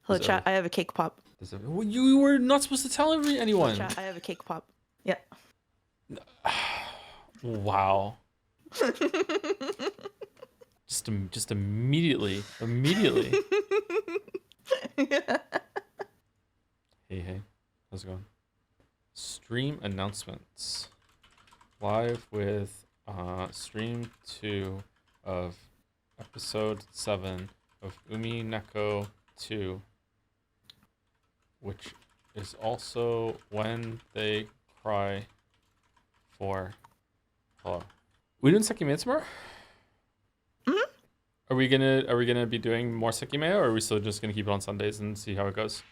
Hello, chat. I have a cake pop. Well, you were not supposed to tell anyone. Hello, chat. I have a cake pop. Yep. Wow. just immediately. Yeah. Hey, how's it going? Stream announcements. Live with stream 2 of episode 7 of Umineko 2, which is also When They Cry for Hello. We doing Sekime tomorrow? Mm-hmm. Are we gonna be doing more Sekime, or are we still just gonna keep it on Sundays and see how it goes?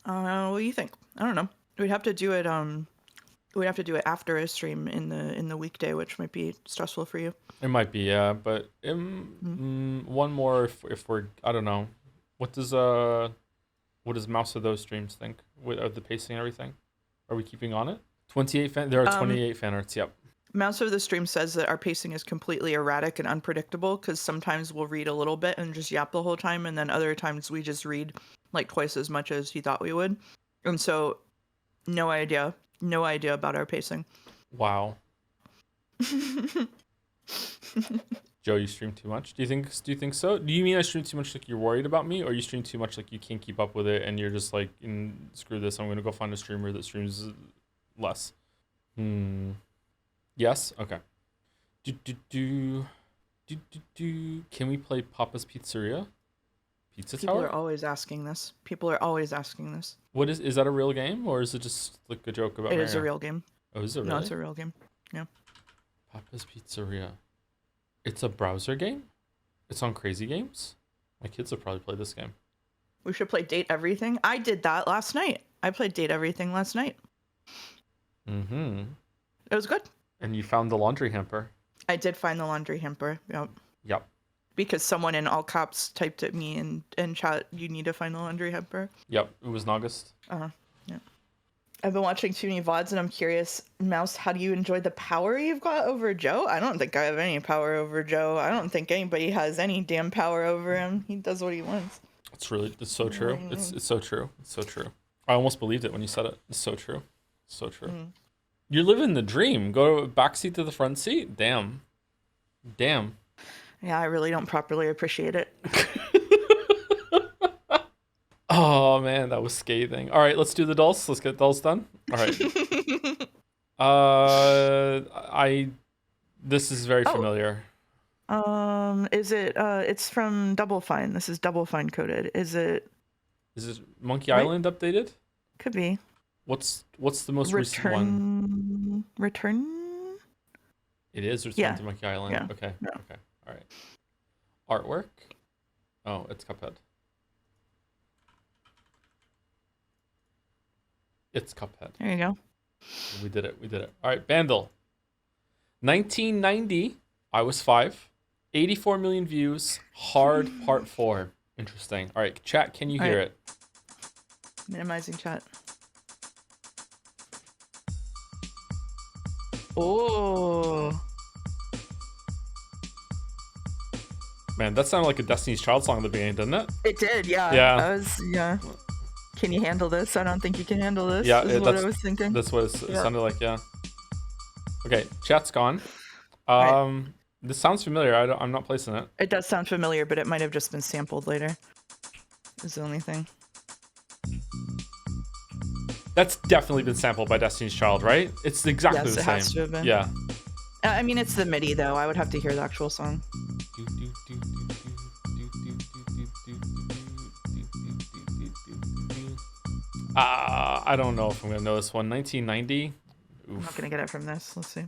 What do you think? I don't know. We'd have to do it. We'd have to do it after a stream in the weekday, which might be stressful for you. It might be, yeah. But one more if we're, I don't know. What does Mouse of those streams think of the pacing and everything? Are we keeping on it? 28 there are 28 fan arts. Yep. Mouse of the stream says that our pacing is completely erratic and unpredictable because sometimes we'll read a little bit and just yap the whole time, and then other times we just read like twice as much as he thought we would. And so, no idea about our pacing. Wow. Joe, you stream too much? Do you think so? Do you mean I stream too much like you're worried about me, or you stream too much like you can't keep up with it and you're just like, screw this, I'm gonna go find a streamer that streams less? Yes? Okay. Can we play Papa's Pizzeria? Pizza Tower? People are always asking this. What is that a real game, or is it just like a joke about It Mario? is a real game. Oh, is it really? No, it's a real game. Yeah. Papa's Pizzeria. It's a browser game? It's on Crazy Games? My kids have probably played this game. We should play Date Everything. I did that last night. I played Date Everything last night. Mm-hmm. It was good. And you found the laundry hamper. I did find the laundry hamper. Yep. Because someone in all caps typed at me in chat, you need to find the laundry hamper. Yep, it was in August. Yeah. I've been watching too many VODs and I'm curious, Mouse, how do you enjoy the power you've got over Joe? I don't think I have any power over Joe. I don't think anybody has any damn power over him. He does what he wants. It's so true. It's so true. It's so true. I almost believed it when you said it. It's so true. So true. Mm-hmm. You're living the dream. Go back seat to the front seat. Damn. Yeah, I really don't properly appreciate it. Oh man, that was scathing. All right, let's do the dulls. Let's get dulls done. All right. This is very familiar. Is it? It's from Double Fine. This is Double Fine coded. Is it Monkey Island updated? Could be. What's the most recent one? Return? It is Return to Monkey Island. Yeah. Okay. Yeah. Okay. All right. Artwork? Oh, it's Cuphead. It's Cuphead. There you go. We did it. All right, Bandle. 1990. I was 5. 84 million views. Hard Part 4. Interesting. All right, chat, can you hear it? Minimizing chat. Oh. Man, that sounded like a Destiny's Child song at the beginning, didn't it? It did, yeah. Yeah. Can you handle this? I don't think you can handle this. Yeah, that's what I was thinking. That's what it sounded like, yeah. Okay, chat's gone. This sounds familiar. I'm not placing it. It does sound familiar, but it might have just been sampled later. Is the only thing. That's definitely been sampled by Destiny's Child, right? It's exactly the same. Yes, it has to have been. Yeah. I mean, it's the MIDI, though. I would have to hear the actual song. I don't know if I'm going to know this one. 1990? Oof. I'm not going to get it from this. Let's see.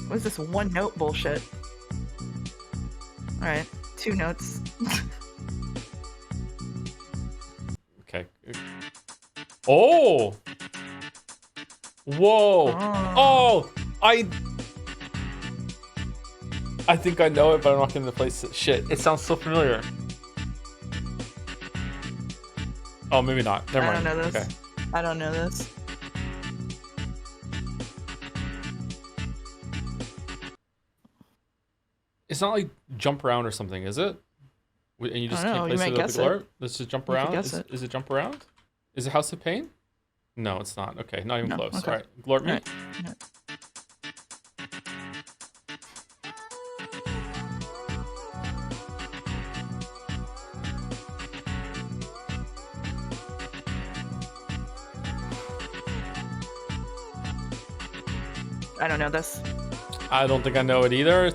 What is this one note bullshit? Alright, 2 notes. Okay. Oh! Whoa! Oh! I think I know it, but I'm not going to place it. Shit, it sounds so familiar. Oh, maybe not. Never mind. I don't know this. Okay. I don't know this. It's not like jump around or something, is it? And you just I don't can't know, place you it might with the guess it. glorp? Let's just jump You could around. guess it. Is it jump around? Is it House of Pain? No, it's not. Okay, not even No, close. okay. All right, glorp me. All right. Yeah. I don't know this. I don't think I know it either.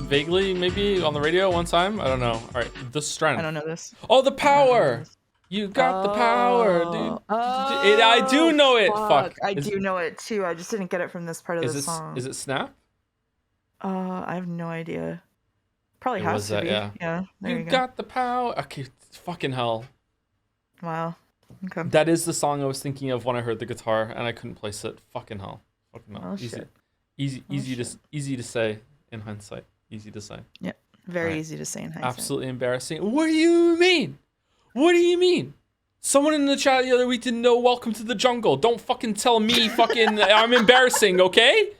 Vaguely, maybe on the radio one time. I don't know. All right, the strength. I don't know this. Oh, the I don't know power. this. You got the power, dude. I do Oh, know it. Fuck. I do know it too. I just didn't get it from this part of the song. Is it Snap? I have no idea. Probably It has was to that, be. yeah. Yeah. There You you go. got the power. Okay, fucking hell. Wow. Okay. That is the song I was thinking of when I heard the guitar, and I couldn't place it. Fucking hell. Fucking hell. Oh, Easy, shit. easy to say in hindsight. Easy to say. Yeah. Very Right. easy to say in hindsight. Absolutely embarrassing. What do you mean? What do you mean? Someone in the chat the other week didn't know Welcome to the Jungle. Don't fucking tell me fucking I'm embarrassing, okay?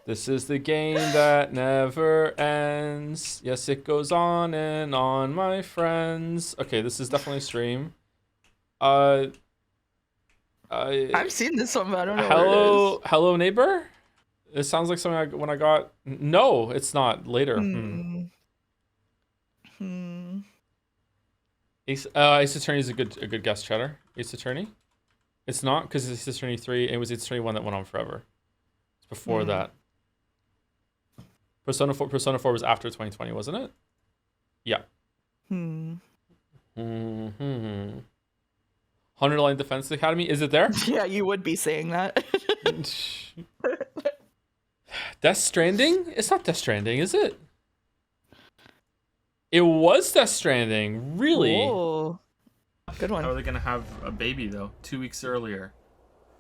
This is the game that never ends. Yes, it goes on and on, my friends. Okay, this is definitely a stream. I've seen this one, but I don't know where it is. Hello, neighbor. It sounds like something when I got. No, it's not. Later. Ace Attorney is a good guess, Cheddar. Ace Attorney. It's not because it's Ace Attorney 3. And it was Ace Attorney 1 that went on forever. It's before that. Persona 4 was after 2020, wasn't it? Yeah. 100 Line Defense Academy. Is it there? Yeah, you would be saying that. Death Stranding? It's not Death Stranding, is it? It was Death Stranding. Really? Whoa. Good one. How are they gonna have a baby though? 2 weeks earlier.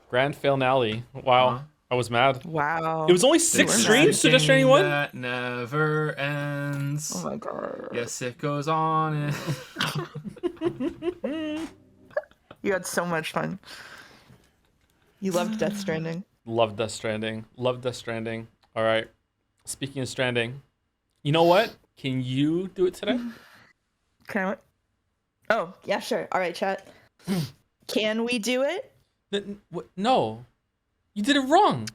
Grand finale. Wow. I was mad. Wow. It was only 6 streams to Death Stranding 1? That never ends. Oh my god. Yes, it goes on. You had so much fun. You loved Death Stranding. Loved Death Stranding. Loved Death Stranding. All right. Speaking of Stranding, you know what? Can you do it today? Can I? Oh, yeah, sure. All right, chat. Can we do it? No. You did it wrong.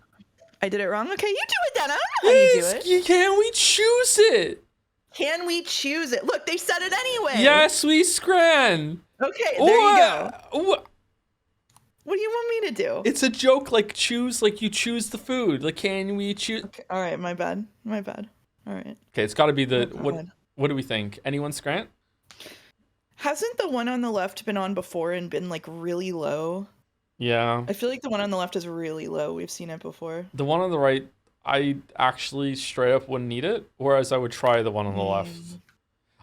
I did it wrong? Okay, you do it then. I don't know how you do it. Can we choose it? Can we choose it? Look, they said it anyway. Yes, we scran. Okay, there you go. What do you want me to do? It's a joke, like you choose the food. Like, can we choose? Okay, all right, my bad. All right. Okay, it's got to be the God. What do we think? Anyone scrant? Hasn't the one on the left been on before and been like really low? Yeah. I feel like the one on the left is really low. We've seen it before. The one on the right, I actually straight up wouldn't need it, whereas I would try the one on the left.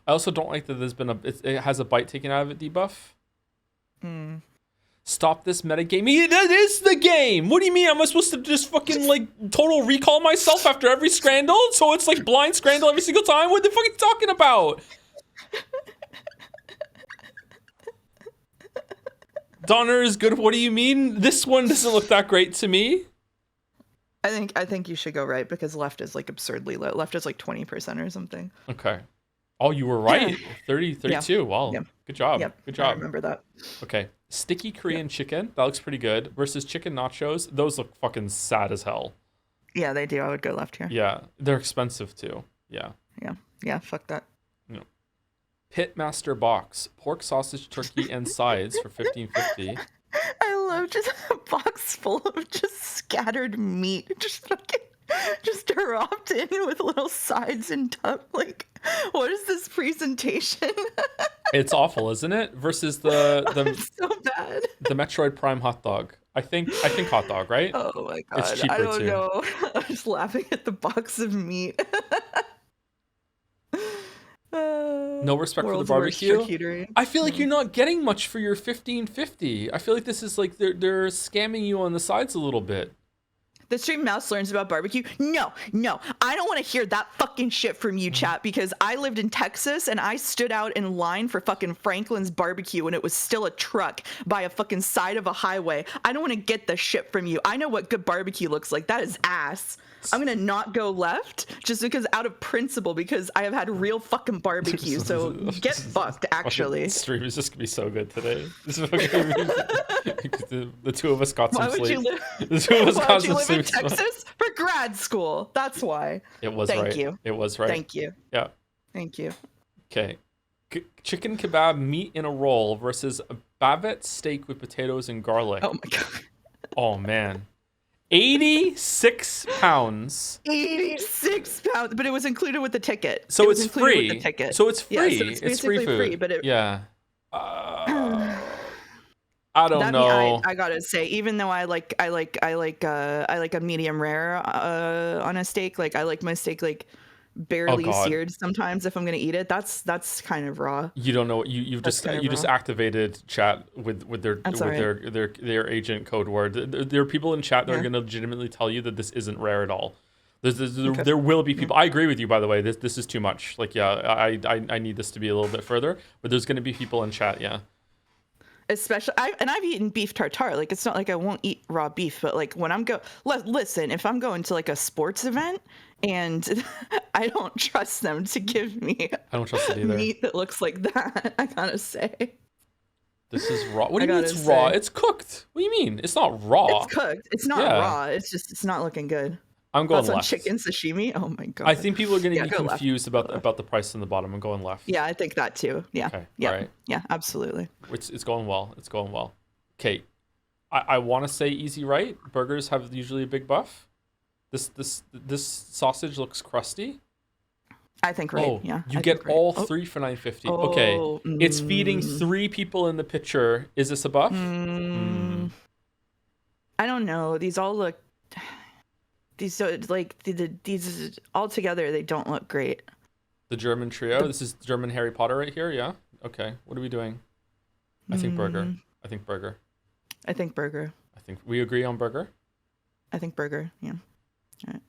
I also don't like that there's been it has a bite taken out of it debuff. Stop this metagaming. It is the game. What do you mean? Am I supposed to just fucking like total recall myself after every scrandle? So it's like blind scrandle every single time? What the fuck are you talking about? Donner is good. What do you mean? This one doesn't look that great to me. I think you should go right because left is like absurdly low. Left is like 20% or something. Okay. Oh, you were right. 30, 32. Yeah. Wow. Yeah. Good job. Yep. Good job. I remember that. Okay. Sticky Korean chicken. That looks pretty good. Versus chicken nachos. Those look fucking sad as hell. Yeah, they do. I would go left here. Yeah. They're expensive too. Yeah. Yeah, fuck that. No. Pitmaster box. Pork, sausage, turkey, and sides for $15.50. I love just a box full of just scattered meat. Just dropped in with little sides and tub. Like, what is this presentation? It's awful, isn't it? Versus the It's so bad. The Metroid Prime hot dog. I think hot dog, right? Oh my god. It's cheaper I don't too. know. I'm just laughing at the box of meat. No respect for the World's worst barbecue. charcuterie. I feel like you're not getting much for your $15.50. I feel like this is like they're scamming you on the sides a little bit. The stream mouse learns about barbecue. No, I don't want to hear that fucking shit from you, chat, because I lived in Texas and I stood out in line for fucking Franklin's barbecue and it was still a truck by a fucking side of a highway. I don't want to get the shit from you. I know what good barbecue looks like. That is ass. I'm gonna not go left just because out of principle, because I have had real fucking barbecue. So get fucked. Actually, this stream is just gonna be so good today. This is the two of us got some sleep. The two of us got some sleep. Why would you live in Texas for grad school? That's why. It was right. Thank you. It was right. Thank you. Yeah. Thank you. Okay. Chicken kebab meat in a roll versus a bavette steak with potatoes and garlic. Oh my god. Oh man. 86 pounds. 86 pounds, but it was included with the ticket. So it's free. With the ticket. So it's free. Yeah, so it's free food. Free, but yeah. I don't know. I gotta say, even though I like a medium rare on a steak. Like I like my steak like barely seared sometimes if I'm gonna eat it. That's kind of raw. You don't know what you just activated chat with their agent code word. There are people in chat that are gonna legitimately tell you that this isn't rare at all. There will be people. I agree with you, by the way. This is too much. Like, yeah, I need this to be a little bit further. But there's gonna be people in chat, yeah. Especially, I've eaten beef tartare. Like, it's not like I won't eat raw beef, but like when I'm listen, if I'm going to like a sports event and I don't trust them to give me I don't trust it either. Meat that looks like that, I gotta say. This is raw. What do you mean it's raw? It's cooked. What do you mean? It's not raw. It's cooked. It's not raw. It's not looking good. I'm going left. On chicken sashimi. Oh my god. I think people are going to be confused about the price in the bottom. I'm going left. Yeah, I think that too. Yeah. Okay. Yeah. All right. Yeah, absolutely. It's going well. It's going well. Okay. I want to say easy right. Burgers have usually a big buff. This sausage looks crusty. I think right. Oh, yeah. You get all three for $9.50. Oh, okay. It's feeding 3 people in the picture. Is this a buff? I don't know. These all look. These these all together, they don't look great. The German trio. This is German Harry Potter right here. Yeah. Okay. What are we doing? I think burger. I think burger. I think burger. I think we agree on burger. I think burger. Yeah. All right.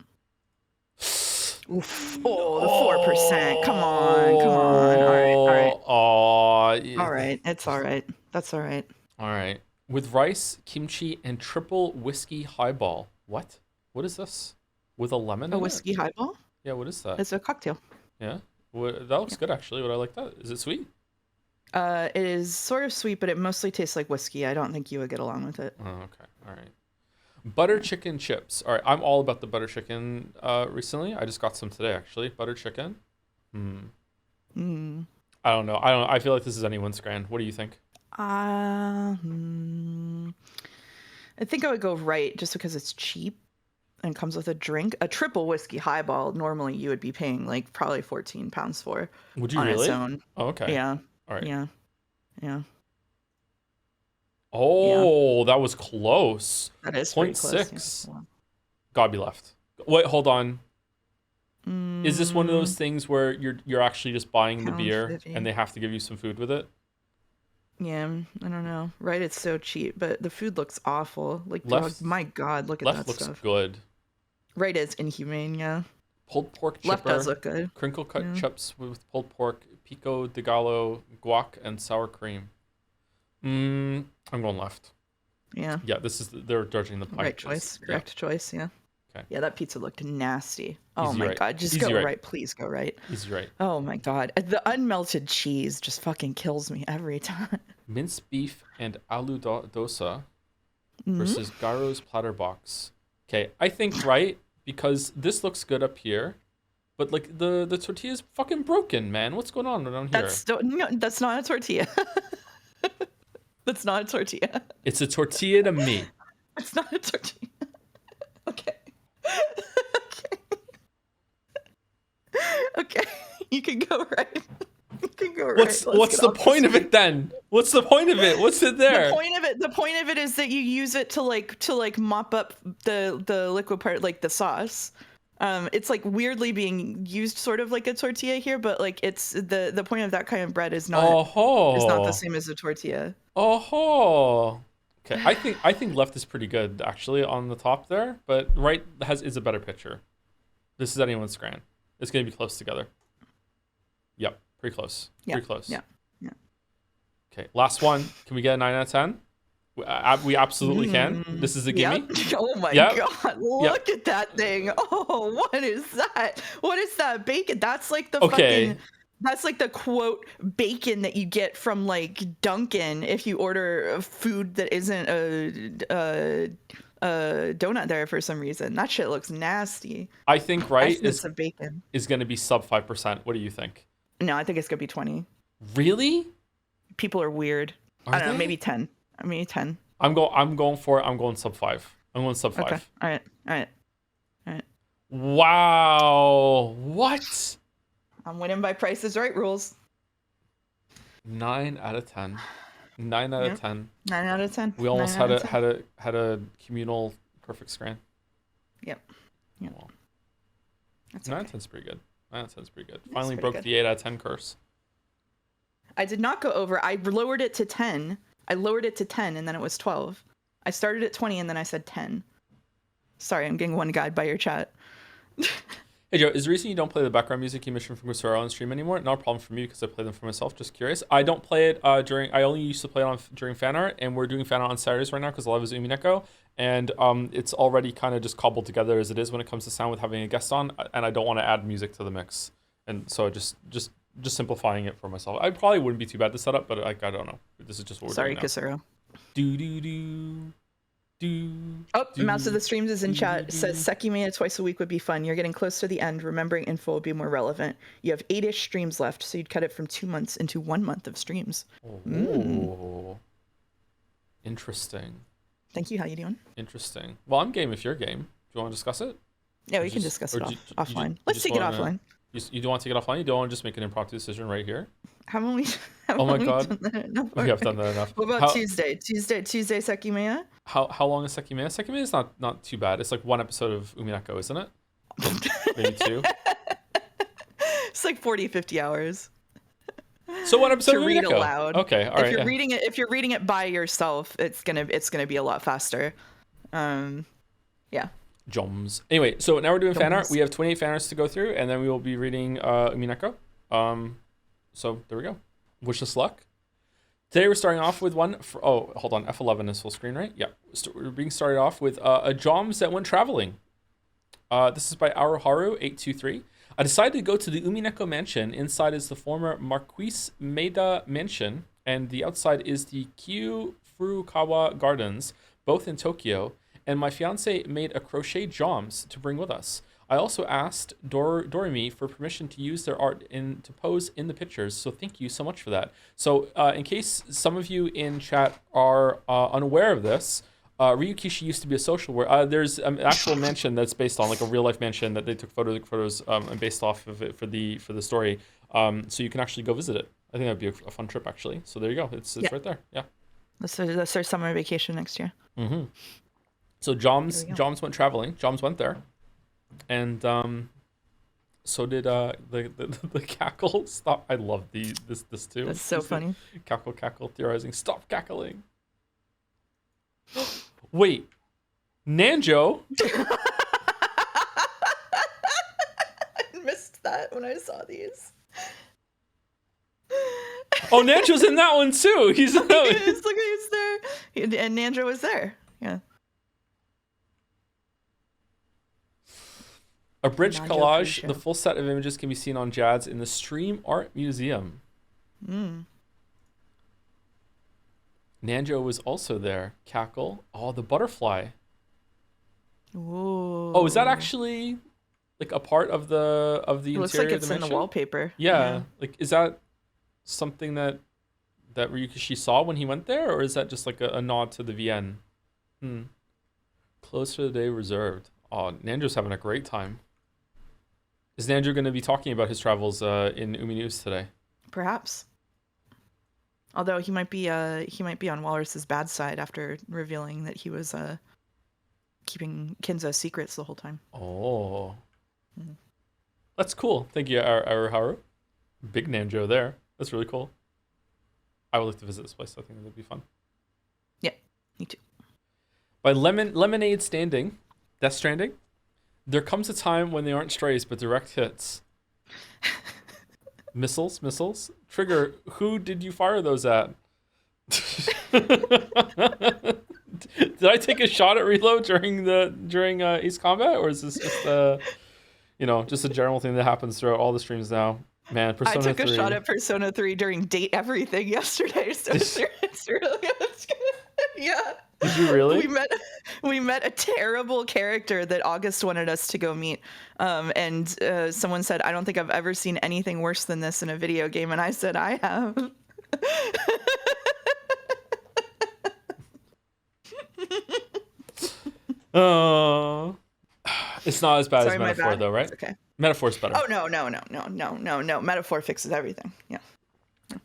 Oof. Oh, the 4%. Come on. All right. Oh. All right. It's all right. That's all right. All right. With rice, kimchi, and triple whiskey highball. What? What is this? With a lemon? A whiskey highball? Yeah, what is that? It's a cocktail. Yeah? That looks good, actually. Would I like that? Is it sweet? It is sort of sweet, but it mostly tastes like whiskey. I don't think you would get along with it. Oh, okay. All right. Butter chicken chips. All right. I'm all about the butter chicken recently. I just got some today, actually. Butter chicken. I don't know. I feel like this is anyone's grand. What do you think? I think I would go right just because it's cheap and comes with a drink. A triple whiskey highball, normally you would be paying like probably £14 for. Would you on really? Its own. Oh, okay. Yeah. All right. Yeah. Oh, that was close. That is 0.6. Yeah. Gotta be left. Wait, hold on. Is this one of those things where you're actually just buying the beer 50. and they have to give you some food with it? Yeah, I don't know. Right, it's so cheap, but the food looks awful. Like, Left, my God, look at left that looks stuff. good. Right is inhumane, yeah. Pulled pork chipper. Left does look good. Crinkle cut chips with pulled pork, pico de gallo, guac, and sour cream. I'm going left. Yeah. Yeah, they're judging the pie. Right choice. Correct choice, yeah. Okay. Yeah, that pizza looked nasty. Oh my right. God, just Easy go right. right. Please go right. Easy right. Oh my God. The unmelted cheese just fucking kills me every time. Minced beef and alu dosa versus Garo's platter box. Okay, I think right because this looks good up here, but like the tortilla is fucking broken, man. What's going on around here? That's not a tortilla. That's not a tortilla. It's a tortilla to me. It's not a tortilla. Okay. Okay. You can go right. You can go right. What's the point of it then? What's the point of it? What's it there? The point of it is that you use it to mop up the liquid part, like the sauce. It's like weirdly being used sort of like a tortilla here, but like it's the point of that kind of bread is not the same as a tortilla. Oh, Okay, I think left is pretty good actually on the top there, but right is a better picture. This is anyone's scran. It's gonna be close together. Yep, pretty close. Yeah. Pretty close. Yeah. Yeah. Okay, last one. Can we get a 9 out of 10? We absolutely can. This is a gimme. Yep. Oh my Yep. god! Look at that thing. Oh, what is that? What is that bacon? That's like the Okay. fucking. That's like the quote bacon that you get from like Dunkin' if you order a food that isn't a donut there for some reason. That shit looks nasty. I think right It's a bacon. is going to be sub 5%. What do you think? No, I think it's gonna be 20. Really? People are weird. Are I don't know, they? maybe 10. Maybe 10. I'm going for it. I'm going sub 5. I'm going sub 5. Okay. All right. All right. All right. Wow. What? I'm winning by Price is Right rules. 9 out of 10. 9 out of 10. 9 out of 10. We almost 9 had out of 10. had a communal perfect scran. Yep. Yep. Well, That's 9 out okay. of 10 is pretty good. 9 out of 10 is pretty good. Finally pretty broke good. the 8 out of 10 curse. I did not go over. I lowered it to 10. I lowered it to 10 and then it was 12. I started at 20 and then I said 10. Sorry, I'm getting one guide by your chat. Hey Joe, is the reason you don't play the background music you mentioned from Gusaro on stream anymore? Not a problem for me because I play them for myself. Just curious. I don't play it during. I only used to play it during Fanart, and we're doing Fanart on Saturdays right now because a lot of it is Umineko, and it's already kind of just cobbled together as it is when it comes to sound with having a guest on, and I don't want to add music to the mix, and so just simplifying it for myself. I probably wouldn't be too bad to set up, but I don't know. This is just what we're Sorry, doing now. Kasuro. Do do do. Oh, Mouse of the Streams is in chat. Says Sekimea twice a week would be fun. You're getting close to the end. Remembering info will be more relevant. You have 8-ish streams left, so you'd cut it from 2 months into 1 month of streams. Oh, interesting. Thank you. How you doing? Interesting. Well, I'm game if you're game. Do you want to discuss it? Yeah, we Or can just- discuss or it ju- offline. you Let's just take it wanna- offline. You don't want to take it offline? You don't want to just make an impromptu decision right here? Haven't we? Oh my God. Done that enough We have already? done that enough. What about How- Tuesday? Tuesday, Sekimea? How long is Sekimea? Sekimea is not too bad. It's like one episode of Umineko, isn't it? Maybe 2. It's like 40, 50 hours. So one episode To of read Umineko. aloud. Okay, all right. If you're reading it by yourself, it's gonna be a lot faster. Yeah. Joms. Anyway, so now we're doing fan art. Joms. We have 28 fan arts to go through, and then we will be reading Umineko. So there we go. Wish us luck. Today we're starting off with one. Oh, hold on. F11 is full screen, right? Yeah. We're being started off with a Joms that went traveling. This is by Aruharu823. I decided to go to the Umineko mansion. Inside is the former Marquise Maeda mansion, and the outside is the Kyu Furukawa Gardens, both in Tokyo. And my fiance made a crochet joms to bring with us. I also asked Doremi for permission to use their art to pose in the pictures, so thank you so much for that. So in case some of you in chat are unaware of this, Ryukishi used to be a social worker. There's an actual mansion that's based on, like a real life mansion that they took photos and based off of it for the story. So you can actually go visit it. I think that'd be a fun trip actually. So there you go. It's right there. Yeah. That's our summer vacation next year. Mm-hmm. So Joms went traveling. Joms went there, and so did the cackle. Stop! I love this too. That's so funny. Cackle theorizing. Stop cackling. Wait, Nanjo. I missed that when I saw these. Oh, Nanjo's in that one too. He's in that one. Look, he's there, and Nanjo was there. Yeah. A bridge Nanjo collage. pre-show. The full set of images can be seen on Jad's in the Stream Art Museum. Nanjo was also there. Cackle. Oh, the butterfly. Ooh. Oh, is that actually like a part of the It looks interior like of it's the in the mansion? wallpaper. Yeah. Like, is that something that Ryukishi saw when he went there, or is that just like a nod to the VN? Close for the day reserved. Oh, Nanjo's having a great time. Is Nanjo going to be talking about his travels in Umi News today? Perhaps. Although he might be on Walrus's bad side after revealing that he was keeping Kinzo's secrets the whole time. Oh. That's cool. Thank you, Aruharu. Big Nanjo there. That's really cool. I would like to visit this place. I think it would be fun. Yeah. Me too. By Lemonade Standing, Death Stranding, there comes a time when they aren't strays but direct hits. Missiles. Trigger, who did you fire those at? Did I take a shot at Reload during Ace Combat, or is this just just a general thing that happens throughout all the streams now? Man, Persona 3. I took a shot at Persona 3 during Date Everything yesterday, so it's really yeah. Did you really? We met a terrible character that August wanted us to go meet, and someone said, "I don't think I've ever seen anything worse than this in a video game," and I said, "I have." Oh, it's not as bad as Metaphor, though, right? It's okay. Metaphor's better. Oh no! Metaphor fixes everything. Yeah.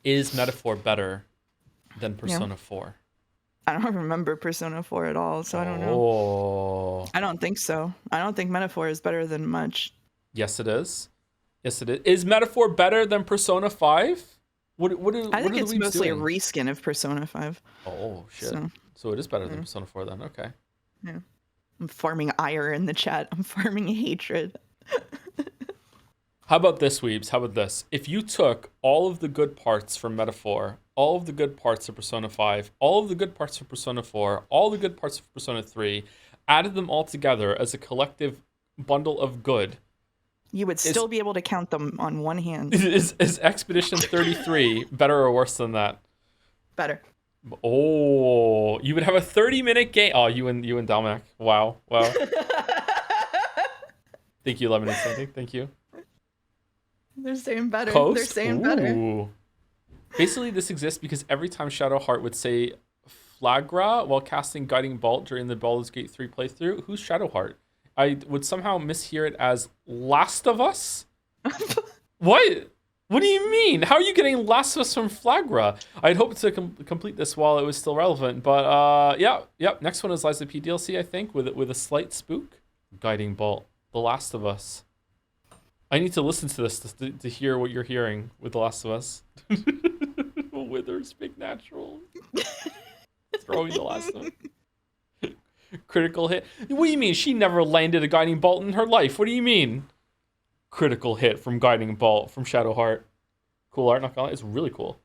Is Metaphor better than Persona 4? I don't remember Persona 4 at all, so I don't know. Oh. I don't think so. I don't think Metaphor is better than much. Yes, it is. Is Metaphor better than Persona 5? I think it's mostly a reskin of Persona 5. Oh, shit. So it is better than Persona 4 then. Okay. Yeah. I'm farming ire in the chat. I'm farming hatred. How about this, Weebs? How about this? If you took all of the good parts from Metaphor, all of the good parts of Persona 5, all of the good parts of Persona 4, all the good parts of Persona 3, added them all together as a collective bundle of good, you would still be able to count them on one hand. Is Expedition 33 better or worse than that? Better. Oh, you would have a 30-minute game. Oh, you and Dalmac. Wow. Thank you, Lemonade Standing. Thank you. They're saying better. Coast? They're saying better. Basically, this exists because every time Shadowheart would say Flagra while casting Guiding Bolt during the Baldur's Gate 3 playthrough, who's Shadowheart? I would somehow mishear it as Last of Us? What? What do you mean? How are you getting Last of Us from Flagra? I'd hoped to complete this while it was still relevant, but Next one is Liza P DLC, I think, with a slight spook. Guiding Bolt, The Last of Us. I need to listen to this to hear what you're hearing with The Last of Us. Withers, big natural. Throwing the last one. Critical hit. What do you mean? She never landed a Guiding Bolt in her life. What do you mean? Critical hit from Guiding Bolt from Shadowheart. Cool art, not gonna lie. It's really cool.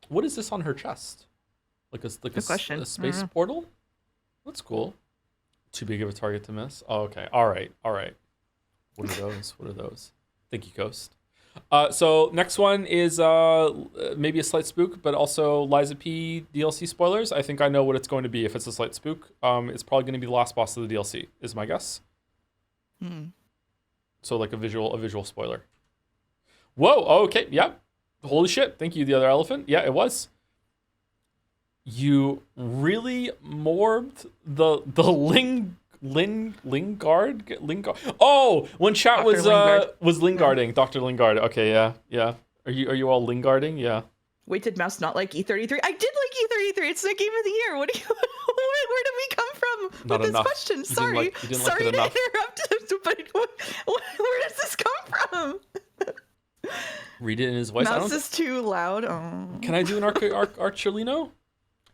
What is this on her chest? Like a space portal? That's cool. Too big of a target to miss. Oh, okay. All right. What are those? Thank you, Ghost. So next one is maybe a slight spook, but also Liza P DLC spoilers. I think I know what it's going to be if it's a slight spook. It's probably going to be the last boss of the DLC, is my guess. So like a visual spoiler. Whoa, okay, yeah. Holy shit, thank you, the other elephant. Yeah, it was. You really morbed the Lingard. Oh, when chat was Lingarding, Dr. Lingard. Okay, yeah. Are you all Lingarding? Yeah. Wait, did Mouse not like E33? I did like E33. It's the game of the year. What do you? Where did we come from Not with enough. this question? You didn't Sorry like it to enough. interrupt, but where does this come from? Read it in his voice. Mouse is too loud. Oh. Can I do an Archulino?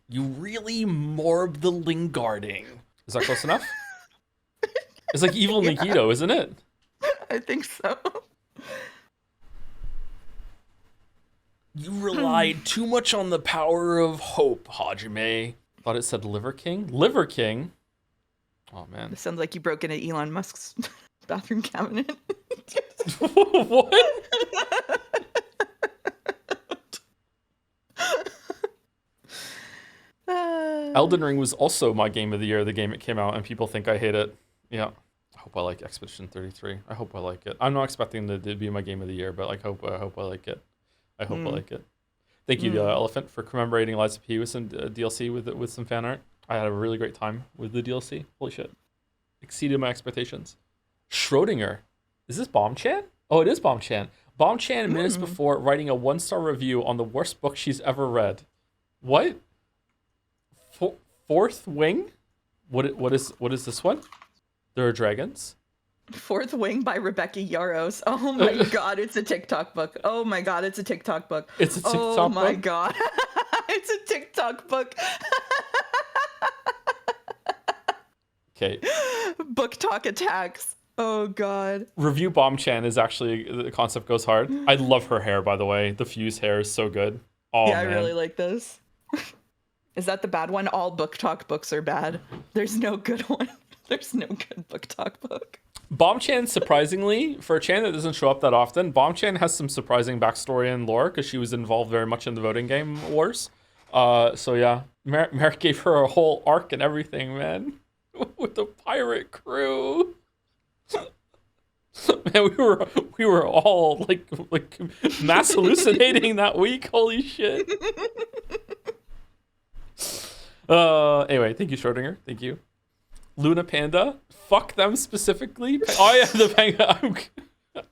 You really morb the Lingarding. Is that close enough? It's like evil Nikito, isn't it? I think so. You relied too much on the power of hope, Hajime. Thought it said Liver King? Liver King? Oh, man. It sounds like you broke into Elon Musk's bathroom cabinet. What? Elden Ring was also my game of the year, the game it came out, and people think I hate it. Yeah. I hope I like Expedition 33. I hope I like it. I'm not expecting it to be my game of the year, but I hope I like it. I hope I like it. Thank you, the Elephant, for commemorating Liza P with some DLC with some fan art. I had a really great time with the DLC. Holy shit. Exceeded my expectations. Schrodinger. Is this Bomb-chan? Oh, it is Bomb-chan. Bomb-chan minutes before writing a 1-star review on the worst book she's ever read. What? Fourth Wing? What is this one? There are dragons. Fourth Wing by Rebecca Yaros. Oh my god, it's a TikTok book. Oh my god, it's a TikTok book. It's a TikTok book? Oh my god. It's a TikTok book. Okay. Book talk attacks. Oh god. Review Bomb Chan is actually, the concept goes hard. I love her hair, by the way. The fused hair is so good. Oh, yeah, man. I really like this. Is that the bad one? All book talk books are bad. There's no good one. There's no good book talk book. Bomb Chan, surprisingly, for a Chan that doesn't show up that often, Bomb Chan has some surprising backstory and lore because she was involved very much in the voting game wars. So yeah, Merrick gave her a whole arc and everything, man, with the pirate crew. Man, we were all like mass hallucinating that week. Holy shit. Anyway, thank you, Schrodinger. Thank you. Luna Panda, fuck them specifically. Oh yeah, the penguin.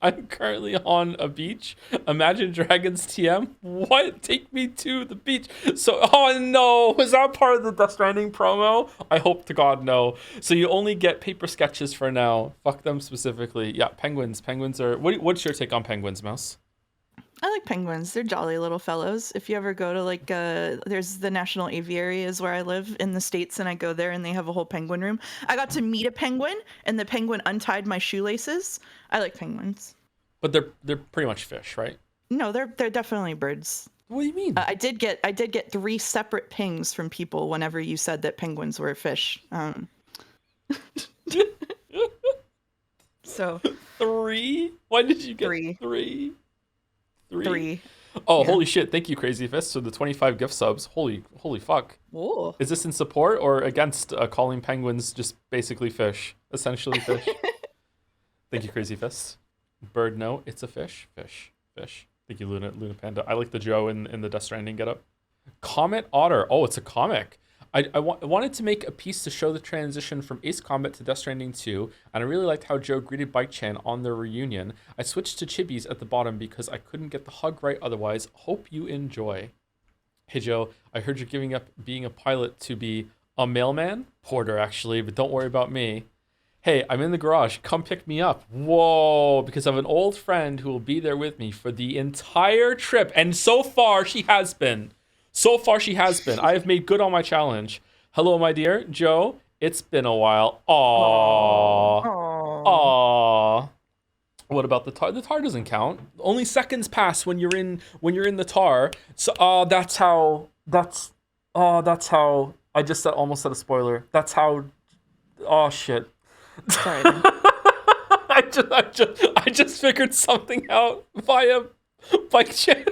I'm currently on a beach. Imagine Dragons TM. What? Take me to the beach. So, oh no, was that part of the Death Stranding promo? I hope to God no. So you only get paper sketches for now. Fuck them specifically. Yeah, penguins. Penguins are. What's your take on penguins, Mouse? I like penguins. They're jolly little fellows. If you ever go to like, there's the National Aviary is where I live in the States, and I go there and they have a whole penguin room. I got to meet a penguin, and the penguin untied my shoelaces. I like penguins. But they're pretty much fish, right? No, they're definitely birds. What do you mean? I did get 3 separate pings from people whenever you said that penguins were fish. So 3? Why did you get 3? 3? 3. Oh, Yeah. Holy shit. Thank you, Crazy Fist. So the 25 gift subs. Holy fuck. Whoa. Is this in support or against calling penguins just basically fish? Essentially fish. Thank you, Crazy Fist. Bird, no. It's a fish. Fish. Thank you, Luna Panda. I like the Joe in the Death Stranding getup. Comet Otter. Oh, it's a comic. I wanted to make a piece to show the transition from Ace Combat to Death Stranding 2, and I really liked how Joe greeted Bike Chan on their reunion. I switched to Chibis at the bottom because I couldn't get the hug right otherwise. Hope you enjoy. Hey Joe, I heard you're giving up being a pilot to be a mailman? Porter, actually, but don't worry about me. Hey, I'm in the garage. Come pick me up. Whoa, because I have an old friend who will be there with me for the entire trip, and so far she has been. I have made good on my challenge. Hello, my dear Joe. It's been a while. Aww. What about the tar? The tar doesn't count. Only seconds pass when you're in the tar. So that's how. I just almost said a spoiler. That's how. Oh shit. Sorry. I just figured something out via Bike Chan.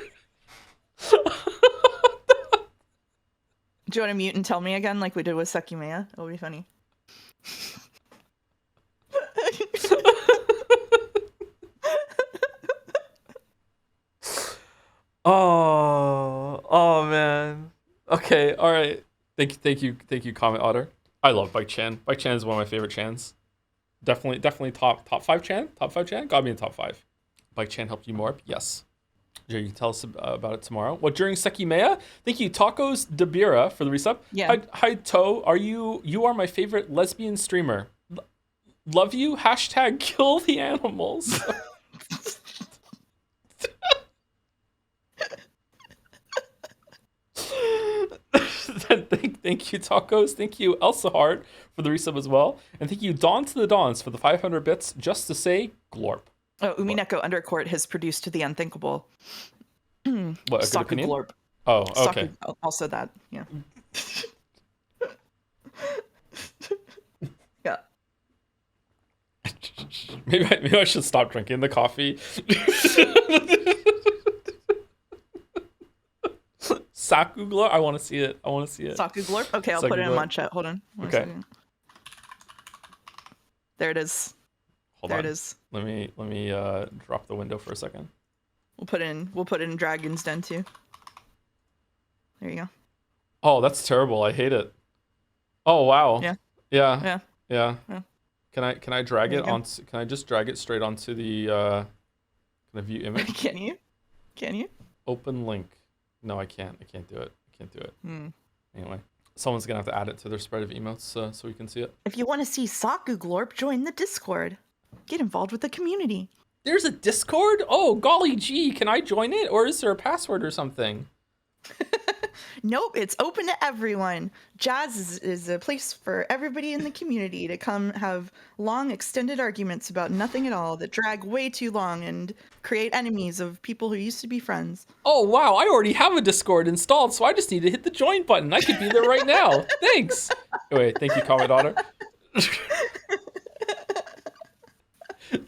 Do you want to mute and tell me again like we did with Sekimea? It'll be funny. Oh man. Okay, all right. Thank you, Comet Otter. I love Bike Chan. Bike Chan is one of my favorite Chans. Definitely top 5 Chan. Top 5 Chan. Gotta be in top 5. Bike Chan helped you more? Yes. Joe, you can tell us about it tomorrow. What, during Sekimea? Thank you, Tacos Dabira, for the resub. Yeah. Hi, To. You are my favorite lesbian streamer. Love you. # kill the animals. Thank you, Tacos. Thank you, Elsa Hart, for the resub as well. And thank you, Dawn to the Dawns, for the 500 bits just to say glorp. Oh, Umineko Undercourt has produced the unthinkable. What, a good Saku opinion? Glorp. Oh, okay. Saku, also that, yeah. Yeah. Maybe I should stop drinking the coffee. Saku Glorp? I want to see it. Saku Glorp? Okay, I'll Saku put it in Glorp. mod chat. Hold on. One second. There it is. Hold there on. it is. Let me drop the window for a second. We'll put it in Dragon's Den too. There you go. Oh, that's terrible. I hate it. Oh wow. Yeah. Yeah. Yeah. Can I drag There it you go. on? Can I just drag it straight onto the can I view image? Can you? Can you? Open link. No, I can't. I can't do it. Hmm. Anyway, someone's gonna have to add it to their spread of emotes so we can see it. If you want to see Saku Glorp, join the Discord. Get involved with the community. There's a Discord? Oh, golly gee, can I join it? Or is there a password or something? Nope, it's open to everyone. Jazz is a place for everybody in the community to come have long, extended arguments about nothing at all that drag way too long and create enemies of people who used to be friends. Oh, wow, I already have a Discord installed, so I just need to hit the join button. I could be there right now. Thanks. Wait, thank you, Commodore.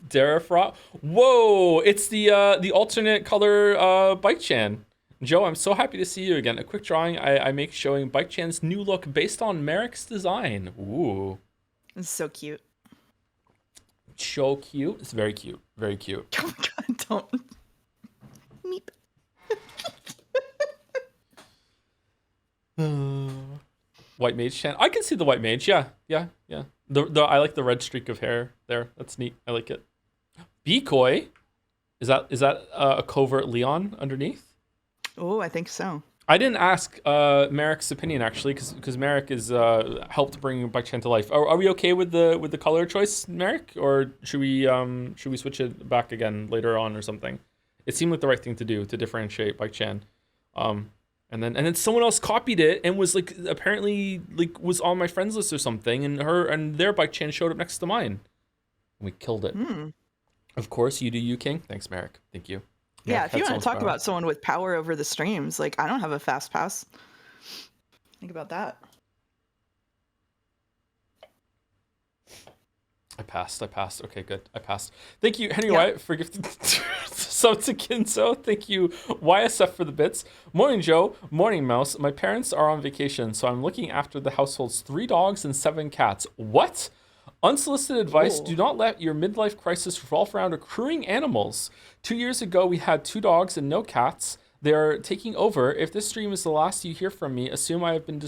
Darafra. Whoa, it's the alternate color Bike Chan. Joe, I'm so happy to see you again. A quick drawing I make showing Bike Chan's new look based on Merrick's design. Ooh. It's so cute. So cute. It's very cute. Very cute. Oh my god, don't. Meep. White Mage Chan. I can see the White Mage. Yeah. I like the red streak of hair there. That's neat. I like it. Decoy. Is that a covert Leon underneath? Oh, I think so. I didn't ask Merrick's opinion actually, because Merrick is helped bring Bike Chan to life. Are we okay with the color choice, Merrick, or should we switch it back again later on or something? It seemed like the right thing to do to differentiate Bike Chan, and then someone else copied it and was like apparently like was on my friends list or something, and their Bike Chan showed up next to mine, and we killed it. Of course, you do you, King. Thanks, Merrick. Thank you. Yeah, if you want to talk about someone with power over the streams, like I don't have a fast pass. Think about that. I passed. Okay, good. I passed. Thank you, Henry Wyatt, for gifting sub to Kinzo. Thank you, YSF, for the bits. Morning, Joe. Morning, Mouse. My parents are on vacation, so I'm looking after the household's 3 dogs and 7 cats. What? Unsolicited advice, do not let your midlife crisis revolve around accruing animals. 2 years ago, we had 2 dogs and no cats. They are taking over. If this stream is the last you hear from me, assume I have been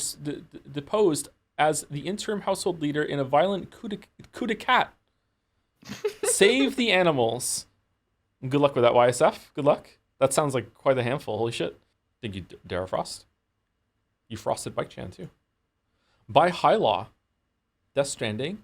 deposed as the interim household leader in a violent coup de cat. Save the animals. Good luck with that, YSF. Good luck. That sounds like quite a handful. Holy shit. Thank you, Dara Frost. You frosted Bike Chan, too. By High Law. Death Stranding.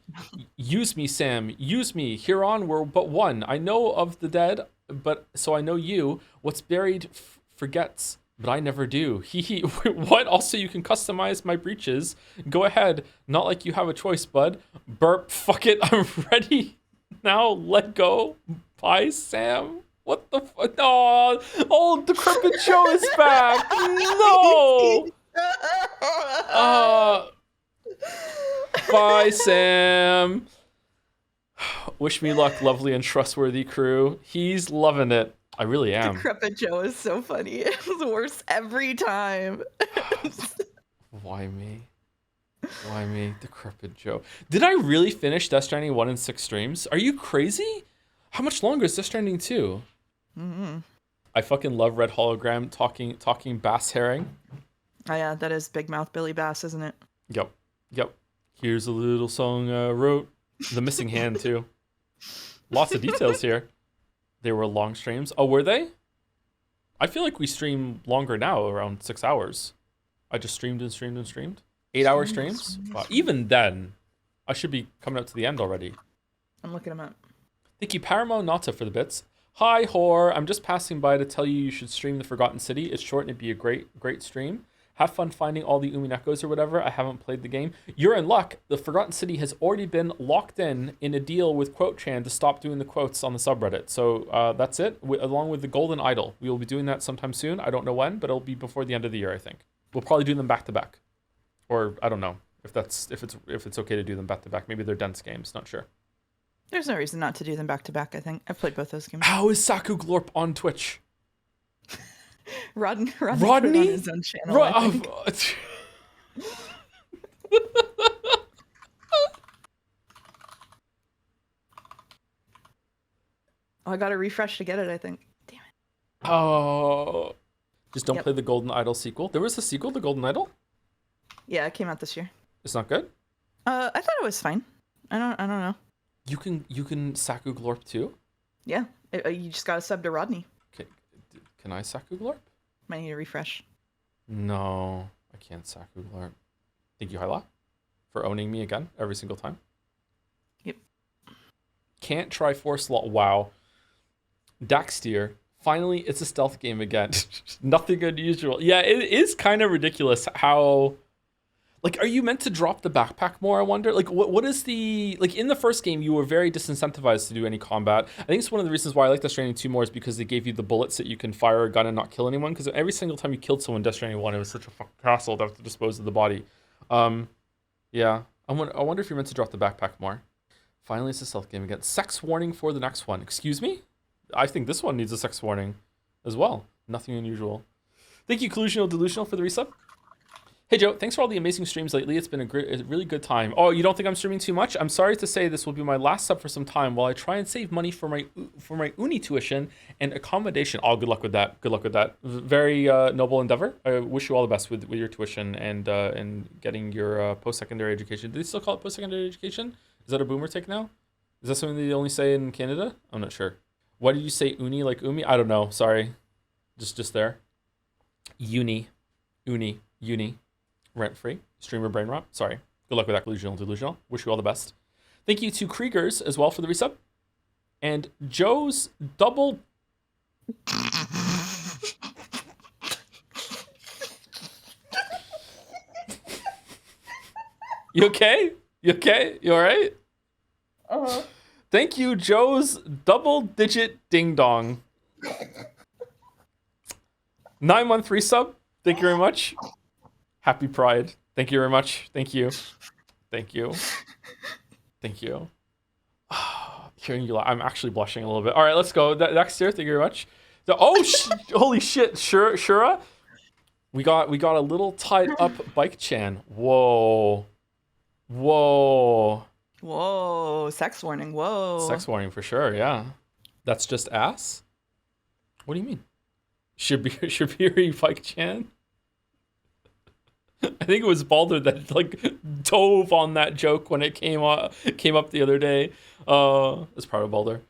Use me, Sam. Use me. Hereon we're but one. I know of the dead, but so I know you. What's buried forgets, but I never do. He. What? Also, you can customize my breeches. Go ahead. Not like you have a choice, bud. Burp. Fuck it. I'm ready. Now let go. Bye, Sam. What the fuck? Oh, old decrepit Joe is back. No. Bye, Sam. Wish me luck, lovely and trustworthy crew. He's loving it. I really am. Decrepit Joe is so funny. It's worse every time. Why me? Why me? Decrepit Joe. Did I really finish Death Stranding 1 in 6 streams? Are you crazy? How much longer is Death Stranding 2? Mm-hmm. I fucking love Red Hologram talking bass herring. Oh yeah, that is Big Mouth Billy Bass, isn't it? Yep. Here's a little song I wrote. The missing hand, too. Lots of details here. They were long streams. Oh, were they? I feel like we stream longer now, around 6 hours. I just streamed. 8-hour streams? Wow. Even then, I should be coming up to the end already. I'm looking them up. Thank you, Paramount Nata, for the bits. Hi, Hor. I'm just passing by to tell you should stream The Forgotten City. It's short and it'd be a great stream. Have fun finding all the Uminekos or whatever. I haven't played the game. You're in luck. The Forgotten City has already been locked in a deal with QuoteChan to stop doing the quotes on the subreddit. So that's it, along with the Golden Idol. We will be doing that sometime soon. I don't know when, but it'll be before the end of the year, I think. We'll probably do them back to back. Or I don't know if it's okay to do them back to back. Maybe they're dense games, not sure. There's no reason not to do them back to back, I think. I've played both those games. How is Saku Glorp on Twitch? Rodney put it on his own channel, I think. I gotta refresh to get it, I think. Damn it. Oh. Just don't play the Golden Idol sequel. There was a sequel to Golden Idol? Yeah, it came out this year. It's not good? I thought it was fine. I don't know. You can Saku Glorp too? Yeah. You just gotta sub to Rodney. Okay. Can I Saku Glorp? Might need to refresh. No, I can't Saku Glorp. Thank you, Hyla, for owning me again every single time. Yep. Can't try Force Law. Wow. Daxtier, Finally, it's a stealth game again. Nothing unusual. Yeah, it is kind of ridiculous how... Like, are you meant to drop the backpack more, I wonder? Like, what is the... Like, in the first game, you were very disincentivized to do any combat. I think it's one of the reasons why I like Death Stranding 2 more is because they gave you the bullets that you can fire a gun and not kill anyone. Because every single time you killed someone in Death Stranding 1, it was such a fucking hassle to have to dispose of the body. Yeah. I wonder if you're meant to drop the backpack more. Finally, it's a stealth game again. Sex warning for the next one. Excuse me? I think this one needs a sex warning as well. Nothing unusual. Thank you, Collusional Delusional, for the resub. Hey, Joe, thanks for all the amazing streams lately. It's been a really good time. Oh, you don't think I'm streaming too much? I'm sorry to say this will be my last sub for some time while I try and save money for my uni tuition and accommodation. Oh, good luck with that. Good luck with that. Very noble endeavor. I wish you all the best with your tuition and getting your post-secondary education. Do they still call it post-secondary education? Is that a boomer take now? Is that something they only say in Canada? I'm not sure. Why did you say uni like umi? I don't know. Sorry. Just there. Uni. Rent-free. Streamer brain rot. Sorry. Good luck with that, Delusional. Wish you all the best. Thank you to Kriegers as well for the resub. And Joe's double... You okay? You okay? You all right? Uh-huh. Thank you, Joe's double-digit ding-dong. 9-month resub. Thank you very much. Happy Pride. Thank you very much. Thank you. Thank you. Thank you. Hearing you, I'm actually blushing a little bit. All right, let's go. Next here. Thank you very much. Holy shit, Shura. We got a little tied up bike chan. Whoa. Sex warning. Whoa. Sex warning for sure. Yeah. That's just ass. What do you mean? Shibiri bike chan. I think it was Balder that like dove on that joke when it came up the other day. It's probably Balder.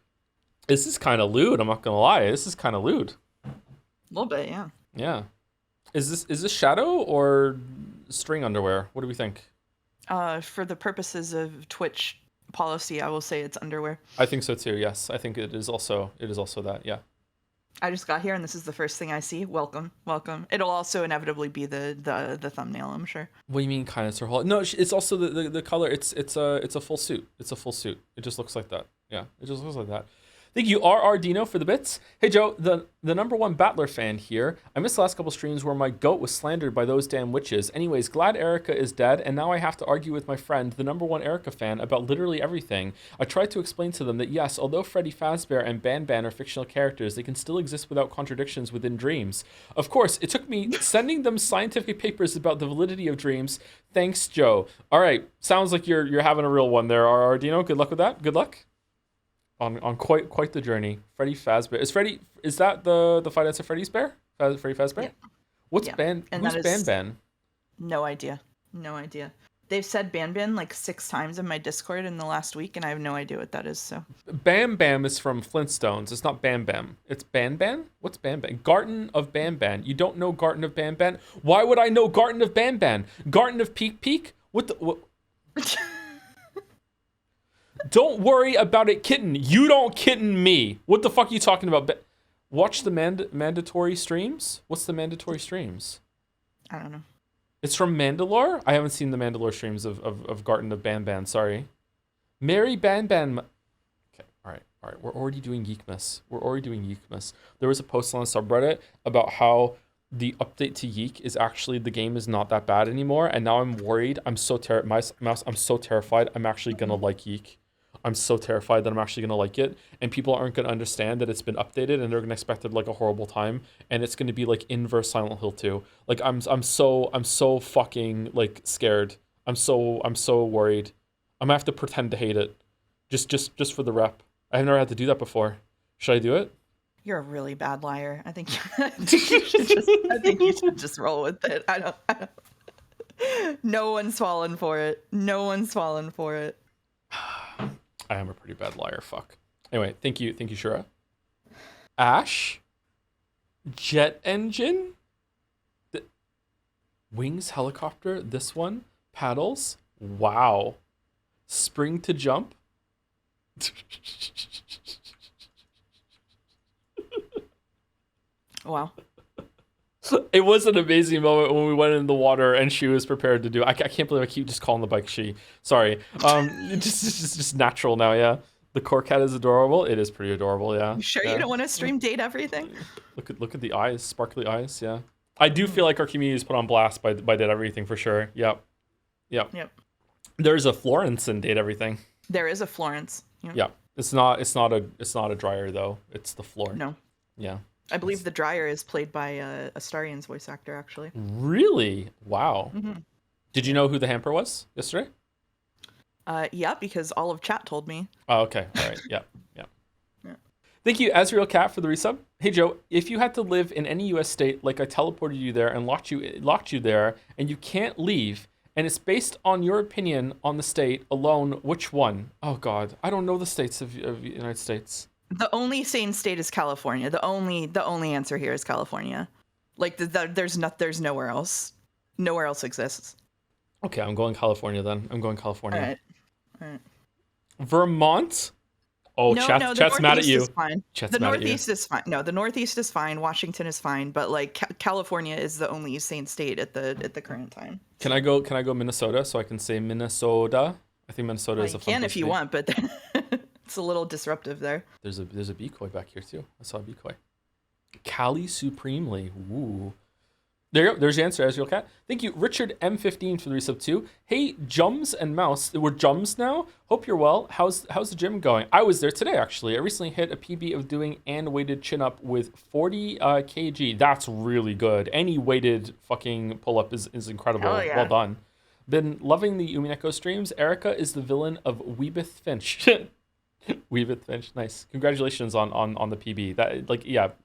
This is kind of lewd. I'm not gonna lie. This is kind of lewd. A little bit, yeah. Yeah. Is this shadow or string underwear? What do we think? For the purposes of Twitch policy, I will say it's underwear. I think so too. Yes, I think it is also that. Yeah. I just got here and this is the first thing I see. Welcome. It'll also inevitably be the thumbnail, I'm sure. What do you mean kind of sort of? No, it's also the color. It's a full suit. It's a full suit. It just looks like that. Yeah, it just looks like that. Thank you, RR Dino, for the bits. Hey, Joe, the number one Battler fan here. I missed the last couple streams where my goat was slandered by those damn witches. Anyways, glad Erica is dead, and now I have to argue with my friend, the number one Erica fan, about literally everything. I tried to explain to them that yes, although Freddy Fazbear and Ban are fictional characters, they can still exist without contradictions within dreams. Of course, it took me sending them scientific papers about the validity of dreams. Thanks, Joe. All right, sounds like you're having a real one there, RR Dino. Good luck with that. Good luck. On quite the journey. Freddy Fazbear. Is that the Five Nights at Freddy's bear? Freddy Fazbear? Yeah. Who's Ban? No idea. They've said Ban like 6 times in my Discord in the last week, and I have no idea what that is, so. Bam Bam is from Flintstones. It's not Bam Bam. It's Ban Ban? What's Ban Ban? Garden of Ban Ban. You don't know Garden of Ban Ban? Why would I know Garden of Ban Ban? Garden of Peak Peak? What? Don't worry about it, kitten. You don't kitten me. What the fuck are you talking about? Watch the mandatory streams? What's the mandatory streams? I don't know. It's from Mandalore? I haven't seen the Mandalore streams of Garden of Ban Ban, sorry. Mary Ban Ban. Okay, all right. We're already doing Yeekmas. There was a post on the subreddit about how the update to Yeek is actually, the game is not that bad anymore, and now I'm worried. I'm so terrified I'm actually gonna like Yeek. I'm so terrified that I'm actually gonna like it, and people aren't gonna understand that it's been updated, and they're gonna expect it like a horrible time, and it's gonna be like inverse Silent Hill 2. Like I'm so fucking like scared. I'm so worried. I'm gonna have to pretend to hate it, just for the rep. I've never had to do that before. Should I do it? You're a really bad liar. I think you should just roll with it. I don't. No one's fallen for it. I am a pretty bad liar, fuck. Anyway, thank you, Shura. Ash? Jet engine? Wings helicopter, this one? Paddles? Wow. Spring to jump? Wow. It was an amazing moment when we went in the water and she was prepared to do. I can't believe I keep just calling the bike she. Sorry. It's just natural now. Yeah. The core cat is adorable. It is pretty adorable. Yeah. You sure Yeah. you don't want to stream date everything? Look at the eyes, sparkly eyes. Yeah. I do feel like our community is put on blast by Date Everything for sure. Yep. There's a Florence in Date Everything. There is a Florence. Yeah. It's not a dryer though. It's the floor. No. Yeah. I believe the dryer is played by Astarion's voice actor, actually. Really? Wow. Mm-hmm. Did you know who the hamper was yesterday? Yeah, because all of chat told me. Oh, okay. All right. Yeah. Thank you, Azrael Cat, for the resub. Hey, Joe, if you had to live in any U.S. state, like I teleported you there and locked you there, and you can't leave, and it's based on your opinion on the state alone, which one? Oh, God. I don't know the states of the United States. The only sane state is California. The only answer here is California. Like there's nowhere else. Nowhere else exists. Okay, I'm going California then. I'm going California. All right. Vermont? Oh, no, chat's mad at you. Is fine. Chat's the mad Northeast is fine. No, the Northeast is fine. Washington is fine, but like California is the only sane state at the current time. Can I go Minnesota so I can say Minnesota? I think Minnesota is a fun can place if you want, but it's a little disruptive there. There's a Becoy back here too. I saw a Becoy. Cali Supremely. Ooh. There you go. There's your answer, Azrael Cat. Thank you, Richard M15 for the resub too. Hey, Jums and Mouse. We're Jums now. Hope you're well. How's the gym going? I was there today actually. I recently hit a PB of doing and weighted chin up with 40 kg. That's really good. Any weighted fucking pull up is incredible. Oh, yeah. Well done. Been loving the Umineko streams. Erica is the villain of Weebeth Finch. Weebeth Finch, nice. Congratulations on the PB. That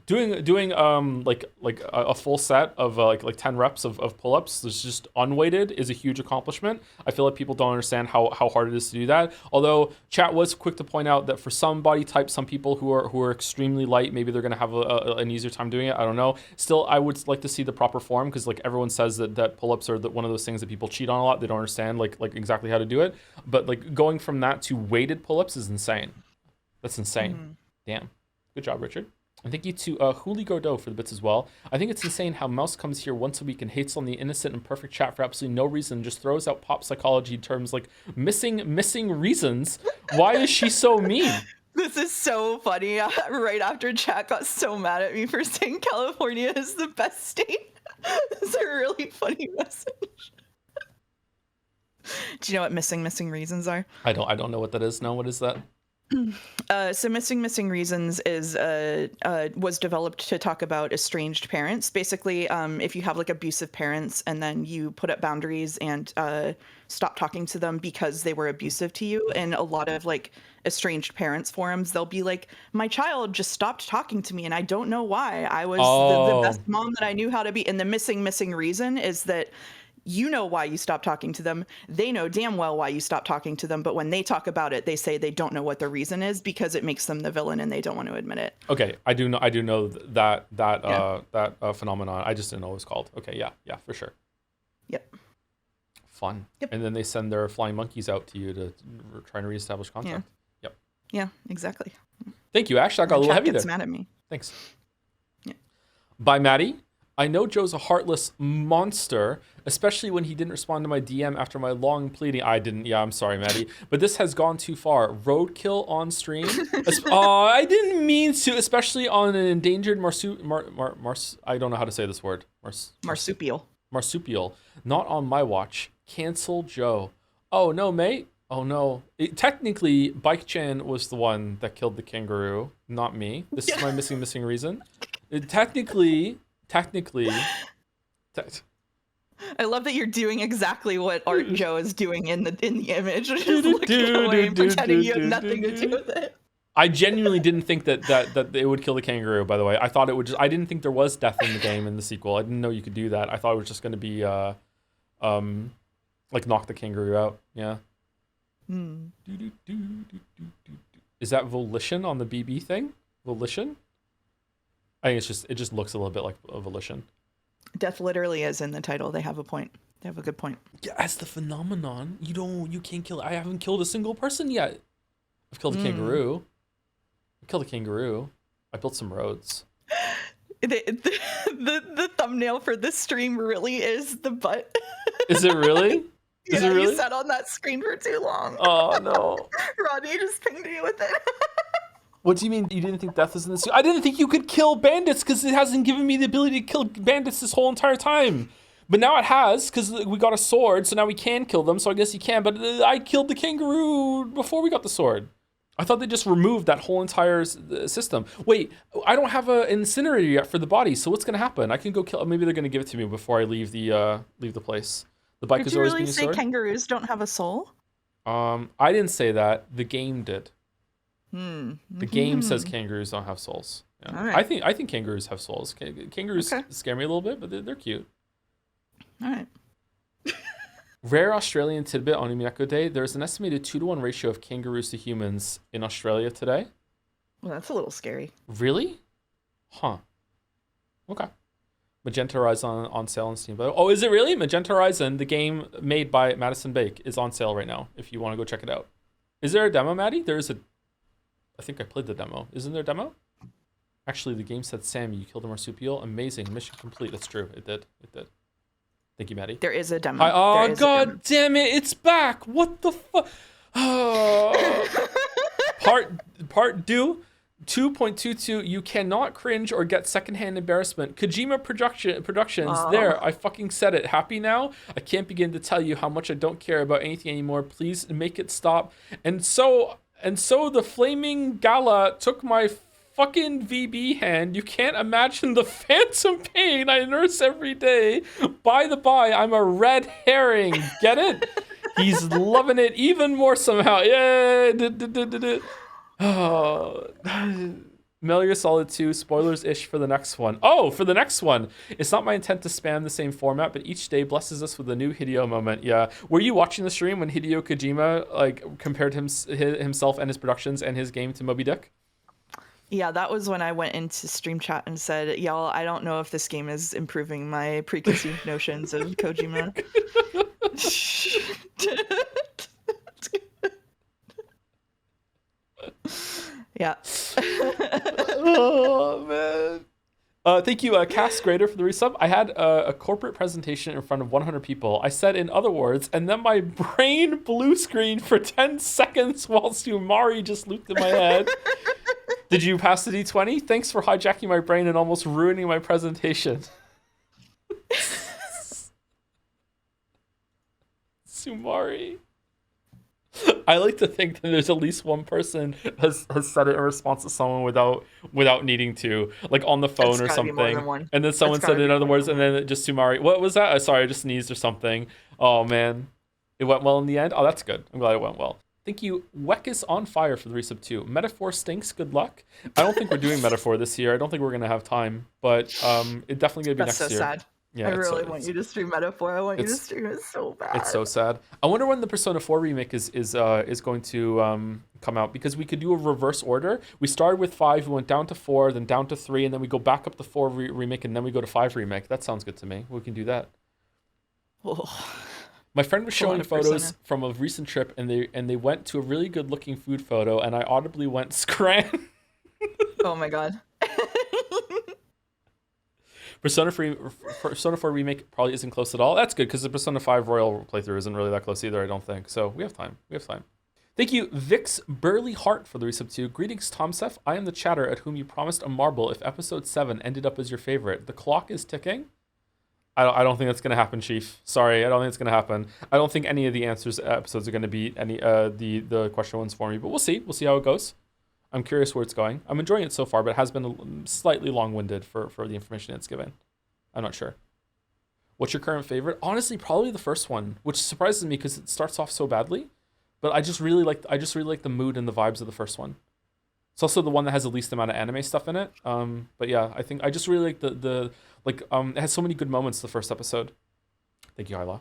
doing a full set of like 10 reps of pull-ups that's just unweighted is a huge accomplishment. I feel like people don't understand how hard it is to do that. Although chat was quick to point out that for some body types, some people who are extremely light, maybe they're gonna have an easier time doing it. I don't know. Still, I would like to see the proper form because like everyone says that pull-ups are one of those things that people cheat on a lot. They don't understand like exactly how to do it. But like going from that to weighted pull-ups is insane. That's insane. Mm-hmm. Damn. Good job, Richard. And thank you to Huli Godot for the bits as well. I think it's insane how Mouse comes here once a week and hates on the innocent and perfect chat for absolutely no reason, just throws out pop psychology terms like missing reasons. Why is she so mean? This is so funny. Right after chat got so mad at me for saying California is the best state. It's a really funny message. Do you know what missing reasons are? I don't know what that is. No, what is that? So missing reasons is was developed to talk about estranged parents. Basically, if you have like abusive parents and then you put up boundaries and stop talking to them because they were abusive to you, and a lot of like estranged parents forums, they'll be like, my child just stopped talking to me and I don't know why. I was the best mom that I knew how to be. And the missing reason is that you know why you stopped talking to them. They know damn well why you stopped talking to them. But when they talk about it, they say they don't know what the reason is because it makes them the villain and they don't want to admit it. Okay, I do know that phenomenon. I just didn't know what it was called. Okay, yeah, for sure. Yep. Fun. Yep. And then they send their flying monkeys out to you to try and reestablish contact. Yeah. Yep. Yeah, exactly. Thank you, Ash. That got a little heavy there. Gets mad at me. Thanks. Yeah. Bye, Maddie. I know Joe's a heartless monster, especially when he didn't respond to my DM after my long pleading. I didn't. Yeah, I'm sorry, Maddie. But this has gone too far. Roadkill on stream? I didn't mean to, especially on an endangered I don't know how to say this word. Marsupial. Marsupial. Not on my watch. Cancel Joe. Oh, no, mate. Oh, no. Technically, Bike-chan was the one that killed the kangaroo, not me. This is my missing reason. Technically... I love that you're doing exactly what Art Joe is doing in the image, just looking away and pretending you have nothing to do with it. I genuinely didn't think that it would kill the kangaroo, by the way. I thought it would just... I didn't think there was death in the game in the sequel. I didn't know you could do that. I thought it was just going to be, like, knock the kangaroo out. Yeah. Is that volition on the BB thing? Volition? I think it just looks a little bit like a volition. Death literally is in the title. They have a point. They have a good point. Yeah, as the phenomenon, you can't kill. I haven't killed a single person yet. I've killed a kangaroo. I killed a kangaroo. I built some roads. The thumbnail for this stream really is the butt. Is it really? Yeah, Is it really? You sat on that screen for too long. Oh no. Rodney just pinged me with it. What do you mean you didn't think death was in this? I didn't think you could kill bandits because it hasn't given me the ability to kill bandits this whole entire time. But now it has, because we got a sword, so now we can kill them, so I guess you can. But I killed the kangaroo before we got the sword. I thought they just removed that whole entire system. Wait, I don't have an incinerator yet for the body, so what's going to happen? I can go kill... Maybe they're going to give it to me before I leave the place. The bike is always being a sword. Did you really say kangaroos don't have a soul? I didn't say that. The game did. The The game says kangaroos don't have souls. Yeah. All right. I think kangaroos have souls. Kangaroos scare me a little bit, but they're cute. All right. Rare Australian tidbit on Umineko Day. There's an estimated 2-to-1 ratio of kangaroos to humans in Australia today. Well, that's a little scary. Really? Huh. Okay. Magenta Horizon on sale on Steam. Oh, is it really? Magenta Horizon, the game made by Madison Bake, is on sale right now if you want to go check it out. Is there a demo, Maddie? There is a... I think I played the demo. Isn't there a demo? Actually, the game said, Sammy, you killed a marsupial. Amazing. Mission complete. That's true. It did. It did. Thank you, Maddie. There is a demo. Oh, god damn it. It's back. What the fuck? Oh. Part 2.22. You cannot cringe or get secondhand embarrassment. Kojima Productions. There. I fucking said it. Happy now? I can't begin to tell you how much I don't care about anything anymore. Please make it stop. And so the flaming gala took my fucking VB hand. You can't imagine the phantom pain I nurse every day. By the by, I'm a red herring. Get it? He's loving it even more somehow. Yeah. Oh. Metal Gear Solid 2 spoilers-ish for the next one. Oh, for the next one. It's not my intent to spam the same format, but each day blesses us with a new Hideo moment. Yeah. Were you watching the stream when Hideo Kojima compared himself and his productions and his game to Moby Dick? Yeah, that was when I went into stream chat and said, y'all, I don't know if this game is improving my preconceived notions of Kojima. Yeah. Oh, man. Thank you, Cass Grader, for the resub. I had a corporate presentation in front of 100 people. I said in other words, and then my brain blue screened for 10 seconds while Sumari just looped in my head. Did you pass the D20? Thanks for hijacking my brain and almost ruining my presentation. Sumari. I like to think that there's at least one person has said it in response to someone without needing to, like on the phone or something. And then someone said it in other words, and then just Sumari. What was that? Sorry, I just sneezed or something. Oh man, it went well in the end. Oh, that's good. I'm glad it went well. Thank you. Weck is on fire for the resub too. Metaphor stinks. Good luck. I don't think we're doing Metaphor this year. I don't think we're gonna have time, but it definitely gonna be next year. That's so sad. Yeah, I really want you to stream Metaphor. I want you to stream it so bad. It's so sad. I wonder when the Persona 4 remake is going to come out, because we could do a reverse order. We started with 5, we went down to 4, then down to 3, and then we go back up to 4 remake, and then we go to 5 remake. That sounds good to me. We can do that. Oh. My friend was showing photos from a recent trip, and they went to a really good looking food photo, and I audibly went scran. Oh my god. Persona 4 remake probably isn't close at all. That's good, because the Persona 5 Royal playthrough isn't really that close either, I don't think. So we have time. Thank you, Vix Burley Heart, for the resub 2. Greetings, Tomsef. I am the chatter at whom you promised a marble if episode 7 ended up as your favorite. The clock is ticking. I don't think that's gonna happen, Chief. Sorry, I don't think it's gonna happen. I don't think any of the episodes are gonna be any the question ones for me, but we'll see. We'll see how it goes. I'm curious where it's going. I'm enjoying it so far, but it has been slightly long-winded for the information it's given. I'm not sure. What's your current favorite? Honestly, probably the first one, which surprises me because it starts off so badly. But I just really like the mood and the vibes of the first one. It's also the one that has the least amount of anime stuff in it. But yeah, I just really like it has so many good moments, the first episode. Thank you, Hyla.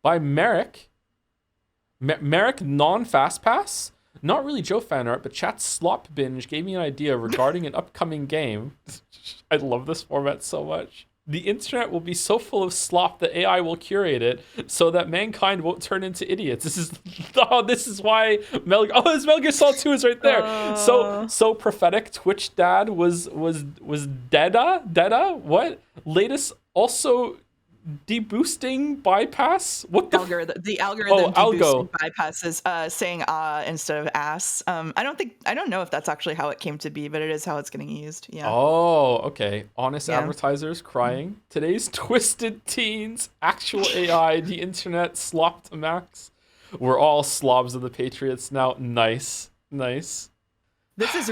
By Merrick. Merrick non-fast pass. Not really Joe Fanart, but chat's slop binge gave me an idea regarding an upcoming game. I love this format so much. The internet will be so full of slop that AI will curate it so that mankind won't turn into idiots. This is why his Metal Gear Solid 2 is right there. So prophetic. Twitch dad was Deda? What? Latest also deboosting bypass? What the the algorithm algo bypasses saying instead of ass. I don't know if that's actually how it came to be, but it is how it's getting used. Yeah. Oh, okay. Honest advertisers crying. Today's twisted teens, actual AI, the internet, slop to max. We're all slobs of the Patriots now. Nice. This is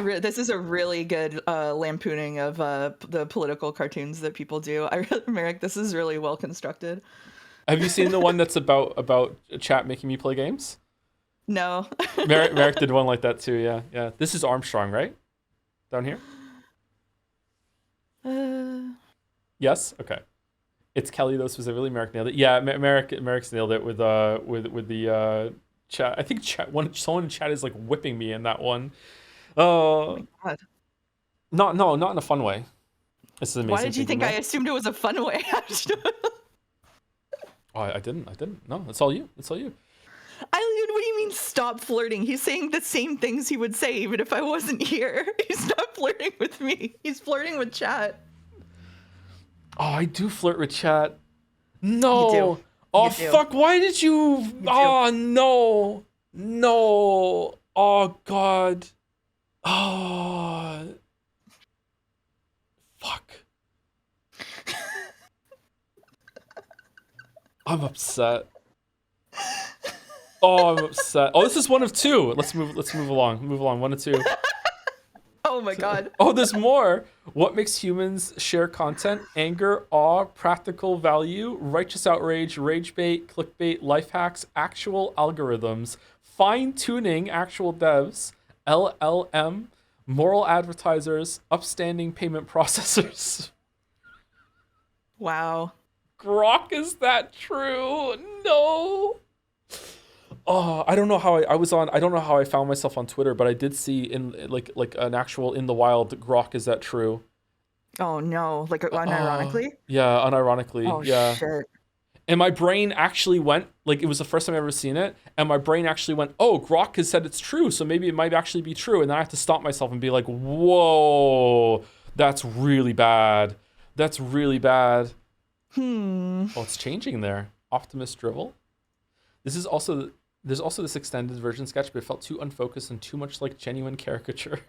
a really good lampooning of the political cartoons that people do. Merrick, this is really well constructed. Have you seen the one that's about chat making me play games? No. Merrick did one like that too. Yeah. This is Armstrong, right? Down here. Yes. Okay. It's Kelly though specifically. Merrick nailed it. Yeah, Merrick's nailed it with the chat. I think someone in chat is like whipping me in that one. Oh my God. Not in a fun way. This is amazing. Why did you think I assumed it was a fun way? Oh, I didn't. No, it's all you. What do you mean stop flirting? He's saying the same things he would say even if I wasn't here. He's not flirting with me. He's flirting with chat. Oh, I do flirt with chat. No. You do. Oh, you do. Fuck. Why did you? Oh, no. No. Oh, God. Oh. Fuck. I'm upset. Oh, I'm upset. Oh, this is one of two. Let's move along. Move along. 1 of 2. Oh my God. Oh, there's more. What makes humans share content? Anger, awe, practical value, righteous outrage, rage bait, clickbait, life hacks, actual algorithms, fine-tuning actual devs, LLM, moral advertisers, upstanding payment processors. Wow. Grok, is that true? No. Oh, I don't know how I don't know how I found myself on Twitter, but I did see in like an actual in the wild Grok, is that true? Oh no, like unironically? Yeah, unironically. Oh yeah. shit. And my brain actually went, like, it was the first time I've ever seen it, and my brain actually went, oh, Grok has said it's true, so maybe it might actually be true. And then I have to stop myself and be like, whoa, that's really bad. That's really bad. Oh, it's changing there. Optimus Drivel. There's also this extended version sketch, but it felt too unfocused and too much like genuine caricature.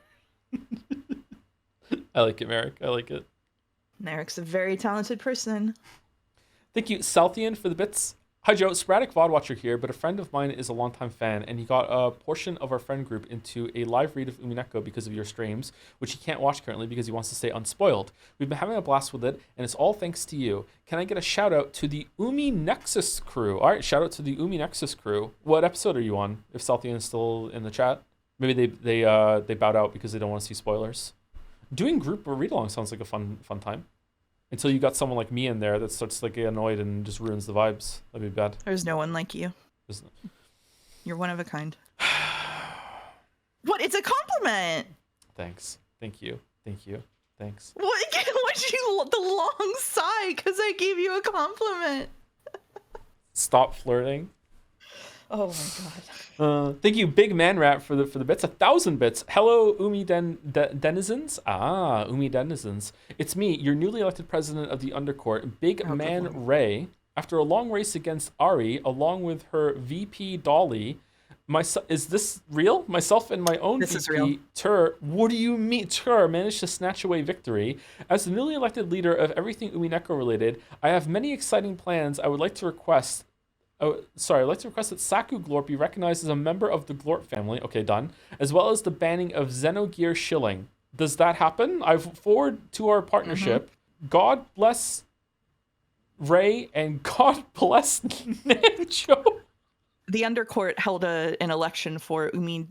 I like it, Merrick. I like it. Merrick's a very talented person. Thank you, Southian, for the bits. Hi, Joe. Sporadic VOD watcher here, but a friend of mine is a longtime fan, and he got a portion of our friend group into a live read of Umineko because of your streams, which he can't watch currently because he wants to stay unspoiled. We've been having a blast with it, and it's all thanks to you. Can I get a shout out to the Umi Nexus crew? All right, shout out to the Umi Nexus crew. What episode are you on? If Southian is still in the chat, maybe they bowed out because they don't want to see spoilers. Doing group or read along sounds like a fun time. Until you got someone like me in there that starts like getting annoyed and just ruins the vibes. That'd be bad. There's no one like you. You're one of a kind. What? It's a compliment. Thanks. Thank you. Thanks. What? What's you the long sigh? Because I gave you a compliment. Stop flirting. Oh my God. Thank you, Big Man Rat, for the bits. 1,000 bits. Hello, Umi denizens. Umi denizens. It's me, your newly elected president of the Undercourt, Big Man Ray. After a long race against Ari, along with her VP Dolly, is this real? Myself and my own this VP is real. Tur. What do you mean? Tur managed to snatch away victory. As the newly elected leader of everything Umineko related, I have many exciting plans. I would like to request. I'd like to request that Saku Glort be recognized as a member of the Glort family. Okay, done. As well as the banning of Xenogear Shilling. Does that happen? I forward to our partnership. God bless Ray and God bless Nanjo. The Undercourt held an election for Umi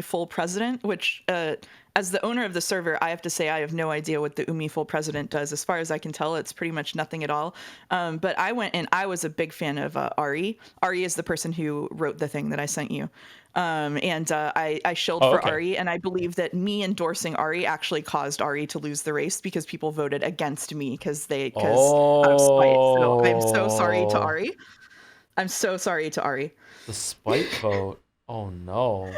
full president, which, as the owner of the server, I have to say I have no idea what the Umi full president does. As far as I can tell, it's pretty much nothing at all. But I went and I was a big fan of Ari. Ari is the person who wrote the thing that I sent you. And I shilled Oh, for okay. Ari, and I believe that me endorsing Ari actually caused Ari to lose the race because people voted against me because out of spite. So I'm so sorry to Oh, Ari. I'm so sorry to Ari. the spite vote. Oh no.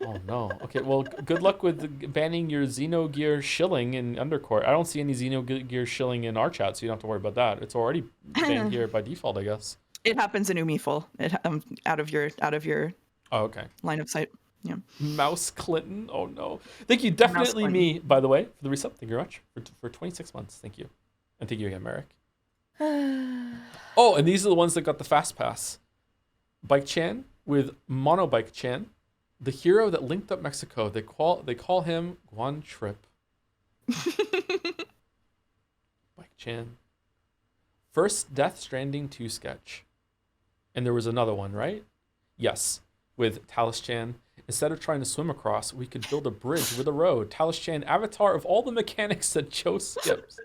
Oh no. Okay, well, good luck with banning your Xenogear shilling in Undercourt. I don't see any Xenogear shilling in our chat, so you don't have to worry about that. It's already banned here by default, I guess. It happens in Umiful. Out of your Oh, okay. line of sight. Yeah. Mouse Clinton. Oh no. Thank you. Mouse Definitely Clinton. me, by the way, for the resub. Thank you very much for 26 months. Thank you. And thank you again, Merrick. Oh, and these are the ones that got the fast pass. Bike Chan with Monobike Chan, the hero that linked up Mexico. They call him Guan Trip. Bike Chan. First Death Stranding 2 sketch. And there was another one, right? Yes, with Talus Chan. Instead of trying to swim across, we could build a bridge with a road. Talus Chan, avatar of all the mechanics that Joe skips.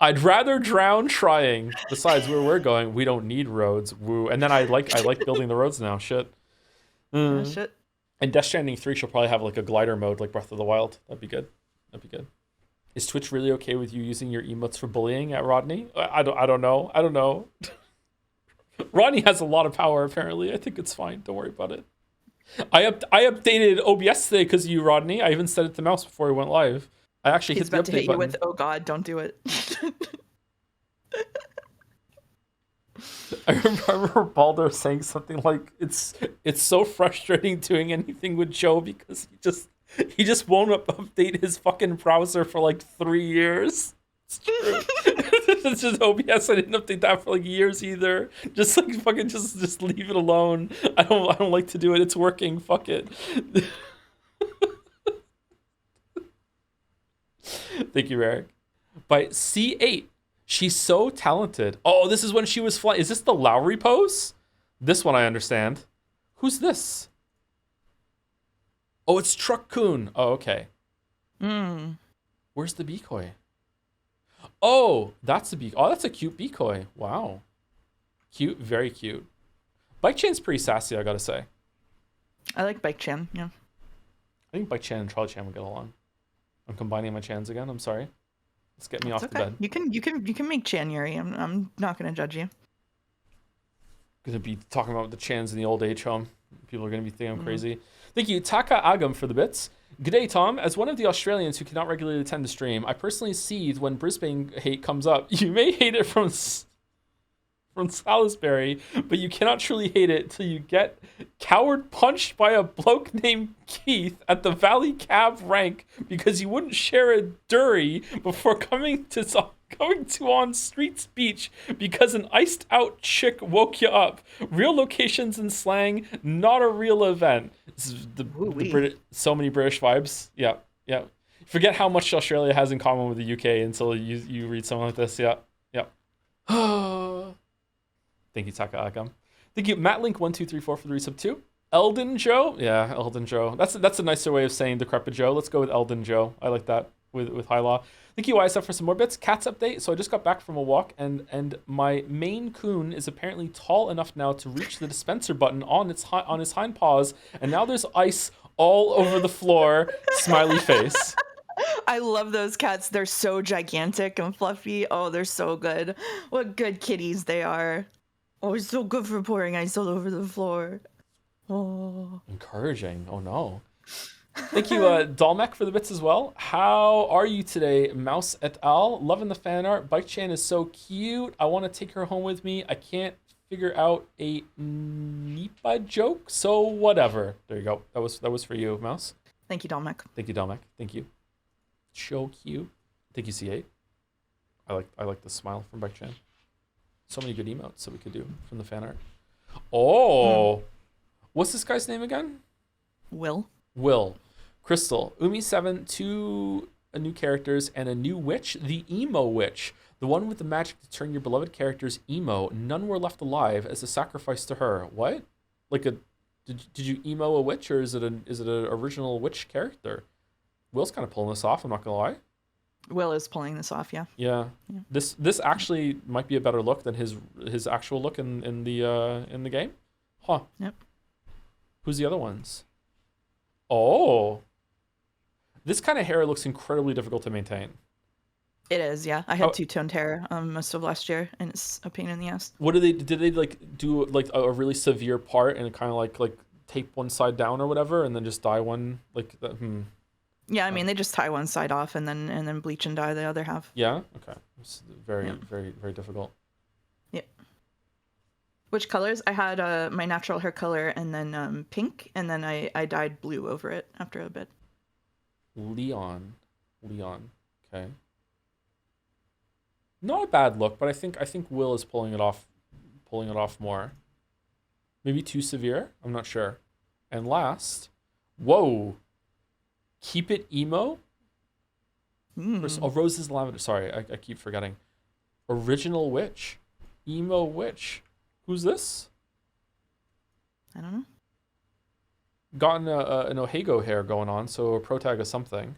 I'd rather drown trying. Besides, where we're going, we don't need roads. Woo. And then I like building the roads now. Shit. Shit. And Death Stranding 3 she'll probably have like a glider mode like Breath of the Wild. That'd be good. Is Twitch really okay with you using your emotes for bullying at Rodney? I don't know. Rodney has a lot of power apparently. I think it's fine. Don't worry about it. I updated OBS today because of you, Rodney. I even said it to Mouse before he went live. I actually He's hit the about to update hit you button. with, oh God, don't do it. I remember Baldur saying something like, "It's so frustrating doing anything with Joe because he just won't update his fucking browser for like 3 years." It's true. It's just OBS. I didn't update that for like years either. Just like fucking just leave it alone. I don't like to do it. It's working. Fuck it. Thank you, Eric. By C8. She's so talented. Oh, this is when she was flying. Is this the Lowry pose? This one I understand. Who's this? Oh, it's Truck Coon. Oh, okay. Where's the decoy? Oh, that's the decoy. Oh, that's a cute decoy. Wow. Cute, very cute. Bike Chan's pretty sassy, I gotta say. I like Bike Chan, yeah. I think Bike Chan and Trolley Chan would get along. I'm combining my chans again. I'm sorry. Let's get me off the bed. You can make Chan Yuri. I'm not gonna judge you. Gonna be talking about the chans in the old age home. People are gonna be thinking I'm crazy. Thank you, Taka Agam, for the bits. G'day, Tom. As one of the Australians who cannot regularly attend the stream, I personally seethe when Brisbane hate comes up. You may hate it from Salisbury, but you cannot truly hate it till you get coward punched by a bloke named Keith at the Valley Cab rank because you wouldn't share a durry before coming to on street speech because an iced out chick woke you up. Real locations and slang, not a real event. This is so many British vibes. Yeah. Forget how much Australia has in common with the UK until you read something like this. Yeah. Thank you, Taka Akam. Thank you, MattLink1234 for the resub too. Eldon Joe? Yeah, Eldon Joe. That's a nicer way of saying Decrepit Joe. Let's go with Eldon Joe. I like that with High Law. Thank you, YSF, for some more bits. Cats update. So I just got back from a walk, and my Maine Coon is apparently tall enough now to reach the dispenser button on his hind paws, and now there's ice all over the floor. Smiley face. I love those cats. They're so gigantic and fluffy. Oh, they're so good. What good kitties they are. Oh, it's so good for pouring ice all over the floor. Oh. Encouraging. Oh, no. Thank you, Dalmec, for the bits as well. How are you today, Mouse et al? Loving the fan art. Bike Chan is so cute. I want to take her home with me. I can't figure out a Nipa joke, so whatever. There you go. That was for you, Mouse. Thank you, Dominic. Thank you, Dalmec. Thank you. So cute. Thank you, C8. I like the smile from Bike Chan. So many good emotes that we could do from the fan art. Oh, what's this guy's name again? Will. Crystal. Umi7, 2 new characters and a new witch, the emo witch. The one with the magic to turn your beloved characters emo. None were left alive as a sacrifice to her. What? Like did you emo a witch, or is it an original witch character? Will's kind of pulling this off, I'm not gonna lie. Will is pulling this off, yeah. Yeah. This actually might be a better look than his actual look in the game. Huh. Yep. Who's the other ones? Oh. This kind of hair looks incredibly difficult to maintain. It is, yeah. I had two-toned hair most of last year, and it's a pain in the ass. What did they like do like a really severe part and kind of like tape one side down or whatever, and then just dye one like that? Yeah, I mean they just tie one side off and then bleach and dye the other half. Yeah. Okay. It's very very difficult. Yeah. Which colors? I had my natural hair color and then pink, and then I dyed blue over it after a bit. Leon. Okay. Not a bad look, but I think Will is pulling it off more. Maybe too severe. I'm not sure. And last, whoa, keep it emo. Oh, Roses Lavender. Sorry, I keep forgetting. Original Witch, emo witch. Who's this? I don't know. Got an Ohago hair going on, so a pro tag of something.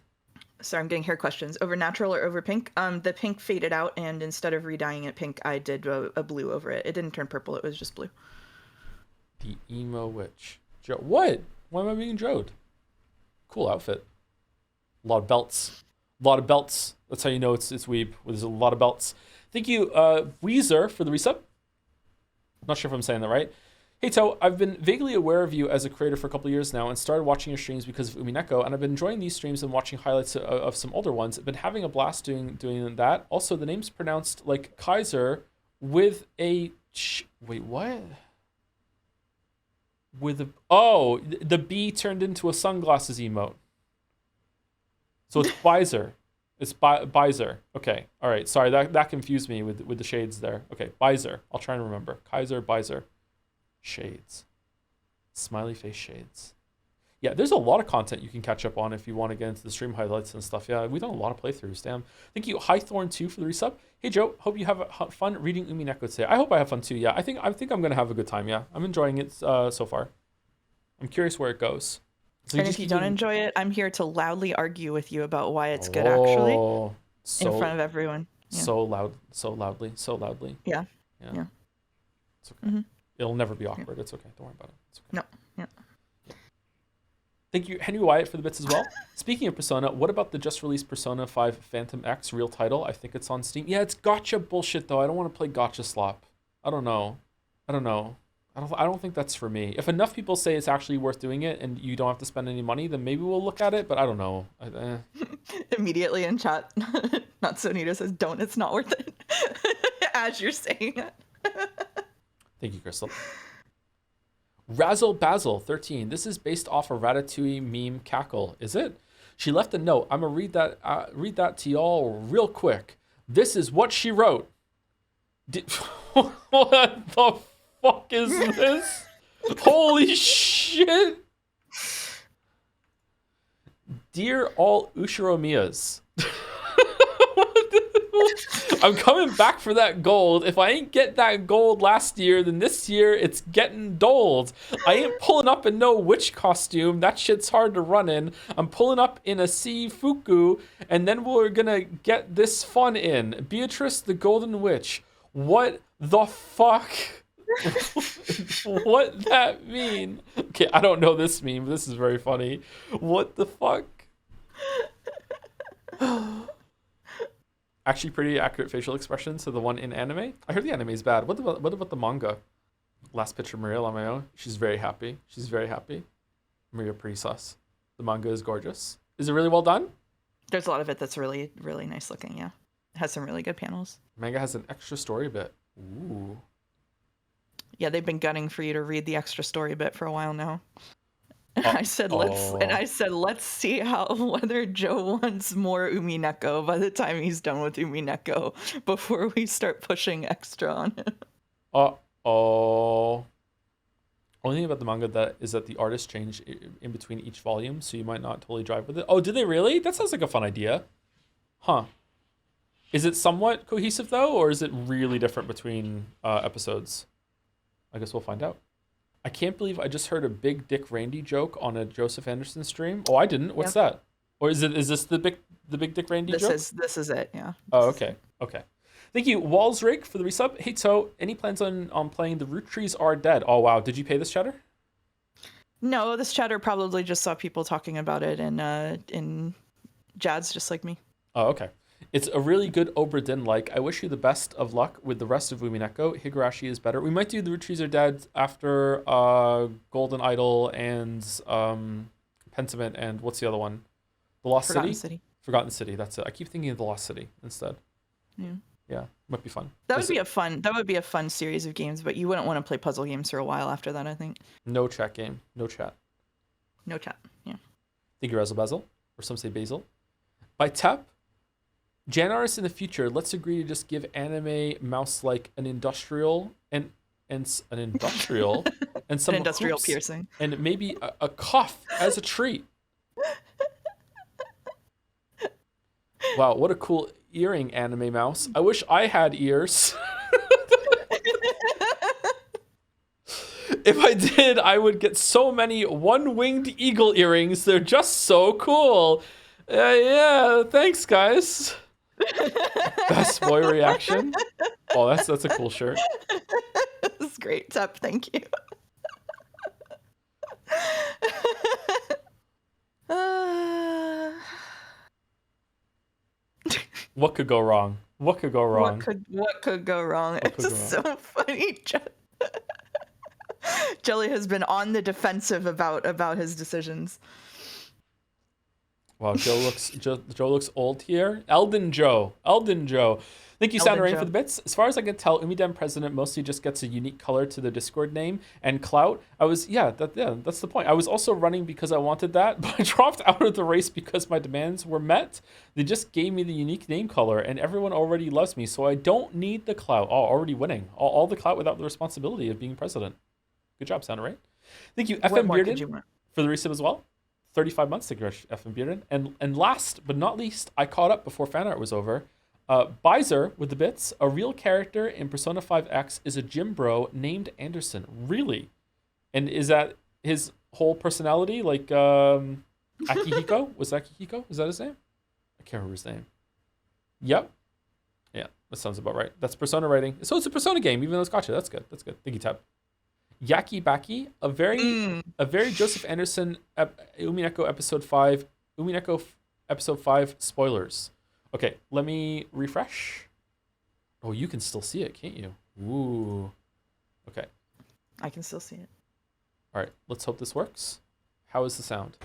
Sorry, I'm getting hair questions. Over natural or over pink? The pink faded out, and instead of redying it pink, I did a blue over it. It didn't turn purple, it was just blue. The emo witch. What? Why am I being Jode? Cool outfit. A lot of belts. That's how you know it's weeb. There's a lot of belts. Thank you, Weezer, for the resub. Not sure if I'm saying that right. Hey Toe, I've been vaguely aware of you as a creator for a couple of years now and started watching your streams because of Umineko, and I've been enjoying these streams and watching highlights of some older ones. I've been having a blast doing that. Also, the name's pronounced like Kaiser with a... Wait, what? With a... Oh, the B turned into a sunglasses emote. So it's Bizer. It's Bizer. Okay, all right. Sorry, that confused me with the shades there. Okay, Bizer. I'll try and remember. Kaiser, Bizer. Shades. Smiley face shades. Yeah, there's a lot of content you can catch up on if you want to get into the stream highlights and stuff. Yeah, we've done a lot of playthroughs. Damn. Thank you, Highthorn2 for the resub. Hey Joe, hope you have fun reading Umineko today. I hope I have fun too. Yeah, I think I'm gonna have a good time. Yeah, I'm enjoying it so far. I'm curious where it goes. So and if you don't enjoy it, I'm here to loudly argue with you about why it's good actually. In front of everyone. Yeah. So loudly. Yeah. It's okay. Mm-hmm. It'll never be awkward. Yeah. It's okay. Don't worry about it. It's okay. No. Yeah. Thank you, Henry Wyatt, for the bits as well. Speaking of Persona, what about the just released Persona 5 Phantom X real title? I think it's on Steam. Yeah, it's gotcha bullshit though. I don't want to play gotcha slop. I don't know. I don't think that's for me. If enough people say it's actually worth doing it and you don't have to spend any money, then maybe we'll look at it, but I don't know. Immediately in chat, Not Sonita says, don't, it's not worth it. As you're saying it. Thank you, Crystal. Razzle Basil 13. This is based off a Ratatouille meme cackle. Is it? She left a note. I'm gonna read that to y'all real quick. This is what she wrote. What the fuck is this? Holy shit! Dear all Ushiromias. I'm coming back for that gold. If I ain't get that gold last year, then this year it's getting doled. I ain't pulling up in no witch costume. That shit's hard to run in. I'm pulling up in a Siifuku, and then we're gonna get this fun in. Beatrice the Golden Witch. What the fuck? What that mean? Okay, I don't know this meme, but this is very funny. What the fuck? Actually, pretty accurate facial expressions to the one in anime. I heard the anime is bad. What about the manga? Last picture, Maria Lameo. She's very happy. Maria pretty sus. The manga is gorgeous. Is it really well done? There's a lot of it that's really, really nice looking, yeah. It has some really good panels. Manga has an extra story bit. Ooh. Yeah, they've been gunning for you to read the extra story bit for a while now. I said let's see whether Joe wants more Umineko by the time he's done with Umineko before we start pushing extra on him. Only thing about the manga is that the artists change in between each volume, so you might not totally drive with it. Oh, did they really? That sounds like a fun idea. Huh. Is it somewhat cohesive though, or is it really different between episodes? I guess we'll find out. I can't believe I just heard a Big Dick Randy joke on a Joseph Anderson stream. Oh, I didn't. What's that? Or is this the Big Dick Randy joke? This is it. Yeah. Oh, okay. Thank you, Walsrig, for the resub. Hey, So, any plans on playing The Root Trees Are Dead? Oh wow, did you pay this, Cheddar? No, this chatter probably just saw people talking about it in Jads, just like me. Oh, okay. It's a really good Obra Dinn like. I wish you the best of luck with the rest of Umineko. Higurashi is better. We might do the Retreats Are Dead after Golden Idol and Pentiment and what's the other one? The Lost City? Forgotten City, that's it. I keep thinking of The Lost City instead. Yeah. Yeah, might be fun. That would be a fun series of games, but you wouldn't want to play puzzle games for a while after that, I think. No chat game. No chat. No chat. Yeah. Thank you, Razzle Basil, or some say Basil. By Tep, Jan artists in the future, let's agree to just give anime mouse like an industrial and an industrial and some an industrial hoops piercing and maybe a cuff as a treat. Wow, what a cool earring, anime mouse. I wish I had ears. If I did, I would get so many one-winged eagle earrings. They're just so cool. Yeah, thanks, guys. Best boy reaction. Oh, that's a cool shirt. That's great, Tep. Thank you. What could go wrong? What could go wrong? What could go wrong? It's just so funny. Jelly has been on the defensive about his decisions. Wow, Joe looks old here. Elden Joe. Thank you, Sound Rain, for the bits. As far as I can tell, Umidem President mostly just gets a unique color to the Discord name and clout. That's the point. I was also running because I wanted that, but I dropped out of the race because my demands were met. They just gave me the unique name color, and everyone already loves me, so I don't need the clout. Oh, already winning. All the clout without the responsibility of being president. Good job, Sound Rain. Thank you, FM Bearden, for the resub as well. 35 months to Grish, FM Bearden. And last but not least, I caught up before Fanart was over. Bizer with the bits. A real character in Persona 5X is a gym bro named Anderson. Really? And is that his whole personality? Like Akihiko? Was Akihiko? Is that his name? I can't remember his name. Yep. Yeah, that sounds about right. That's Persona writing. So it's a Persona game, even though it's gotcha. That's good. Thank you, Tab. Yaki Baki, a very Joseph Anderson Umineko episode 5. Umineko episode 5 spoilers. Okay, let me refresh. Oh, you can still see it, can't you? Ooh. Okay. I can still see it. All right, let's hope this works. How is the sound?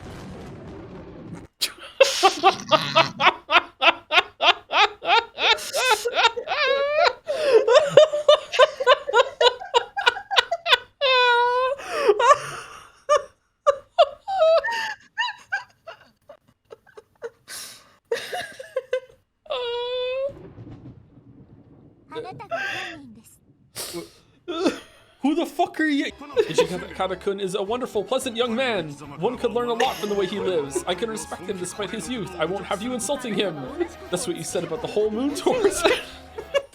Who the fuck are you? Ishikata-kun is a wonderful, pleasant young man. One could learn a lot from the way he lives. I can respect him despite his youth. I won't have you insulting him. That's what you said about the whole moon tours.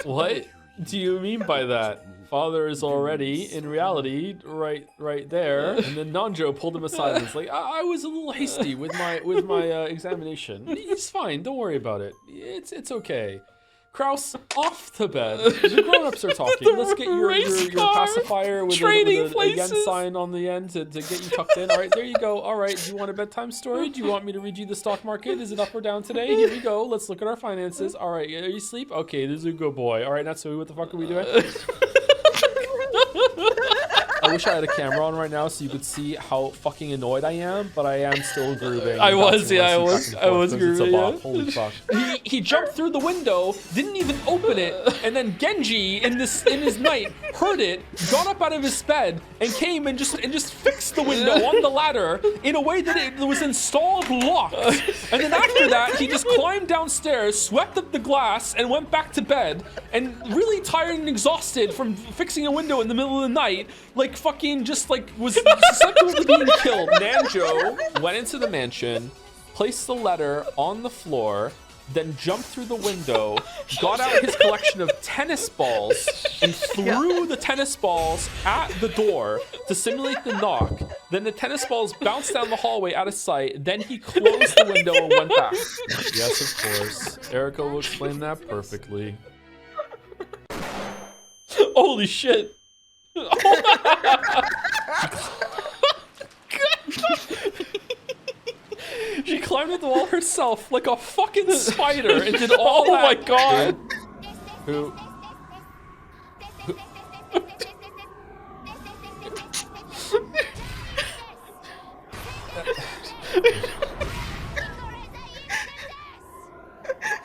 What do you mean by that? Father is already, in reality, right there. And then Nanjo pulled him aside and was like, I was a little hasty with my examination. He's fine. Don't worry about it. It's okay. Kraus, off to bed. The grown-ups are talking. Let's get your pacifier with a yen sign on the end to get you tucked in. All right, there you go. All right, do you want a bedtime story? Do you want me to read you the stock market? Is it up or down today? Here we go. Let's look at our finances. All right, are you asleep? Okay, this is a good boy. All right, Natsui, what the fuck are we doing? I wish I had a camera on right now so you could see how fucking annoyed I am, but I am still grooving. I was grooving. Yeah. Holy fuck. He jumped through the window, didn't even open it, and then Genji in his night heard it, got up out of his bed, and came and just fixed the window on the ladder in a way that it was installed locked. And then after that, he just climbed downstairs, swept up the glass, and went back to bed. And really tired and exhausted from fixing a window in the middle of the night, like fucking just like was susceptible to being killed. Nanjo went into the mansion, placed the letter on the floor, then jumped through the window, got out his collection of tennis balls, and threw the tennis balls at the door to simulate the knock. Then the tennis balls bounced down the hallway out of sight. Then he closed the window and went back. Yes, of course. Erica will explain that perfectly. Holy shit. climbed up the wall herself like a fucking spider and did all that. Oh my god. Who?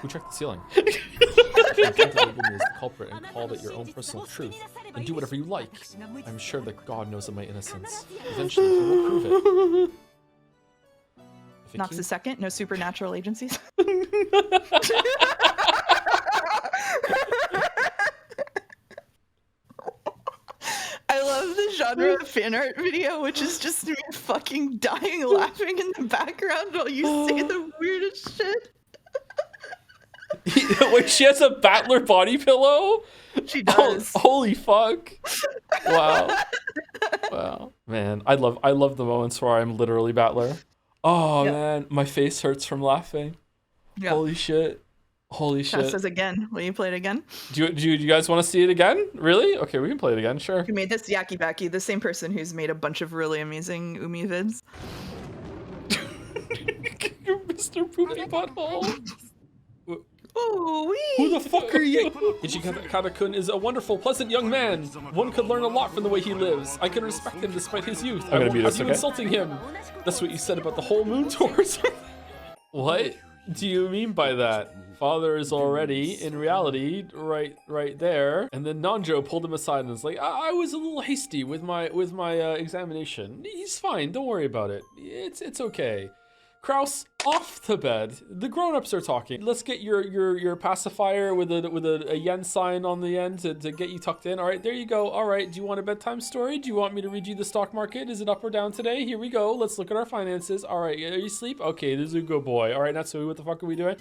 Who checked the ceiling? You can't label me as the culprit and call it your own personal truth and do whatever you like. I'm sure that God knows of my innocence. Eventually, he will prove it. Knox the second, no supernatural agencies. I love the genre of fan art video, which is just me fucking dying laughing in the background while you say the weirdest shit. Wait, she has a Battler body pillow? She does. Oh, holy fuck. Wow. Wow. Man, I love the moments where I'm literally Battler. Oh, yep. Man, my face hurts from laughing. Yep. Holy shit. Holy shit. That says again. Will you play it again? Do you guys want to see it again? Really? Okay, we can play it again, sure. Who made this? Yaki Baki, the same person who's made a bunch of really amazing Umi vids. Mr. Poopy Butthole. Ooh-wee. Who the fuck are you? Ichikata-kun is a wonderful, pleasant young man. One could learn a lot from the way he lives. I can respect him despite his youth. I won't have you insulting him. That's what you said about the whole moon tours. What do you mean by that? Father is already, in reality, right there. And then Nanjo pulled him aside and was like, I was a little hasty with my examination. He's fine. Don't worry about it. It's okay. Kraus, off to bed. The grown-ups are talking. Let's get your pacifier with a yen sign on the end to get you tucked in. All right, there you go. All right, do you want a bedtime story? Do you want me to read you the stock market? Is it up or down today? Here we go. Let's look at our finances. All right, are you asleep? Okay, this is a good boy. All right, Natsui, what the fuck are we doing?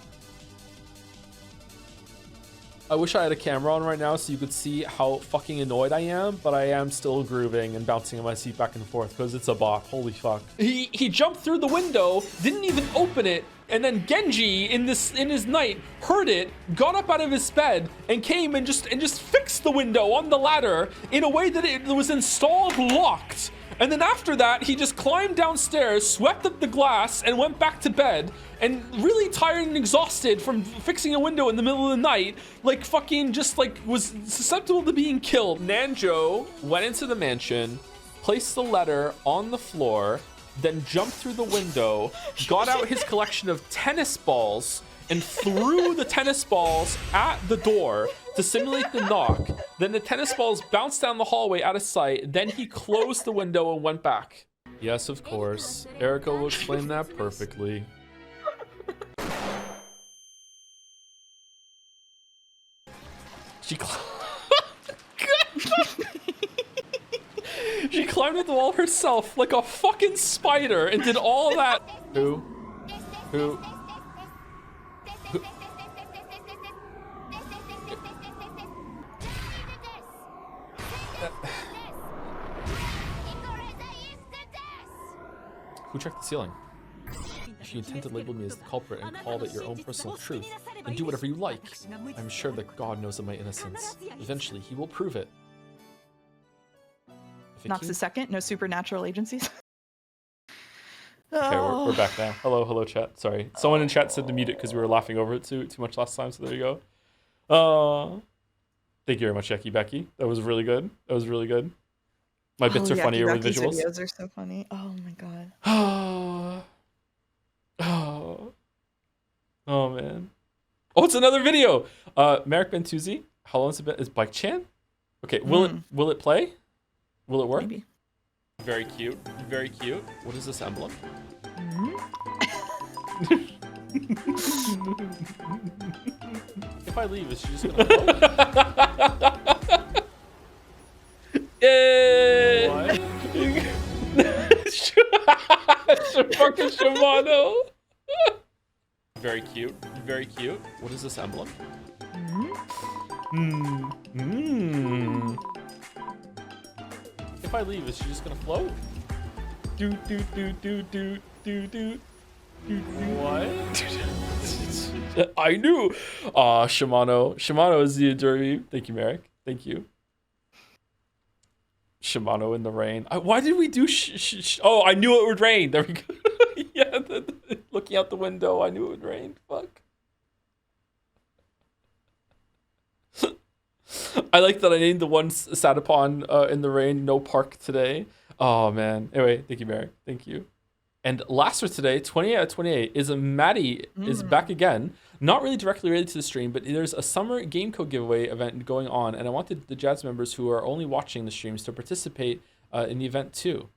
I wish I had a camera on right now so you could see how fucking annoyed I am, but I am still grooving and bouncing in my seat back and forth because it's a bop. Holy fuck. He jumped through the window, didn't even open it, and then Genji in his night heard it, got up out of his bed, and came and just fixed the window on the ladder in a way that it was installed locked. And then after that, he just climbed downstairs, swept up the glass, and went back to bed. And really tired and exhausted from fixing a window in the middle of the night, like fucking just like was susceptible to being killed. Nanjo went into the mansion, placed the letter on the floor, then jumped through the window, got out his collection of tennis balls, and threw the tennis balls at the door to simulate the knock. Then the tennis balls bounced down the hallway out of sight. Then he closed the window and went back. Yes, of course. Erica will explain that perfectly. She climbed up the wall herself like a fucking spider and did all that. Who? Who checked the ceiling? If you intend to label me as the culprit and call it your own personal truth, then do whatever you like. I'm sure that God knows of my innocence. Eventually, he will prove it. Knox the second, no supernatural agencies. Okay, we're back now. Hello, chat. Sorry. Someone in chat said to mute it because we were laughing over it too much last time, so there you go. Thank you very much, Yaki Becky. That was really good. My bits are funnier with visuals. Videos are so funny. Oh my god. Oh man. Oh, it's another video. Merrick Bentuzi. How long has it been? Is Bike Chan? Okay, will it play? Will it work? Maybe. Very cute. Very cute. What is this emblem? If I leave, is she just gonna float? Yay! What? Fucking Shimano. Very cute. Very cute. What is this emblem? If I leave, is she just gonna float? What? I knew. Aw, Shimano. Shimano is the derby. Thank you, Merrick. Thank you. Shimano in the rain. Why did we do oh, I knew it would rain. There we go. Yeah, it looked looking out the window. I knew it would rain. Fuck. I like that I named the one sat upon in the rain, no park today. Oh, man. Anyway, thank you, Mary. Thank you. And last for today, 28 out of 28, is Maddie is back again. Not really directly related to the stream, but there's a summer game code giveaway event going on, and I wanted the Jads members who are only watching the streams to participate in the event too.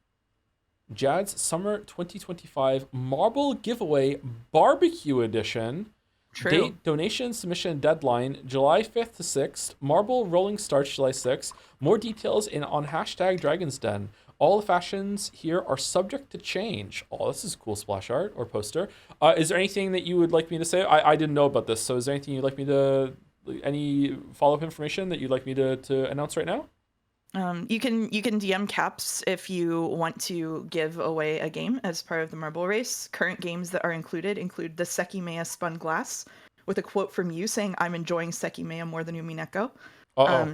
Jads Summer 2025 Marble Giveaway Barbecue Edition. True. Date, donation, submission deadline, July 5th to 6th. Marble Rolling Starts, July 6th. More details on hashtag Dragon's Den. All the fashions here are subject to change. Oh, this is cool splash art or poster. Is there anything that you would like me to say? I didn't know about this, so is there anything you'd like me to, any follow-up information that you'd like me to announce right now? You can DM Caps if you want to give away a game as part of the marble race. Current games that are include the Sekimea Spun Glass with a quote from you saying, "I'm enjoying Sekimea more than Umineko."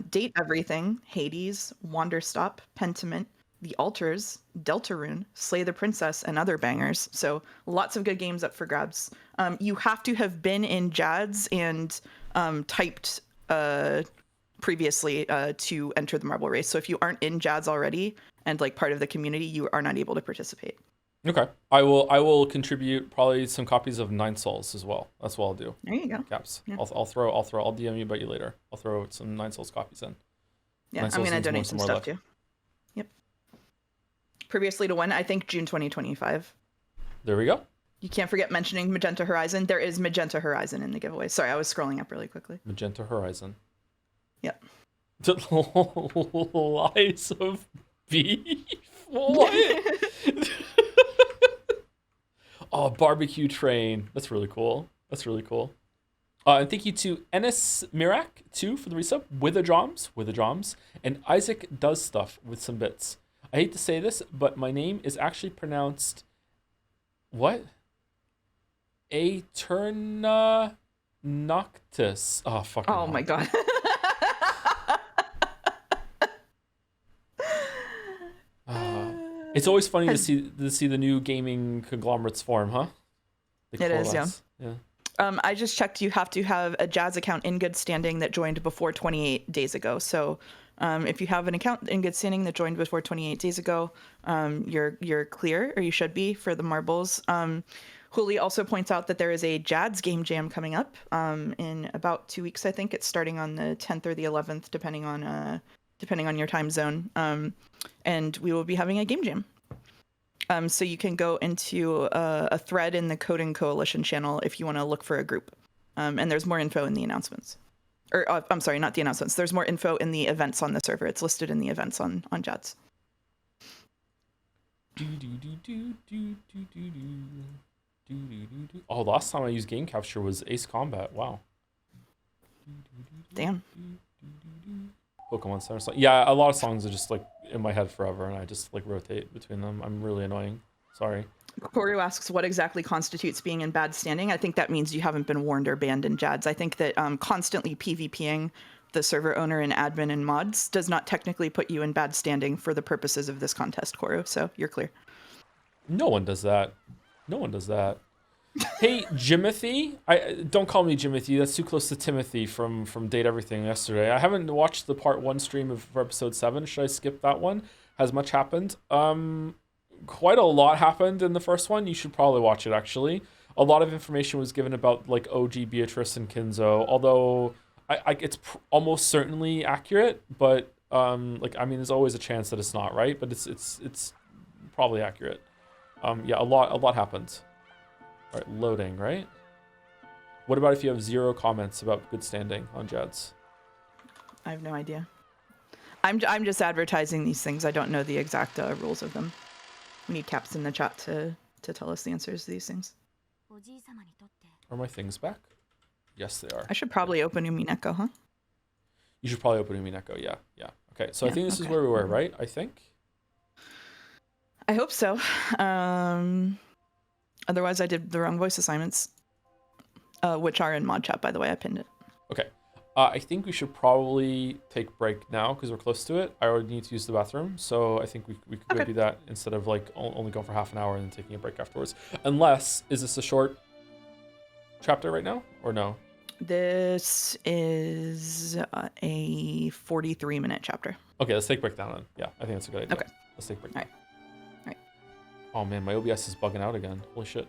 Date Everything, Hades, Wanderstop, Pentiment, The Altars, Deltarune, Slay the Princess, and other bangers. So lots of good games up for grabs. You have to have been in Jads and typed previously to enter the marble race. So if you aren't in Jads already and like part of the community, you are not able to participate. Okay. I will contribute probably some copies of Nine Souls as well. That's what I'll do. There you go. Caps. Yeah. I'll DM you about you later. I'll throw some Nine Souls copies in. Yeah, I'm gonna donate some stuff too. Yep. Previously to when? I think June 2025. There we go. You can't forget mentioning Magenta Horizon. There is Magenta Horizon in the giveaway. Sorry, I was scrolling up really quickly. Magenta Horizon. Yep. Lies of beef? What? Oh, barbecue train. That's really cool. And thank you to Ennis Mirak, too, for the resub. With the drums. And Isaac Does Stuff with some bits. I hate to say this, but my name is actually pronounced... What? Aeterna Noctis. Oh, fucking Oh my god. It's always funny to see the new gaming conglomerates form, huh? It is, yeah. Yeah. I just checked. You have to have a Jazz account in good standing that joined before 28 days ago. So, if you have an account in good standing that joined before 28 days ago, you're clear, or you should be, for the marbles. Huli also points out that there is a Jads game jam coming up in about 2 weeks. I think it's starting on the 10th or the 11th, depending on your time zone. And we will be having a game jam. So you can go into a thread in the Coding Coalition channel if you want to look for a group. And there's more info in the announcements. Or I'm sorry, not the announcements. There's more info in the events on the server. It's listed in the events on Jads. Oh, last time I used game capture was Ace Combat. Wow. Damn. Pokemon Center song. Yeah, a lot of songs are just like in my head forever, and I just like rotate between them. I'm really annoying. Sorry. Koru asks what exactly constitutes being in bad standing. I think that means you haven't been warned or banned in Jads. I think that constantly PvPing the server owner and admin and mods does not technically put you in bad standing for the purposes of this contest, Koru. So you're clear. No one does that. Hey, Jimothy. Don't call me Jimothy. That's too close to Timothy from Date Everything yesterday. I haven't watched the part 1 stream for episode 7. Should I skip that one? Has much happened? Quite a lot happened in the first one. You should probably watch it, actually. A lot of information was given about like OG Beatrice and Kinzo, although it's almost certainly accurate, but there's always a chance that it's not, right? But it's probably accurate. Yeah, a lot happened. All right, loading, right? What about if you have 0 comments about good standing on Jads? I have no idea. I'm just advertising these things. I don't know the exact rules of them. We need Caps in the chat to tell us the answers to these things. Are my things back? Yes, they are. I should probably open Umineko, huh? You should probably open Umineko, yeah. Okay, so I think this is where we were, right? I think? I hope so. Otherwise, I did the wrong voice assignments, which are in mod chat, by the way. I pinned it. Okay. I think we should probably take break now because we're close to it. I already need to use the bathroom, so I think we could go do that instead of like only going for half an hour and then taking a break afterwards. Unless, is this a short chapter right now or no? This is a 43-minute chapter. Okay, let's take break down then. Yeah, I think that's a good idea. Okay. Let's take break. All right. Oh man, my OBS is bugging out again. Holy shit.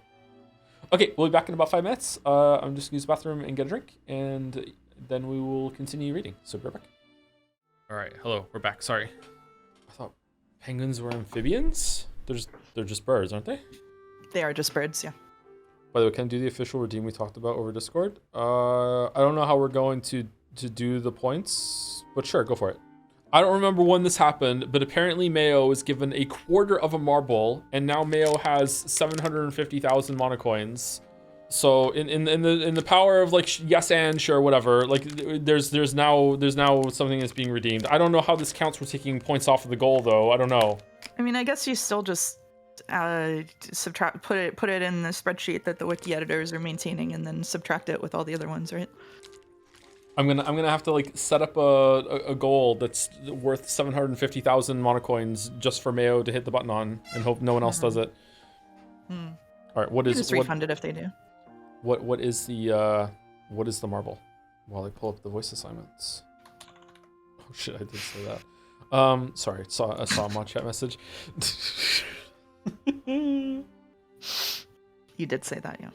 Okay, we'll be back in about 5 minutes. I'm just gonna use the bathroom and get a drink, and then we will continue reading. So be right back. All right, hello, we're back. Sorry. I thought penguins were amphibians. They're just birds, aren't they? They are just birds, yeah. By the way, can I do the official redeem we talked about over Discord? I don't know how we're going to do the points, but sure, go for it. I don't remember when this happened, but apparently Mayo was given a quarter of a marble, and now Mayo has 750,000 monocoins. So in the power of like yes and sure whatever, like there's now something that's being redeemed. I don't know how this counts for taking points off of the goal though. I don't know. I mean, I guess you still just subtract, put it in the spreadsheet that the wiki editors are maintaining, and then subtract it with all the other ones, right? I'm gonna have to like set up a goal that's worth 750,000 monocoins just for Mayo to hit the button on, and hope no one else does it. All right, what is just refund it if they do. What is the marble? While I pull up the voice assignments. Oh shit, I did say that. Sorry, I saw a mod chat message. You did say that, yeah.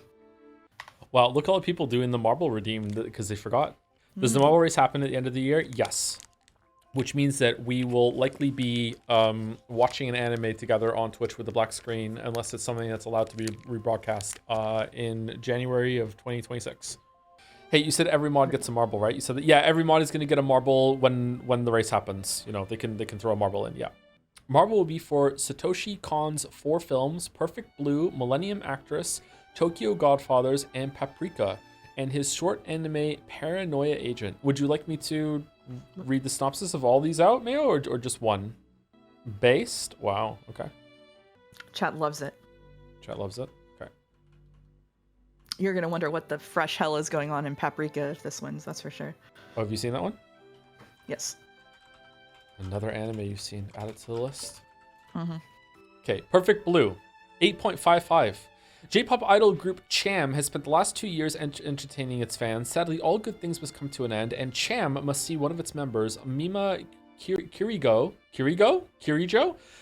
Wow, look at all the people doing the marble redeem because they forgot. Does the marble race happen at the end of the year? Yes. Which means that we will likely be watching an anime together on Twitch with the black screen, unless it's something that's allowed to be rebroadcast in January of 2026. Hey, you said every mod gets a marble, right? You said that, yeah, every mod is going to get a marble when the race happens. You know, they can throw a marble in, yeah. Marble will be for Satoshi Kon's 4 films, Perfect Blue, Millennium Actress, Tokyo Godfathers, and Paprika, and his short anime Paranoia Agent. Would you like me to read the synopsis of all these out, Mayo, or just one? Based? Wow, okay. Chat loves it. Chat loves it? Okay. You're going to wonder what the fresh hell is going on in Paprika if this wins, that's for sure. Oh, have you seen that one? Yes. Another anime you've seen. Add it to the list. Mm-hmm. Okay, Perfect Blue. 8.55. J-pop idol group Cham has spent the last 2 years entertaining its fans. Sadly, all good things must come to an end, and Cham must see one of its members, Mima Kirijo,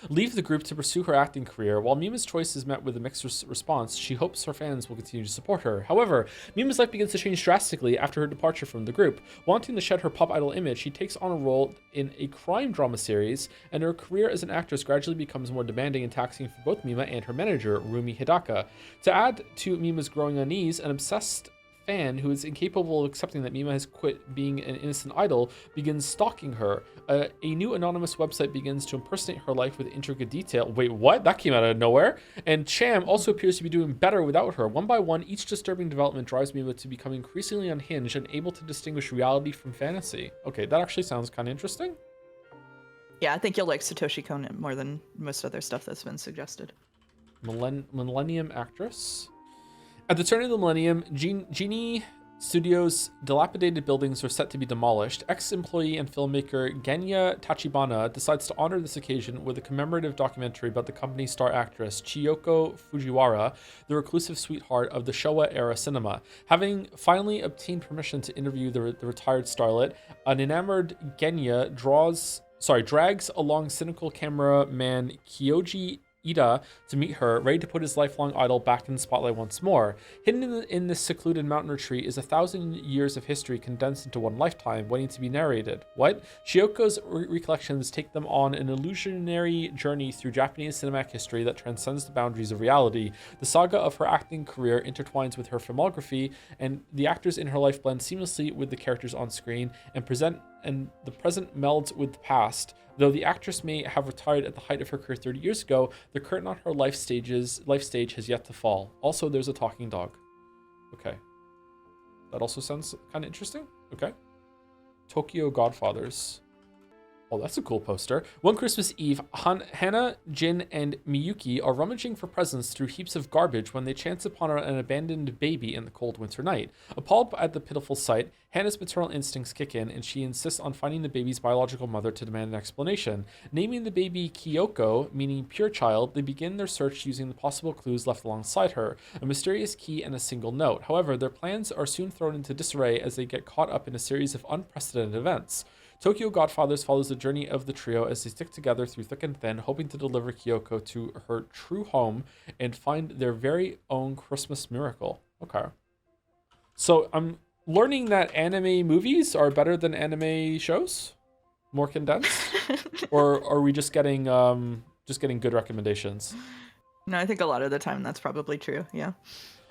leave the group to pursue her acting career. While Mima's choice is met with a mixed response, she hopes her fans will continue to support her. However, Mima's life begins to change drastically after her departure from the group. Wanting to shed her pop idol image, she takes on a role in a crime drama series, and her career as an actress gradually becomes more demanding and taxing for both Mima and her manager, Rumi Hidaka. To add to Mima's growing unease, an obsessed fan who is incapable of accepting that Mima has quit being an innocent idol begins stalking her. A new anonymous website begins to impersonate her life with intricate detail. Wait, what? That came out of nowhere. And Cham also appears to be doing better without her. One by one, each disturbing development drives Mima to become increasingly unhinged and able to distinguish reality from fantasy. Okay, that actually sounds kind of interesting. Yeah, I think you'll like Satoshi Kon more than most other stuff that's been suggested. Millennium Actress. At the turn of the millennium, Genie Studios' dilapidated buildings are set to be demolished. Ex-employee and filmmaker Genya Tachibana decides to honor this occasion with a commemorative documentary about the company's star actress, Chiyoko Fujiwara, the reclusive sweetheart of the Showa-era cinema. Having finally obtained permission to interview the retired starlet, an enamored Genya drags along cynical cameraman Kyoji Ida to meet her, ready to put his lifelong idol back in the spotlight once more. Hidden in this secluded mountain retreat is 1,000 years of history condensed into one lifetime, waiting to be narrated. What? Chiyoko's recollections take them on an illusionary journey through Japanese cinematic history that transcends the boundaries of reality. The saga of her acting career intertwines with her filmography, and the actors in her life blend seamlessly with the characters on screen, and the present melds with the past. Though the actress may have retired at the height of her career 30 years ago, the curtain on her life stage has yet to fall. Also, there's a talking dog. Okay. That also sounds kind of interesting. Okay. Tokyo Godfathers. Oh, that's a cool poster. One Christmas Eve, Hannah, Jin, and Miyuki are rummaging for presents through heaps of garbage when they chance upon an abandoned baby in the cold winter night. Appalled at the pitiful sight, Hannah's maternal instincts kick in, and she insists on finding the baby's biological mother to demand an explanation. Naming the baby Kyoko, meaning pure child, they begin their search using the possible clues left alongside her, a mysterious key and a single note. However, their plans are soon thrown into disarray as they get caught up in a series of unprecedented events. Tokyo Godfathers follows the journey of the trio as they stick together through thick and thin, hoping to deliver Kyoko to her true home and find their very own Christmas miracle. Okay. So I'm learning that anime movies are better than anime shows? More condensed? Or are we just getting good recommendations? No, I think a lot of the time that's probably true. Yeah.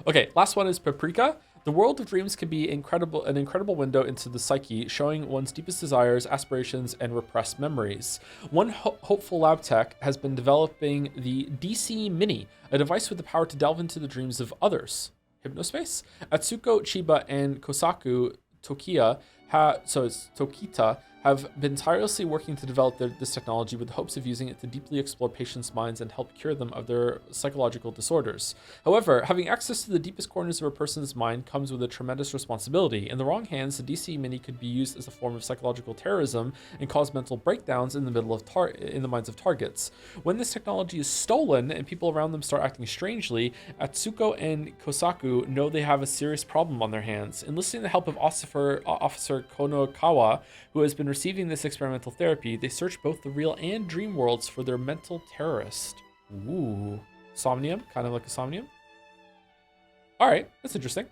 Okay, last one is Paprika. The world of dreams can be an incredible window into the psyche, showing one's deepest desires, aspirations, and repressed memories. One hopeful lab tech has been developing the DC Mini, a device with the power to delve into the dreams of others. Hypnospace? Atsuko Chiba and Kosaku Tokita have been tirelessly working to develop this technology with the hopes of using it to deeply explore patients' minds and help cure them of their psychological disorders. However, having access to the deepest corners of a person's mind comes with a tremendous responsibility. In the wrong hands, the DC Mini could be used as a form of psychological terrorism and cause mental breakdowns in the minds of targets. When this technology is stolen and people around them start acting strangely, Atsuko and Kosaku know they have a serious problem on their hands. Enlisting the help of Officer Konokawa, who has been receiving this experimental therapy, they search both the real and dream worlds for their mental terrorist. Ooh. Somnium? Kind of like a Somnium? Alright, that's interesting.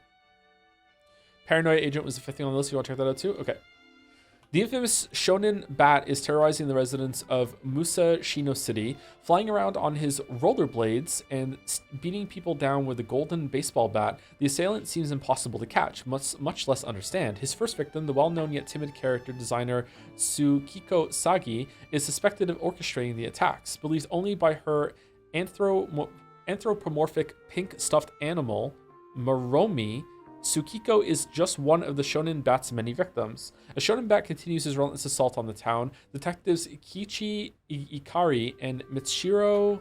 Paranoia Agent was the fifth thing on the list. You want to check that out too? Okay. The infamous shonen bat is terrorizing the residents of Musashino City, flying around on his rollerblades and beating people down with a golden baseball bat. The assailant seems impossible to catch, much less understand. His first victim, the well-known yet timid character designer Tsukiko Sagi, is suspected of orchestrating the attacks. Believed only by her anthropomorphic pink stuffed animal, Maromi, Tsukiko is just one of the shonen bat's many victims. As shonen bat continues his relentless assault on the town, detectives Kichi Ikari and oh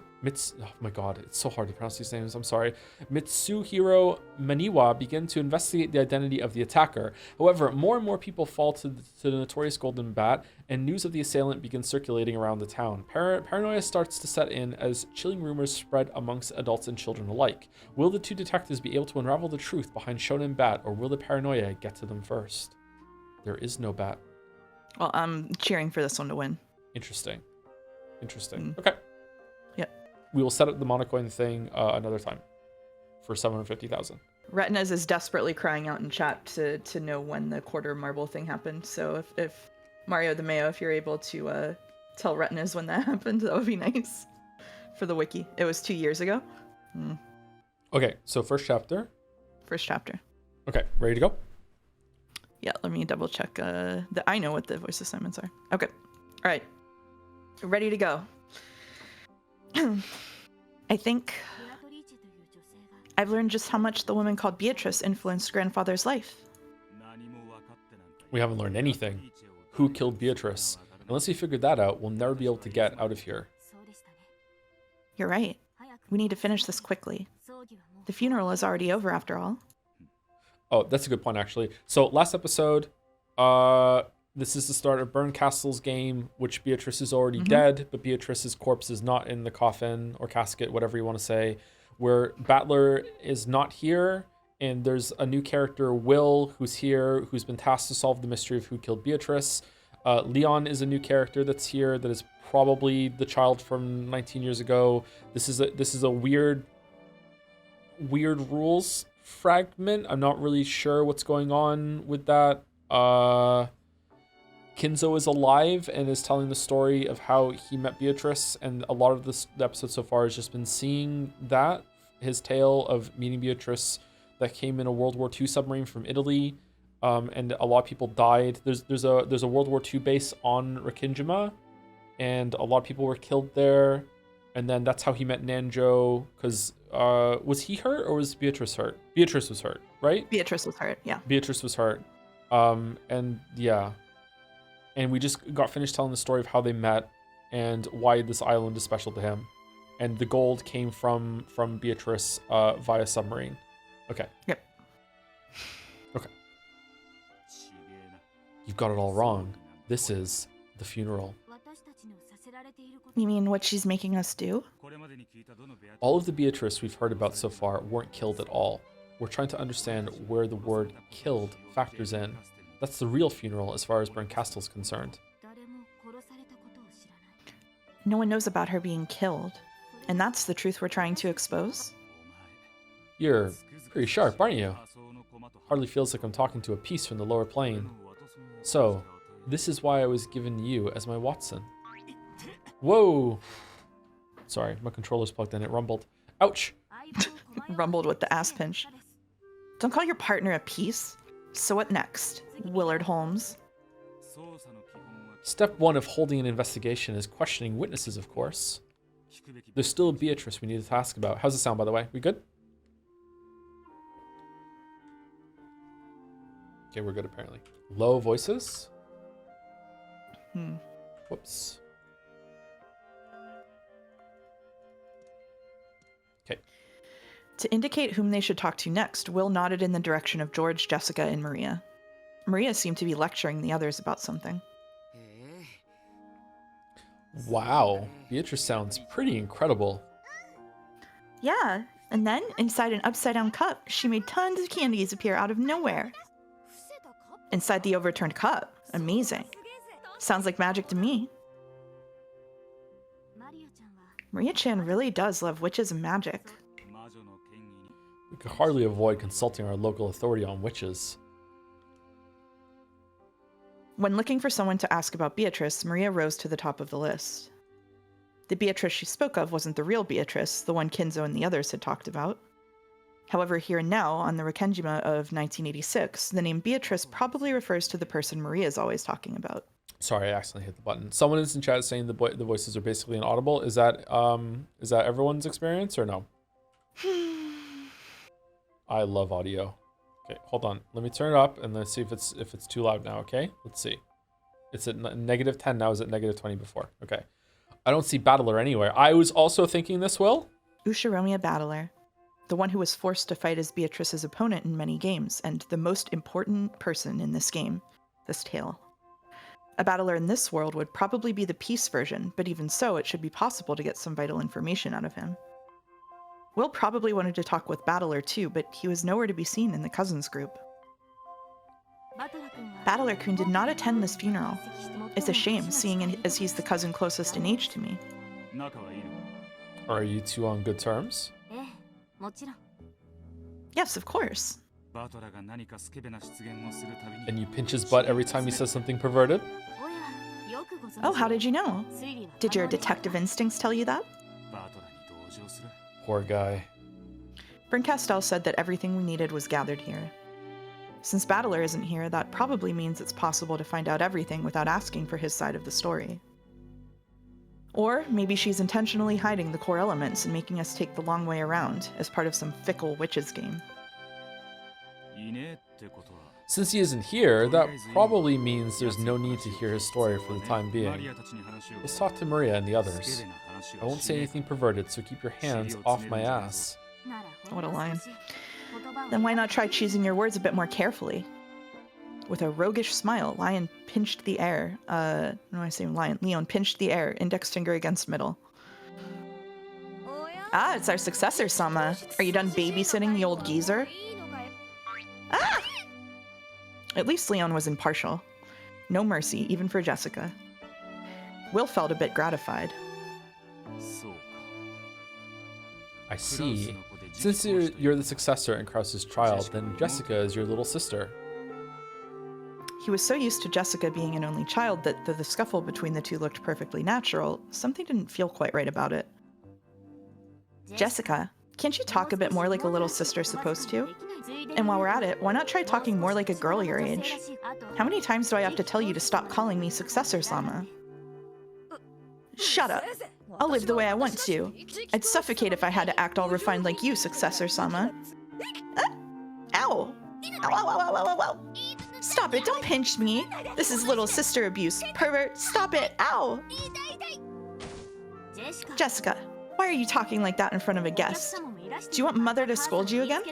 my god, it's so hard to pronounce these names, I'm sorry. Mitsuhiro Maniwa begin to investigate the identity of the attacker. However, more and more people fall to the notorious golden bat, and news of the assailant begins circulating around the town. Paranoia starts to set in as chilling rumors spread amongst adults and children alike. Will the two detectives be able to unravel the truth behind shonen bat, or will the paranoia get to them first? There is no bat. Well, I'm cheering for this one to win. Interesting. Okay. Yep. We will set up the monocoin thing another time for 750,000. Retinas is desperately crying out in chat to know when the quarter marble thing happened. So if Mario the Mayo, if you're able to tell Retinas when that happened, that would be nice for the wiki. It was 2 years ago. Okay, so first chapter. Okay, ready to go? Yeah, let me double check. I know what the voice assignments are. Okay. All right. Ready to go. I think I've learned just how much the woman called Beatrice influenced grandfather's life. We haven't learned anything. Who killed Beatrice? Unless we figured that out, we'll never be able to get out of here. You're right. We need to finish this quickly. The funeral is already over after all. Oh, that's a good point, actually. So last episode, this is the start of Burn Castle's game, which Beatrice is already dead, but Beatrice's corpse is not in the coffin or casket, whatever you want to say, where Battler is not here, and there's a new character, Will, who's here, who's been tasked to solve the mystery of who killed Beatrice. Leon is a new character that's here that is probably the child from 19 years ago. This is a weird rules fragment. I'm not really sure what's going on with that. Kinzo is alive and is telling the story of how he met Beatrice, and a lot of the episode so far has just been seeing that, his tale of meeting Beatrice that came in a World War II submarine from Italy, and a lot of people died. There's a World War II base on Rikinjima, and a lot of people were killed there, and then that's how he met Nanjo, because was he hurt or was Beatrice hurt? Beatrice was hurt, right? Beatrice was hurt, yeah. Beatrice was hurt. And yeah. And we just got finished telling the story of how they met and why this island is special to him. And the gold came from Beatrice via submarine. Okay. Yep. Okay. You've got it all wrong. This is the funeral. You mean what she's making us do? All of the Beatrice we've heard about so far weren't killed at all. We're trying to understand where the word killed factors in. That's the real funeral as far as Bernkastel's concerned. No one knows about her being killed. And that's the truth we're trying to expose? You're pretty sharp, aren't you? Hardly feels like I'm talking to a piece from the lower plane. So, this is why I was given you as my Watson. Whoa! Sorry, my controller's plugged in. It rumbled. Ouch! Rumbled with the ass pinch. Don't call your partner a piece. So what next, Willard Holmes? Step one of holding an investigation is questioning witnesses, of course. There's still a Beatrice we need to ask about. How's it sound, by the way? We good? Okay, we're good, apparently. Low voices? Whoops. Okay. To indicate whom they should talk to next, Will nodded in the direction of George, Jessica, and Maria. Maria seemed to be lecturing the others about something. Wow, Beatrice sounds pretty incredible. Yeah, and then, inside an upside-down cup, she made tons of candies appear out of nowhere. Inside the overturned cup. Amazing. Sounds like magic to me. Maria-chan really does love witches and magic. We could hardly avoid consulting our local authority on witches. When looking for someone to ask about Beatrice, Maria rose to the top of the list. The Beatrice she spoke of wasn't the real Beatrice, the one Kinzo and the others had talked about. However, here and now, on the Rekenjima of 1986, the name Beatrice probably refers to the person Maria is always talking about. Sorry, I accidentally hit the button. Someone is in chat saying the voices are basically inaudible. Is that everyone's experience or no? I love audio. Okay, hold on. Let me turn it up and let's see if it's too loud now, okay? Let's see. It's at negative 10 now. Is it negative 20 before? Okay. I don't see Battler anywhere. I was also thinking this, Will. Ushiromiya Battler. The one who was forced to fight as Beatrice's opponent in many games, and the most important person in this game, this tale. A battler in this world would probably be the peace version, but even so, it should be possible to get some vital information out of him. Will probably wanted to talk with Battler too, but he was nowhere to be seen in the cousins group. Battler-kun did not attend this funeral. It's a shame, seeing as he's the cousin closest in age to me. Are you two on good terms? Yes, of course. And you pinch his butt every time he says something perverted? Oh, how did you know? Did your detective instincts tell you that? Poor guy. Bernkastel said that everything we needed was gathered here. Since Battler isn't here, that probably means it's possible to find out everything without asking for his side of the story. Or maybe she's intentionally hiding the core elements and making us take the long way around as part of some fickle witches game. Since he isn't here, that probably means there's no need to hear his story for the time being. Let's talk to Maria and the others. I won't say anything perverted, so keep your hands off my ass. What a line. Then why not try choosing your words a bit more carefully? With a roguish smile, Leon pinched the air, Leon pinched the air, index finger against middle. Ah, it's our successor, Sama. Are you done babysitting the old geezer? Ah! At least Leon was impartial. No mercy, even for Jessica. Will felt a bit gratified. I see. Since you're the successor in Krause's trial, then Jessica is your little sister. He was so used to Jessica being an only child that though the scuffle between the two looked perfectly natural, something didn't feel quite right about it. Jessica, can't you talk a bit more like a little sister's supposed to? And while we're at it, why not try talking more like a girl your age? How many times do I have to tell you to stop calling me Successor Sama? Shut up. I'll live the way I want to. I'd suffocate if I had to act all refined like you, Successor Sama. Ah! Ow! Ow, ow, ow, ow, ow, ow, ow. Stop it, don't pinch me. This is little sister abuse. Pervert, stop it. Ow. Jessica, why are you talking like that in front of a guest? Do you want mother to scold you again?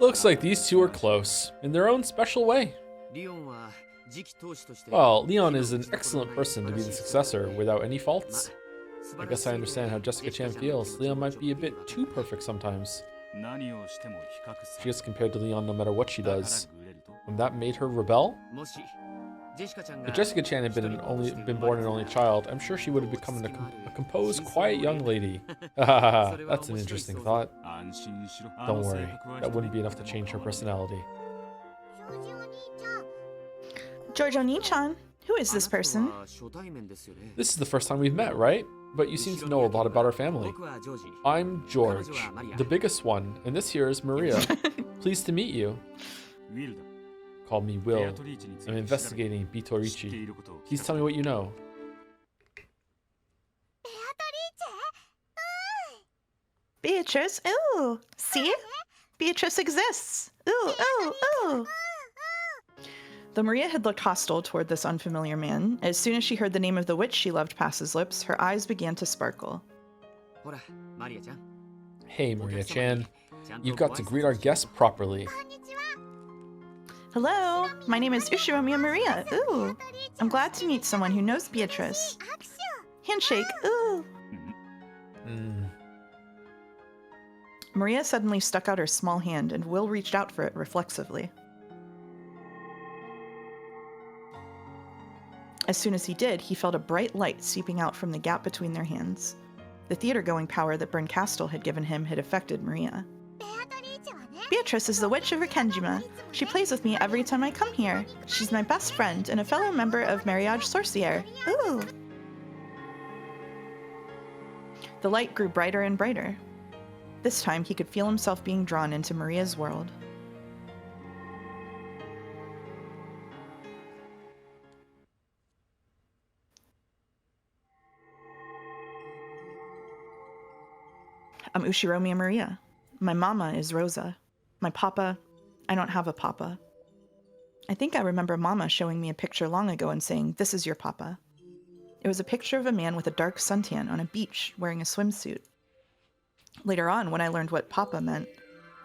Looks like these two are close, in their own special way. Well, Leon is an excellent person to be the successor without any faults. I guess I understand how Jessica-chan feels. Leon might be a bit too perfect sometimes. She gets compared to Leon no matter what she does. And that made her rebel? If Jessica-chan had been born an only child, I'm sure she would have become a composed, quiet young lady. That's an interesting thought. Don't worry, that wouldn't be enough to change her personality. Giorgio Nichan, who is this person? This is the first time we've met, right? But you seem to know a lot about our family. I'm George, the biggest one, and this here is Maria. Pleased to meet you. Call me Will. I'm investigating beatrice. Please tell me what you know. Beatrice, ooh, see? Beatrice exists. Ooh, ooh, ooh. Though Maria had looked hostile toward this unfamiliar man, as soon as she heard the name of the witch she loved pass his lips, her eyes began to sparkle. Hey, Maria-chan. You've got to greet our guests properly. Hello, my name is Ushiromiya Maria. Ooh, I'm glad to meet someone who knows Beatrice. Handshake, ooh. Maria suddenly stuck out her small hand, and Will reached out for it reflexively. As soon as he did, he felt a bright light seeping out from the gap between their hands. The theater-going power that Bryn Castle had given him had affected Maria. Beatrice is the witch of Rikenjima. She plays with me every time I come here. She's my best friend and a fellow member of Mariage Sorcière. Ooh! The light grew brighter and brighter. This time, he could feel himself being drawn into Maria's world. I'm Ushiromiya Maria. My mama is Rosa. My papa, I don't have a papa. I think I remember Mama showing me a picture long ago and saying, "This is your papa." It was a picture of a man with a dark suntan on a beach wearing a swimsuit. Later on, when I learned what papa meant,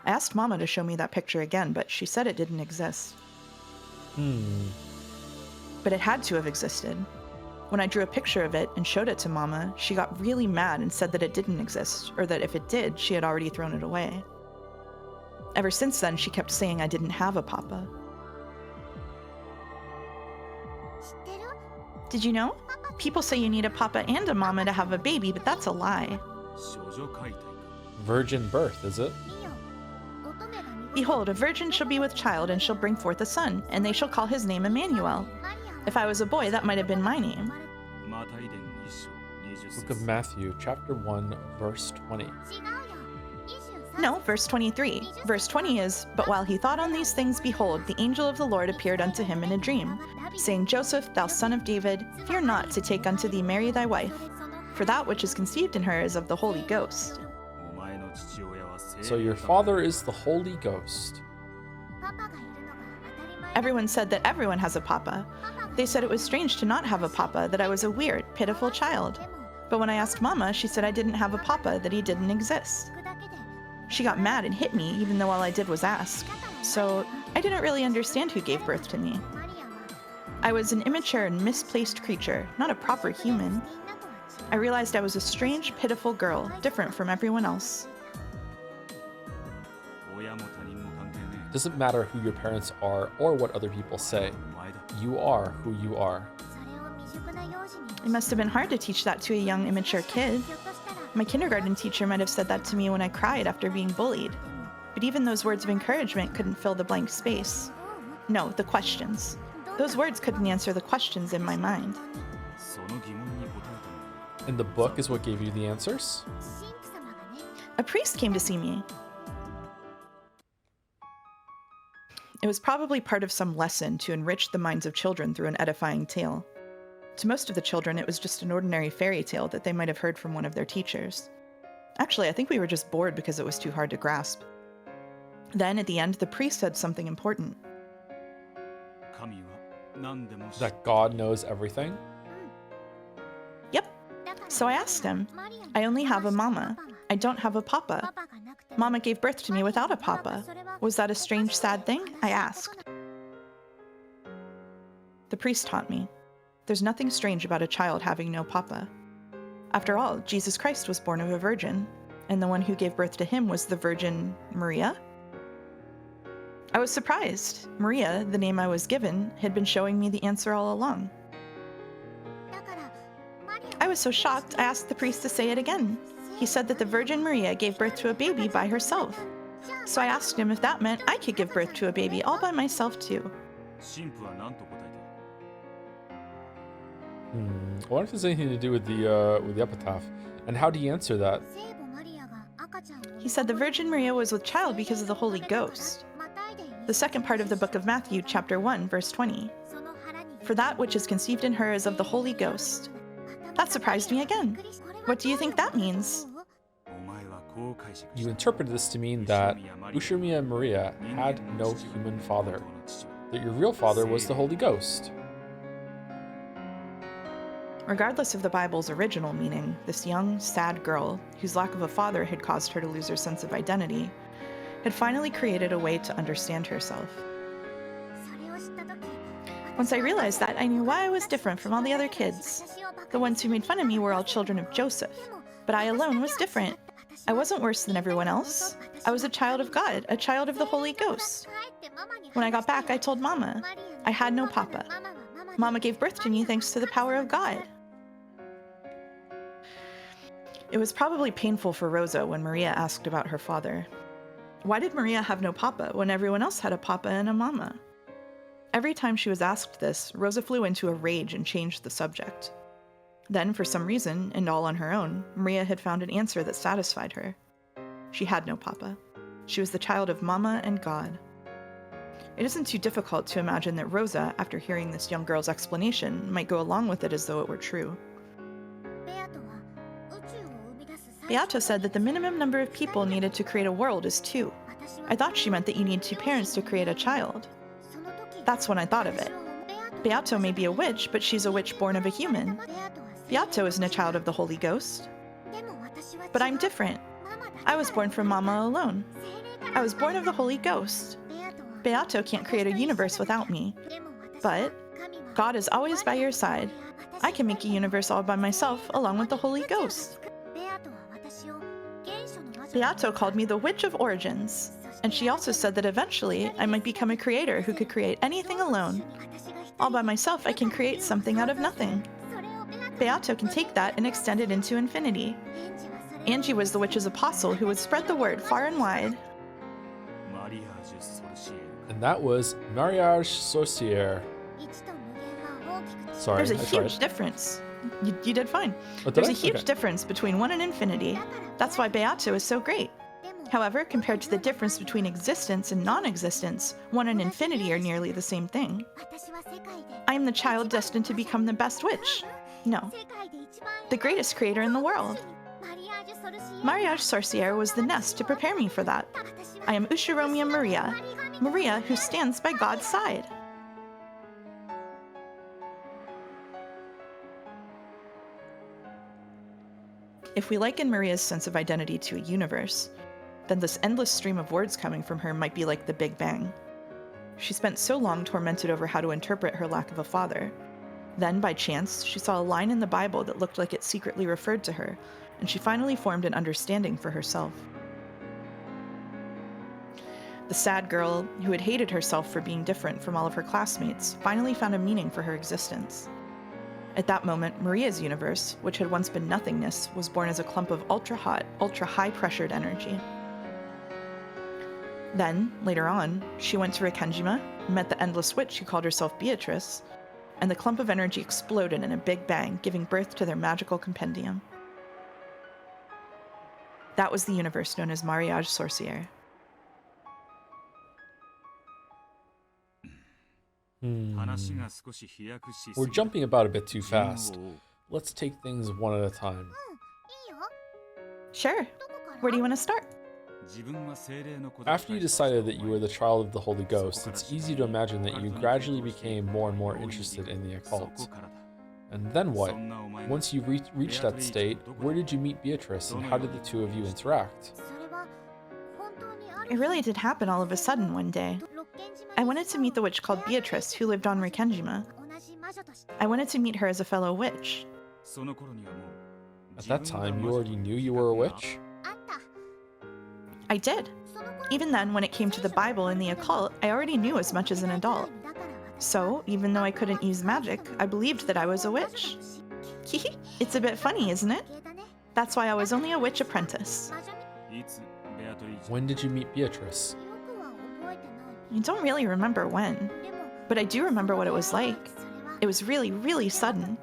I asked Mama to show me that picture again, but she said it didn't exist. But it had to have existed. When I drew a picture of it and showed it to Mama, she got really mad and said that it didn't exist, or that if it did, she had already thrown it away. Ever since then, she kept saying I didn't have a papa. Did you know? People say you need a papa and a mama to have a baby, but that's a lie. Virgin birth, is it? Behold, a virgin shall be with child, and shall bring forth a son, and they shall call his name Emmanuel. If I was a boy, that might have been my name. Book of Matthew, chapter 1, verse 20. No, verse 23. Verse 20 is, "But while he thought on these things, behold, the angel of the Lord appeared unto him in a dream, saying, Joseph, thou son of David, fear not to take unto thee Mary thy wife, for that which is conceived in her is of the Holy Ghost." So your father is the Holy Ghost. Everyone said that everyone has a papa. They said it was strange to not have a papa, that I was a weird, pitiful child. But when I asked Mama, she said I didn't have a papa, that he didn't exist. She got mad and hit me, even though all I did was ask. So I didn't really understand who gave birth to me. I was an immature and misplaced creature, not a proper human. I realized I was a strange, pitiful girl, different from everyone else. Doesn't matter who your parents are or what other people say. You are who you are. It must have been hard to teach that to a young, immature kid. My kindergarten teacher might have said that to me when I cried after being bullied. But even those words of encouragement couldn't fill the blank space. No, the questions. Those words couldn't answer the questions in my mind. And the book is what gave you the answers? A priest came to see me. It was probably part of some lesson to enrich the minds of children through an edifying tale. To most of the children, it was just an ordinary fairy tale that they might have heard from one of their teachers. Actually, I think we were just bored because it was too hard to grasp. Then, at the end, the priest said something important. That God knows everything? Yep. So I asked him, I only have a mama. I don't have a papa. Mama gave birth to me without a papa. Was that a strange, sad thing? I asked. The priest taught me. There's nothing strange about a child having no papa. After all, Jesus Christ was born of a virgin, and the one who gave birth to him was the Virgin Maria? I was surprised. Maria, the name I was given, had been showing me the answer all along. I was so shocked, I asked the priest to say it again. He said that the Virgin Maria gave birth to a baby by herself. So I asked him if that meant I could give birth to a baby all by myself too. I wonder if there's anything to do with the epitaph. And how do you answer that? He said the Virgin Maria was with child because of the Holy Ghost. The second part of the book of Matthew, chapter 1, verse 20. For that which is conceived in her is of the Holy Ghost. That surprised me again. What do you think that means? You interpreted this to mean that Ushimiya Maria had no human father, that your real father was the Holy Ghost. Regardless of the Bible's original meaning, this young, sad girl, whose lack of a father had caused her to lose her sense of identity, had finally created a way to understand herself. Once I realized that, I knew why I was different from all the other kids. The ones who made fun of me were all children of Joseph, but I alone was different. I wasn't worse than everyone else. I was a child of God, a child of the Holy Ghost. When I got back, I told Mama. I had no papa. Mama gave birth to me thanks to the power of God. It was probably painful for Rosa when Maria asked about her father. Why did Maria have no papa when everyone else had a papa and a mama? Every time she was asked this, Rosa flew into a rage and changed the subject. Then, for some reason, and all on her own, Maria had found an answer that satisfied her. She had no papa. She was the child of Mama and God. It isn't too difficult to imagine that Rosa, after hearing this young girl's explanation, might go along with it as though it were true. Beato said that the minimum number of people needed to create a world is 2. I thought she meant that you need 2 parents to create a child. That's when I thought of it. Beato may be a witch, but she's a witch born of a human. Beato isn't a child of the Holy Ghost. But I'm different. I was born from Mama alone. I was born of the Holy Ghost. Beato can't create a universe without me. But God is always by your side. I can make a universe all by myself, along with the Holy Ghost. Beato called me the Witch of Origins, and she also said that eventually I might become a creator who could create anything alone. All by myself, I can create something out of nothing. Beato can take that and extend it into infinity. Angie was the witch's apostle who would spread the word far and wide. And that was Mariage Sorcière. Sorry, There's a huge difference. You did fine. Oh, did There's I? a huge Okay. difference between 1 and infinity. That's why Beato is so great. However, compared to the difference between existence and non-existence, 1 and infinity are nearly the same thing. I am the child destined to become the best witch. No. The greatest creator in the world. Mariage Sorcière was the nest to prepare me for that. I am Ushiromia Maria. Maria who stands by God's side. If we liken Maria's sense of identity to a universe, then this endless stream of words coming from her might be like the Big Bang. She spent so long tormented over how to interpret her lack of a father. Then, by chance, she saw a line in the Bible that looked like it secretly referred to her, and she finally formed an understanding for herself. The sad girl, who had hated herself for being different from all of her classmates, finally found a meaning for her existence. At that moment, Maria's universe, which had once been nothingness, was born as a clump of ultra-hot, ultra-high-pressured energy. Then, later on, she went to Rikenjima, met the endless witch who called herself Beatrice, and the clump of energy exploded in a big bang, giving birth to their magical compendium. That was the universe known as Mariage Sorcière. We're jumping about a bit too fast. Let's take things one at a time. Sure. Where do you want to start? After you decided that you were the child of the Holy Ghost, it's easy to imagine that you gradually became more and more interested in the occult. And then what? Once you reached that state, where did you meet Beatrice, and how did the two of you interact? It really did happen all of a sudden one day. I wanted to meet the witch called Beatrice who lived on Rikenjima. I wanted to meet her as a fellow witch. At that time, you already knew you were a witch? I did. Even then, when it came to the Bible and the occult, I already knew as much as an adult. So, even though I couldn't use magic, I believed that I was a witch. It's a bit funny, isn't it? That's why I was only a witch apprentice. When did you meet Beatrice? I don't really remember when, but I do remember what it was like. It was really, really sudden.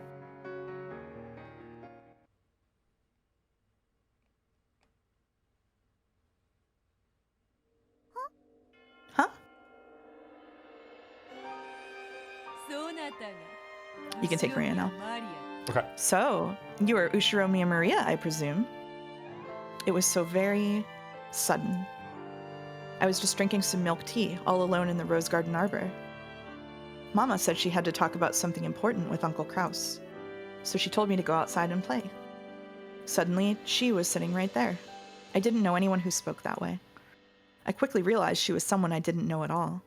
Huh? You can take Maria now. Okay. So, you are Ushiro Mia Maria, I presume. It was so very sudden. I was just drinking some milk tea, all alone in the Rose Garden Arbor. Mama said she had to talk about something important with Uncle Kraus, so she told me to go outside and play. Suddenly, she was sitting right there. I didn't know anyone who spoke that way. I quickly realized she was someone I didn't know at all.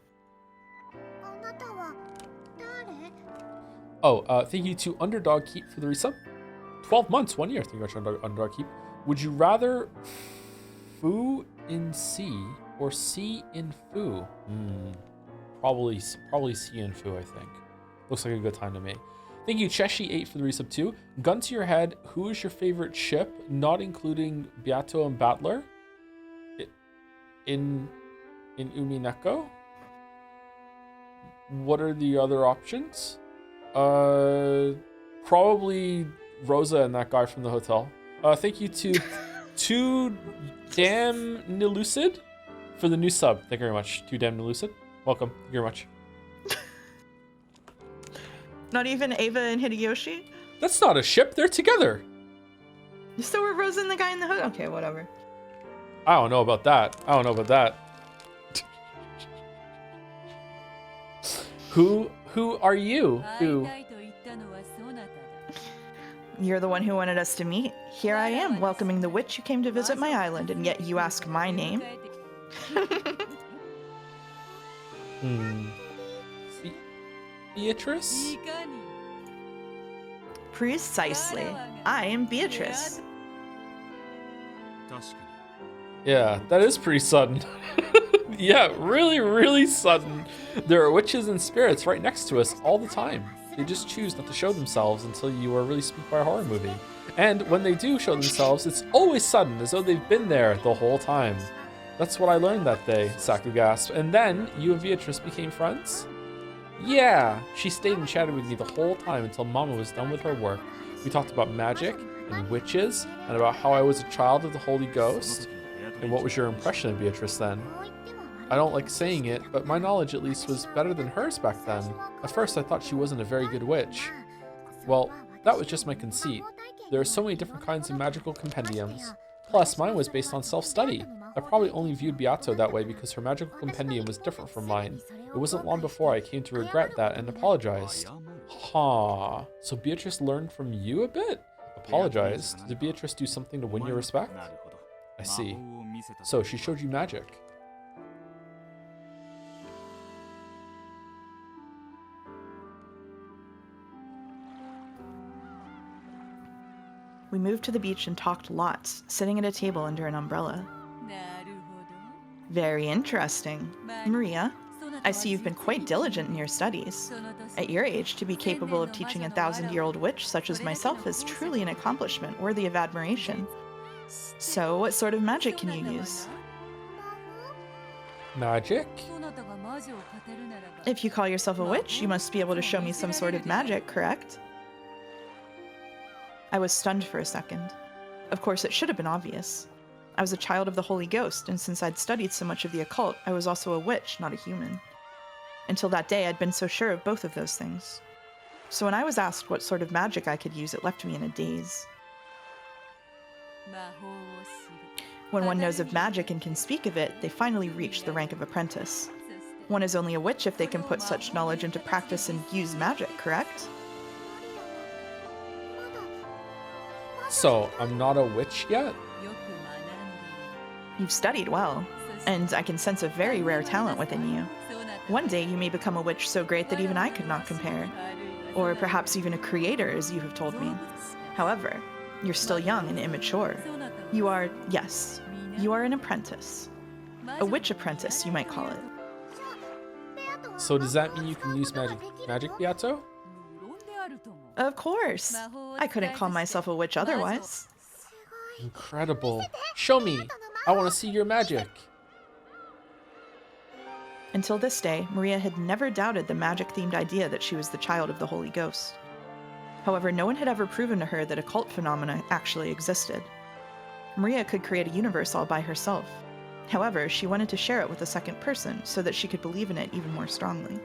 Oh, thank you to Underdog Keep for the resub. 12 months, 1 year. Thank you very much, Underdog Keep. Would you rather Fu in C or C in Fu? Probably C in Fu, I think. Looks like a good time to me. Thank you, Cheshi8 for the resub too. Gun to your head, who is your favorite ship, not including Beato and Battler? In Umineko? What are the other options? Probably Rosa and that guy from the hotel. Thank you to Damn Nilucid for the new sub. Thank you very much. To Damn Nilucid. Welcome. Thank you very much. Not even Ava and Hideyoshi? That's not a ship. They're together. So were Rosa and the guy in the hood? Okay, whatever. I don't know about that. Who are you? Who? You're the one who wanted us to meet. Here I am, welcoming the witch who came to visit my island, and yet you ask my name? Beatrice? Precisely. I am Beatrice. Yeah, that is pretty sudden. Yeah, really, really sudden. There are witches and spirits right next to us all the time. They just choose not to show themselves until you are really spooked by a horror movie. And when they do show themselves, it's always sudden, as though they've been there the whole time. That's what I learned that day, Saku gasped. And then, you and Beatrice became friends? Yeah, she stayed and chatted with me the whole time until Mama was done with her work. We talked about magic and witches, and about how I was a child of the Holy Ghost. And what was your impression of Beatrice then? I don't like saying it, but my knowledge at least was better than hers back then. At first I thought she wasn't a very good witch. Well, that was just my conceit. There are so many different kinds of magical compendiums. Plus, mine was based on self-study. I probably only viewed Beato that way because her magical compendium was different from mine. It wasn't long before I came to regret that and apologized. So Beatrice learned from you a bit? Apologized? Did Beatrice do something to win your respect? I see. So she showed you magic. We moved to the beach and talked lots, sitting at a table under an umbrella. Very interesting. Maria, I see you've been quite diligent in your studies. At your age, to be capable of teaching a 1,000-year-old witch such as myself is truly an accomplishment worthy of admiration. So, what sort of magic can you use? Magic? If you call yourself a witch, you must be able to show me some sort of magic, correct? I was stunned for a second. Of course, it should have been obvious. I was a child of the Holy Ghost, and since I'd studied so much of the occult, I was also a witch, not a human. Until that day, I'd been so sure of both of those things. So when I was asked what sort of magic I could use, it left me in a daze. When one knows of magic and can speak of it, they finally reach the rank of apprentice. One is only a witch if they can put such knowledge into practice and use magic, correct? So, I'm not a witch yet? You've studied well, and I can sense a very rare talent within you. One day you may become a witch so great that even I could not compare. Or perhaps even a creator, as you have told me. However, you're still young and immature. You are, yes, you are an apprentice. A witch apprentice, you might call it. So does that mean you can use magic, Beato? Of course. I couldn't call myself a witch otherwise. Incredible. Show me. I want to see your magic. Until this day, Maria had never doubted the magic-themed idea that she was the child of the Holy Ghost. However, no one had ever proven to her that occult phenomena actually existed. Maria could create a universe all by herself. However, she wanted to share it with a second person so that she could believe in it even more strongly.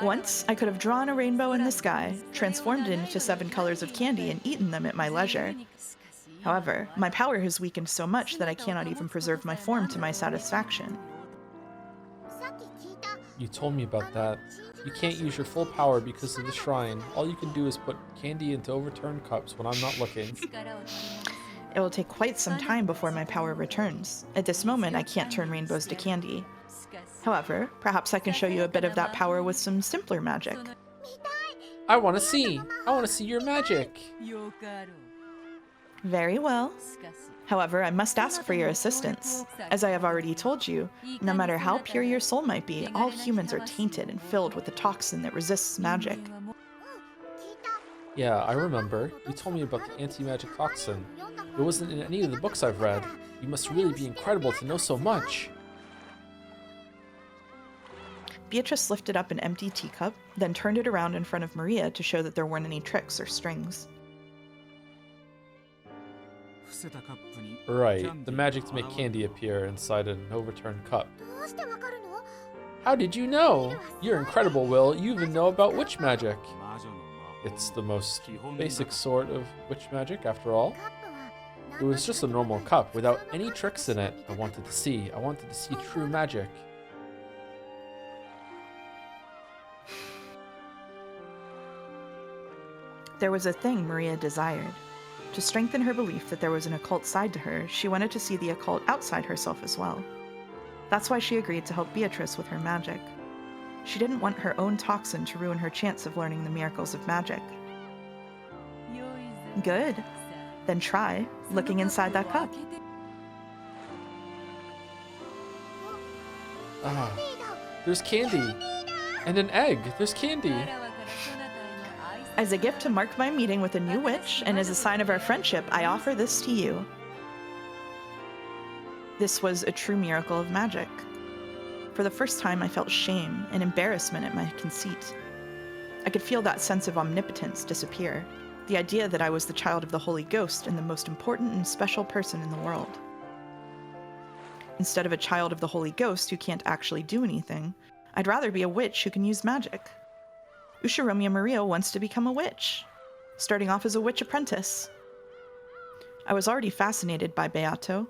Once, I could have drawn a rainbow in the sky, transformed it into 7 colors of candy, and eaten them at my leisure. However, my power has weakened so much that I cannot even preserve my form to my satisfaction. You told me about that. You can't use your full power because of the shrine. All you can do is put candy into overturned cups when I'm not looking. It will take quite some time before my power returns. At this moment, I can't turn rainbows to candy. However, perhaps I can show you a bit of that power with some simpler magic. I want to see. I want to see your magic. Very well. However, I must ask for your assistance. As I have already told you, no matter how pure your soul might be, all humans are tainted and filled with a toxin that resists magic. Yeah, I remember. You told me about the anti-magic toxin. It wasn't in any of the books I've read. You must really be incredible to know so much. Beatrice lifted up an empty teacup, then turned it around in front of Maria to show that there weren't any tricks or strings. Right, the magic to make candy appear inside an overturned cup. How did you know? You're incredible, Will. You even know about witch magic. It's the most basic sort of witch magic, after all. It was just a normal cup without any tricks in it. I wanted to see true magic. There was a thing Maria desired. To strengthen her belief that there was an occult side to her, she wanted to see the occult outside herself as well. That's why she agreed to help Beatrice with her magic. She didn't want her own toxin to ruin her chance of learning the miracles of magic. Good. Then try looking inside that cup. Ah, there's candy. And an egg. There's candy. As a gift to mark my meeting with a new witch, and as a sign of our friendship, I offer this to you. This was a true miracle of magic. For the first time, I felt shame and embarrassment at my conceit. I could feel that sense of omnipotence disappear, the idea that I was the child of the Holy Ghost and the most important and special person in the world. Instead of a child of the Holy Ghost who can't actually do anything, I'd rather be a witch who can use magic. Ushiromiya Maria wants to become a witch, starting off as a witch apprentice. I was already fascinated by Beato.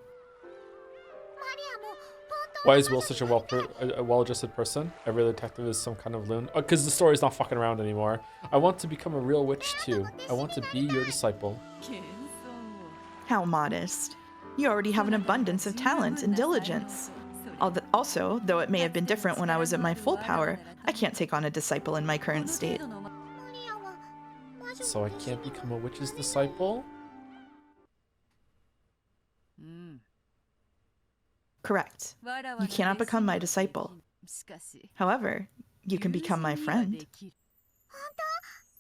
Why is Will such a well-adjusted person? Every other detective is some kind of loon. Oh, because the story's not fucking around anymore. I want to become a real witch too. I want to be your disciple. How modest. You already have an abundance of talent and diligence. Also, though it may have been different when I was at my full power, I can't take on a disciple in my current state. So I can't become a witch's disciple? Correct. You cannot become my disciple. However, you can become my friend.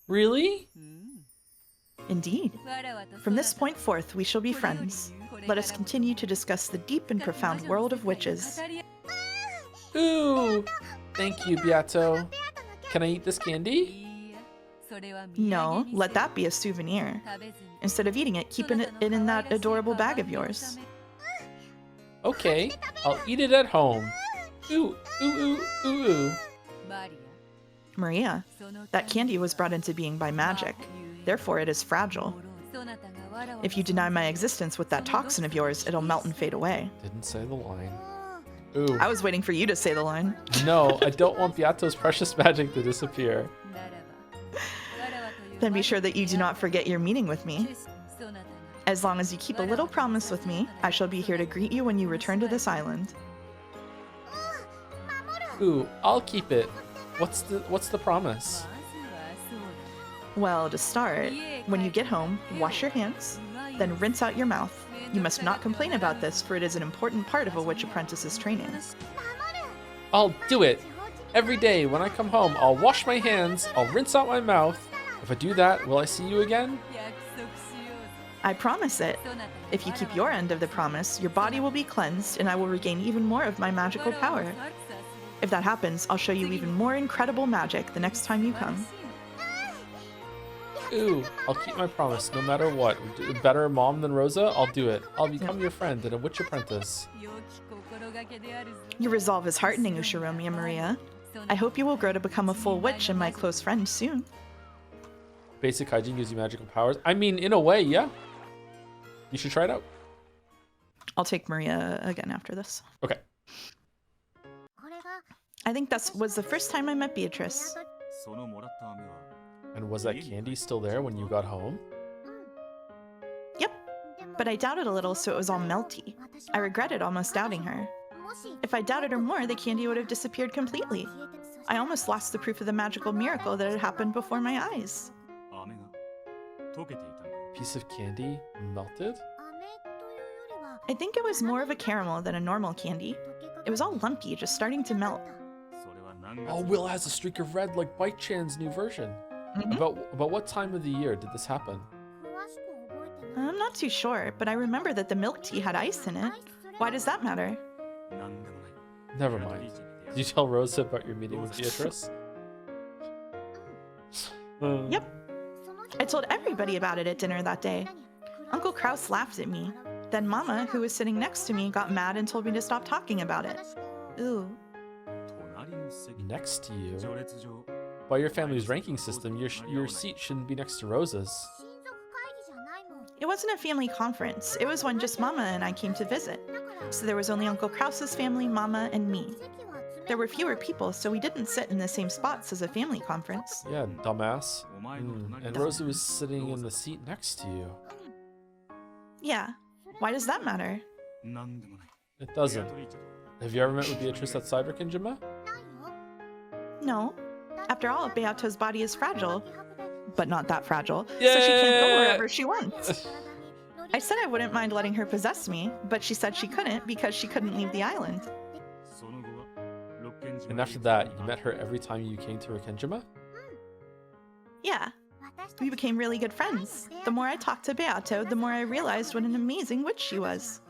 Really? Indeed. From this point forth, we shall be friends. Let us continue to discuss the deep and profound world of witches. Ooh! Thank you, Beato. Can I eat this candy? No, let that be a souvenir. Instead of eating it, keep it in that adorable bag of yours. Okay, I'll eat it at home. Ooh, ooh, ooh, ooh, ooh. Maria, that candy was brought into being by magic. Therefore, it is fragile. If you deny my existence with that toxin of yours, it'll melt and fade away. Didn't say the line. Ooh. I was waiting for you to say the line. No, I don't want Beato's precious magic to disappear. Then be sure that you do not forget your meeting with me. As long as you keep a little promise with me, I shall be here to greet you when you return to this island. Ooh, I'll keep it. What's the promise? Well, to start, when you get home, wash your hands, then rinse out your mouth. You must not complain about this, for it is an important part of a witch apprentice's training. I'll do it. Every day when I come home, I'll wash my hands, I'll rinse out my mouth. If I do that, will I see you again? I promise it. If you keep your end of the promise, your body will be cleansed and I will regain even more of my magical power. If that happens, I'll show you even more incredible magic the next time you come. Ooh, I'll keep my promise no matter what. Better mom than Rosa? I'll do it. I'll become your friend and a witch apprentice. Your resolve is heartening, Ushiromi and Maria. I hope you will grow to become a full witch and my close friend soon. Basic hygiene gives you magical powers. I mean, in a way, yeah. You should try it out. I'll take Maria again after this. Okay. I think that was the first time I met Beatrice. And was that candy still there when you got home? Yep, but I doubted a little, so it was all melty. I regretted almost doubting her. If I doubted her more, the candy would have disappeared completely. I almost lost the proof of the magical miracle that had happened before my eyes. Piece of candy melted? I think it was more of a caramel than a normal candy. It was all lumpy, just starting to melt. Oh, Will has a streak of red like Bite-chan's new version. About what time of the year did this happen? I'm not too sure, but I remember that the milk tea had ice in it. Why does that matter? Never mind. Did you tell Rosa about your meeting with Beatrice? Yep. I told everybody about it at dinner that day. Uncle Kraus laughed at me. Then Mama, who was sitting next to me, got mad and told me to stop talking about it. Ooh. Next to you? By your family's ranking system, your seat shouldn't be next to Rosa's. It wasn't a family conference. It was when just Mama and I came to visit. So there was only Uncle Kraus's family, Mama, and me. There were fewer people, so we didn't sit in the same spots as a family conference. Yeah, dumbass. And Rosa was sitting in the seat next to you. Yeah. Why does that matter? It doesn't. Have you ever met with Beatrice outside Rickenjima? No. After all, Beato's body is fragile. But not that fragile. Yeah! So she can't go wherever she wants. I said I wouldn't mind letting her possess me, but she said she couldn't because she couldn't leave the island. And after that, you met her every time you came to Rickenjima? Yeah. We became really good friends. The more I talked to Beato, the more I realized what an amazing witch she was.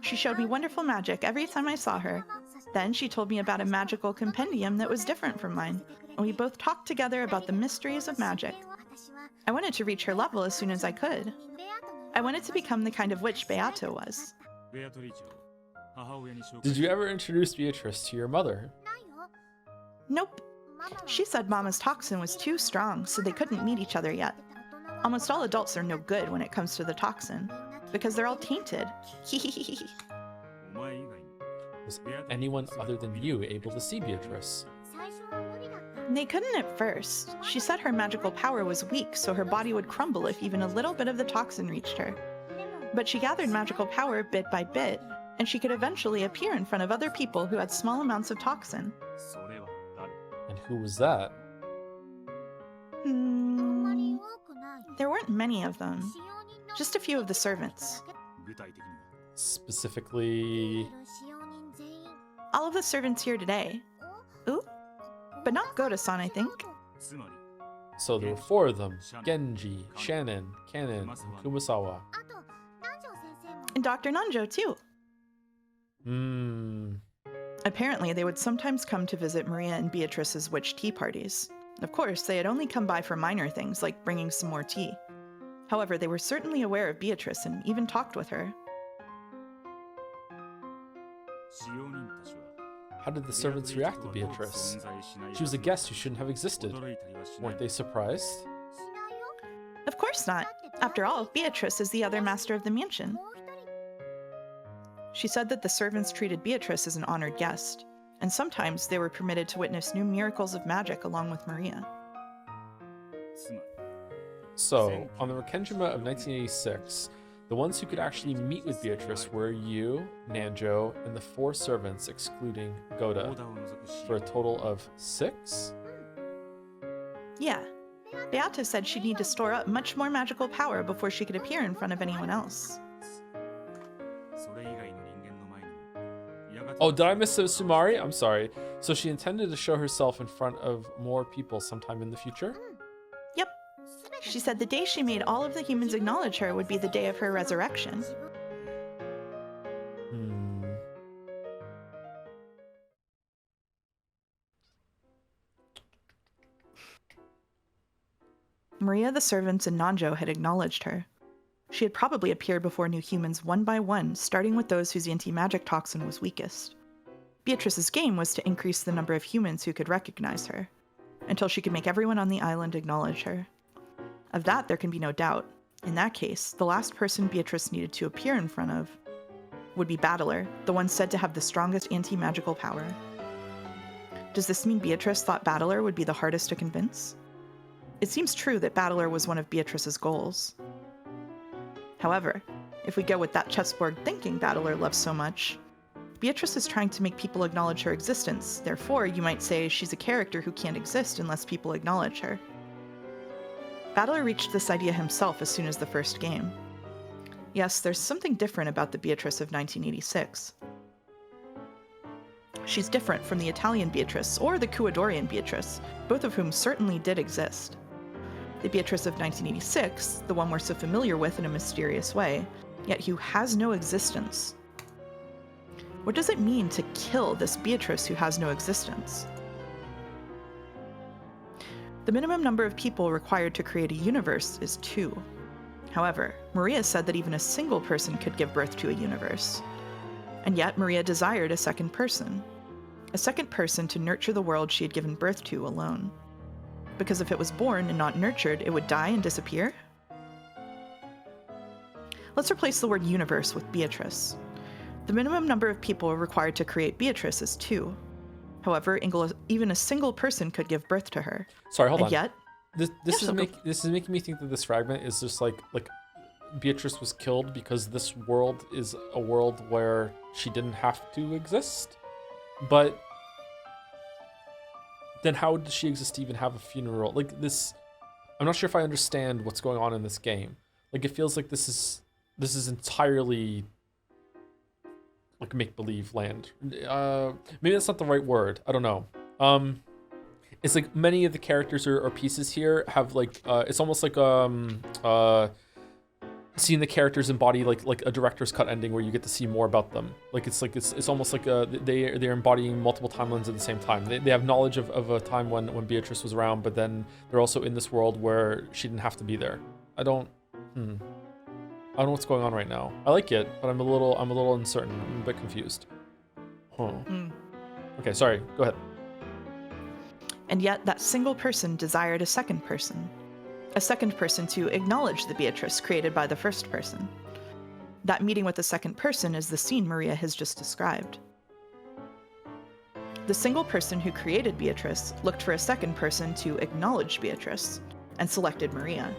She showed me wonderful magic every time I saw her. Then she told me about a magical compendium that was different from mine, and we both talked together about the mysteries of magic. I wanted to reach her level as soon as I could. I wanted to become the kind of witch Beato was. Did you ever introduce Beatrice to your mother? Nope. She said Mama's toxin was too strong, so they couldn't meet each other yet. Almost all adults are no good when it comes to the toxin, because they're all tainted. Was anyone other than you able to see Beatrice? They couldn't at first. She said her magical power was weak, so her body would crumble if even a little bit of the toxin reached her. But she gathered magical power bit by bit, and she could eventually appear in front of other people who had small amounts of toxin. And who was that? There weren't many of them. Just a few of the servants. Specifically... All of the servants here today. Ooh. But not Goda-san, I think. So there were 4 of them. Genji, Shannon, Kanon, and Kumasawa. And Dr. Nanjo, too. Apparently, they would sometimes come to visit Maria and Beatrice's witch tea parties. Of course, they had only come by for minor things, like bringing some more tea. However, they were certainly aware of Beatrice and even talked with her. How did the servants react to Beatrice? She was a guest who shouldn't have existed. Weren't they surprised? Of course not. After all, Beatrice is the other master of the mansion. She said that the servants treated Beatrice as an honored guest, and sometimes they were permitted to witness new miracles of magic along with Maria. So, on the Rekenjima of 1986, the ones who could actually meet with Beatrice were you, Nanjo, and the 4 servants, excluding Goda, for a total of 6? Yeah. Beata said she'd need to store up much more magical power before she could appear in front of anyone else. Oh, did I miss Sumari? I'm sorry. So she intended to show herself in front of more people sometime in the future? Yep. She said the day she made all of the humans acknowledge her would be the day of her resurrection. Maria, the servants, and Nanjo had acknowledged her. She had probably appeared before new humans one by one, starting with those whose anti-magic toxin was weakest. Beatrice's game was to increase the number of humans who could recognize her, until she could make everyone on the island acknowledge her. Of that, there can be no doubt. In that case, the last person Beatrice needed to appear in front of would be Battler, the one said to have the strongest anti-magical power. Does this mean Beatrice thought Battler would be the hardest to convince? It seems true that Battler was one of Beatrice's goals. However, if we go with that chessboard thinking Battler loves so much, Beatrice is trying to make people acknowledge her existence. Therefore, you might say she's a character who can't exist unless people acknowledge her. Battler reached this idea himself as soon as the first game. Yes, there's something different about the Beatrice of 1986. She's different from the Italian Beatrice or the Cuadorian Beatrice, both of whom certainly did exist. The Beatrice of 1986, the one we're so familiar with in a mysterious way, yet who has no existence. What does it mean to kill this Beatrice who has no existence? The minimum number of people required to create a universe is 2. However, Maria said that even a single person could give birth to a universe. And yet Maria desired a second person to nurture the world she had given birth to alone. Because if it was born and not nurtured, it would die and disappear? Let's replace the word universe with Beatrice. The minimum number of people required to create Beatrice is 2. However, even a single person could give birth to her. Sorry, hold on. Yet, this is making me think that this fragment is just like Beatrice was killed because this world is a world where she didn't have to exist. But then how did she exist to even have a funeral? Like this, I'm not sure if I understand what's going on in this game. Like it feels like this is entirely like make-believe land. Maybe that's not the right word. I don't know. It's like many of the characters or pieces here have like it's almost like seeing the characters embody like a director's cut ending where you get to see more about them. Like it's almost like they're embodying multiple timelines at the same time. They have knowledge of a time when Beatrice was around, but then they're also in this world where she didn't have to be there. I don't know what's going on right now. I like it, but I'm a little uncertain. I'm a bit confused. Okay, sorry. Go ahead. And yet that single person desired a second person to acknowledge the Beatrice created by the first person. That meeting with the second person is the scene Maria has just described. The single person who created Beatrice looked for a second person to acknowledge Beatrice, and selected Maria.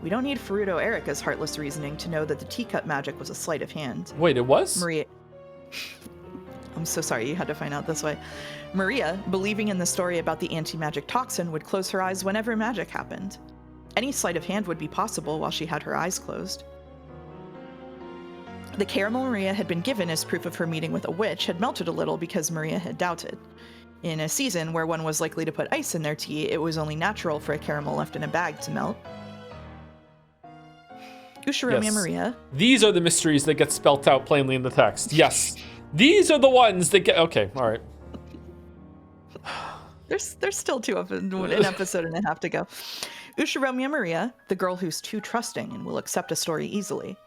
We don't need Furuto Erika's heartless reasoning to know that the teacup magic was a sleight of hand. Wait, it was? Maria... I'm so sorry you had to find out this way. Maria, believing in the story about the anti-magic toxin, would close her eyes whenever magic happened. Any sleight of hand would be possible while she had her eyes closed. The caramel Maria had been given as proof of her meeting with a witch had melted a little because Maria had doubted. In a season where one was likely to put ice in their tea, it was only natural for a caramel left in a bag to melt. Ushiromi and Maria. These are the mysteries that get spelt out plainly in the text. Yes. These are the ones that get... Okay, all right. There's still an episode and a half to go. Ushiromi and Maria, the girl who's too trusting and will accept a story easily.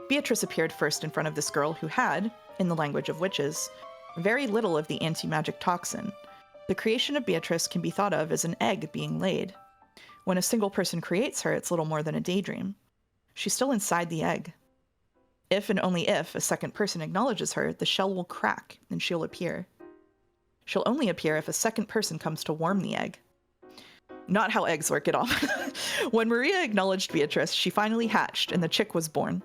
Beatrice appeared first in front of this girl who had, in the language of witches, very little of the anti-magic toxin. The creation of Beatrice can be thought of as an egg being laid. When a single person creates her, it's little more than a daydream. She's still inside the egg. If and only if a second person acknowledges her, the shell will crack and she'll appear. She'll only appear if a second person comes to warm the egg. Not how eggs work at all. When Maria acknowledged Beatrice, she finally hatched and the chick was born.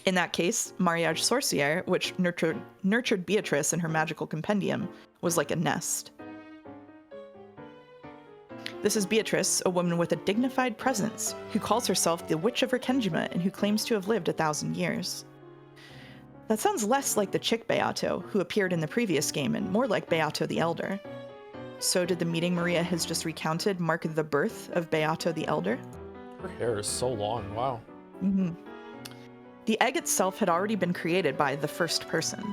In that case, Mariage Sorcière, which nurtured Beatrice in her magical compendium, was like a nest. This is Beatrice, a woman with a dignified presence, who calls herself the Witch of Rekenjima and who claims to have lived 1,000 years. That sounds less like the chick Beato, who appeared in the previous game, and more like Beato the Elder. So did the meeting Maria has just recounted mark the birth of Beato the Elder? Her hair is so long, wow. Mm-hmm. The egg itself had already been created by the first person.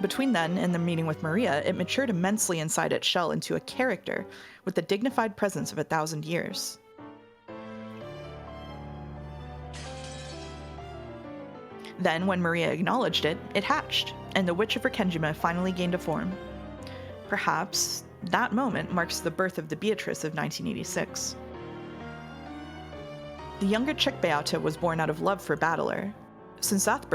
Between then and the meeting with Maria, it matured immensely inside its shell into a character with the dignified presence of 1,000 years. Then, when Maria acknowledged it, it hatched, and the Witch of Rekenjima finally gained a form. Perhaps that moment marks the birth of the Beatrice of 1986. The younger chick Beata was born out of love for Battler. Since that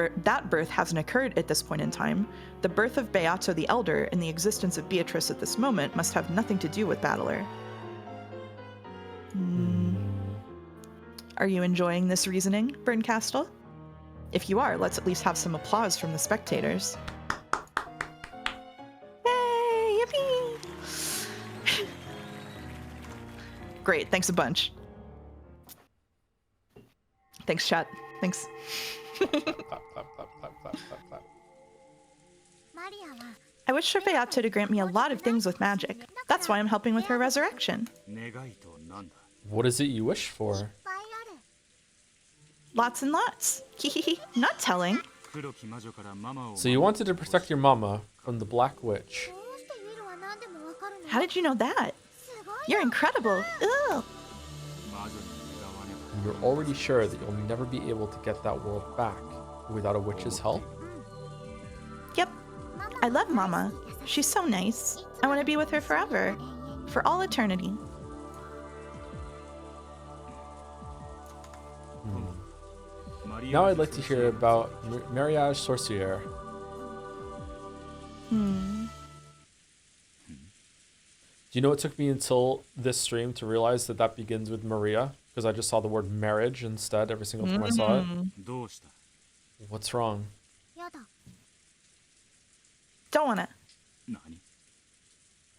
birth hasn't occurred at this point in time, the birth of Beato the Elder and the existence of Beatrice at this moment must have nothing to do with Battler. Are you enjoying this reasoning, Burncastle? If you are, let's at least have some applause from the spectators. Hey, yippee! Great, thanks a bunch. Thanks, chat. Thanks. Clap, clap, clap, clap, clap, clap, clap. I wish for Beato to grant me a lot of things with magic. That's why I'm helping with her resurrection. What is it you wish for? Lots and lots. Hehehe, not telling. So you wanted to protect your mama from the Black Witch. How did you know that? You're incredible. Ugh. And you're already sure that you'll never be able to get that world back without a witch's help? Yep. I love Mama. She's so nice. I want to be with her forever. For all eternity. Now I'd like to hear about Mariage Sorcière. Do you know it took me until this stream to realize that that begins with Maria? Because I just saw the word marriage instead every single time I saw it. What's wrong? Don't wanna.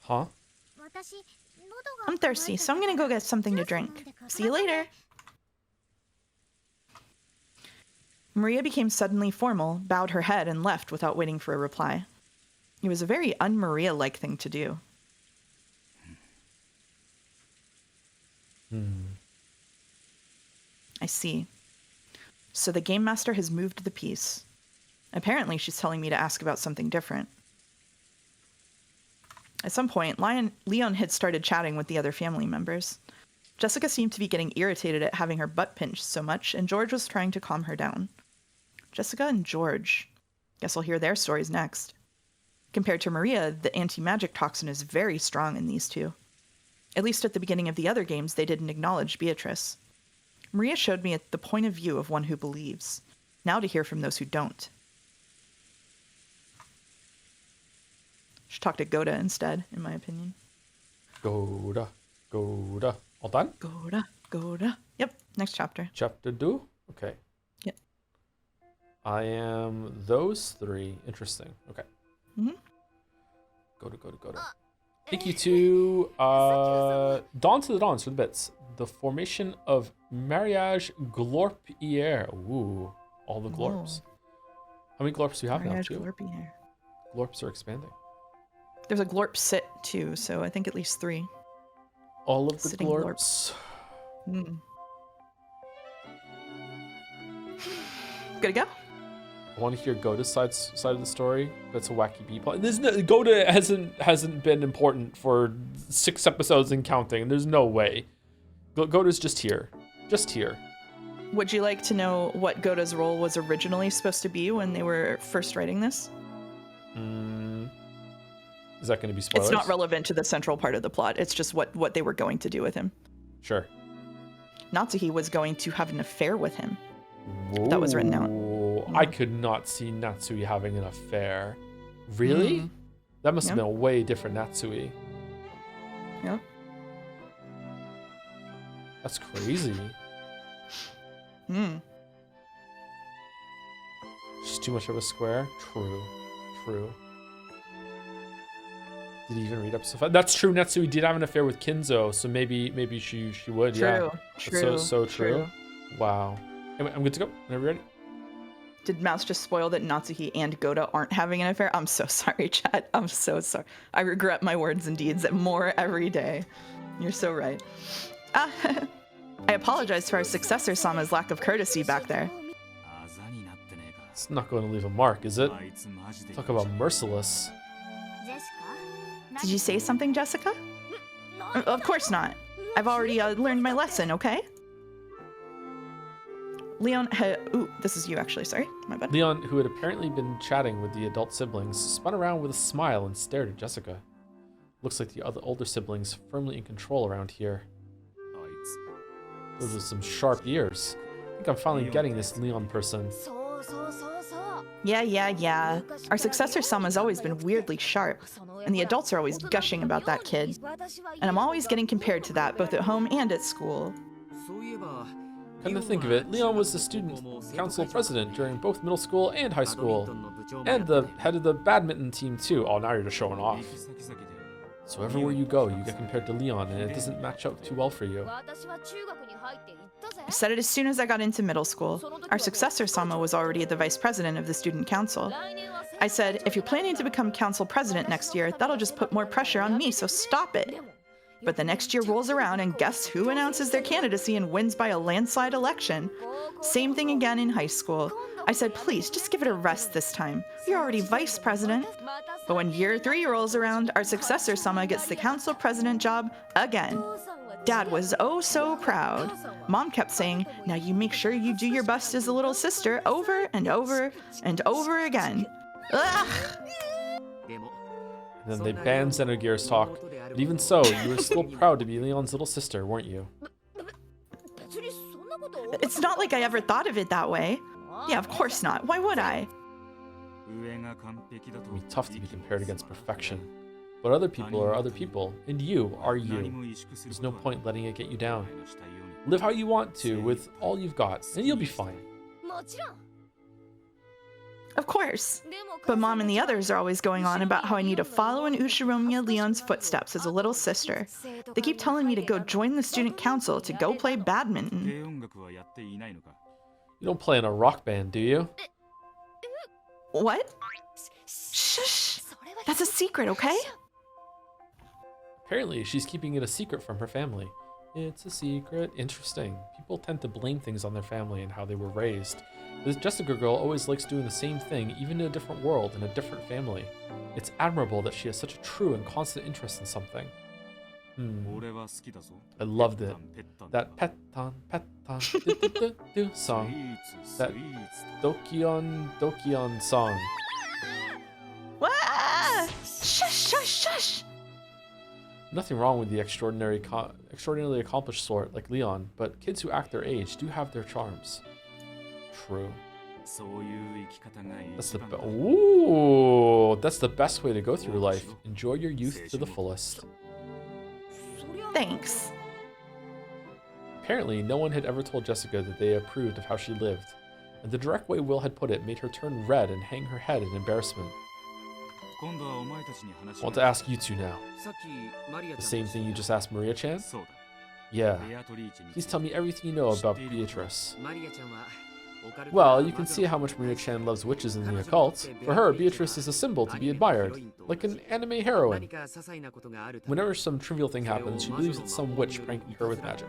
Huh? I'm thirsty, so I'm gonna go get something to drink. See you later. Maria became suddenly formal, bowed her head, and left without waiting for a reply. It was a very un-Maria-like thing to do. I see. So the game master has moved the piece. Apparently she's telling me to ask about something different. At some point, Leon had started chatting with the other family members. Jessica seemed to be getting irritated at having her butt pinched so much, and George was trying to calm her down. Jessica and George. Guess I'll hear their stories next. Compared to Maria, the anti-magic toxin is very strong in these two. At least at the beginning of the other games, they didn't acknowledge Beatrice. Maria showed me the point of view of one who believes. Now to hear from those who don't. Should talk to Goda instead, in my opinion. Goda. All done? Goda. Yep, next chapter. Chapter 2? Okay. Yep. I am those three. Interesting. Okay. Goda. Thank you to Dawn to the Dawns for the bits. The formation of Mariage Glorpier. Ooh, all the glorps. How many glorps do you have Mariage now, too? Glorpier. Glorps are expanding. There's a glorp sit, too, so I think at least 3. All of the Sitting glorps. Good to go? I want to hear Goda's side of the story. That's a wacky B plot. Goda hasn't been important for 6 episodes and counting. There's no way. Goda's just here. Would you like to know what Goda's role was originally supposed to be when they were first writing this? Is that going to be spoilers? It's not relevant to the central part of the plot. It's just what they were going to do with him. Sure. Natsuhi was going to have an affair with him. That was written out. I could not see Natsui having an affair. Really? That must have been a way different Natsui. Yeah. That's crazy. She's too much of a square. True. Did he even read up so far? That's true. Natsui did have an affair with Kinzo, so maybe she would. True. That's so true. Wow. Anyway, I'm good to go. Are we ready? Did Mouse just spoil that Natsuhi and Goda aren't having an affair? I'm so sorry, chat. I'm so sorry. I regret my words and deeds more every day. You're so right. I apologize for our successor Sama's lack of courtesy back there. It's not going to leave a mark, is it? Talk about merciless. Did you say something, Jessica? Of course not. I've already learned my lesson, okay? Leon, ooh, this is you actually, sorry, my bad. Leon, who had apparently been chatting with the adult siblings, spun around with a smile and stared at Jessica. Looks like the other older siblings firmly in control around here. Those are some sharp ears. I think I'm finally getting this Leon person. Yeah. Our successor Sama's always been weirdly sharp, and the adults are always gushing about that kid. And I'm always getting compared to that, both at home and at school. Come to think of it, Leon was the student council president during both middle school and high school. And the head of the badminton team too. Oh, now you're just showing off. So everywhere you go, you get compared to Leon, and it doesn't match up too well for you. I said it as soon as I got into middle school. Our successor Sama was already the vice president of the student council. I said, if you're planning to become council president next year, that'll just put more pressure on me, so stop it. But the next year rolls around, and guess who announces their candidacy and wins by a landslide election? Same thing again in high school. I said, please, just give it a rest this time. You're already vice president. But when year 3 rolls around, our successor Sama gets the council president job again. Dad was oh so proud. Mom kept saying, now you make sure you do your best as a little sister over and over and over again. Ugh! And then they banned Xenogears talk. But even so, you were still proud to be Leon's little sister, weren't you? It's not like I ever thought of it that way. Yeah, of course not. Why would I? It can be tough to be compared against perfection. But other people are other people, and you are you. There's no point letting it get you down. Live how you want to, with all you've got, and you'll be fine. Of course. But Mom and the others are always going on about how I need to follow in Ushiromiya Leon's footsteps as a little sister. They keep telling me to go join the student council to go play badminton. You don't play in a rock band, do you? What? Shush! That's a secret, okay? Apparently, she's keeping it a secret from her family. It's a secret. Interesting. People tend to blame things on their family and how they were raised. This Jessica girl always likes doing the same thing, even in a different world, in a different family. It's admirable that she has such a true and constant interest in something. I loved it. That petan song. That Dokion song. Wah! Shush! Nothing wrong with the extraordinarily accomplished sort like Leon, but kids who act their age do have their charms. True. That's the best way to go through life. Enjoy your youth to the fullest. Thanks. Apparently, no one had ever told Jessica that they approved of how she lived, and the direct way Will had put it made her turn red and hang her head in embarrassment. I want to ask you two now. The same thing you just asked Maria-chan? Yeah. Please tell me everything you know about Beatrice. Well, you can see how much Maria-chan loves witches and the occult. For her, Beatrice is a symbol to be admired, like an anime heroine. Whenever some trivial thing happens, she believes it's some witch pranking her with magic.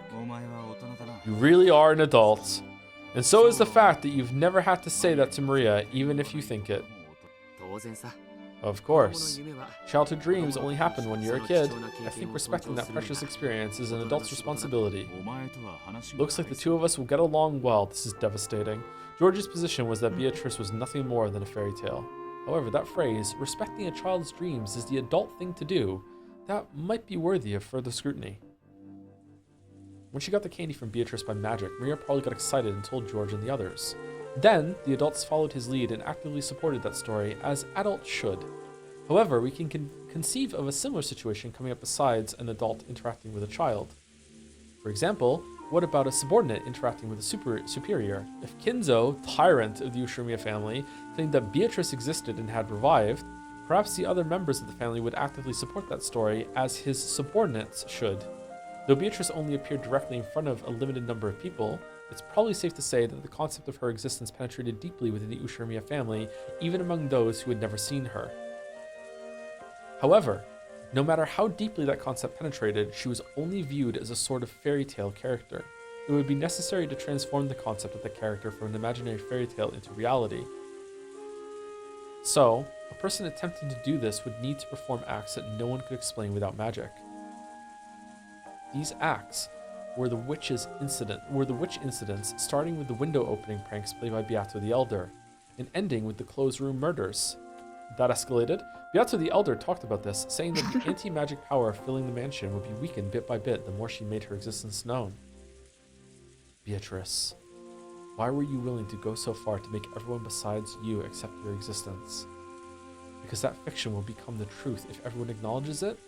You really are an adult. And so is the fact that you've never had to say that to Maria, even if you think it. Of course. Childhood dreams only happen when you're a kid. I think respecting that precious experience is an adult's responsibility. Looks like the two of us will get along well. This is devastating. George's position was that Beatrice was nothing more than a fairy tale. However, that phrase, respecting a child's dreams is the adult thing to do, that might be worthy of further scrutiny. When she got the candy from Beatrice by magic, Maria probably got excited and told George and the others. Then, the adults followed his lead and actively supported that story, as adults should. However, we can conceive of a similar situation coming up besides an adult interacting with a child. For example, what about a subordinate interacting with a superior? If Kinzo, tyrant of the Ushiromiya family, claimed that Beatrice existed and had revived, perhaps the other members of the family would actively support that story, as his subordinates should. Though Beatrice only appeared directly in front of a limited number of people, it's probably safe to say that the concept of her existence penetrated deeply within the Ushiromiya family, even among those who had never seen her. However, no matter how deeply that concept penetrated, she was only viewed as a sort of fairy tale character. It would be necessary to transform the concept of the character from an imaginary fairy tale into reality. So, a person attempting to do this would need to perform acts that no one could explain without magic. These acts were the witch incidents, starting with the window opening pranks played by Beato the Elder, and ending with the closed room murders. That escalated. Beato the Elder talked about this, saying that the anti-magic power filling the mansion would be weakened bit by bit the more she made her existence known. Beatrice, why were you willing to go so far to make everyone besides you accept your existence? Because that fiction will become the truth if everyone acknowledges it?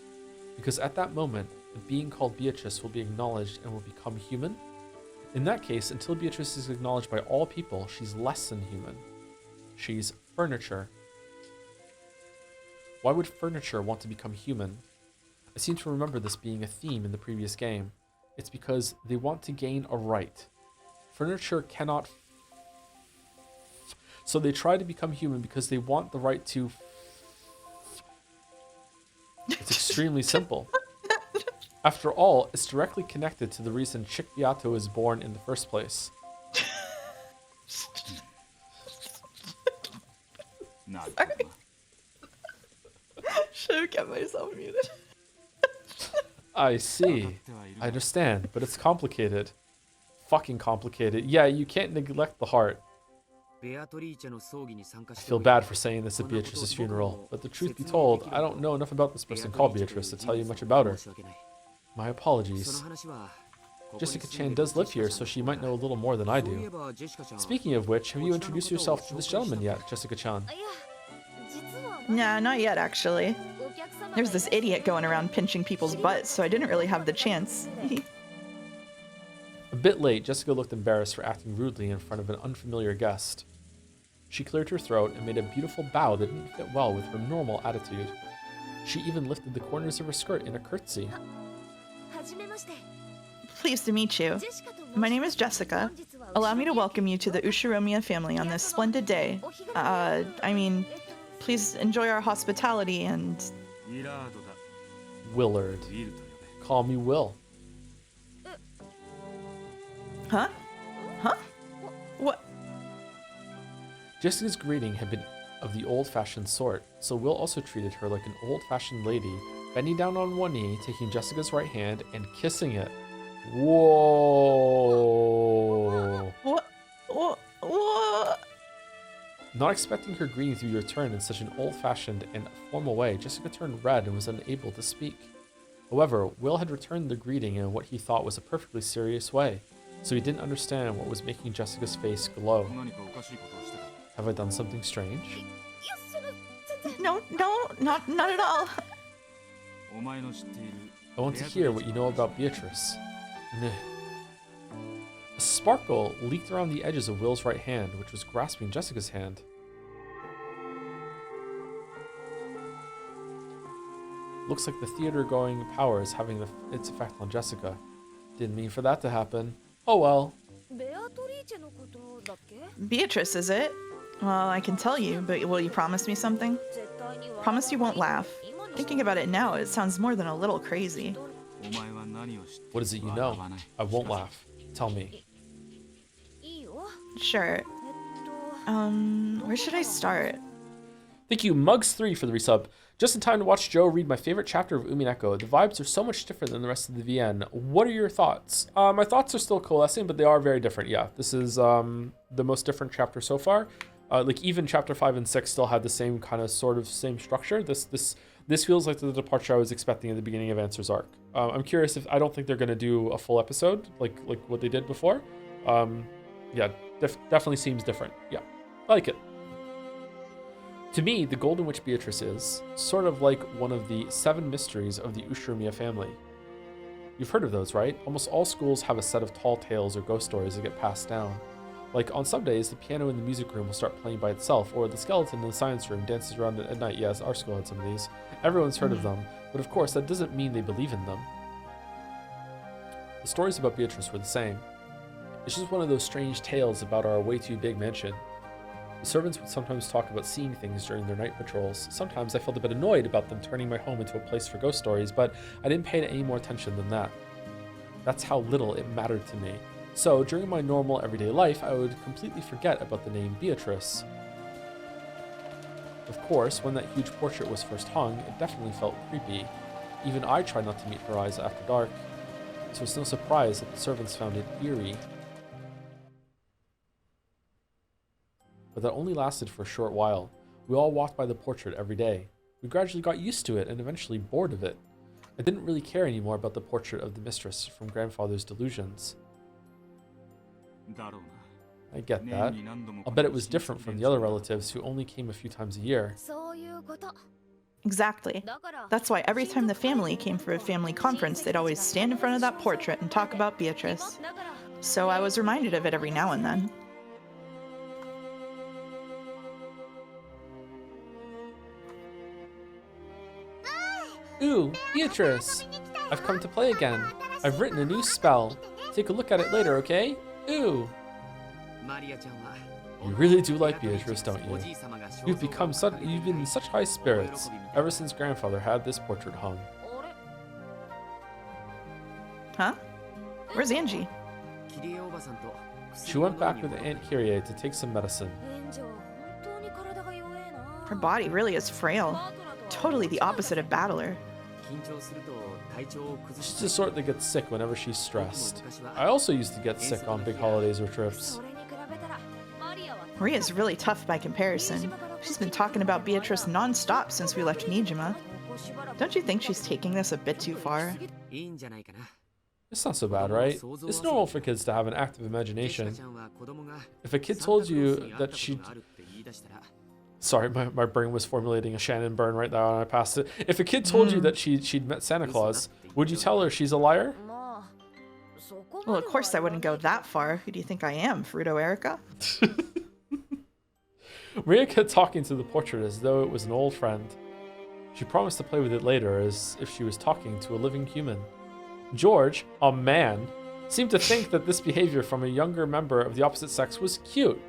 Because at that moment, the being called Beatrice will be acknowledged and will become human? In that case, until Beatrice is acknowledged by all people, she's less than human. She's furniture. Why would furniture want to become human? I seem to remember this being a theme in the previous game. It's because they want to gain a right. Furniture cannot so they try to become human because they want the right to It's extremely simple. After all, it's directly connected to the reason Chick Beato was born in the first place. Sorry. Should have kept myself muted. I see. I understand, but it's complicated. Fucking complicated. Yeah, you can't neglect the heart. I feel bad for saying this at Beatrice's funeral, but the truth be told, I don't know enough about this person called Beatrice to tell you much about her. My apologies. Jessica-chan does live here, so she might know a little more than I do. Speaking of which, have you introduced yourself to this gentleman yet, Jessica-chan? Nah, not yet, actually. There's this idiot going around pinching people's butts, so I didn't really have the chance. A bit late, Jessica looked embarrassed for acting rudely in front of an unfamiliar guest. She cleared her throat and made a beautiful bow that didn't fit well with her normal attitude. She even lifted the corners of her skirt in a curtsy. Pleased to meet you. My name is Jessica. Allow me to welcome you to the Ushiromiya family on this splendid day. Please enjoy our hospitality and... Willard. Call me Will. Huh? Huh? What? Jessica's greeting had been of the old-fashioned sort, so Will also treated her like an old-fashioned lady, bending down on one knee, taking Jessica's right hand, and kissing it. Whoa! What? Not expecting her greeting to be returned in such an old-fashioned and formal way, Jessica turned red and was unable to speak. However, Will had returned the greeting in what he thought was a perfectly serious way, so he didn't understand what was making Jessica's face glow. Have I done something strange? No, not at all. I want to hear what you know about Beatrice. Nah. A sparkle leaked around the edges of Will's right hand, which was grasping Jessica's hand. Looks like the theater-going power is having its effect on Jessica. Didn't mean for that to happen. Oh well. Beatrice, is it? Well, I can tell you, but will you promise me something? Promise you won't laugh. Thinking about it now, it sounds more than a little crazy. What is it you know? I won't laugh. Tell me. Sure. Where should I start? Thank you, Mugs3, for the resub. Just in time to watch Joe read my favorite chapter of Umineko. The vibes are so much different than the rest of the VN. What are your thoughts? My thoughts are still coalescing, but they are very different. Yeah, this is the most different chapter so far. Like even chapter 5 and 6 still had the same kind of same structure. This feels like the departure I was expecting at the beginning of Answer's arc. I'm curious if I don't think they're gonna do a full episode like what they did before. Yeah, definitely seems different. Yeah, I like it. To me, the Golden Witch Beatrice is sort of like one of the 7 mysteries of the Ushiromiya family. You've heard of those, right? Almost all schools have a set of tall tales or ghost stories that get passed down. Like on some days, the piano in the music room will start playing by itself, or the skeleton in the science room dances around at night. Yes, our school had some of these. Everyone's heard of them, but of course that doesn't mean they believe in them. The stories about Beatrice were the same. It's just one of those strange tales about our way too big mansion. The servants would sometimes talk about seeing things during their night patrols. Sometimes I felt a bit annoyed about them turning my home into a place for ghost stories, but I didn't pay it any more attention than that. That's how little it mattered to me. So, during my normal everyday life, I would completely forget about the name Beatrice. Of course, when that huge portrait was first hung, it definitely felt creepy. Even I tried not to meet her eyes after dark, so it's no surprise that the servants found it eerie. But that only lasted for a short while. We all walked by the portrait every day. We gradually got used to it and eventually bored of it. I didn't really care anymore about the portrait of the mistress from grandfather's delusions. I get that. I'll bet it was different from the other relatives who only came a few times a year. Exactly. That's why every time the family came for a family conference, they'd always stand in front of that portrait and talk about Beatrice. So I was reminded of it every now and then. Ooh, Beatrice! I've come to play again. I've written a new spell. Take a look at it later, okay? Ooh! You really do like Beatrice, don't you? You've been in such high spirits ever since grandfather had this portrait hung. Huh? Where's Angie? She went back with Aunt Kyrie to take some medicine. Her body really is frail. Totally the opposite of Battler. She's the sort that gets sick whenever she's stressed. I also used to get sick on big holidays or trips. Maria's really tough by comparison. She's been talking about Beatrice non-stop since we left Nijima. Don't you think she's taking this a bit too far? It's not so bad, right? It's normal for kids to have an active imagination. If a kid told you that she'd... Sorry, my brain was formulating a Shannon burn right now and I passed it. If a kid told you that she'd met Santa Claus, would you tell her she's a liar? Well, of course I wouldn't go that far. Who do you think I am, Fruto Erica? Maria kept talking to the portrait as though it was an old friend. She promised to play with it later as if she was talking to a living human. George, a man, seemed to think that this behavior from a younger member of the opposite sex was cute.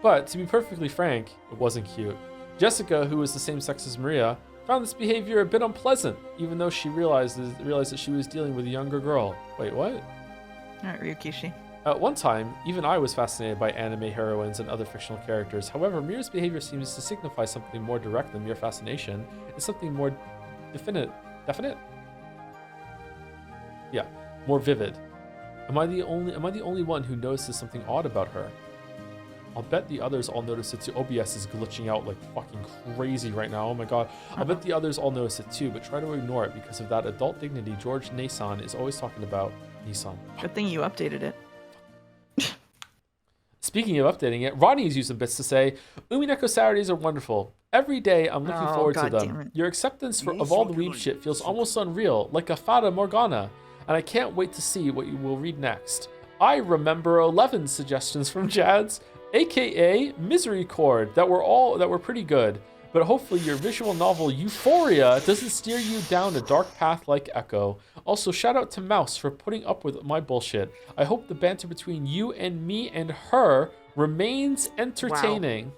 But, to be perfectly frank, it wasn't cute. Jessica, who was the same sex as Maria, found this behavior a bit unpleasant, even though she realized that she was dealing with a younger girl. Wait, what? Alright, Ryukishi. At one time, even I was fascinated by anime heroines and other fictional characters. However, Mira's behavior seems to signify something more direct than mere fascination. It's something more definite? Yeah, more vivid. Am I the only one who notices something odd about her? I'll bet the others all notice it too. OBS is glitching out like fucking crazy right now. Oh my god. I'll bet the others all notice it too, but try to ignore it because of that adult dignity George Nason is always talking about. Nissan. Good thing you updated it. Speaking of updating it, Rodney has used some bits to say, Umineko Saturdays are wonderful. Every day I'm looking forward to them. Your acceptance of all the weeb shit feels almost unreal, like a Fata Morgana, and I can't wait to see what you will read next. I remember 11 suggestions from Jads, aka Misery Chord, that were pretty good, but hopefully your visual novel Euphoria doesn't steer you down a dark path like Echo. Also, shout out to Mouse for putting up with my bullshit. I hope the banter between you and me and her remains entertaining. Wow.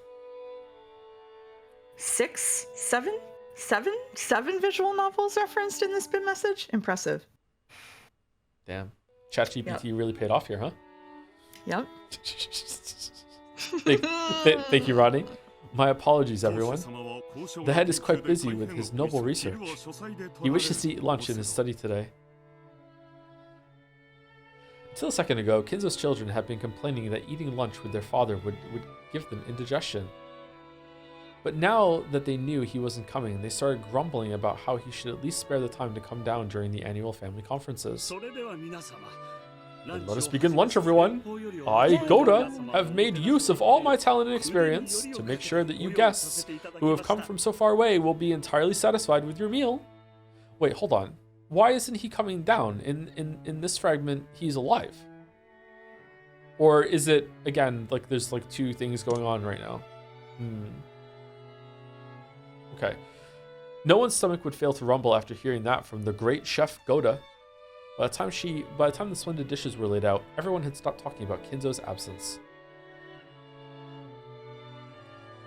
7 visual novels referenced in this bit message? Impressive. Damn. ChatGPT really paid off here, huh? Yep. Thank you, Rodney. My apologies, everyone. The head is quite busy with his noble research. He wishes to eat lunch in his study today. Until a second ago, Kinzo's children had been complaining that eating lunch with their father would give them indigestion. But now that they knew he wasn't coming, they started grumbling about how he should at least spare the time to come down during the annual family conferences. Then let us begin lunch, everyone. I, Goda, have made use of all my talent and experience to make sure that you guests who have come from so far away will be entirely satisfied with your meal. Wait, hold on. Why isn't he coming down? In this fragment, he's alive. Or is it, again, like there's like two things going on right now? Okay. No one's stomach would fail to rumble after hearing that from the great chef Goda. By the time the splendid dishes were laid out, everyone had stopped talking about Kinzo's absence.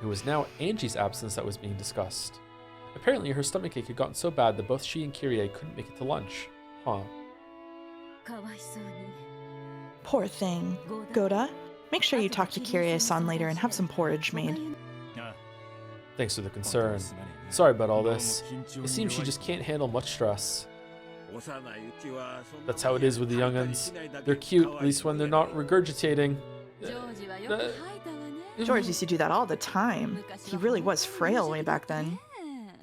It was now Angie's absence that was being discussed. Apparently, her stomachache had gotten so bad that both she and Kyrie couldn't make it to lunch. Huh. Poor thing. Goda, make sure you talk to Kyrie-san later and have some porridge made. Thanks for the concern. Sorry about all this. It seems she just can't handle much stress. That's how it is with the young'uns. They're cute, at least when they're not regurgitating. George used to do that all the time. He really was frail way back then.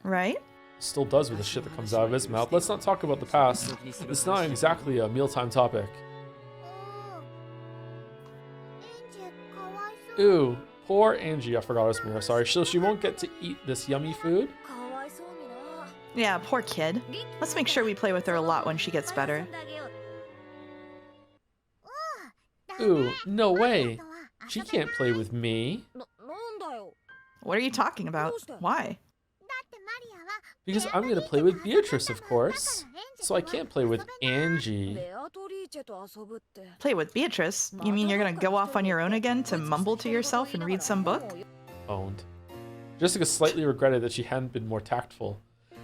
Right? Still does with the shit that comes out of his mouth. Let's not talk about the past. It's not exactly a mealtime topic. Ooh, poor Angie. I forgot her name. Sorry. So she won't get to eat this yummy food? Yeah, poor kid. Let's make sure we play with her a lot when she gets better. Ooh, no way. She can't play with me. What are you talking about? Why? Because I'm going to play with Beatrice, of course. So I can't play with Angie. Play with Beatrice? You mean you're gonna go off on your own again to mumble to yourself and read some book? Owned. Jessica slightly regretted that she hadn't been more tactful.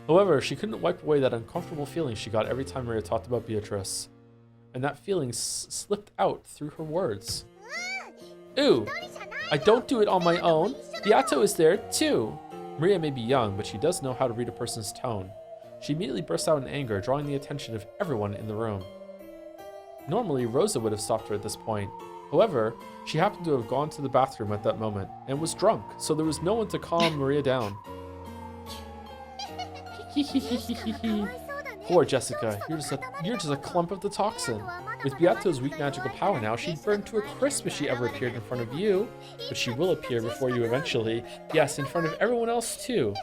However, she couldn't wipe away that uncomfortable feeling she got every time Maria talked about Beatrice. And that feeling slipped out through her words. Ooh, I don't do it on my own. Beato is there too. Maria may be young, but she does know how to read a person's tone. She immediately burst out in anger, drawing the attention of everyone in the room. Normally, Rosa would have stopped her at this point. However, she happened to have gone to the bathroom at that moment and was drunk, so there was no one to calm Maria down. Poor Jessica, you're just a clump of the toxin. With Beato's weak magical power now, she'd burn to a crisp if she ever appeared in front of you. But she will appear before you eventually. Yes, in front of everyone else too.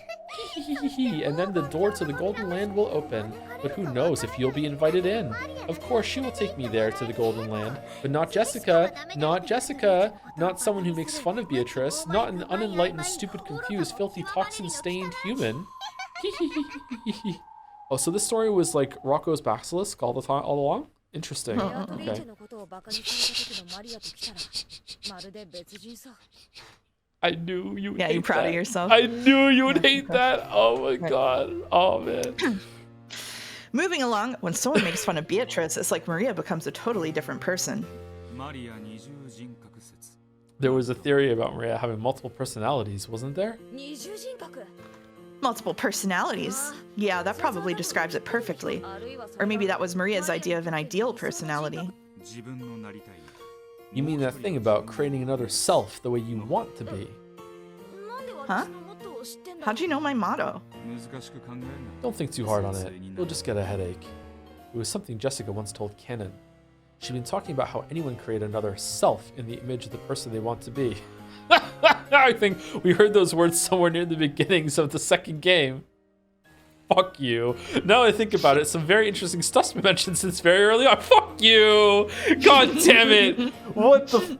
And then the door to the Golden Land will open. But who knows if you'll be invited in. Of course, she will take me there to the Golden Land. But not Jessica. Not Jessica. Not someone who makes fun of Beatrice. Not an unenlightened, stupid, confused, filthy, toxin-stained human. Oh, so this story was like Rocco's Basilisk all along? Interesting. Okay. I knew you would hate you proud of yourself? I knew you would hate that. Oh my god. Oh man. Moving along, when someone makes fun of Beatrice, it's like Maria becomes a totally different person. There was a theory about Maria having multiple personalities, wasn't there? Multiple personalities? Yeah, that probably describes it perfectly. Or maybe that was Maria's idea of an ideal personality. You mean that thing about creating another self the way you want to be? Huh? How'd you know my motto? Don't think too hard on it. You'll just get a headache. It was something Jessica once told Canon. She'd been talking about how anyone create another self in the image of the person they want to be. I think we heard those words somewhere near the beginnings of the second game. Fuck you. Now that I think about it, some very interesting stuff's been mentioned since very early on. Fuck you! God damn it! What the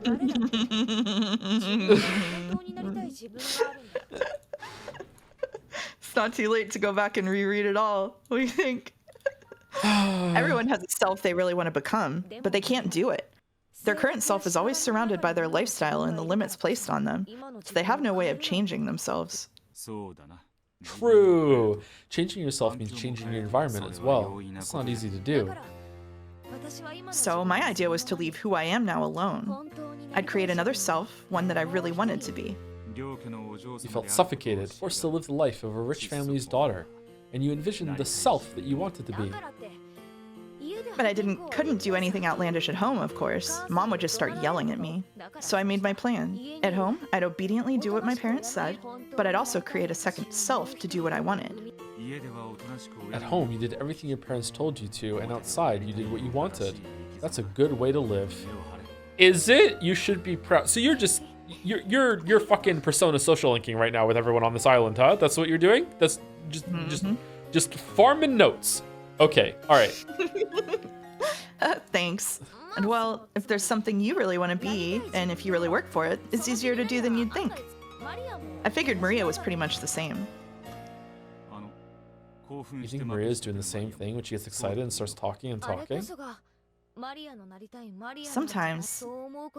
It's not too late to go back and reread it all. What do you think? Everyone has a self they really want to become, but they can't do it. Their current self is always surrounded by their lifestyle and the limits placed on them, so they have no way of changing themselves. True. Changing yourself means changing your environment as well. It's not easy to do. So my idea was to leave who I am now alone. I'd create another self, one that I really wanted to be. You felt suffocated, forced to live the life of a rich family's daughter, and you envisioned the self that you wanted to be. But I couldn't do anything outlandish at home, of course. Mom would just start yelling at me. So I made my plan. At home, I'd obediently do what my parents said, but I'd also create a second self to do what I wanted. At home, you did everything your parents told you to, and outside, you did what you wanted. That's a good way to live. Is it? You should be proud. So you're fucking persona social linking right now with everyone on this island, huh? That's what you're doing? That's just farming notes. Okay, all right. Thanks. And well, if there's something you really want to be, and if you really work for it, it's easier to do than you'd think. I figured Maria was pretty much the same. You think Maria's doing the same thing when she gets excited and starts talking and talking? Sometimes,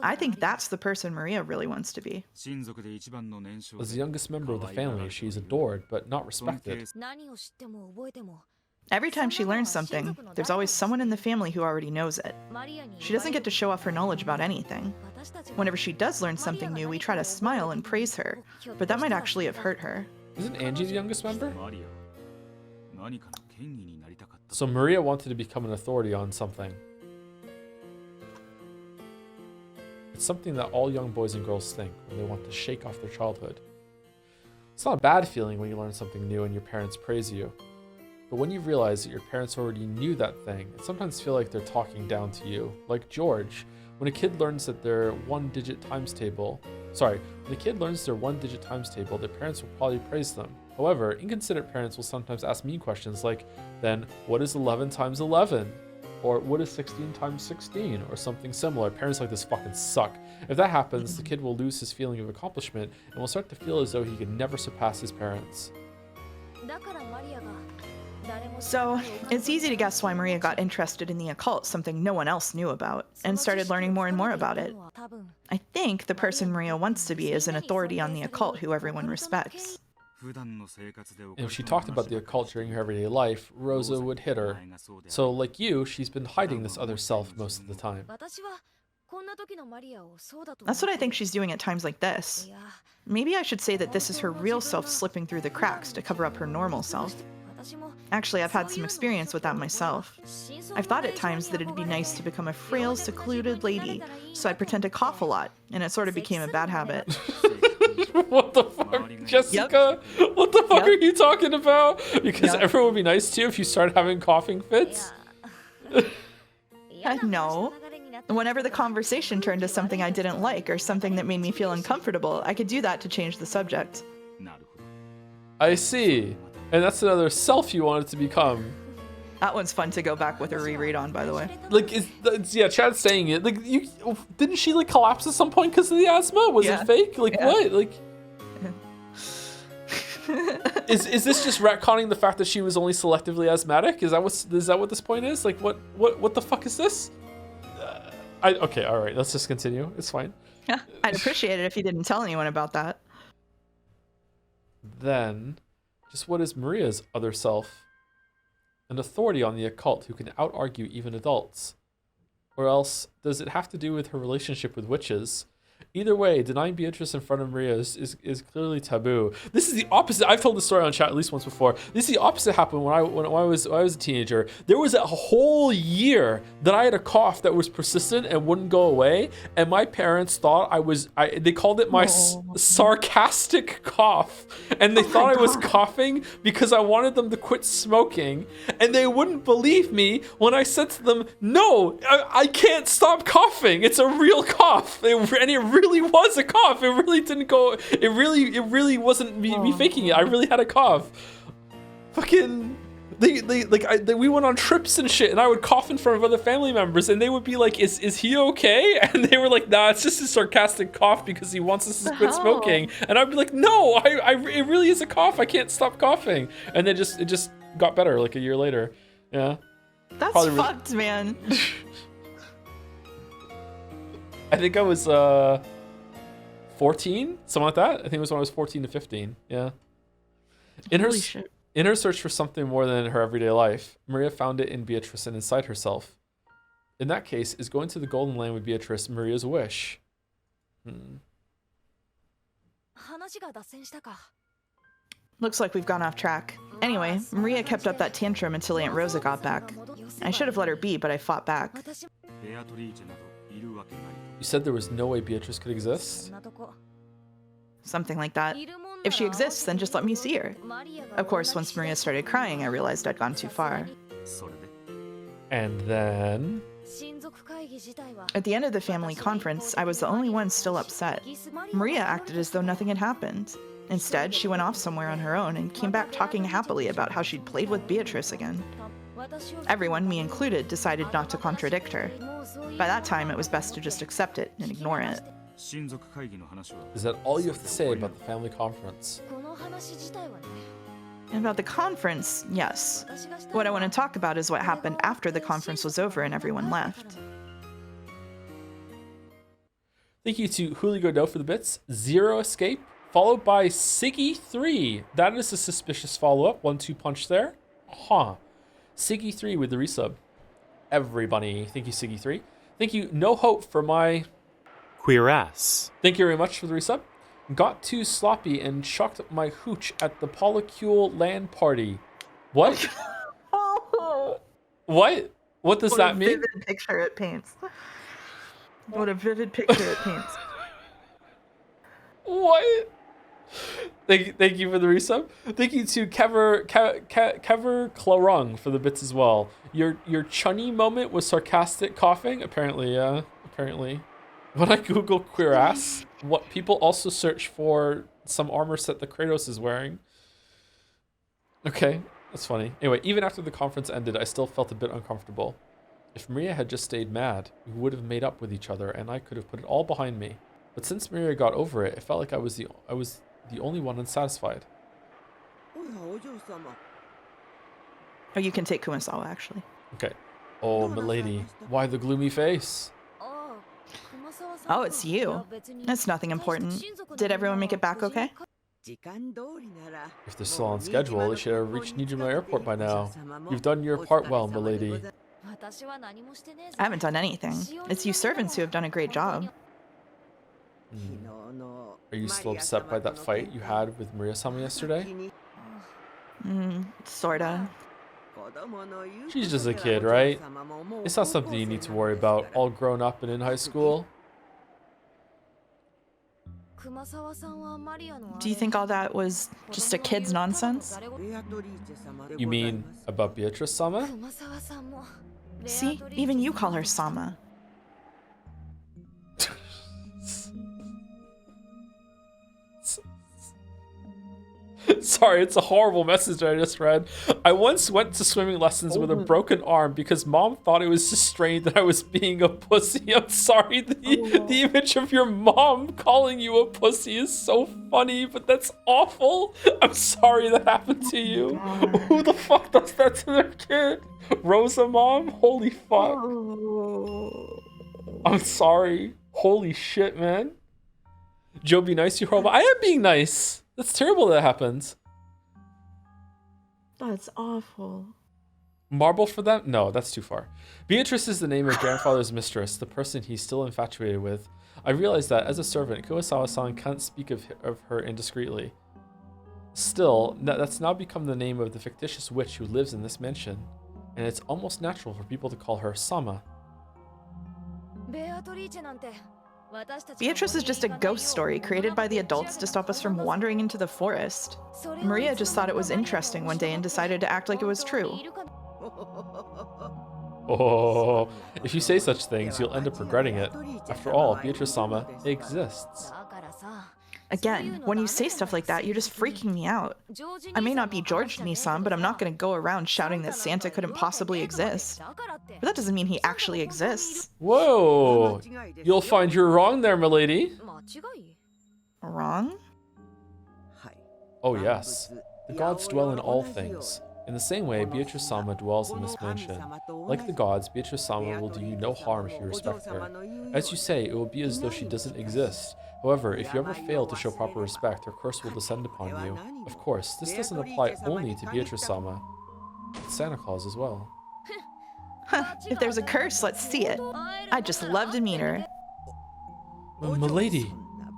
I think that's the person Maria really wants to be. As the youngest member of the family, she's adored, but not respected. Every time she learns something, there's always someone in the family who already knows it. She doesn't get to show off her knowledge about anything. Whenever she does learn something new, we try to smile and praise her, but that might actually have hurt her. Isn't Angie the youngest member? So Maria wanted to become an authority on something. It's something that all young boys and girls think when they want to shake off their childhood. It's not a bad feeling when you learn something new and your parents praise you. But when you realize that your parents already knew that thing, it sometimes feels like they're talking down to you. Like George, when a kid learns that their one-digit times table, their parents will probably praise them. However, inconsiderate parents will sometimes ask mean questions like, then what is 11 times 11? Or what is 16 times 16? Or something similar. Parents like this fucking suck. If that happens, the kid will lose his feeling of accomplishment and will start to feel as though he can never surpass his parents. So, it's easy to guess why Maria got interested in the occult, something no one else knew about, and started learning more and more about it. I think the person Maria wants to be is an authority on the occult who everyone respects. And if she talked about the occult during her everyday life, Rosa would hit her. So, like you, she's been hiding this other self most of the time. That's what I think she's doing at times like this. Maybe I should say that this is her real self slipping through the cracks to cover up her normal self. Actually, I've had some experience with that myself. I've thought at times that it'd be nice to become a frail, secluded lady, so I'd pretend to cough a lot, and it sort of became a bad habit. What the fuck, Jessica? Yep. What the fuck are you talking about? Because everyone would be nice to you if you started having coughing fits? No. Whenever the conversation turned to something I didn't like or something that made me feel uncomfortable, I could do that to change the subject. I see. And that's another self you wanted to become. That one's fun to go back with a reread on, by the way. Like, Chad's saying it. Like, didn't she like collapse at some point because of the asthma? Was it fake? Like, what? Like, is this just retconning the fact that she was only selectively asthmatic? Is that what this point is? Like, what the fuck is this? Okay, all right. Let's just continue. It's fine. Yeah, I'd appreciate it if you didn't tell anyone about that. Then, just what is Maria's other self? An authority on the occult who can out-argue even adults? Or else, does it have to do with her relationship with witches? Either way, denying Beatrice in front of Maria is clearly taboo. This is the opposite. I've told this story on chat at least once before. This is the opposite happened when I was a teenager. There was a whole year that I had a cough that was persistent and wouldn't go away, and my parents thought they called it my sarcastic cough, and they thought I was coughing because I wanted them to quit smoking, and they wouldn't believe me when I said to them, "No, I can't stop coughing. It's a real cough." And it really was a cough. It really didn't go. It really wasn't me faking it. I really had a cough. Fucking. We went on trips and shit, and I would cough in front of other family members, and they would be like, "Is he okay?" And they were like, "Nah, it's just a sarcastic cough because he wants us to quit smoking." And I'd be like, "No, it really is a cough. I can't stop coughing." And then it just got better like a year later. Yeah. That's probably fucked, man. I think I was 14, something like that. I think it was when I was 14 to 15. Yeah. In her search for something more than her everyday life, Maria found it in Beatrice and inside herself. In that case, is going to the Golden Land with Beatrice Maria's wish? Looks like we've gone off track. Anyway, Maria kept up that tantrum until Aunt Rosa got back. I should have let her be, but I fought back. You said there was no way Beatrice could exist? Something like that. If she exists, then just let me see her. Of course, once Maria started crying, I realized I'd gone too far. And then... At the end of the family conference, I was the only one still upset. Maria acted as though nothing had happened. Instead, she went off somewhere on her own and came back talking happily about how she'd played with Beatrice again. Everyone, me included, decided not to contradict her. By that time, it was best to just accept it and ignore it. Is that all you have to say about the family conference? And about the conference, yes. What I want to talk about is what happened after the conference was over and everyone left. Thank you to Huli Godot for the bits. Zero Escape, followed by Siggy3. That is a suspicious follow-up. 1-2 punch there. Huh. Siggy3 with the resub. Everybody. Thank you, Siggy3. Thank you, No Hope, for my... queer ass. Thank you very much for the resub. Got too sloppy and chucked my hooch at the polycule LAN party. What? What? What does that mean? What a vivid picture it paints. What a vivid picture it paints. What? Thank you for the resub. Thank you to Kever Clarung for the bits as well. Your chunny moment was sarcastic coughing. Apparently, yeah. Apparently. When I Google queer ass, what people also search for some armor set that Kratos is wearing. Okay, that's funny. Anyway, even after the conference ended, I still felt a bit uncomfortable. If Maria had just stayed mad, we would have made up with each other and I could have put it all behind me. But since Maria got over it, it felt like I was the only one unsatisfied. Oh, you can take Kumasawa, actually. Okay. Oh, milady, why the gloomy face? Oh, it's you. That's nothing important. Did everyone make it back okay? If they're still on schedule, they should have reached Nijima Airport by now. You've done your part well, milady. I haven't done anything. It's you servants who have done a great job. Are you still upset by that fight you had with Maria-sama yesterday? Sorta. She's just a kid, right? It's not something you need to worry about, all grown up and in high school. Do you think all that was just a kid's nonsense? You mean about Beatrice-sama? See, even you call her Sama. Sorry, it's a horrible message I just read. I once went to swimming lessons with a broken arm because mom thought it was just strange that I was being a pussy. I'm sorry, the image of your mom calling you a pussy is so funny, but that's awful. I'm sorry that happened to you. Who the fuck does that to their kid? Rosa mom? Holy fuck. I'm sorry. Holy shit, man. Joe, be nice, you horrible. I am being nice. That's terrible that happens. That's awful. Marble for them? No, that's too far. Beatrice is the name of grandfather's mistress, the person he's still infatuated with. I realized that as a servant, Kurosawa-san can't speak of her indiscreetly. Still, that's now become the name of the fictitious witch who lives in this mansion, and it's almost natural for people to call her Sama. Beatrice is just a ghost story created by the adults to stop us from wandering into the forest. Maria just thought it was interesting one day and decided to act like it was true. Oh, if you say such things, you'll end up regretting it. After all, Beatrice-sama exists. Again, when you say stuff like that, you're just freaking me out. I may not be George Nissan, but I'm not going to go around shouting that Santa couldn't possibly exist. But that doesn't mean he actually exists. Whoa! You'll find you're wrong there, milady. Wrong? Oh yes. The gods dwell in all things. In the same way, Beatrice-sama dwells in this mansion. Like the gods, Beatrice-sama will do you no harm if you respect her. As you say, it will be as though she doesn't exist. However, if you ever fail to show proper respect, her curse will descend upon you. Of course, this doesn't apply only to Beatrice-sama. It's Santa Claus as well. If there's a curse, let's see it. I'd just love to meet her. Milady,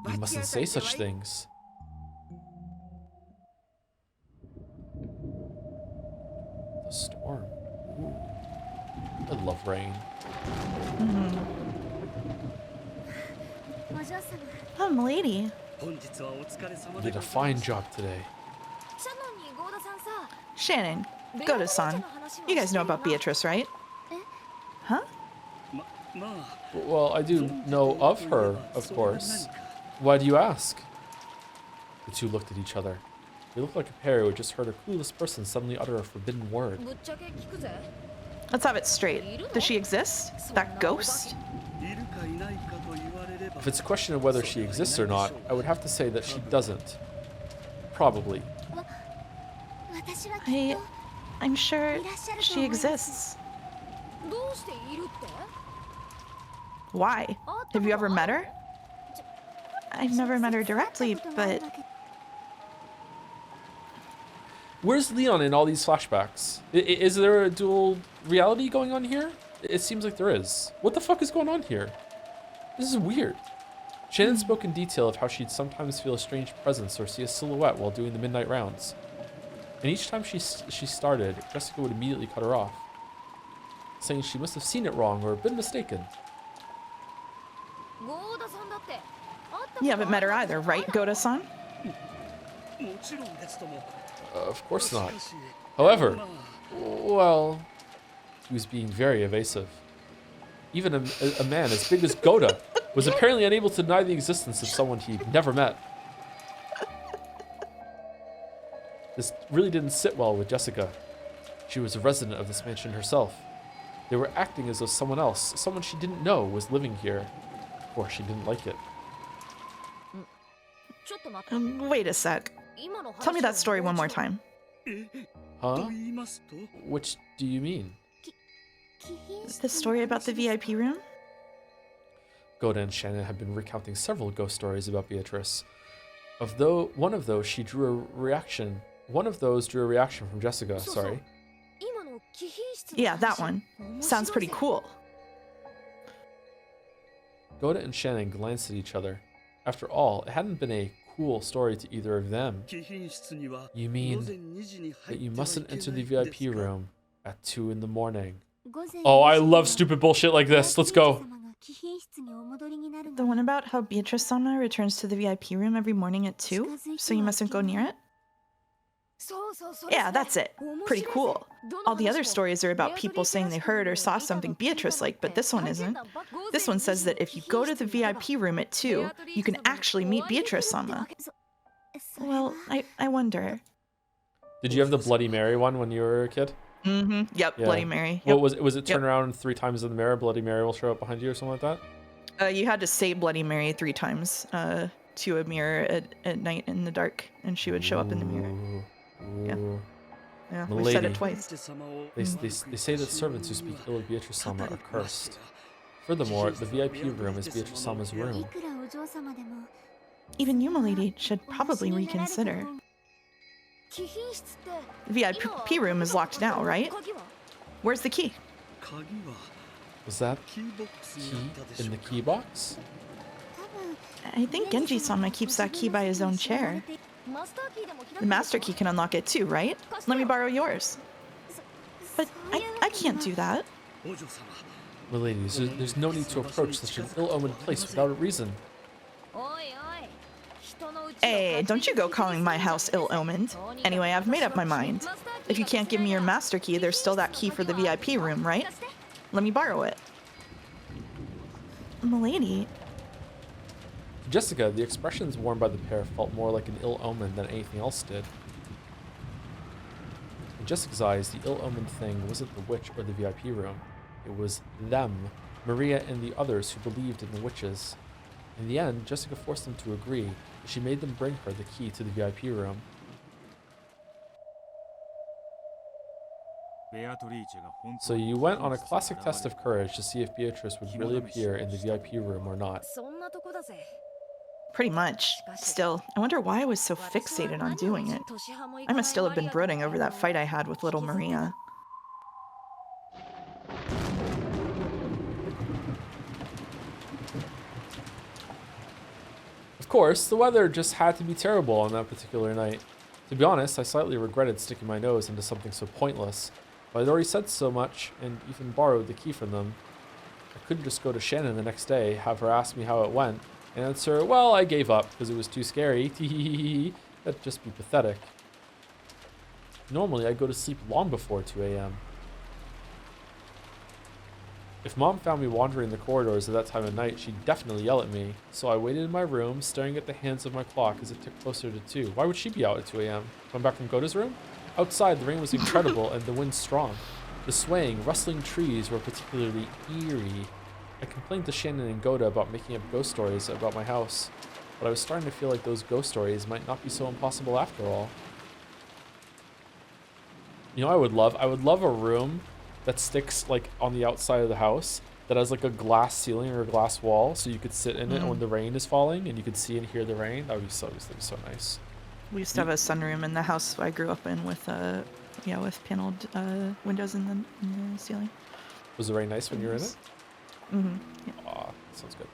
you mustn't say such things. The storm. Ooh. I love rain. Oh, milady. You did a fine job today. Shannon, Goda-san. You guys know about Beatrice, right? Huh? Well, I do know of her, of course. Why do you ask? The two looked at each other. They looked like a pair who had just heard a clueless person suddenly utter a forbidden word. Let's have it straight. Does she exist? That ghost? If it's a question of whether she exists or not, I would have to say that she doesn't. Probably. I'm sure she exists. Why? Have you ever met her? I've never met her directly, but... Where's Leon in all these flashbacks? Is there a dual reality going on here? It seems like there is. What the fuck is going on here? This is weird. Shannon spoke in detail of how she'd sometimes feel a strange presence or see a silhouette while doing the midnight rounds. And each time she started, Jessica would immediately cut her off, saying she must have seen it wrong or been mistaken. You haven't met her either, right, Goda-san? Of course not. However, well, he was being very evasive. Even a man as big as Goda was apparently unable to deny the existence of someone he'd never met. This really didn't sit well with Jessica. She was a resident of this mansion herself. They were acting as though someone else, someone she didn't know, was living here, or she didn't like it. Wait a sec. Tell me that story one more time. Huh? Which do you mean? The story about the VIP room? Goda and Shannon had been recounting several ghost stories about Beatrice. One of those drew a reaction from Jessica, sorry. Yeah, that one. Sounds pretty cool. Goda and Shannon glanced at each other. After all, it hadn't been a cool story to either of them. You mean that you mustn't enter the VIP room at 2 in the morning? Oh, I love stupid bullshit like this. Let's go. The one about how Beatrice-sama returns to the VIP room every morning at 2, so you mustn't go near it? Yeah, that's it. Pretty cool. All the other stories are about people saying they heard or saw something Beatrice-like, but this one isn't. This one says that if you go to the VIP room at 2, you can actually meet Beatrice-sama. Well, I wonder. Did you have the Bloody Mary one when you were a kid? Mm-hmm. Yep, yeah. Bloody Mary. Yep. What was it turn around 3 times in the mirror, Bloody Mary will show up behind you or something like that? You had to say Bloody Mary 3 times to a mirror at night in the dark, and she would show up in the mirror. Ooh. Yeah, we said it twice. They say that servants who speak ill of Beatrice-sama are cursed. Furthermore, the VIP room is Beatrice-sama's room. Even you, milady, should probably reconsider. The VIP room is locked now, right? Where's the key? Was that key in the key box? I think Genji-sama keeps that key by his own chair. The master key can unlock it too, right? Let me borrow yours. But I can't do that. My ladies, there's no need to approach such an ill-omened place without a reason. Hey, don't you go calling my house ill-omened. Anyway, I've made up my mind. If you can't give me your master key, there's still that key for the VIP room, right? Let me borrow it. Milady. To Jessica, the expressions worn by the pair felt more like an ill omen than anything else did. In Jessica's eyes, the ill-omened thing wasn't the witch or the VIP room. It was them, Maria and the others who believed in the witches. In the end, Jessica forced them to agree, and she made them bring her the key to the VIP room. So you went on a classic test of courage to see if Beatrice would really appear in the VIP room or not. Pretty much. Still, I wonder why I was so fixated on doing it. I must still have been brooding over that fight I had with little Maria. Of course, the weather just had to be terrible on that particular night. To be honest, I slightly regretted sticking my nose into something so pointless, But I'd already said so much, and even borrowed the key from them. I couldn't just go to Shannon the next day, have her ask me how it went, and answer, well, I gave up because it was too scary. That'd just be pathetic. Normally, I go to sleep long before 2 a.m. If Mom found me wandering the corridors at that time of night, she'd definitely yell at me. So I waited in my room, staring at the hands of my clock as it ticked closer to 2. Why would she be out at 2 a.m.? Come back from Goda's room? Outside, the rain was incredible and the wind strong. The swaying, rustling trees were particularly eerie. I complained to Shannon and Goda about making up ghost stories about my house, but I was starting to feel like those ghost stories might not be so impossible after all. You know, I would love a room that sticks like on the outside of the house that has like a glass ceiling or a glass wall, so you could sit in it when the rain is falling and you could see and hear the rain. That'd be so nice. We used to have a sunroom in the house I grew up in with paneled windows in the ceiling. Was the rain nice when you were in it? Mm-hmm. Yeah. Aw, sounds good.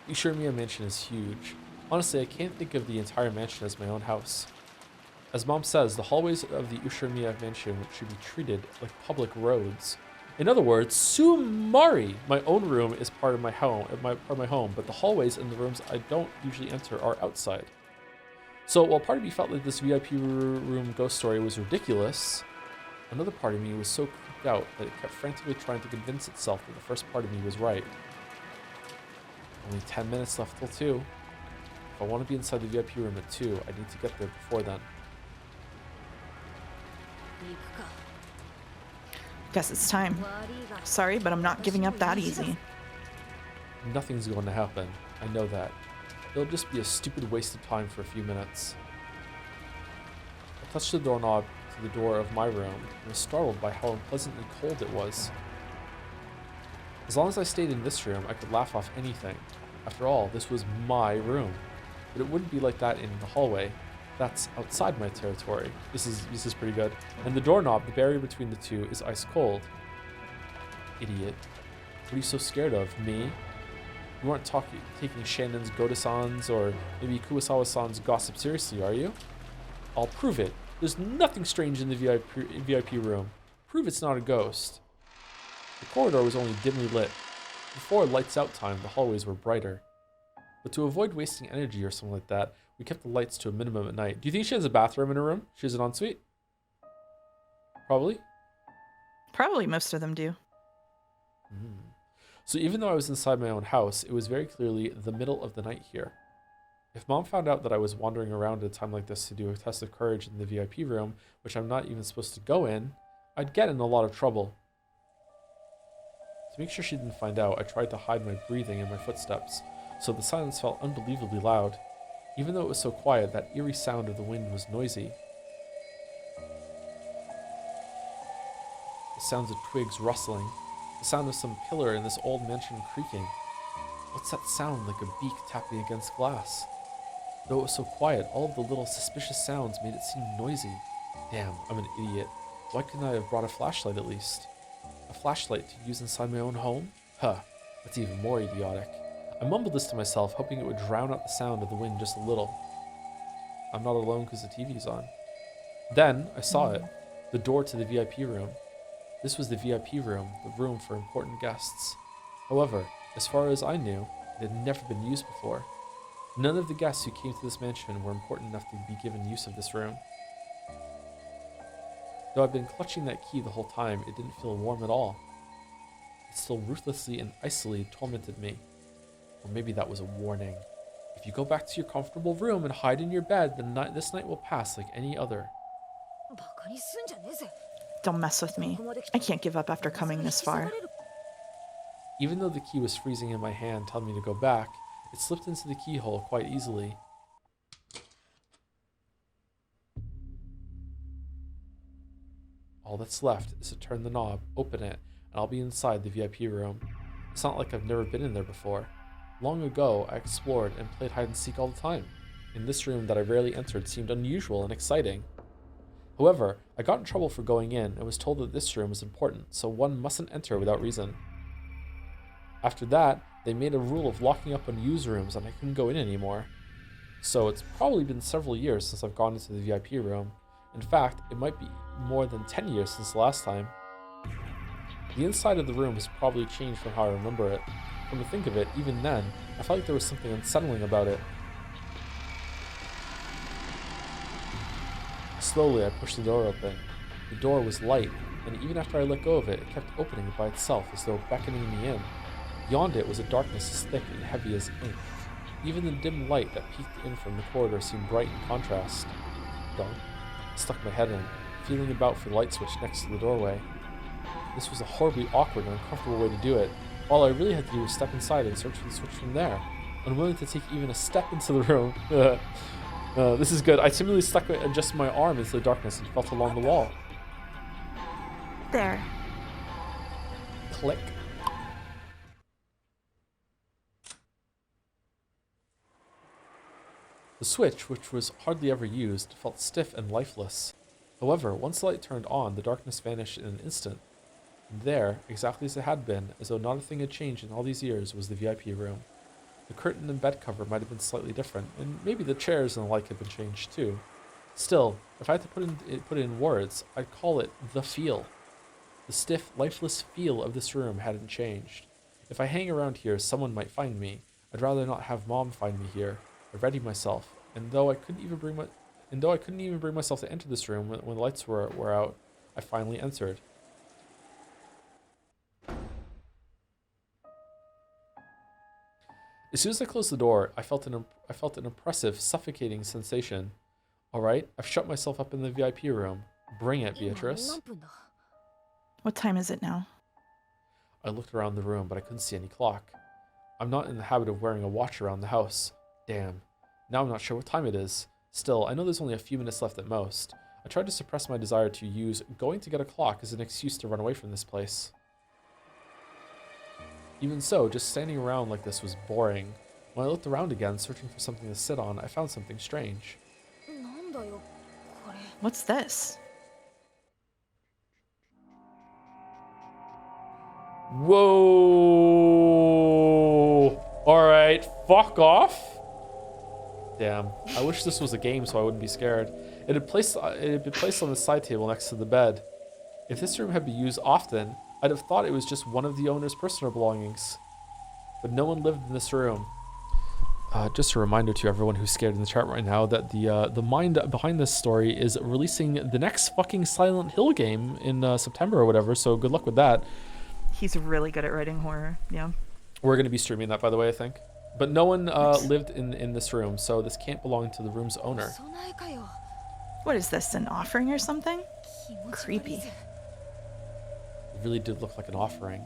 Ushirmiya Mansion is huge. Honestly, I can't think of the entire mansion as my own house. As Mom says, the hallways of the Ushirmiya Mansion should be treated like public roads. In other words, sumari! My own room is part of my home, but the hallways and the rooms I don't usually enter are outside. So while part of me felt like this VIP room ghost story was ridiculous, another part of me was so creeped out that it kept frantically trying to convince itself that the first part of me was right. Only 10 minutes left till 2. If I want to be inside the VIP room at 2, I need to get there before then. Guess it's time. Sorry, but I'm not giving up that easy. Nothing's going to happen. I know that. It'll just be a stupid waste of time for a few minutes. I touched the doorknob to the door of my room and was startled by how unpleasantly cold it was. As long as I stayed in this room, I could laugh off anything. After all, this was my room. But it wouldn't be like that in the hallway. That's outside my territory. This is pretty good. And the doorknob, the barrier between the two, is ice cold. Idiot. What are you so scared of? Me? You aren't taking Shannon's Goda-san's or maybe Kuwasawa-san's gossip seriously, are you? I'll prove it. There's nothing strange in the VIP room. Prove it's not a ghost. The corridor was only dimly lit. Before lights out time, the hallways were brighter. But to avoid wasting energy or something like that, we kept the lights to a minimum at night. Do you think she has a bathroom in her room? She has an ensuite? Probably. Probably most of them do. So even though I was inside my own house, it was very clearly the middle of the night here. If Mom found out that I was wandering around at a time like this to do a test of courage in the VIP room, which I'm not even supposed to go in, I'd get in a lot of trouble. To make sure she didn't find out, I tried to hide my breathing and my footsteps, so the silence felt unbelievably loud. Even though it was so quiet, that eerie sound of the wind was noisy. The sounds of twigs rustling, the sound of some pillar in this old mansion creaking. What's that sound like a beak tapping against glass? Though it was so quiet, all of the little suspicious sounds made it seem noisy. Damn, I'm an idiot. Why couldn't I have brought a flashlight at least? A flashlight to use inside my own home? Huh, that's even more idiotic. I mumbled this to myself, hoping it would drown out the sound of the wind just a little. I'm not alone because the TV's on. Then, I saw it. The door to the VIP room. This was the VIP room, the room for important guests. However, as far as I knew, it had never been used before. None of the guests who came to this mansion were important enough to be given use of this room. Though I've been clutching that key the whole time, it didn't feel warm at all. It still ruthlessly and icily tormented me. Or maybe that was a warning. If you go back to your comfortable room and hide in your bed, then this night will pass like any other. Don't mess with me. I can't give up after coming this far. Even though the key was freezing in my hand, telling me to go back, it slipped into the keyhole quite easily. All that's left is to turn the knob, open it, and I'll be inside the VIP room. It's not like I've never been in there before. Long ago, I explored and played hide and seek all the time. In this room that I rarely entered seemed unusual and exciting. However, I got in trouble for going in and was told that this room was important, so one mustn't enter without reason. After that, they made a rule of locking up unused rooms and I couldn't go in anymore. So it's probably been several years since I've gone into the VIP room. In fact, it might be more than 10 years since the last time. The inside of the room has probably changed from how I remember it. Come to think of it, even then, I felt like there was something unsettling about it. Slowly, I pushed the door open. The door was light, and even after I let go of it, it kept opening by itself as though beckoning me in. Beyond it was a darkness as thick and heavy as ink. Even the dim light that peeked in from the corridor seemed bright in contrast. Dunk. I stuck my head in, feeling about for the light switch next to the doorway. This was a horribly awkward and uncomfortable way to do it. All I really had to do was step inside and search for the switch from there. Unwilling to take even a step into the room. This is good. I timidly stuck just my arm into the darkness and felt along the wall. There. Click. The switch, which was hardly ever used, felt stiff and lifeless. However, once the light turned on, the darkness vanished in an instant. And there, exactly as it had been, as though not a thing had changed in all these years, was the VIP room. The curtain and bed cover might have been slightly different, and maybe the chairs and the like had been changed too. Still, if I had to put it in words, I'd call it the feel. The stiff, lifeless feel of this room hadn't changed. If I hang around here, someone might find me. I'd rather not have Mom find me here. I readied myself, and though I couldn't even bring myself to enter this room when the lights were out, I finally entered. As soon as I closed the door, I felt an oppressive, suffocating sensation. All right, I've shut myself up in the VIP room. Bring it, Beatrice. What time is it now? I looked around the room, but I couldn't see any clock. I'm not in the habit of wearing a watch around the house. Damn. Now I'm not sure what time it is. Still, I know there's only a few minutes left at most. I tried to suppress my desire to use going to get a clock as an excuse to run away from this place. Even so, just standing around like this was boring. When I looked around again, searching for something to sit on, I found something strange. What's this? Whoa! Alright, fuck off! Damn, I wish this was a game so I wouldn't be scared. It had been placed on the side table next to the bed. If this room had been used often, I'd have thought it was just one of the owner's personal belongings. But no one lived in this room. Just a reminder to everyone who's scared in the chat right now that the mind behind this story is releasing the next fucking Silent Hill game in September or whatever, so good luck with that. He's really good at writing horror, yeah. We're going to be streaming that, by the way, I think. But no one lived in this room, so this can't belong to the room's owner. What is this, an offering or something? Creepy. It really did look like an offering.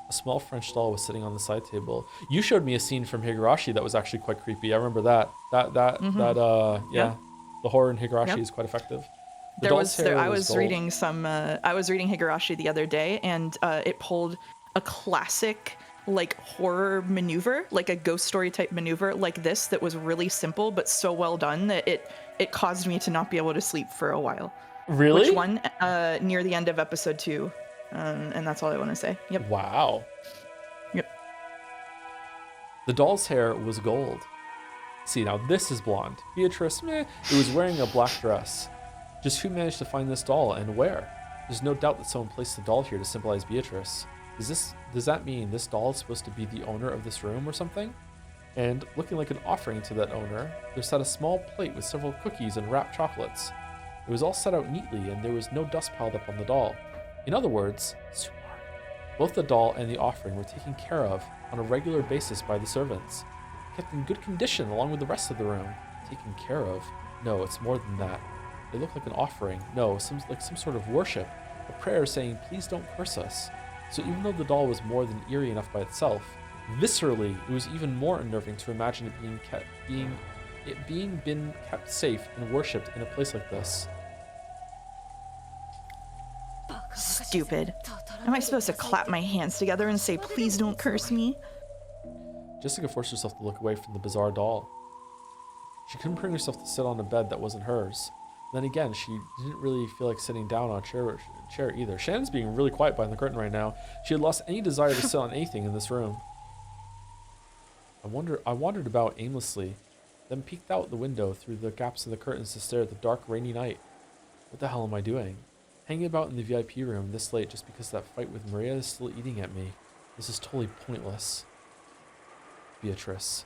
A small French doll was sitting on the side table. You showed me a scene from Higurashi that was actually quite creepy. I remember that. Yeah. The horror in Higurashi is quite effective. I was reading Higurashi the other day, and it pulled a classic like horror maneuver, like a ghost story type maneuver like this that was really simple but so well done that it caused me to not be able to sleep for a while. Really? Which one? Near the end of episode 2. And that's all I want to say. Yep. Wow. Yep. The doll's hair was gold. See, now this is blonde. Beatrice, meh, it was wearing a black dress. Just who managed to find this doll and where? There's no doubt that someone placed the doll here to symbolize Beatrice. Does that mean this doll is supposed to be the owner of this room or something? And looking like an offering to that owner, there sat a small plate with several cookies and wrapped chocolates. It was all set out neatly and there was no dust piled up on the doll. In other words, both the doll and the offering were taken care of on a regular basis by the servants, kept in good condition along with the rest of the room. Taken care of? No, it's more than that. They look like an offering. No, some sort of worship, a prayer saying, "Please don't curse us." So even though the doll was more than eerie enough by itself, viscerally, it was even more unnerving to imagine it being kept safe and worshipped in a place like this. Stupid. Am I supposed to clap my hands together and say, "Please don't curse me"? Jessica forced herself to look away from the bizarre doll. She couldn't bring herself to sit on a bed that wasn't hers. Then again, she didn't really feel like sitting down on a chair either. Shannon's being really quiet behind the curtain right now. She had lost any desire to sit on anything in this room. I wandered about aimlessly, then peeked out the window through the gaps in the curtains to stare at the dark, rainy night. What the hell am I doing? Hanging about in the VIP room this late just because that fight with Maria is still eating at me. This is totally pointless. Beatrice.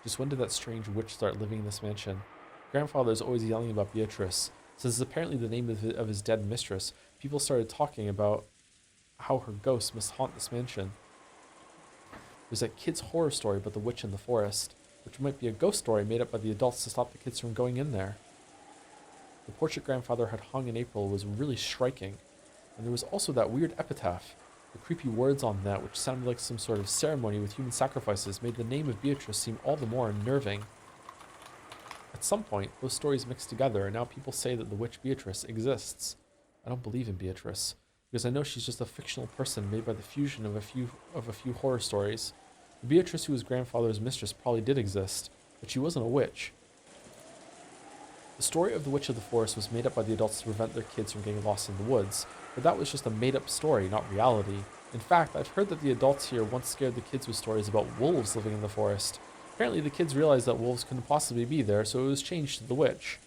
Just when did that strange witch start living in this mansion? Grandfather is always yelling about Beatrice. Since it's apparently the name of his dead mistress, people started talking about how her ghost must haunt this mansion. There's that kid's horror story about the witch in the forest, which might be a ghost story made up by the adults to stop the kids from going in there. The portrait grandfather had hung in April was really striking, and there was also that weird epitaph. The creepy words on that, which sounded like some sort of ceremony with human sacrifices, made the name of Beatrice seem all the more unnerving. At some point, those stories mixed together, and now people say that the witch Beatrice exists. I don't believe in Beatrice, because I know she's just a fictional person made by the fusion of a few horror stories. The Beatrice who was grandfather's mistress probably did exist, but she wasn't a witch. The story of the Witch of the Forest was made up by the adults to prevent their kids from getting lost in the woods, but that was just a made-up story, not reality. In fact, I've heard that the adults here once scared the kids with stories about wolves living in the forest. Apparently the kids realized that wolves couldn't possibly be there, so it was changed to the witch.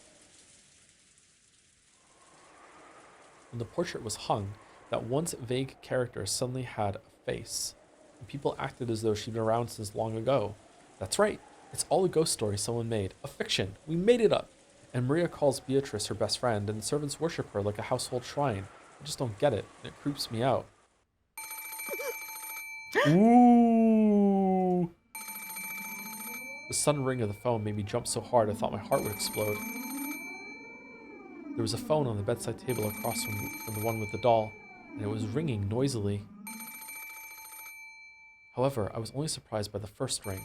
When the portrait was hung, that once vague character suddenly had a face, and people acted as though she'd been around since long ago. That's right, it's all a ghost story someone made, a fiction. We made it up. And Maria calls Beatrice her best friend, and servants worship her like a household shrine. I just don't get it, and it creeps me out. Ooh! The sudden ring of the phone made me jump so hard I thought my heart would explode. There was a phone on the bedside table across from the one with the doll, and it was ringing noisily. However, I was only surprised by the first ring.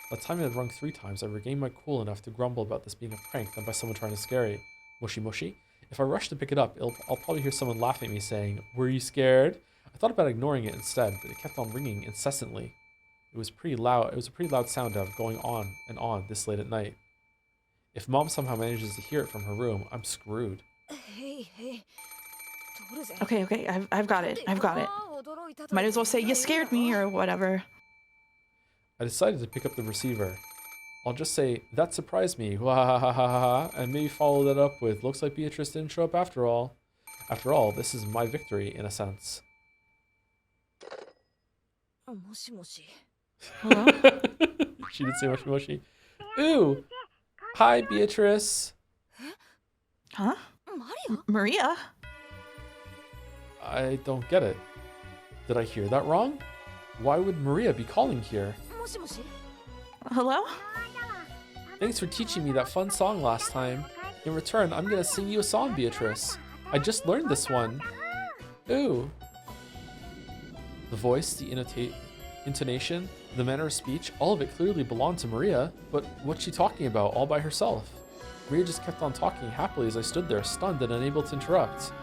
By the time it had rung 3 times, I regained my cool enough to grumble about this being a prank done by someone trying to scare me. Moshi moshi? If I rush to pick it up, I'll probably hear someone laughing at me saying, "Were you scared?" I thought about ignoring it instead, but it kept on ringing incessantly. It was pretty loud. It was a pretty loud sound to have going on and on this late at night. If Mom somehow manages to hear it from her room, I'm screwed. Okay, I've got it. Might as well say you scared me or whatever. I decided to pick up the receiver. I'll just say, "That surprised me, ha, and maybe follow that up with, "Looks like Beatrice didn't show up after all." After all, this is my victory, in a sense. Hello? She did say moshi moshi. Ooh! Hi, Beatrice! Huh? Maria? I don't get it. Did I hear that wrong? Why would Maria be calling here? Hello? Thanks for teaching me that fun song last time. In return, I'm gonna sing you a song, Beatrice. I just learned this one. Ooh. The voice, the intonation, the manner of speech, all of it clearly belonged to Maria, but what's she talking about all by herself? Maria just kept on talking happily as I stood there, stunned and unable to interrupt.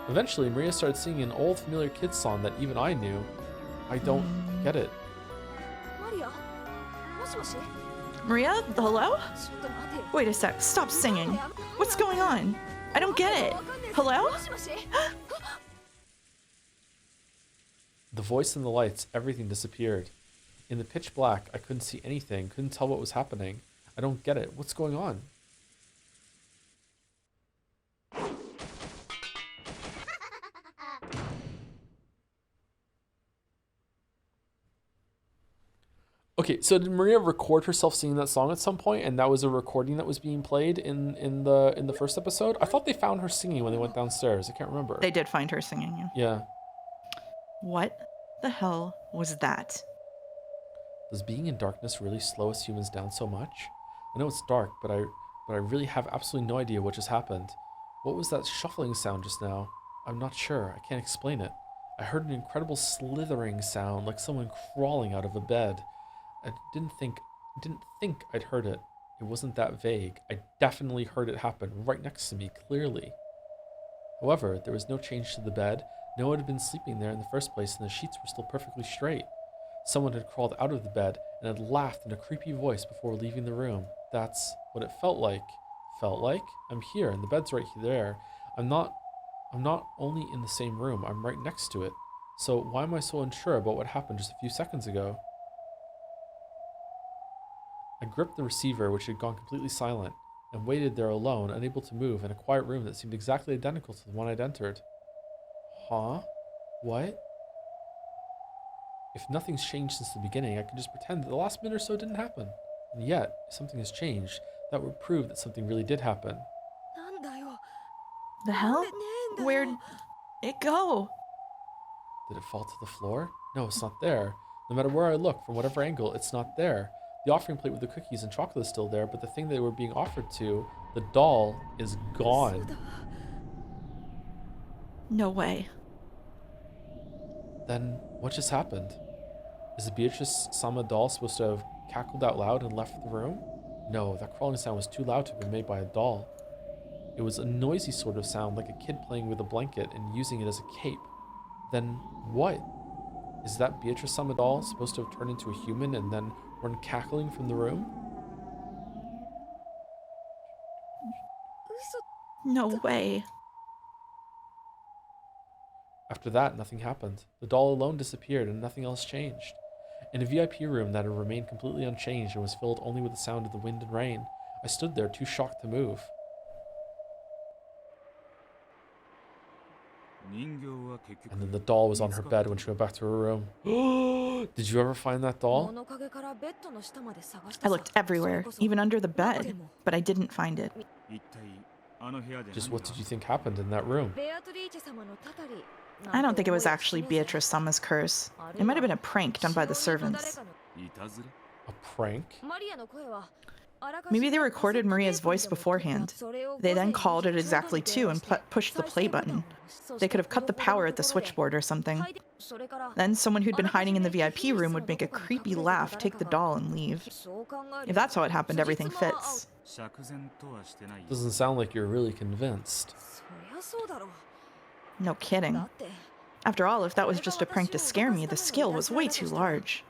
Eventually, Maria started singing an old familiar kid's song that even I knew. I don't get it. Maria? Hello? Wait a sec. Stop singing. What's going on? I don't get it. Hello? The voice and the lights, everything disappeared. In the pitch black, I couldn't see anything, couldn't tell what was happening. I don't get it. What's going on? Okay, so did Maria record herself singing that song at some point, and that was a recording that was being played in the first episode? I thought they found her singing when they went downstairs. I can't remember. They did find her singing, yeah. Yeah. What the hell was that? Does being in darkness really slow us humans down so much? I know it's dark, but I really have absolutely no idea what just happened. What was that shuffling sound just now? I'm not sure. I can't explain it. I heard an incredible slithering sound, like someone crawling out of a bed. I didn't think I'd heard it. It wasn't that vague. I definitely heard it happen right next to me, clearly. However, there was no change to the bed. No one had been sleeping there in the first place, and the sheets were still perfectly straight. Someone had crawled out of the bed and had laughed in a creepy voice before leaving the room. That's what it felt like. Felt like? I'm here, and the bed's right there. I'm not only in the same room, I'm right next to it. So why am I so unsure about what happened just a few seconds ago? I gripped the receiver, which had gone completely silent, and waited there alone, unable to move, in a quiet room that seemed exactly identical to the one I'd entered. Huh? What? If nothing's changed since the beginning, I can just pretend that the last minute or so didn't happen. And yet, if something has changed, that would prove that something really did happen. The hell? Where'd it go? Did it fall to the floor? No, it's not there. No matter where I look, from whatever angle, it's not there. The offering plate with the cookies and chocolate is still there, but the thing they were being offered to, the doll, is gone. No way. Then, what just happened? Is the Beatrice-sama doll supposed to have cackled out loud and left the room? No, that crawling sound was too loud to have been made by a doll. It was a noisy sort of sound, like a kid playing with a blanket and using it as a cape. Then, what? Is that Beatrice-sama doll supposed to have turned into a human and then run cackling from the room? No way. After that, nothing happened. The doll alone disappeared and nothing else changed. In a VIP room that had remained completely unchanged and was filled only with the sound of the wind and rain, I stood there too shocked to move. And then the doll was on her bed when she went back to her room. Did you ever find that doll? I looked everywhere, even under the bed, but I didn't find it. Just what did you think happened in that room? I don't think it was actually Beatrice-sama's curse. It might have been a prank done by the servants. A prank? Maybe they recorded Maria's voice beforehand. They then called it exactly 2 and pushed the play button. They could have cut the power at the switchboard or something. Then someone who'd been hiding in the VIP room would make a creepy laugh, take the doll, and leave. If that's how it happened, everything fits. Doesn't sound like you're really convinced. No kidding. After all, if that was just a prank to scare me, the scale was way too large.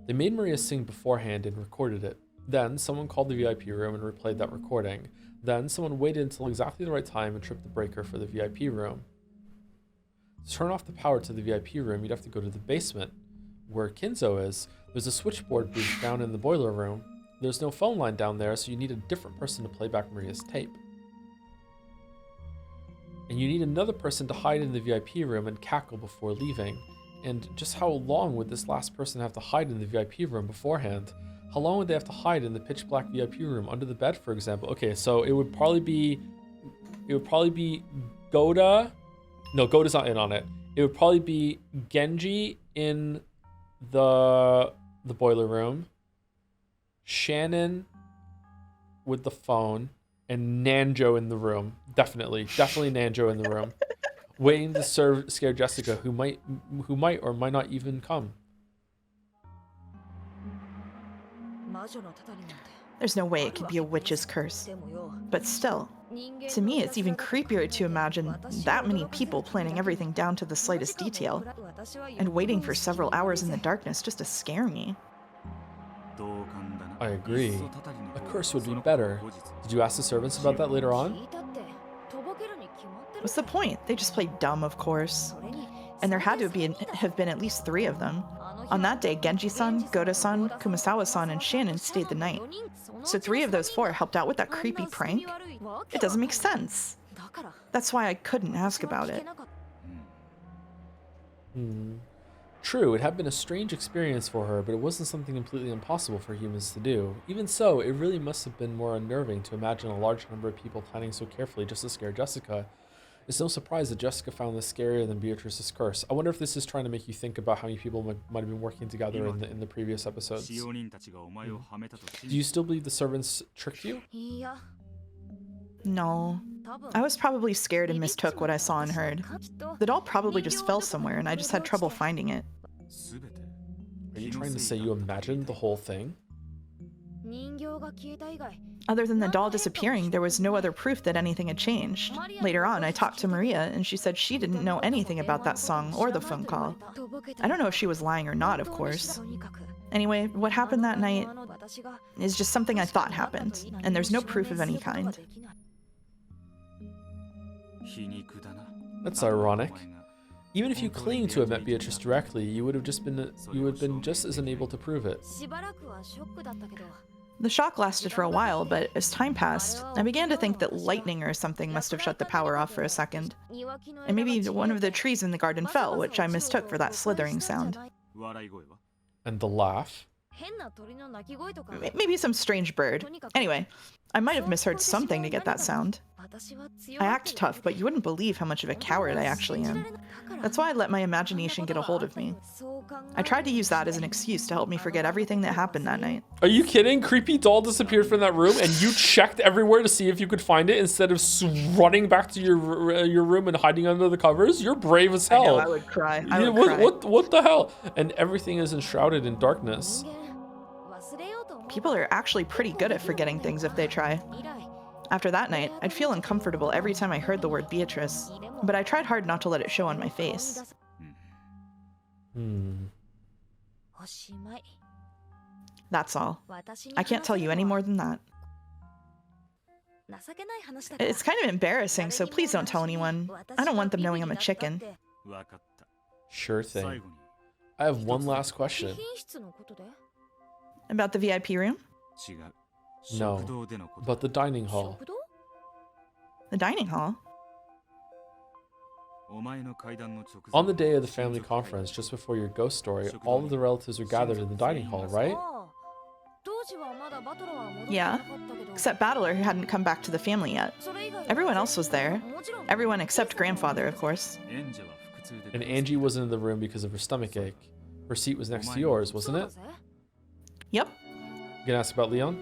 They made Maria sing beforehand and recorded it. Then someone called the VIP room and replayed that recording. Then someone waited until exactly the right time and tripped the breaker for the VIP room. To turn off the power to the VIP room, you'd have to go to the basement. Where Kinzo is, there's a switchboard booth down in the boiler room. There's no phone line down there, so you need a different person to play back Maria's tape. And you need another person to hide in the VIP room and cackle before leaving. And just how long would this last person have to hide in the VIP room beforehand? How long would they have to hide in the pitch black VIP room under the bed, for example? Okay, so it would probably be Goda. No, Goda's not in on it. It would probably be Genji in the boiler room, Shannon with the phone, and Nanjo in the room. Definitely Nanjo in the room. Waiting to scare Jessica, who might or might not even come. There's no way it could be a witch's curse. But still, to me it's even creepier to imagine that many people planning everything down to the slightest detail, and waiting for several hours in the darkness just to scare me. I agree. A curse would be better. Did you ask the servants about that later on? What's the point? They just played dumb, of course. And there had to have been at least 3 of them. On that day, Genji-san, Goda-san, Kumasawa-san, and Shannon stayed the night. So 3 of those 4 helped out with that creepy prank? It doesn't make sense. That's why I couldn't ask about it. True, it had been a strange experience for her, but it wasn't something completely impossible for humans to do. Even so, it really must have been more unnerving to imagine a large number of people planning so carefully just to scare Jessica. It's no surprise that Jessica found this scarier than Beatrice's curse. I wonder if this is trying to make you think about how many people might have been working together in the previous episodes. Do you still believe the servants tricked you? No. I was probably scared and mistook what I saw and heard. The doll probably just fell somewhere and I just had trouble finding it. Are you trying to say you imagined the whole thing? Other than the doll disappearing, there was no other proof that anything had changed. Later on, I talked to Maria, and she said she didn't know anything about that song or the phone call. I don't know if she was lying or not, of course. Anyway, what happened that night is just something I thought happened, and there's no proof of any kind. That's ironic. Even if you cling to have met Beatrice directly, you would have been just as unable to prove it. The shock lasted for a while, but as time passed, I began to think that lightning or something must have shut the power off for a second. And maybe one of the trees in the garden fell, which I mistook for that slithering sound. And the laugh? Maybe some strange bird. Anyway, I might have misheard something to get that sound. I act tough, but you wouldn't believe how much of a coward I actually am. That's why I let my imagination get a hold of me. I tried to use that as an excuse to help me forget everything that happened that night. Are you kidding? Creepy doll disappeared from that room and you checked everywhere to see if you could find it instead of running back to your room and hiding under the covers? You're brave as hell. I know, I would cry. I would cry. What the hell? And everything is enshrouded in darkness. People are actually pretty good at forgetting things if they try. After that night, I'd feel uncomfortable every time I heard the word Beatrice, but I tried hard not to let it show on my face. That's all. I can't tell you any more than that. It's kind of embarrassing, so please don't tell anyone. I don't want them knowing I'm a chicken. Sure thing. I have one last question. About the VIP room? No, about the dining hall. The dining hall? On the day of the family conference, just before your ghost story, all of the relatives were gathered in the dining hall, right? Yeah, except Battler, who hadn't come back to the family yet. Everyone else was there. Everyone except grandfather, of course. And Angie wasn't in the room because of her stomach ache. Her seat was next to yours, wasn't it? Yep. You gonna ask about Leon?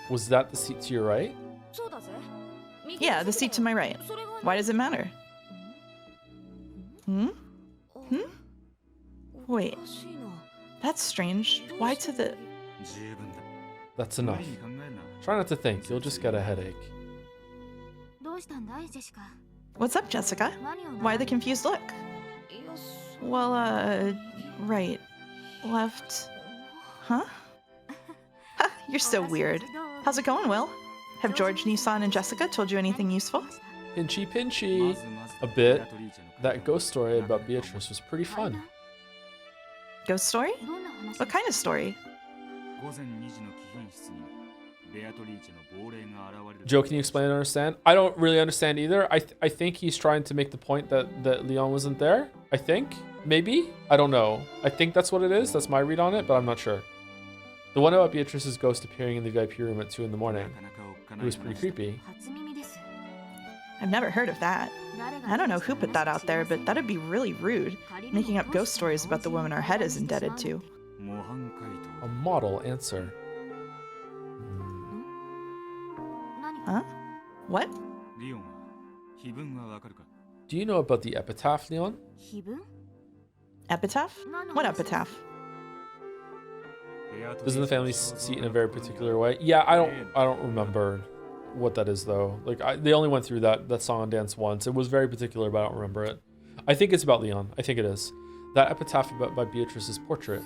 Was that the seat to your right? Yeah, the seat to my right. Why does it matter? Wait. That's strange. Why to the... That's enough. Try not to think. You'll just get a headache. What's up, Jessica? Why the confused look? Well, right. Left. Huh? Ha, you're so weird. How's it going, Will? Have George, Nissan, and Jessica told you anything useful? Pinchy pinchy. A bit. That ghost story about Beatrice was pretty fun. Ghost story? What kind of story? Joe, can you explain and understand? I don't really understand either. I think he's trying to make the point that Leon wasn't there. I think. Maybe? I don't know. I think that's what it is. That's my read on it, but I'm not sure. The one about Beatrice's ghost appearing in the VIP room at 2 in the morning. It was pretty creepy. I've never heard of that. I don't know who put that out there, but that'd be really rude, making up ghost stories about the woman our head is indebted to. A model answer. Huh? What? Do you know about the epitaph, Leon? Epitaph? What epitaph? Doesn't the family see it in a very particular way? Yeah, I don't remember what that is though. Like they only went through that song and dance once. It was very particular, but I don't remember it. I think it's about Leon. I think it is. That epitaph by Beatrice's portrait.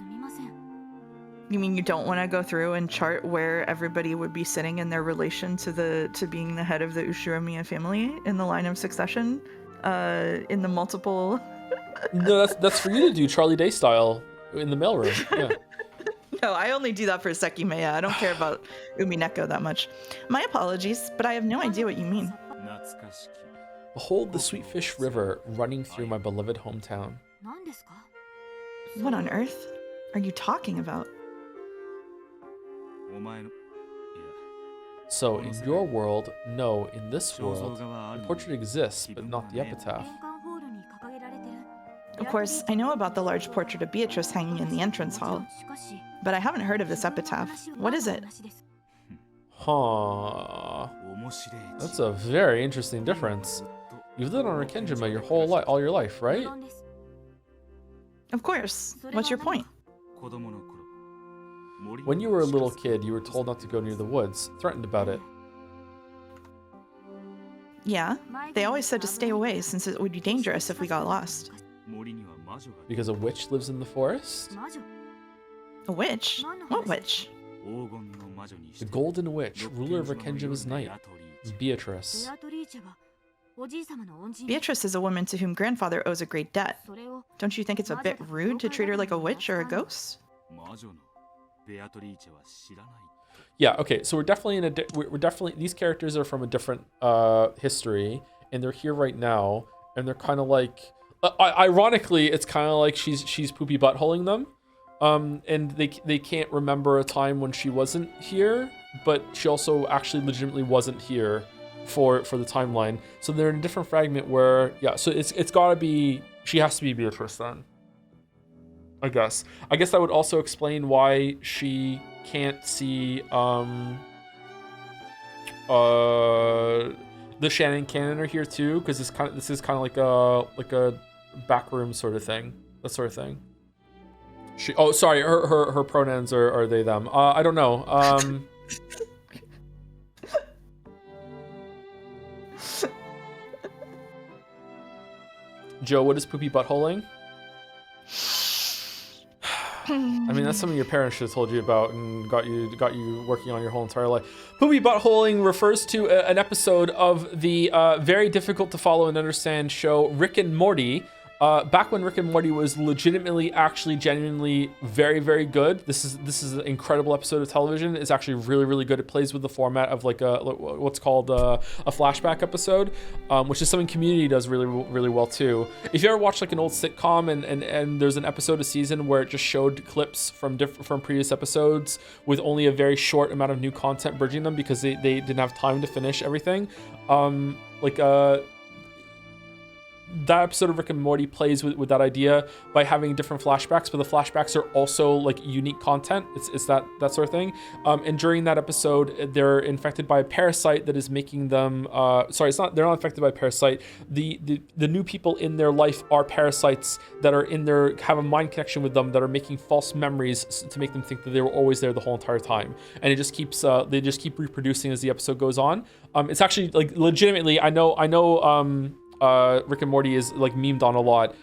You mean you don't want to go through and chart where everybody would be sitting in their relation to being the head of the Ushiromiya family in the line of succession? In the multiple... No, that's for you to do, Charlie Day style, in the mailroom. Yeah. No, I only do that for Sekimeya. I don't care about Umineko that much. My apologies, but I have no idea what you mean. Behold the sweet fish river running through my beloved hometown. What on earth are you talking about? So, in your world, no, in this world, the portrait exists, but not the epitaph. Of course, I know about the large portrait of Beatrice hanging in the entrance hall, but I haven't heard of this epitaph. What is it? Huh. That's a very interesting difference. You've lived on Rekenjima your whole life, all your life, right? Of course. What's your point? When you were a little kid, you were told not to go near the woods, threatened about it. Yeah, they always said to stay away since it would be dangerous if we got lost. Because a witch lives in the forest? A witch? What witch? The Golden Witch, ruler of Rekenjima's night, Beatrice. Beatrice is a woman to whom grandfather owes a great debt. Don't you think it's a bit rude to treat her like a witch or a ghost? Yeah, okay, so we're definitely we're definitely, these characters are from a different history, and they're here right now, and they're kind of like, ironically, it's kind of like she's poopy buttholing them, and they can't remember a time when she wasn't here, but she also actually legitimately wasn't here for the timeline. So they're in a different fragment where, yeah, so it's gotta be, she has to be Beatrice then, I guess that would also explain why she can't see the Shannon Cannon are here too, because this is kind of like a backroom sort of thing, that sort of thing. Sorry, her pronouns are they them. I don't know. Joe, what is poopy buttholing? I mean, that's something your parents should have told you about and got you working on your whole entire life. Poopy buttholing refers to an episode of the very difficult to follow and understand show Rick and Morty. Back when Rick and Morty was legitimately, actually, genuinely very, very good. This is an incredible episode of television. It's actually really, really good. It plays with the format of like what's called a flashback episode, which is something Community does really, really well too. If you ever watch like an old sitcom and there's an episode a season where it just showed clips from previous episodes with only a very short amount of new content bridging them because they didn't have time to finish everything, that episode of Rick and Morty plays with that idea by having different flashbacks, but the flashbacks are also like unique content. It's that sort of thing. And during that episode, they're infected by a parasite that is making them. They're not infected by a parasite. The new people in their life are parasites that are have a mind connection with them that are making false memories to make them think that they were always there the whole entire time. And it just keeps they just keep reproducing as the episode goes on. It's actually like legitimately. I know. Rick and Morty is like memed on a lot.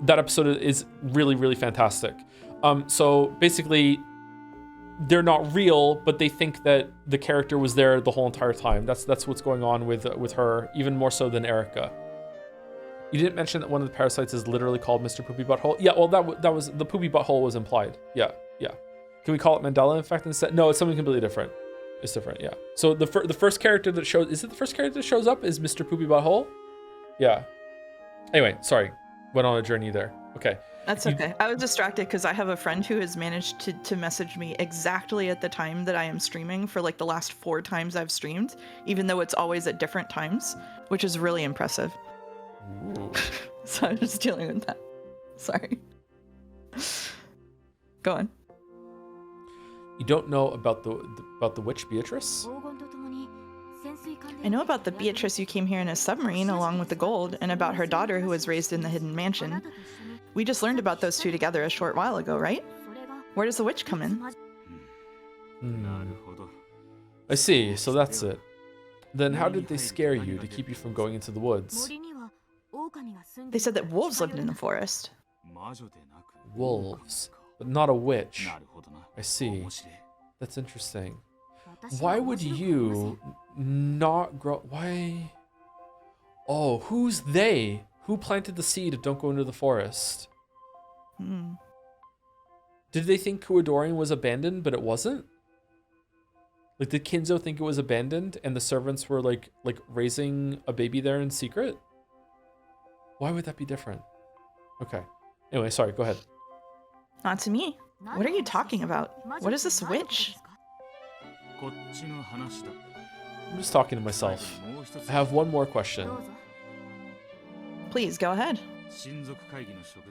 That episode is really, really fantastic. So basically, they're not real, but they think that the character was there the whole entire time. That's what's going on with her, even more so than Erica. You didn't mention that one of the parasites is literally called Mr. Poopy Butthole. Yeah, well, that was the Poopy Butthole was implied. Yeah. Can we call it Mandela effect instead? No, it's something completely different. It's different. Yeah. So the first character that shows up is Mr. Poopy Butthole. Yeah. Anyway, sorry. Went on a journey there. Okay. That's okay. I was distracted because I have a friend who has managed to message me exactly at the time that I am streaming for like the last 4 times I've streamed, even though it's always at different times, which is really impressive. Ooh. So I'm just dealing with that. Sorry. Go on. You don't know about the witch Beatrice? I know about the Beatrice who came here in a submarine along with the gold, and about her daughter who was raised in the hidden mansion. We just learned about those two together a short while ago, right? Where does the witch come in? I see, so that's it. Then how did they scare you to keep you from going into the woods? They said that wolves lived in the forest. Wolves, but not a witch. I see. That's interesting. Why would you not grow? Why? Oh, who's they? Who planted the seed of don't go into the forest? Did they think Kuadorian was abandoned, but it wasn't? Like, did Kinzo think it was abandoned and the servants were like raising a baby there in secret? Why would that be different? Okay. Anyway, sorry, go ahead. Not to me. What are you talking about? What is this witch? I'm just talking to myself. I have one more question. Please, go ahead.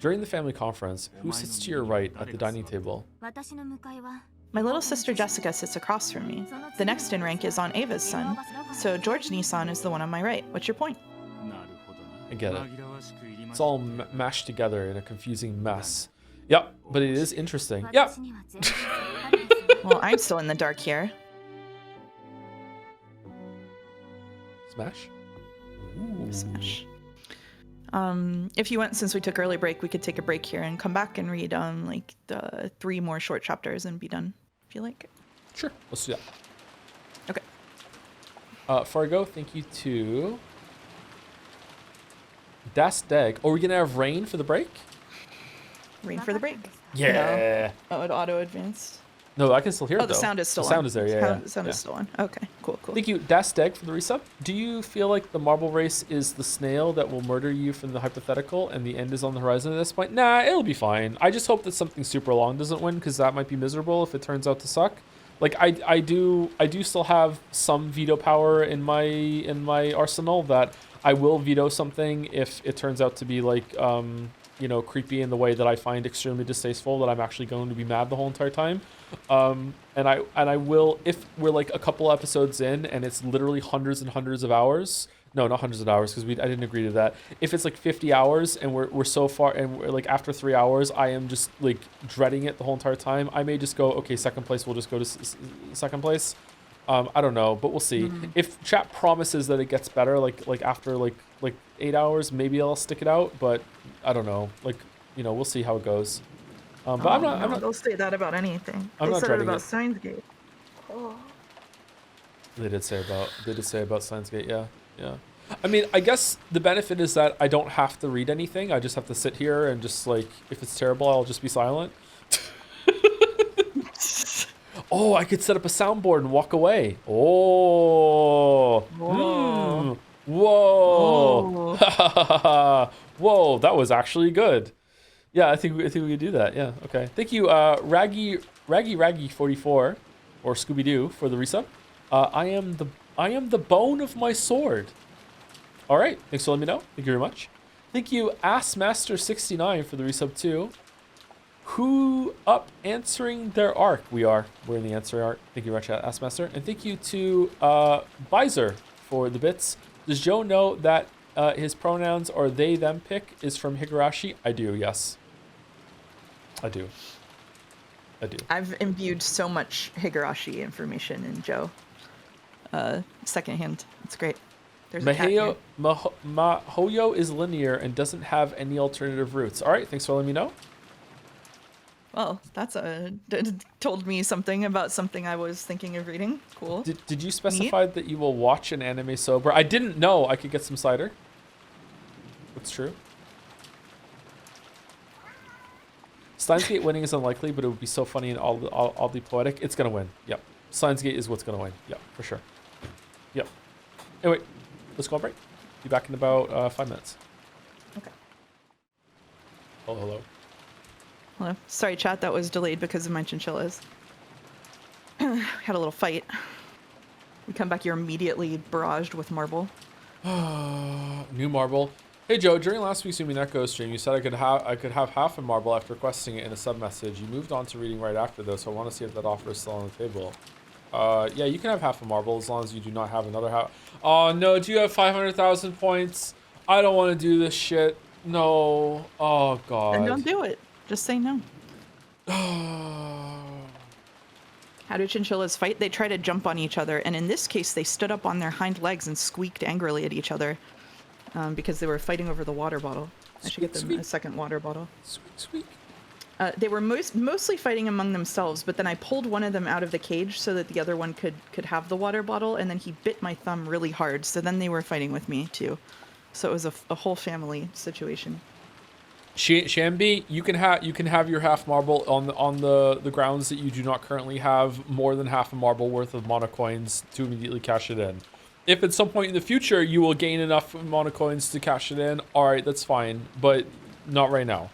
During the family conference, who sits to your right at the dining table? My little sister Jessica sits across from me. The next in rank is Aunt Ava's son, so George Nissan is the one on my right. What's your point? I get it. It's all mashed together in a confusing mess. Yep, but it is interesting. Yep. Well, I'm still in the dark here. Smash? Ooh. Smash. If you want, since we took early break, we could take a break here and come back and read like the 3 more short chapters and be done, if you like. Sure, let's do that. Okay. Fargo, thank you to Das Deg. Are we gonna have rain for the break? Rain for the break. Yeah. Oh, it auto advanced. No, I can still hear it Oh, the though. sound is still the on. sound is there, yeah. Sound is still on. Okay, cool. Thank you, Das Deg, for the resub. Do you feel like the marble race is the snail that will murder you from the hypothetical and the end is on the horizon at this point? Nah, it'll be fine. I just hope that something super long doesn't win because that might be miserable if it turns out to suck. Like I do still have some veto power in my arsenal that I will veto something if it turns out to be like creepy in the way that I find extremely distasteful that I'm actually going to be mad the whole entire time. And I will, if we're like a couple episodes in and it's literally hundreds and hundreds of hours. No, not hundreds of hours because I didn't agree to that. If it's like 50 hours and we're so far and we're like after 3 hours, I am just like dreading it the whole entire time. I may just go, okay, second place. We'll just go to second place. I don't know, but we'll see. Mm-hmm. If chat promises that it gets better, like after like 8 hours, maybe I'll stick it out. But I don't know. We'll see how it goes. But I'm not. They'll say that about anything. I'm not dreading about Steins Gate. Oh. They did say about Steins Gate. Yeah. I mean, I guess the benefit is that I don't have to read anything. I just have to sit here and just like, if it's terrible, I'll just be silent. Oh, I could set up a soundboard and walk away. Oh. Whoa. Whoa. Whoa, that was actually good. Yeah, I think we could do that. Yeah, okay. Thank you, Raggy 44 or Scooby Doo for the resub. I am the bone of my sword. All right, thanks for letting me know. Thank you very much. Thank you, Assmaster69 for the resub too. Who up answering their arc? We're in the answer arc. Thank you very much, Assmaster. And thank you to Visor for the bits. Does Joe know that his pronouns are they, them pick is from Higurashi? I do, yes. I do. I've imbued so much Higurashi information in Joe. Secondhand. It's great. There's a cat here. Mahoyo is linear and doesn't have any alternative routes. All right, thanks for letting me know. Well, that's told me something about something I was thinking of reading. Cool. Did you specify that you will watch an anime sober? I didn't know I could get some cider. That's true. Steins Gate winning is unlikely, but it would be so funny and oddly poetic. It's gonna win. Yep. Steins Gate is what's gonna win. Yep, for sure. Yep. Anyway, let's go on break. Be back in about 5 minutes. Okay. Oh, hello. Hello. Sorry, chat. That was delayed because of my chinchillas. Had a little fight. We come back, you're immediately barraged with marble. New marble. Hey Joe, during last week's Umineko stream, you said I could have half a marble after requesting it in a sub message. You moved on to reading right after though, so I want to see if that offer is still on the table. Yeah, you can have half a marble as long as you do not have another half. Oh no, do you have 500,000 points? I don't want to do this shit. No. Oh god. Then don't do it. Just say no. How do chinchillas fight? They try to jump on each other, and in this case, they stood up on their hind legs and squeaked angrily at each other because they were fighting over the water bottle. I should get them a second water bottle. Squeak. They were mostly fighting among themselves, but then I pulled one of them out of the cage so that the other one could have the water bottle, and then he bit my thumb really hard, so then they were fighting with me too. So it was a whole family situation. Shambi, you can have your half marble on the grounds that you do not currently have more than half a marble worth of monocoins to immediately cash it in. If at some point in the future you will gain enough monocoins to cash it in, all right, that's fine, but not right now.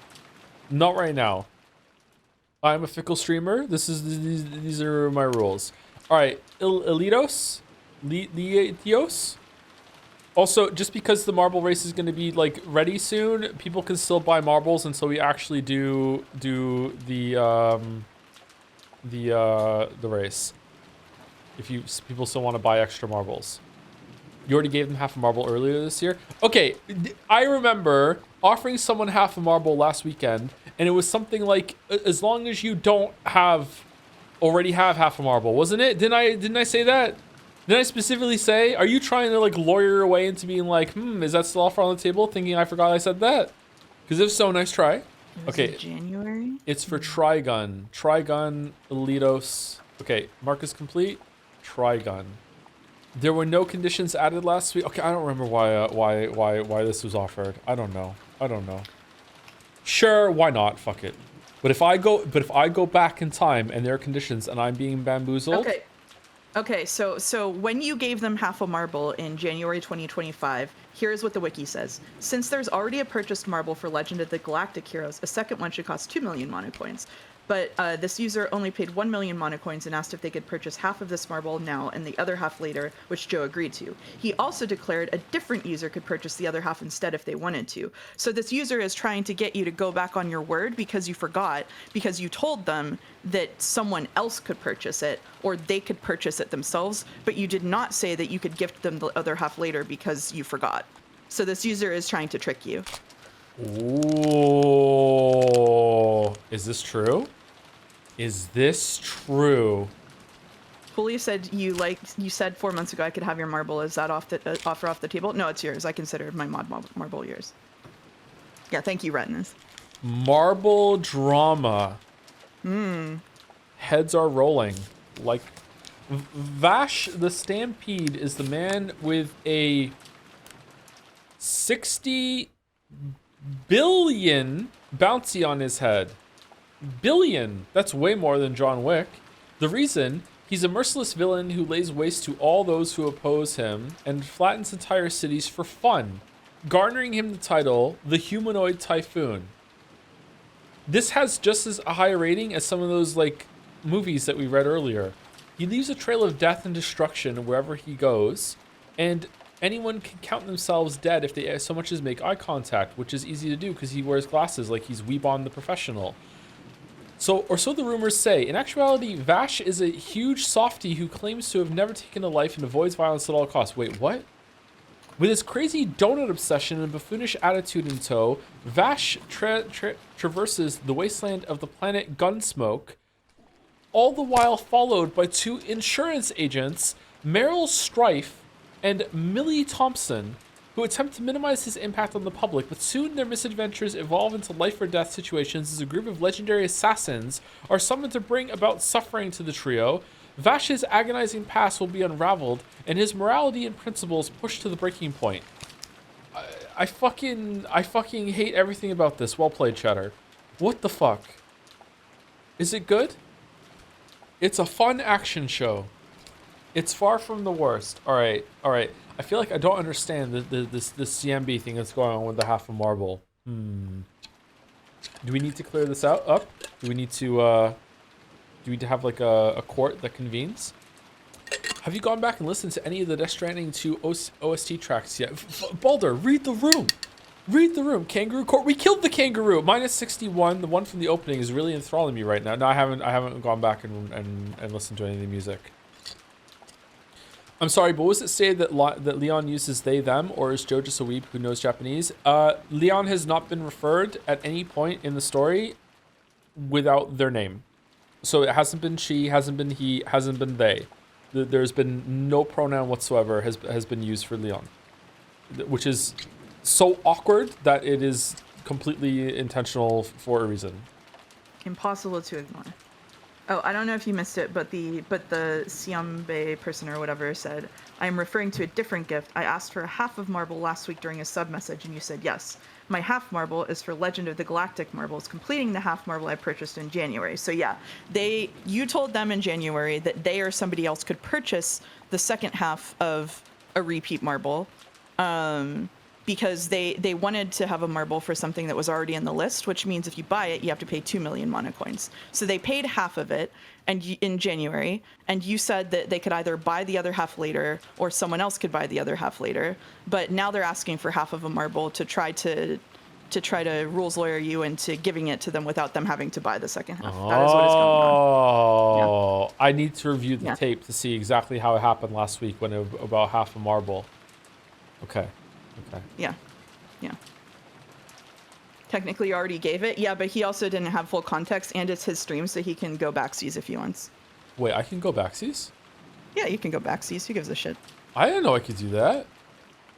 Not right now. I'm a fickle streamer. These are my rules. All right, Elitos, Lietios. Also, just because the marble race is going to be like ready soon, people can still buy marbles until we actually do the race. If people still want to buy extra marbles, you already gave them half a marble earlier this year. Okay, I remember offering someone half a marble last weekend, and it was something like as long as you don't already have half a marble, wasn't it? Didn't I say that? Did I specifically say, are you trying to like lawyer your way into being like, is that still offer on the table? Thinking I forgot I said that? Because if so, nice try. Okay. January? It's for Trigun. Trigun, Elitos. Okay, mark is complete. Trigun. There were no conditions added last week. Okay, I don't remember why this was offered. I don't know. Sure, why not? Fuck it. But if I go back in time and there are conditions and I'm being bamboozled. Okay, so when you gave them half a marble in January 2025, here's what the wiki says. Since there's already a purchased marble for Legend of the Galactic Heroes, a second one should cost 2 million mono coins. But this user only paid 1 million mono coins and asked if they could purchase half of this marble now and the other half later, which Joe agreed to. He also declared a different user could purchase the other half instead if they wanted to. So this user is trying to get you to go back on your word because you forgot, because you told them that someone else could purchase it or they could purchase it themselves, but you did not say that you could gift them the other half later because you forgot. So this user is trying to trick you. Ooh. Is this true? Is this true? Julia said you said 4 months ago I could have your marble. Is that offer off the table? No, it's yours. I consider my marble yours. Yeah, thank you, Retinas. Marble drama. Heads are rolling. Like Vash the Stampede is the man with a 60 billion bounty on his head. Billion. That's way more than John Wick. The reason, he's a merciless villain who lays waste to all those who oppose him and flattens entire cities for fun, garnering him the title the Humanoid Typhoon. This has just as a high rating as some of those like movies that we read earlier. He leaves a trail of death and destruction wherever he goes, and anyone can count themselves dead if they so much as make eye contact, which is easy to do because he wears glasses like he's Weebon the Professional. So the rumors say. In actuality, Vash is a huge softie who claims to have never taken a life and avoids violence at all costs. Wait, what? With his crazy donut obsession and buffoonish attitude in tow, Vash traverses the wasteland of the planet Gunsmoke, all the while followed by two insurance agents, Meryl Strife and Millie Thompson, who attempt to minimize his impact on the public, but soon their misadventures evolve into life or death situations as a group of legendary assassins are summoned to bring about suffering to the trio. Vash's agonizing past will be unraveled, and his morality and principles pushed to the breaking point. I fucking hate everything about this. Well played, Cheddar. What the fuck? Is it good? It's a fun action show. It's far from the worst. All right. I feel like I don't understand this CMB thing that's going on with the half a marble. Do we need to clear this up? Do we need to have like a court that convenes? Have you gone back and listened to any of the Death Stranding 2 OST tracks yet? Baldur, read the room. Read the room. Kangaroo Court. We killed the kangaroo. Minus 61. The one from the opening is really enthralling me right now. No, I haven't gone back and listened to any of the music. I'm sorry, but was it stated that Leon uses they, them, or is Joe just a weeb who knows Japanese? Leon has not been referred at any point in the story without their name. So it hasn't been she, hasn't been he, hasn't been they. There's been no pronoun whatsoever has been used for Leon, which is so awkward that it is completely intentional for a reason. Impossible to ignore. Oh, I don't know if you missed it, but the Siambe person or whatever said, I'm referring to a different gift. I asked for a half of marble last week during a sub message, and you said yes. My half marble is for Legend of the Galactic marbles, completing the half marble I purchased in January. So yeah, you told them in January that they or somebody else could purchase the second half of a repeat marble, because they wanted to have a marble for something that was already in the list, which means if you buy it, you have to pay 2 million mono coins. So they paid half of it in January, and you said that they could either buy the other half later or someone else could buy the other half later. But now they're asking for half of a marble to try to rules lawyer you into giving it to them without them having to buy the second half. That is what is going on. Yeah. I need to review the tape to see exactly how it happened last week when about half a marble. Okay. Yeah. Technically you already gave it. Yeah, but he also didn't have full context, and it's his stream, so he can go backsies if he wants. Wait, I can go backsies? Yeah, you can go backsies. Who gives a shit? I didn't know I could do that.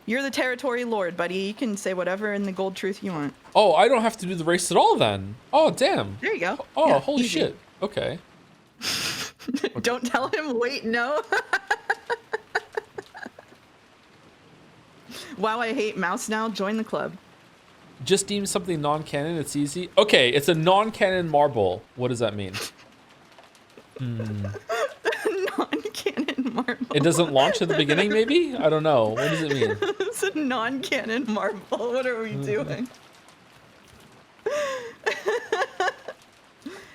You're the territory lord, buddy. You can say whatever in the gold truth you want. Oh, I don't have to do the race at all then. Oh, damn. There you go. Oh, yeah, holy easy. shit. Okay. Don't tell him. Wait, no. Wow, I hate mouse now. Join the club. Just deem something non-canon. It's easy. Okay, it's a non-canon marble. What does that mean? Non-canon marble. It doesn't launch at the beginning, maybe? I don't know. What does it mean? It's a non-canon marble. What are we doing?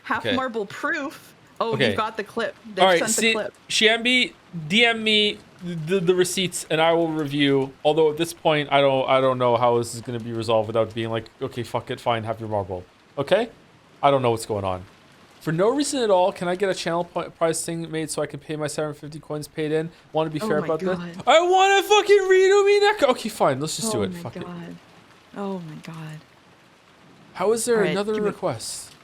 Half Okay. marble proof. Oh, Okay. you've got the clip. They've All right, sent the see, clip. Shambi, DM me the receipts, and I will review. Although at this point, I don't know how this is going to be resolved without being like, okay, fuck it, fine, have your marble. Okay? I don't know what's going on. For no reason at all, can I get a channel price thing made so I can pay my 750 coins paid in? Want to be fair about this? I want to fucking read Umineko. Okay, fine, let's just do it. Fuck it. Oh my god. How is there All right, another request?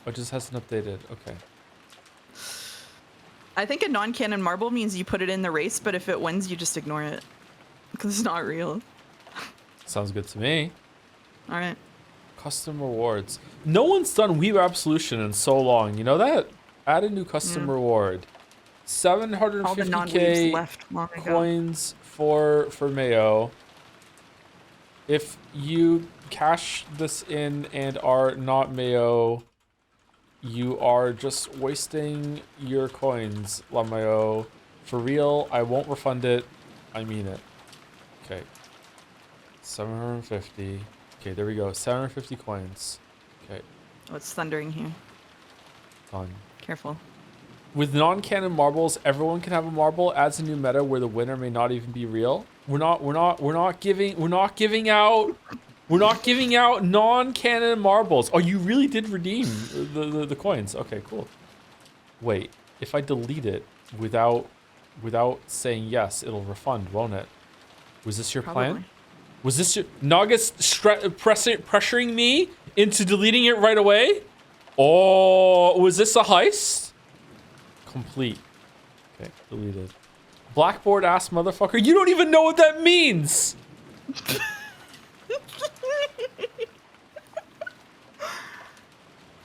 Oh, it just hasn't updated. Okay. I think a non-canon marble means you put it in the race, but if it wins, you just ignore it. Because it's not real. Sounds good to me. Alright. Custom rewards. No one's done Weeb Absolution in so long. You know that? Add a new custom reward. All the non-weebs 750k left long ago. coins for Mayo. If you cash this in and are not Mayo, you are just wasting your coins, Lamayo. For real, I won't refund it. I mean it. Okay. 750. Okay, there we go. 750 coins. Okay, Oh, it's thundering here. done. Careful. With non-canon marbles, everyone can have a marble. Adds a new meta where the winner may not even be real. We're not giving out non-canon marbles. Oh, you really did redeem the coins. Okay, cool. Wait, if I delete it without saying yes, it'll refund, won't it? Was this your plan? Probably. Was this your Nagas pressuring me into deleting it right away? Oh, was this a heist? Complete. Okay, deleted. Blackboard ass motherfucker. You don't even know what that means.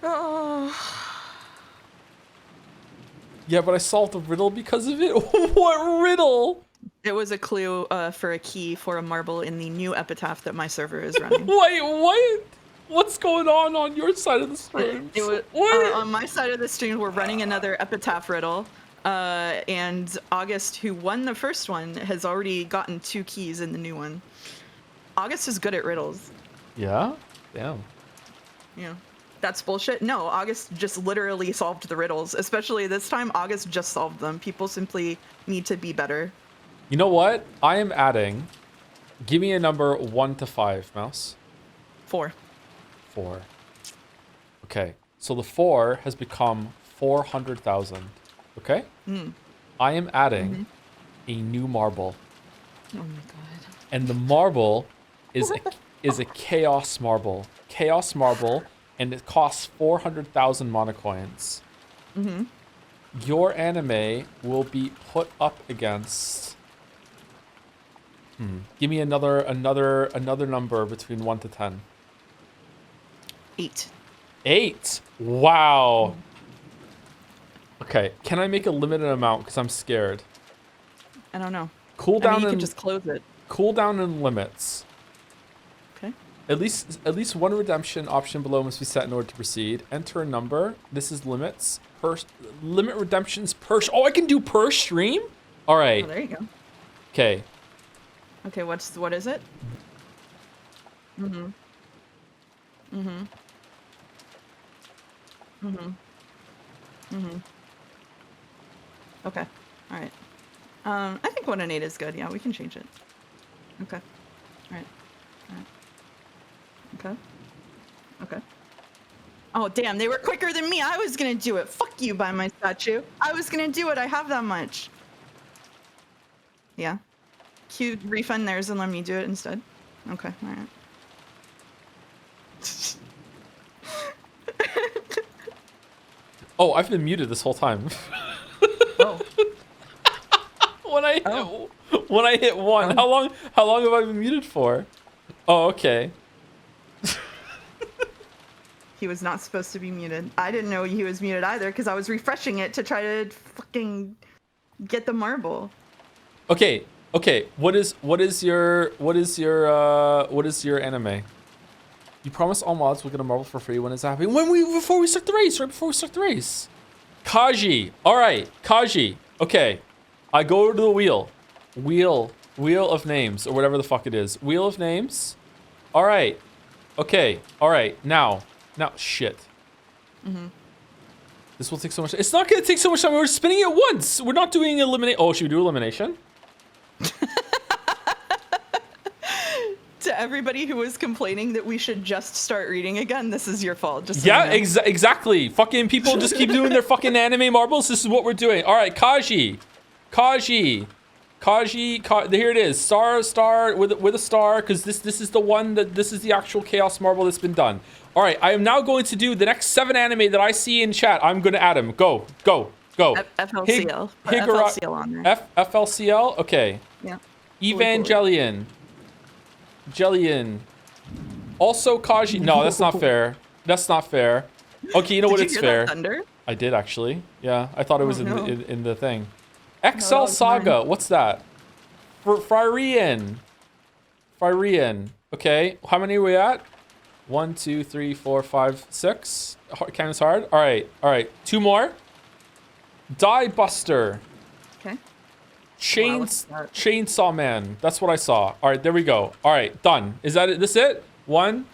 Oh. Yeah, but I solved the riddle because of it. What riddle? It was a clue for a key for a marble in the new epitaph that my server is running. Wait, what? What's going on your side of the stream? What? On my side of the stream, we're running another epitaph riddle. And August, who won the first one, has already gotten 2 keys in the new one. August is good at riddles. Yeah? Damn. Yeah. That's bullshit. No, August just literally solved the riddles. Especially this time, August just solved them. People simply need to be better. You know what? I am adding. Give me a number 1 to 5, Mouse. 4. 4. Okay. So the 4 has become 400,000. Okay? I am adding a new marble. Oh my god. And the marble is a chaos marble. Chaos marble, and it costs 400,000 mana coins. Your anime will be put up against. Give me another number between 1 to 10. 8. 8. Wow. Okay. Can I make a limited amount? Because I'm scared. I don't know. Cooldown I mean, you and could just close it. cooldown and limits. Okay. At least one redemption option below must be set in order to proceed. Enter a number. This is limits. Limit redemptions per. Oh, I can do per stream. All right. Oh, there you go. Okay. Okay, what is it? Okay. All right. I think 1 and 8 is good. Yeah, we can change it. Okay. All right. Okay. Okay. Oh, damn, they were quicker than me. I was gonna do it. Fuck you, by my statue. I was gonna do it. I have that much. Yeah. Q, refund theirs and let me do it instead. Okay, all right. Oh, I've been muted this whole time. Oh. when I hit 1, how long have I been muted for? Oh, okay. He was not supposed to be muted. I didn't know he was muted either because I was refreshing it to try to fucking get the marble. Okay. What is your anime? You promise all mods will get a marble for free. When is that happening? Before we start the race, right before we start the race. Kaji. All right, Kaji. Okay, I go to the wheel of names or whatever the fuck it is. Wheel of names. All right. Okay. All right. Now, shit. This will take so much. It's not gonna take so much time. We're spinning it once. We're not doing eliminate. Oh, should we do elimination? To everybody who was complaining that we should just start reading again, this is your fault. Just yeah, exactly. Fucking people just keep doing their fucking anime marbles. This is what we're doing. All right, Kaji. Here it is. Star with a star, because this is the one this is the actual chaos marble that's been done. All right, I am now going to do the next 7 anime that I see in chat. I'm going to add them. Go. FLCL. FLCL on there. FLCL. Okay. Yeah. Evangelion. Jellion. Also Kaji. No, that's not fair. That's not fair. Okay, you know what? It's fair. Thunder? I did actually. Yeah, I thought it was in the thing. XL No, Saga. What's that? Fryrian. Okay, how many are we at? 1, 2, 3, 4, 5, 6. Cannon's hard. All right. 2 more. Die Buster. Okay. Chainsaw Man. That's what I saw. All right, there we go. All right, done. Is that it? This it? 1,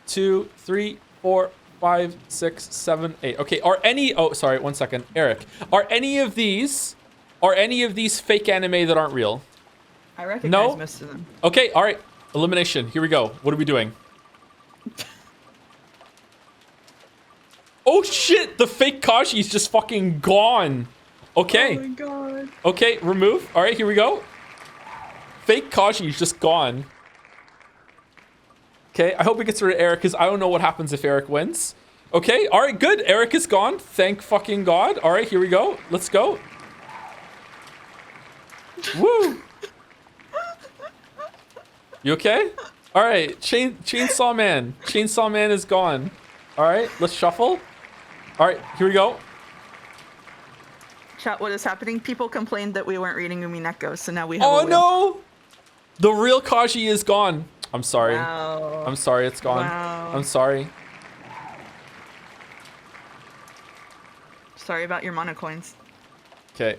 2, 3, 4, 5, 6, 7, 8. Okay. Oh, sorry. 1 second, Eric. Are any of these fake anime that aren't real? I recognize most of them. Okay. All right. Elimination. Here we go. What are we doing? Oh shit! The fake Kaji's just fucking gone. Okay. Oh my god. Okay, remove. All right, here we go. Fake Kaji's just gone. Okay, I hope it gets rid of Eric, because I don't know what happens if Eric wins. Okay, all right, good. Eric is gone. Thank fucking God. All right, here we go. Let's go. Woo! You okay? All right, Chainsaw Man. Chainsaw Man is gone. All right, let's shuffle. All right, here we go. Chat, what is happening? People complained that we weren't reading Umineko, so now we have Oh no! The real Kaji is gone. I'm sorry. Wow. I'm sorry, it's gone. Wow. I'm sorry. Sorry about your mono coins. Okay.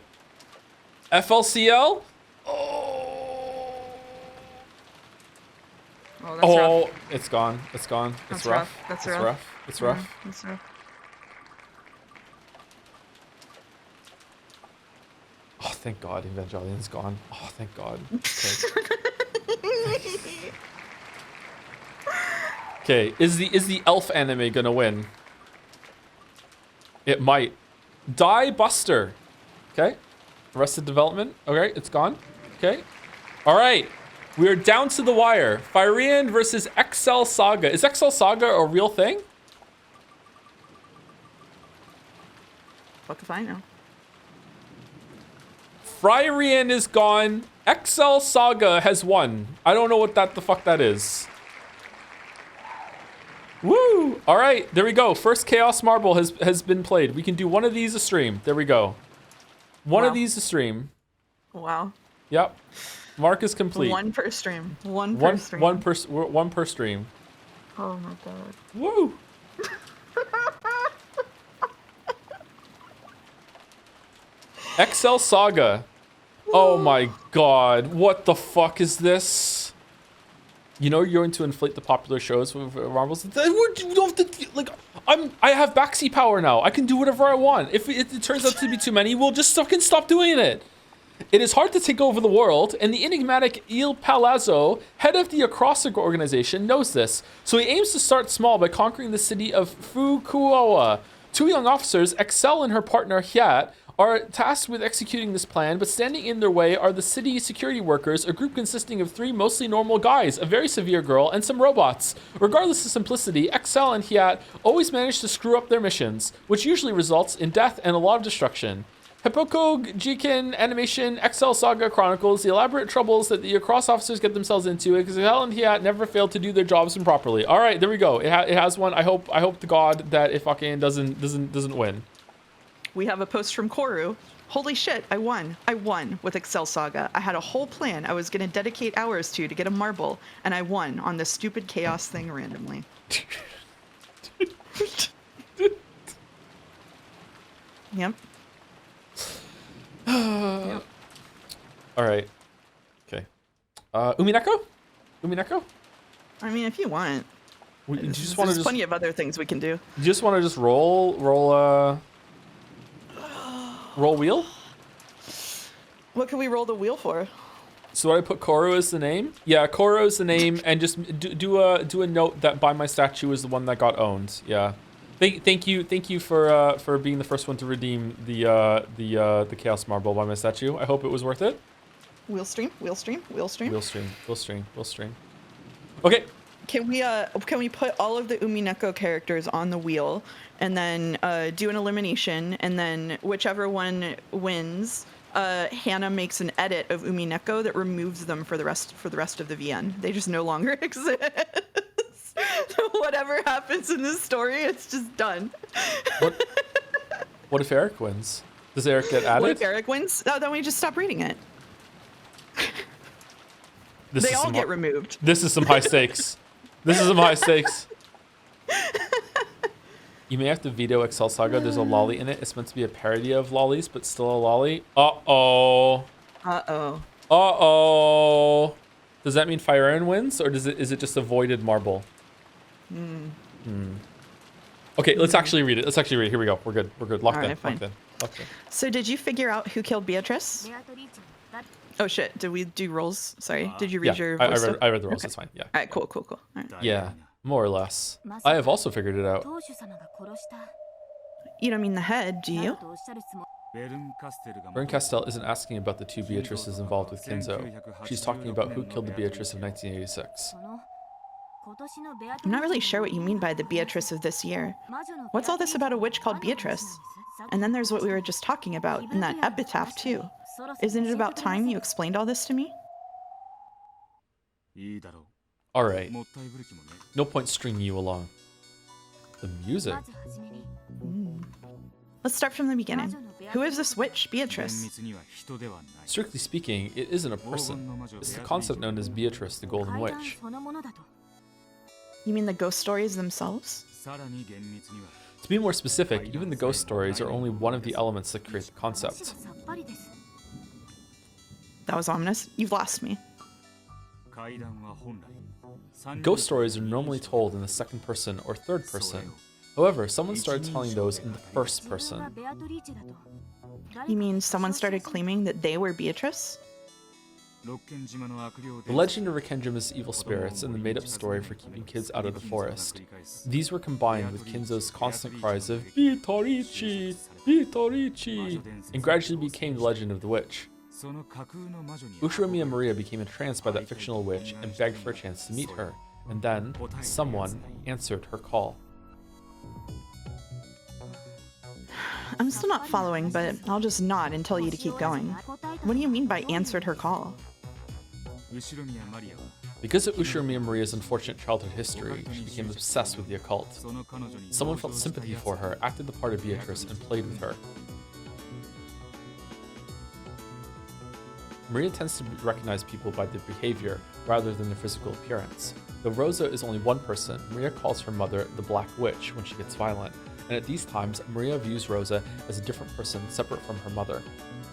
FLCL? Oh, that's rough. It's gone. It's gone. It's That's rough. rough. That's it's rough. rough. It's rough. Yeah, that's rough. Oh, thank God, Evangelion's gone. Oh, thank God. Okay. Okay, is the elf anime gonna win? It might. Die Buster. Okay. Arrested Development. Okay, it's gone. Okay. All right. We are down to the wire. Firian versus XL Saga. Is XL Saga a real thing? Fuck if I know. Fryrian is gone. XL Saga has won. I don't know what the fuck that is. Woo! All right, there we go. First Chaos Marble has been played. We can do one of these a stream. There we go. One of these a stream. Wow. Yep. Mark is complete. One per stream. One per stream. One per stream. Oh my god. Woo! XL Saga. Oh my god. What the fuck is this? You know you're going to inflate the popular shows with marbles. You don't have to, like, I have backseat power now. I can do whatever I want. If it turns out to be too many, we'll just fucking stop doing it. It is hard to take over the world, and the enigmatic Il Palazzo, head of the Acrostic organization, knows this. So he aims to start small by conquering the city of Fukuoka. 2 young officers, Excel and her partner Hyat, are tasked with executing this plan, but standing in their way are the city security workers, a group consisting of 3 mostly normal guys, a very severe girl, and some robots. Regardless of simplicity, Excel and Hyat always manage to screw up their missions, which usually results in death and a lot of destruction. Hippoko Jiken Animation XL Saga chronicles the elaborate troubles that the Across officers get themselves into because Hel and Hyat never failed to do their jobs improperly. All right, there we go. It has one. I hope to God that it fucking doesn't win. We have a post from Koru. Holy shit, I won. I won with Excel Saga. I had a whole plan I was going to dedicate hours to get a marble, and I won on this stupid chaos thing randomly. Yep. Yep. All right. Okay. Umineko? Umineko? I mean, if you want. There's Plenty of other things we can do. You just want to just roll wheel? What can we roll the wheel for? So I put Koro as the name? Yeah, Koro is the name, and just do a note that By My Statue is the one that got owned. Yeah. Thank you for being the first one to redeem the Chaos Marble By My Statue. I hope it was worth it. Wheel stream. Okay. Can we put all of the Umineko characters on the wheel and then do an elimination, and then whichever one wins, Hannah makes an edit of Umineko that removes them for the rest of the VN. They just no longer exist. So whatever happens in this story, it's just done. What if Eric wins? Does Eric get added? What if Eric wins? Oh, then we just stop reading it. They all get removed. This is some high stakes. You may have to veto Excel Saga. There's a lolly in it. It's meant to be a parody of lollies, but still a lolly. Uh-oh. Does that mean Fire Iron wins, or is it just a voided marble? Okay, let's actually read it. Here we go. We're good. Locked in. So did you figure out who killed Beatrice? Oh shit, did we do rolls? Sorry, did you read your... I read the rolls, okay. It's fine, yeah. All right, cool. All right. Yeah, more or less. I have also figured it out. You don't mean the head, do you? Bern Castell isn't asking about the two Beatrices involved with Kinzo. She's talking about who killed the Beatrice of 1986. I'm not really sure what you mean by the Beatrice of this year. What's all this about a witch called Beatrice? And then there's what we were just talking about in that epitaph too. Isn't it about time you explained all this to me? All right. No point stringing you along. The music. Let's start from the beginning. Who is this witch, Beatrice? Strictly speaking, it isn't a person. It's the concept known as Beatrice, the Golden Witch. You mean the ghost stories themselves? To be more specific, even the ghost stories are only one of the elements that create the concept. That was ominous. You've lost me. Ghost stories are normally told in the second person or third person. However, someone started telling those in the first person. You mean someone started claiming that they were Beatrice? The legend of Rickenjima's evil spirits and the made-up story for keeping kids out of the forest. These were combined with Kinzo's constant cries of "Beatrice! Beatrice!" and gradually became the legend of the witch. Ushiromiya Maria became entranced by that fictional witch and begged for a chance to meet her, and then someone answered her call. I'm still not following, but I'll just nod and tell you to keep going. What do you mean by answered her call? Because of Ushiromiya Maria's unfortunate childhood history, she became obsessed with the occult. Someone felt sympathy for her, acted the part of Beatrice, and played with her. Maria tends to recognize people by their behavior rather than their physical appearance. Though Rosa is only one person, Maria calls her mother the Black Witch when she gets violent, and at these times, Maria views Rosa as a different person separate from her mother.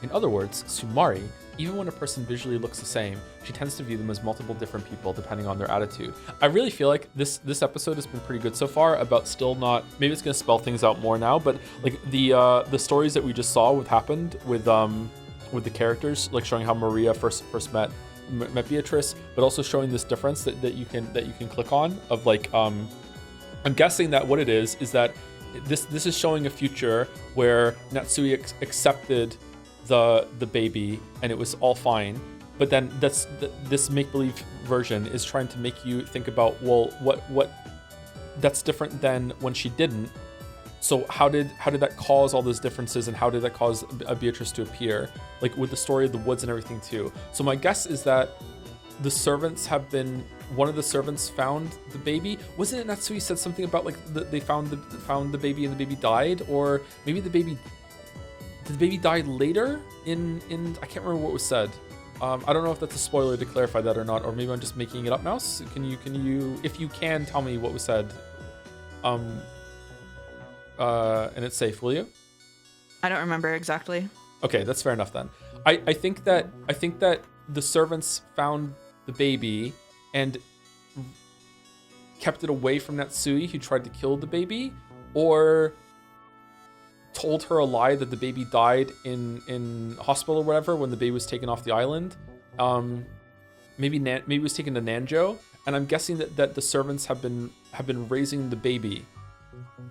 In other words, Sumari, even when a person visually looks the same, she tends to view them as multiple different people depending on their attitude. I really feel like this episode has been pretty good so far about still not, maybe it's going to spell things out more now, but like the stories that we just saw what happened with the characters, like showing how Maria first met Beatrice, but also showing this difference that you can click on of like I'm guessing that what it is that this is showing a future where Natsui accepted the baby and it was all fine, but then this make-believe version is trying to make you think about, well, what that's different than when she didn't. So how did that cause all those differences, and how did that cause Beatrice to appear, like with the story of the woods and everything too? So my guess is that the servants one of the servants found the baby. Wasn't it Natsui said something about like they found the baby and the baby died, or maybe the baby Did the baby die later in I can't remember what was said. I don't know if that's a spoiler to clarify that or not, or maybe I'm just making it up, Mouse. Can you if you can tell me what was said? And it's safe, will you? I don't remember exactly. Okay, that's fair enough then. I think that the servants found the baby and kept it away from Natsui, who tried to kill the baby, or told her a lie that the baby died in hospital or whatever when the baby was taken off the island. Maybe it was taken to Nanjo, and I'm guessing that the servants have been raising the baby.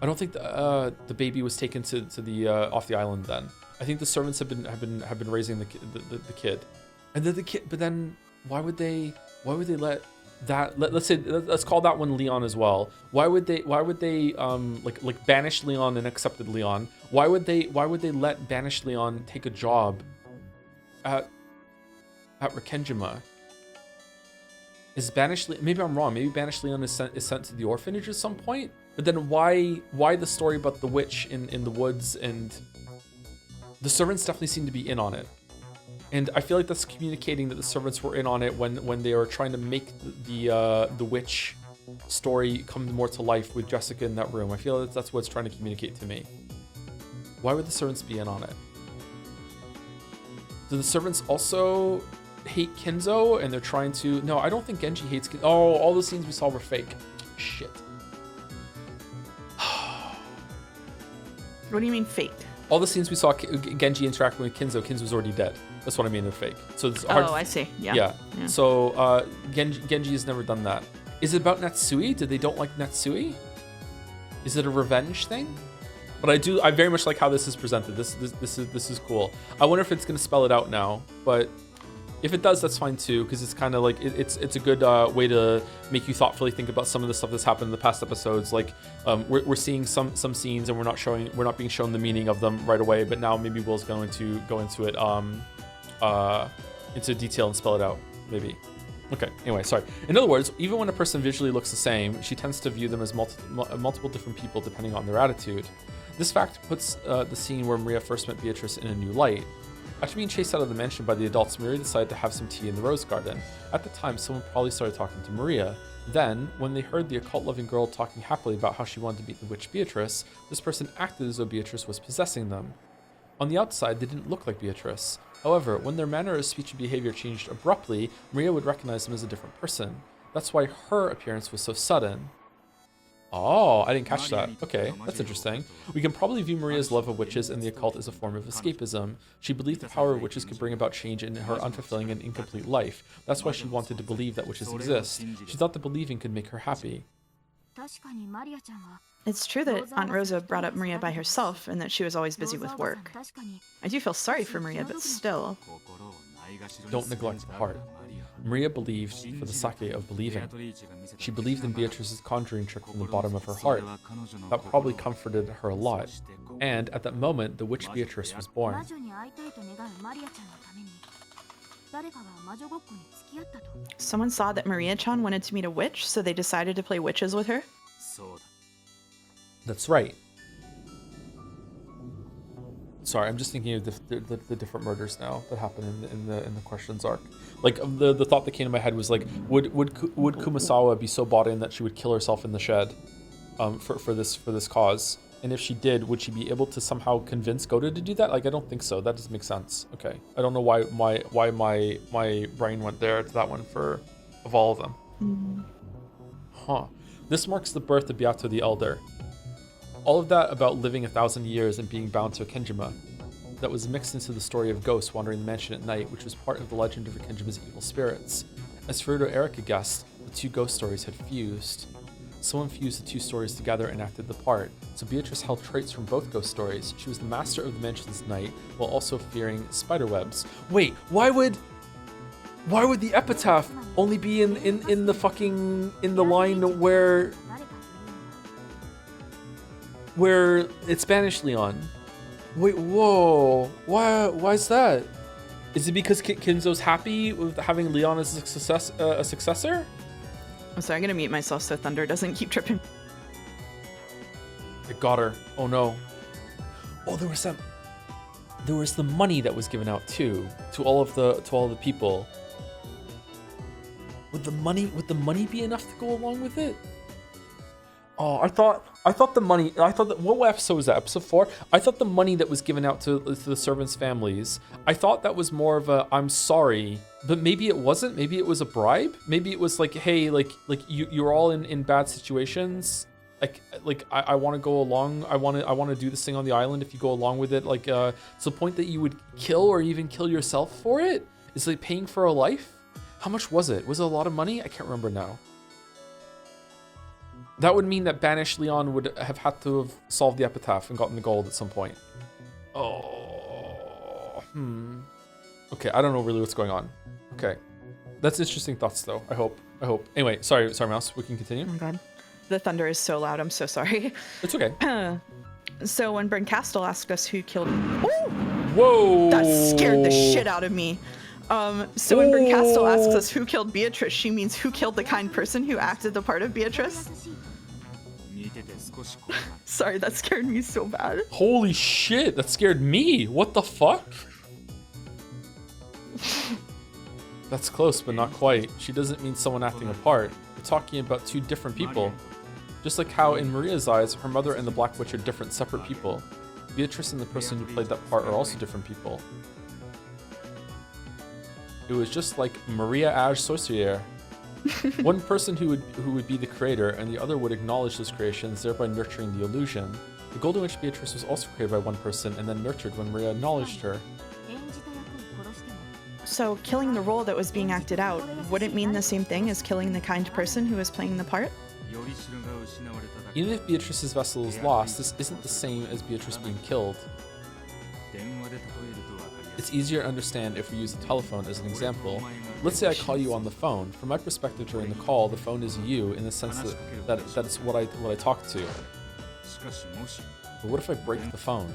I don't think the baby was taken to the off the island then. I think the servants have been raising the kid, and then the kid. But then why would they let that? Let's call that one Leon as well. Why would they like banish Leon and accepted Leon? Why would they let banished Leon take a job at Rikenjima? Is banished? Maybe I'm wrong. Maybe banished Leon is sent to the orphanage at some point. But then why the story about the witch in the woods? And the servants definitely seem to be in on it. And I feel like that's communicating that the servants were in on it when they were trying to make the witch story come more to life with Jessica in that room. I feel like that's what it's trying to communicate to me. Why would the servants be in on it? Do the servants also hate Kenzo and they're trying to... No, I don't think Genji hates Kenzo. Oh, all the scenes we saw were fake. Shit. What do you mean fake? All the scenes we saw Genji interacting with Kenzo, Kenzo's already dead. That's what I mean, they're fake. So it's hard. Oh, I see. Yeah. So Genji has never done that. Is it about Natsui? Did they don't like Natsui? Is it a revenge thing? But I very much like how this is presented. This is cool. I wonder if it's gonna spell it out now, but if it does, that's fine too, because it's kind of like it's a good way to make you thoughtfully think about some of the stuff that's happened in the past episodes. Like we're seeing some scenes and we're not being shown the meaning of them right away, but now maybe Will's going to go into it into detail and spell it out, maybe. Okay, anyway, sorry. In other words, even when a person visually looks the same, she tends to view them as multiple different people depending on their attitude. This fact puts the scene where Maria first met Beatrice in a new light. After being chased out of the mansion by the adults, Maria decided to have some tea in the rose garden. At the time, someone probably started talking to Maria. Then, when they heard the occult-loving girl talking happily about how she wanted to beat the witch Beatrice, this person acted as though Beatrice was possessing them. On the outside, they didn't look like Beatrice. However, when their manner of speech and behavior changed abruptly, Maria would recognize them as a different person. That's why her appearance was so sudden. Oh, I didn't catch that. Okay, that's interesting. We can probably view Maria's love of witches and the occult as a form of escapism. She believed the power of witches could bring about change in her unfulfilling and incomplete life. That's why she wanted to believe that witches exist. She thought that believing could make her happy. It's true that Aunt Rosa brought up Maria by herself and that she was always busy with work. I do feel sorry for Maria, but still. Don't neglect the heart. Maria believed for the sake of believing. She believed in Beatrice's conjuring trick from the bottom of her heart. That probably comforted her a lot. And at that moment, the witch Beatrice was born. Someone saw that Maria-chan wanted to meet a witch, so they decided to play witches with her? That's right. Sorry, I'm just thinking of the different murders now that happen in the questions arc. Like the thought that came to my head was like, would Kumasawa be so bought in that she would kill herself in the shed, for this cause? And if she did, would she be able to somehow convince Goto to do that? Like, I don't think so. That doesn't make sense. Okay, I don't know why my brain went there to that one of all of them. Mm-hmm. Huh. This marks the birth of Beato the Elder. All of that about living 1,000 years and being bound to Rikenjima. That was mixed into the story of ghosts wandering the mansion at night, which was part of the legend of Rikenjima's evil spirits. As Furuto Erika guessed, the two ghost stories had fused. Someone fused the two stories together and acted the part, so Beatrice held traits from both ghost stories. She was the master of the mansion's night, while also fearing spiderwebs. Wait, why would the epitaph only be in the line where it's Spanish Leon? Wait, whoa, why is that? Is it because Kinzo's happy with having Leon as a successor? I'm sorry, I'm gonna mute myself so Thunder doesn't keep tripping. It got her. Oh no. Oh, there was there was the money that was given out too to all of the people. Would the money be enough to go along with it? Oh, I thought what episode was that? Episode 4? I thought the money that was given out to the servants' families, I thought that was more of a I'm sorry, but maybe it wasn't. Maybe it was a bribe. Maybe it was like, hey, like you're all in bad situations. I want to go along. I want to do this thing on the island. If you go along with it, like to the point that you would kill or even kill yourself for it. It's like paying for a life. How much was it? Was it a lot of money? I can't remember now. That would mean that banished Leon would have had to have solved the epitaph and gotten the gold at some point. Oh, Okay, I don't know really what's going on. Okay, that's interesting thoughts though. I hope. Anyway, sorry, Mouse. We can continue. Oh my god, the thunder is so loud. I'm so sorry. It's okay. So when Berncastle asked us who killed, Whoa! That scared the shit out of me. So when Berncastle asks us who killed Beatrice, she means who killed the kind person who acted the part of Beatrice. Sorry, that scared me so bad. Holy shit, that scared me. What the fuck? That's close, but not quite. She doesn't mean someone acting a part. We're talking about two different people. Just like how in Maria's eyes, her mother and the Black Witch are different, separate people. Beatrice and the person who played that part are also different people. It was just like Maria Aj Sorcier. One person who would be the creator, and the other would acknowledge those creations, thereby nurturing the illusion. The Golden Witch Beatrice was also created by one person and then nurtured when Maria acknowledged her. So killing the role that was being acted out wouldn't mean the same thing as killing the kind person who was playing the part? Even if Beatrice's vessel is lost, this isn't the same as Beatrice being killed. It's easier to understand if we use the telephone as an example. Let's say I call you on the phone. From my perspective during the call, the phone is you in the sense that it's what I talk to. But what if I break the phone?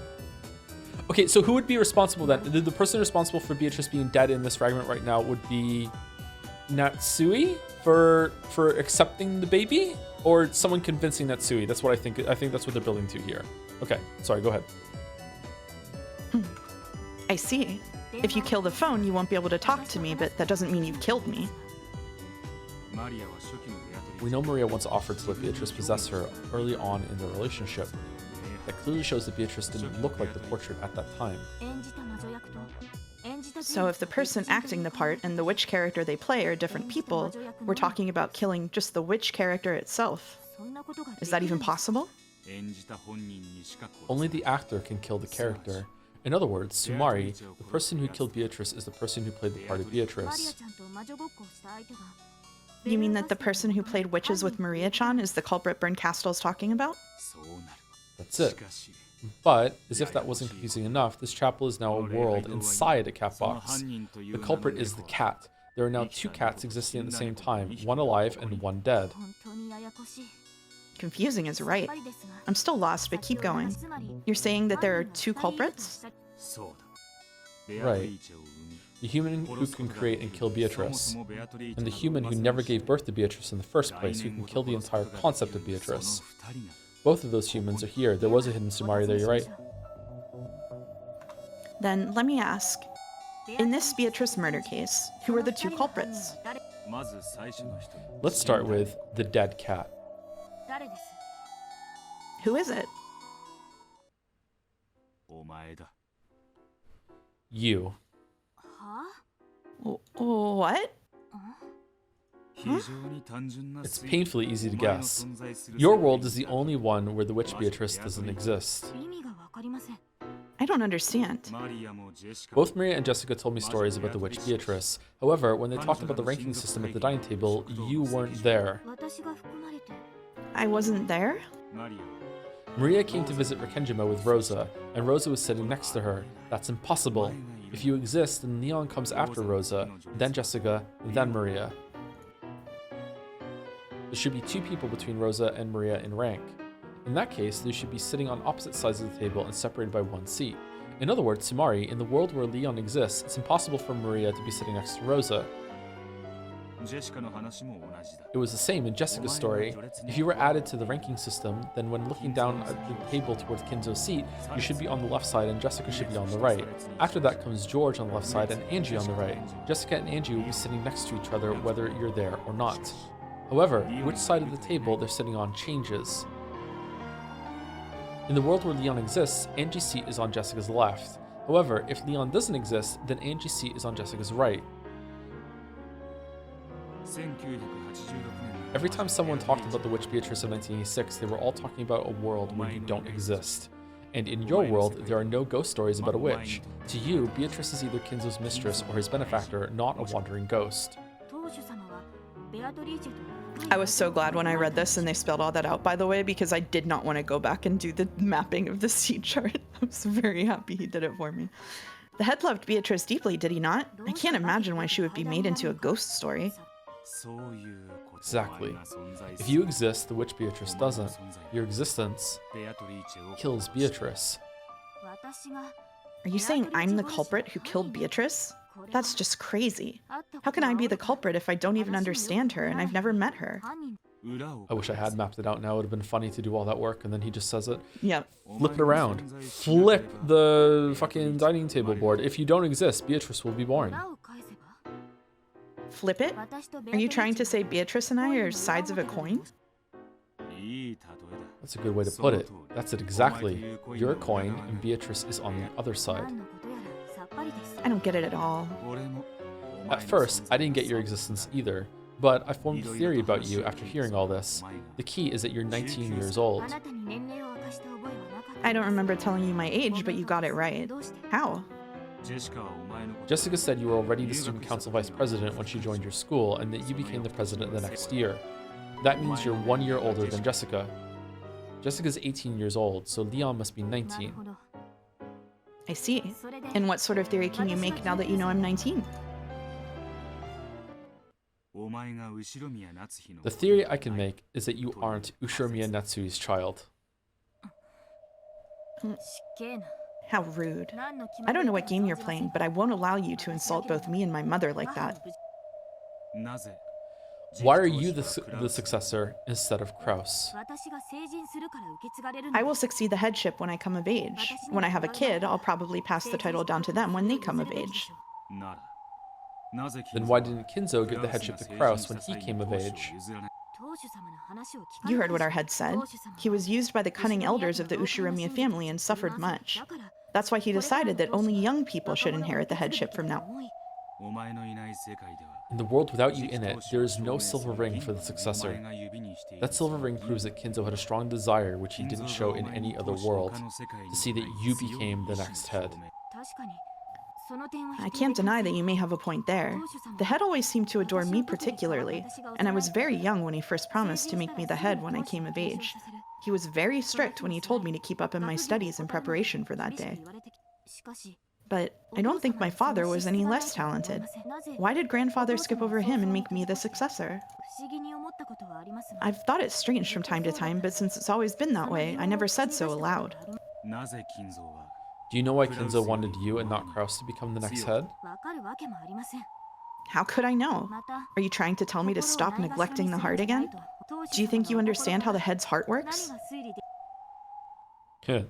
Okay, so who would be responsible then? The person responsible for Beatrice being dead in this fragment right now would be Natsui for accepting the baby? Or someone convincing Natsui? That's what I think. I think that's what they're building to here. Okay, sorry, go ahead. I see. If you kill the phone, you won't be able to talk to me, but that doesn't mean you've killed me. We know Maria once offered to let Beatrice possess her early on in their relationship. That clearly shows that Beatrice didn't look like the portrait at that time. So if the person acting the part and the witch character they play are different people, we're talking about killing just the witch character itself. Is that even possible? Only the actor can kill the character. In other words, Sumari, the person who killed Beatrice, is the person who played the part of Beatrice. You mean that the person who played witches with Maria-chan is the culprit Berncastle's talking about? That's it. But, as if that wasn't confusing enough, this chapel is now a world inside a cat box. The culprit is the cat. There are now two cats existing at the same time, one alive and one dead. Confusing is right. I'm still lost, but keep going. You're saying that there are two culprits? Right. The human who can create and kill Beatrice, and the human who never gave birth to Beatrice in the first place, who can kill the entire concept of Beatrice. Both of those humans are here. There was a hidden Sumari there, you're right. Then let me ask, in this Beatrice murder case, who are the two culprits? Let's start with the dead cat. Who is it? You. What? It's painfully easy to guess. Your world is the only one where the witch Beatrice doesn't exist. I don't understand. Both Maria and Jessica told me stories about the witch Beatrice. However, when they talked about the ranking system at the dining table, you weren't there. I wasn't there? Maria came to visit Rikenjima with Rosa, and Rosa was sitting next to her. That's impossible. If you exist, then Leon comes after Rosa, then Jessica, then Maria. There should be two people between Rosa and Maria in rank. In that case, they should be sitting on opposite sides of the table and separated by one seat. In other words, Sumari, in the world where Leon exists, it's impossible for Maria to be sitting next to Rosa. It was the same in Jessica's story. If you were added to the ranking system, then when looking down at the table towards Kinzo's seat, you should be on the left side and Jessica should be on the right. After that comes George on the left side and Angie on the right. Jessica and Angie will be sitting next to each other whether you're there or not. However, which side of the table they're sitting on changes. In the world where Leon exists, Angie's seat is on Jessica's left. However, if Leon doesn't exist, then Angie's seat is on Jessica's right. Every time someone talked about the witch Beatrice of 1986, they were all talking about a world where you don't exist. And in your world, there are no ghost stories about a witch. To you, Beatrice is either Kinzo's mistress or his benefactor, not a wandering ghost. I was so glad when I read this and they spelled all that out, by the way, because I did not want to go back and do the mapping of the seat chart. I was very happy he did it for me. The head loved Beatrice deeply, did he not? I can't imagine why she would be made into a ghost story. Exactly. If you exist, the witch Beatrice doesn't. Your existence kills Beatrice. Are you saying I'm the culprit who killed Beatrice? That's just crazy. How can I be the culprit if I don't even understand her and I've never met her? I wish I had mapped it out now. It would have been funny to do all that work, and then he just says it. Yep. Flip it around. Flip the fucking dining table board. If you don't exist, Beatrice will be born. Flip it? Are you trying to say Beatrice and I are sides of a coin? That's a good way to put it. That's it exactly. You're a coin, and Beatrice is on the other side. I don't get it at all. At first, I didn't get your existence either, but I formed a theory about you after hearing all this. The key is that you're 19 years old. I don't remember telling you my age, but you got it right. How? Jessica said you were already the student council vice president when she joined your school, and that you became the president the next year. That means you're 1 year older than Jessica. Jessica's 18 years old, so Leon must be 19. I see. And what sort of theory can you make now that you know I'm 19? The theory I can make is that you aren't Ushiromiya Natsui's child. How rude. I don't know what game you're playing, but I won't allow you to insult both me and my mother like that. Why are you the successor instead of Kraus? I will succeed the headship when I come of age. When I have a kid, I'll probably pass the title down to them when they come of age. Then why didn't Kinzo give the headship to Kraus when he came of age? You heard what our head said. He was used by the cunning elders of the Ushiromiya family and suffered much. That's why he decided that only young people should inherit the headship from now. In the world without you in it, there is no silver ring for the successor. That silver ring proves that Kinzo had a strong desire, which he didn't show in any other world, to see that you became the next head. I can't deny that you may have a point there. The head always seemed to adore me particularly, and I was very young when he first promised to make me the head when I came of age. He was very strict when he told me to keep up in my studies in preparation for that day. But I don't think my father was any less talented. Why did grandfather skip over him and make me the successor? I've thought it strange from time to time, but since it's always been that way, I never said so aloud. Do you know why Kinzo wanted you and not Kraus to become the next head? How could I know? Are you trying to tell me to stop neglecting the heart again? Do you think you understand how the head's heart works? Yeah.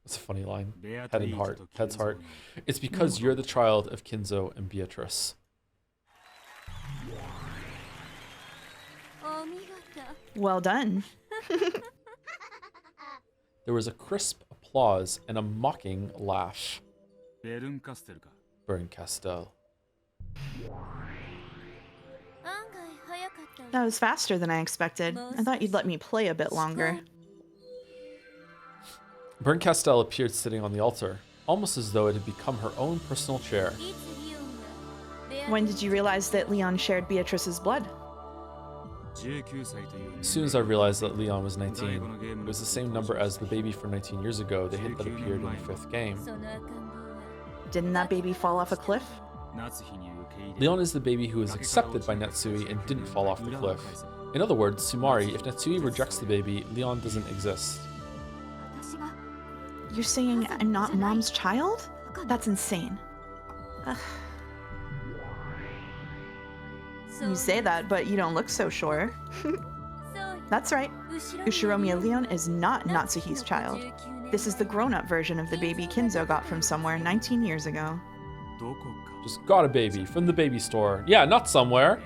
That's a funny line. Head and heart. Head's heart. It's because you're the child of Kinzo and Beatrice. Well done. There was a crisp applause and a mocking laugh. Berncastel. That was faster than I expected. I thought you'd let me play a bit longer. Berncastel appeared sitting on the altar, almost as though it had become her own personal chair. When did you realize that Leon shared Beatrice's blood? As soon as I realized that Leon was 19, it was the same number as the baby from 19 years ago, the hit that appeared in the 5th game. Didn't that baby fall off a cliff? Leon is the baby who was accepted by Natsui and didn't fall off the cliff. In other words, Sumari, if Natsui rejects the baby, Leon doesn't exist. You're saying I'm not Mom's child? That's insane. You say that, but you don't look so sure. That's right. Ushiromiya Leon is not Natsuhi's child. This is the grown-up version of the baby Kinzo got from somewhere 19 years ago. Just got a baby from the baby store. Yeah, not somewhere.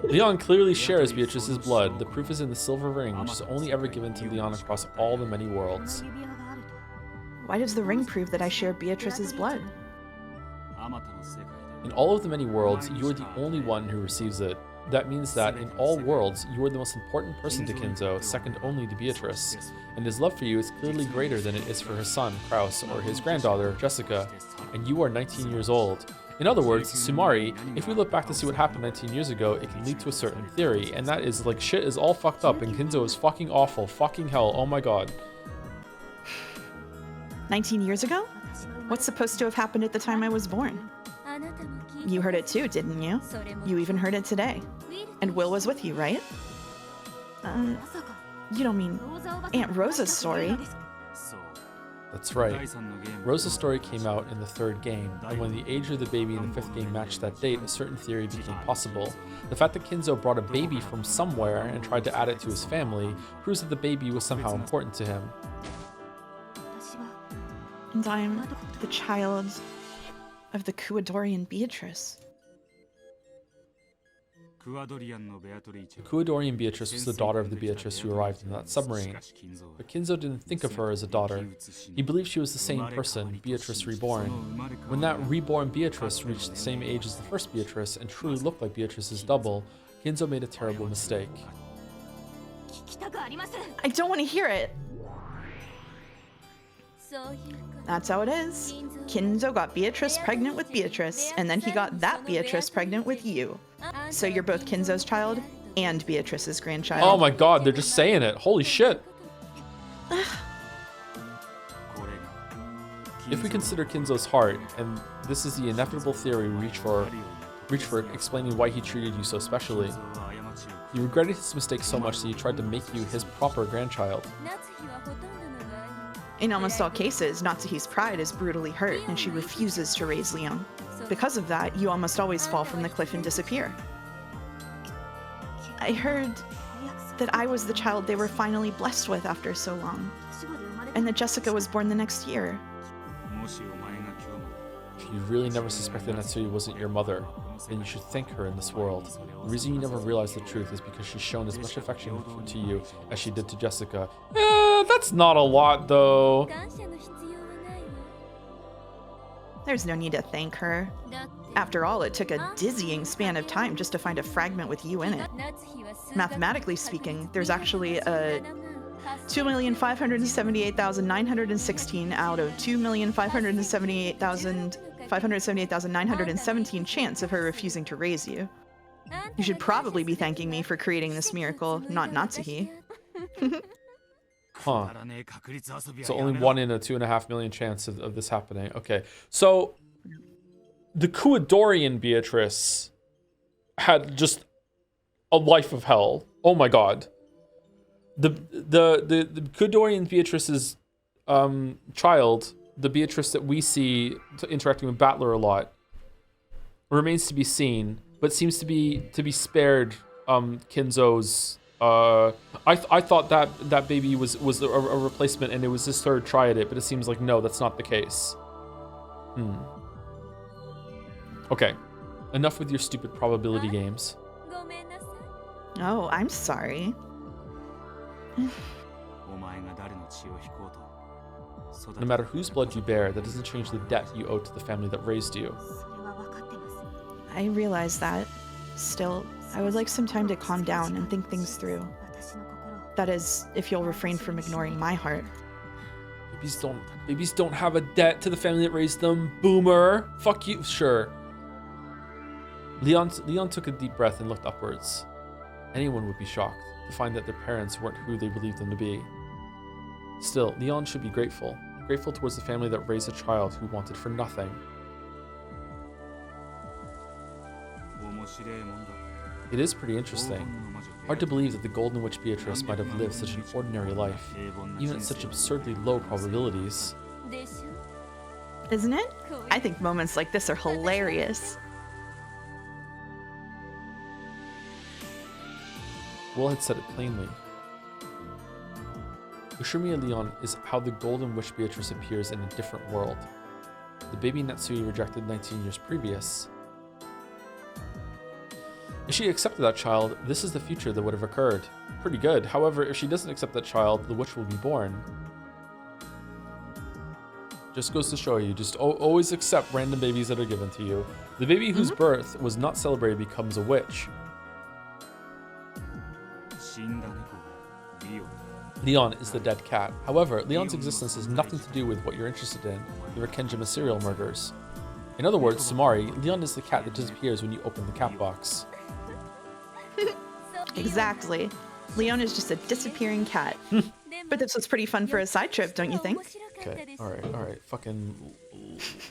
Leon clearly shares Beatrice's blood. The proof is in the silver ring, which is only ever given to Leon across all the many worlds. Why does the ring prove that I share Beatrice's blood? In all of the many worlds, you are the only one who receives it. That means that in all worlds, you are the most important person to Kinzo, second only to Beatrice. And his love for you is clearly greater than it is for his son, Kraus, or his granddaughter, Jessica. And you are 19 years old. In other words, Sumari, if we look back to see what happened 19 years ago, it can lead to a certain theory, and that is like shit is all fucked up and Kinzo is fucking awful, fucking hell, oh my god. 19 years ago? What's supposed to have happened at the time I was born? You heard it too, didn't you? You even heard it today. And Will was with you, right? You don't mean Aunt Rosa's story? That's right. Rosa's story came out in the third game, and when the age of the baby in the fifth game matched that date, a certain theory became possible. The fact that Kinzo brought a baby from somewhere and tried to add it to his family proves that the baby was somehow important to him. And I'm the child of the Kuadorian Beatrice. The Kuadorian Beatrice was the daughter of the Beatrice who arrived in that submarine. But Kinzo didn't think of her as a daughter. He believed she was the same person, Beatrice reborn. When that reborn Beatrice reached the same age as the first Beatrice and truly looked like Beatrice's double, Kinzo made a terrible mistake. I don't want to hear it! That's how it is. Kinzo got Beatrice pregnant with Beatrice, and then he got that Beatrice pregnant with you. So you're both Kinzo's child and Beatrice's grandchild. Oh my god, they're just saying it. Holy shit. If we consider Kinzo's heart, and this is the inevitable theory we reach for explaining why he treated you so specially. He regretted his mistake so much that he tried to make you his proper grandchild. In almost all cases, Natsuhi's pride is brutally hurt, and she refuses to raise Leon. Because of that, you almost always fall from the cliff and disappear. I heard that I was the child they were finally blessed with after so long, and that Jessica was born the next year. If you really never suspected Natsuhi wasn't your mother, then you should thank her in this world. The reason you never realized the truth is because she's shown as much affection to you as she did to Jessica. That's not a lot, though. There's no need to thank her. After all, it took a dizzying span of time just to find a fragment with you in it. Mathematically speaking, there's actually a 2,578,916 out of 2,578,917 chance of her refusing to raise you. You should probably be thanking me for creating this miracle, not Natsuhi. Huh. So only 1 in a 2.5 million chance of this happening. Okay. So the Kuadorian Beatrice had just a life of hell. Oh my god. The Kuadorian Beatrice's child, the Beatrice that we see interacting with Battler a lot, remains to be seen, but seems to be spared Kinzo's. I thought that baby was a replacement and it was his third try at it, but it seems like no, that's not the case. Okay, enough with your stupid probability games. Oh, I'm sorry. No matter whose blood you bear, that doesn't change the debt you owe to the family that raised you. I realize that. Still, I would like some time to calm down and think things through. That is, if you'll refrain from ignoring my heart. Babies don't have a debt to the family that raised them, boomer. Fuck you. Sure. Leon took a deep breath and looked upwards. Anyone would be shocked to find that their parents weren't who they believed them to be. Still, Leon should be grateful towards the family that raised a child who wanted for nothing. It is pretty interesting. Hard to believe that the Golden Witch Beatrice might have lived such an ordinary life, even at such absurdly low probabilities. Isn't it? I think moments like this are hilarious. Will had said it plainly. Ushumi Leon is how the golden wish Beatrice appears in a different world. The baby Natsui rejected 19 years previous. If she accepted that child, this is the future that would have occurred. Pretty good. However, if she doesn't accept that child, the witch will be born. Just goes to show you, just always accept random babies that are given to you. The baby whose birth was not celebrated becomes a witch. Leon is the dead cat. However, Leon's existence has nothing to do with what you're interested in, the Rikenjima serial murders. In other words, Sumari, Leon is the cat that disappears when you open the cat box. Exactly. Leon is just a disappearing cat. But this was pretty fun for a side trip, don't you think? Okay, alright. Fucking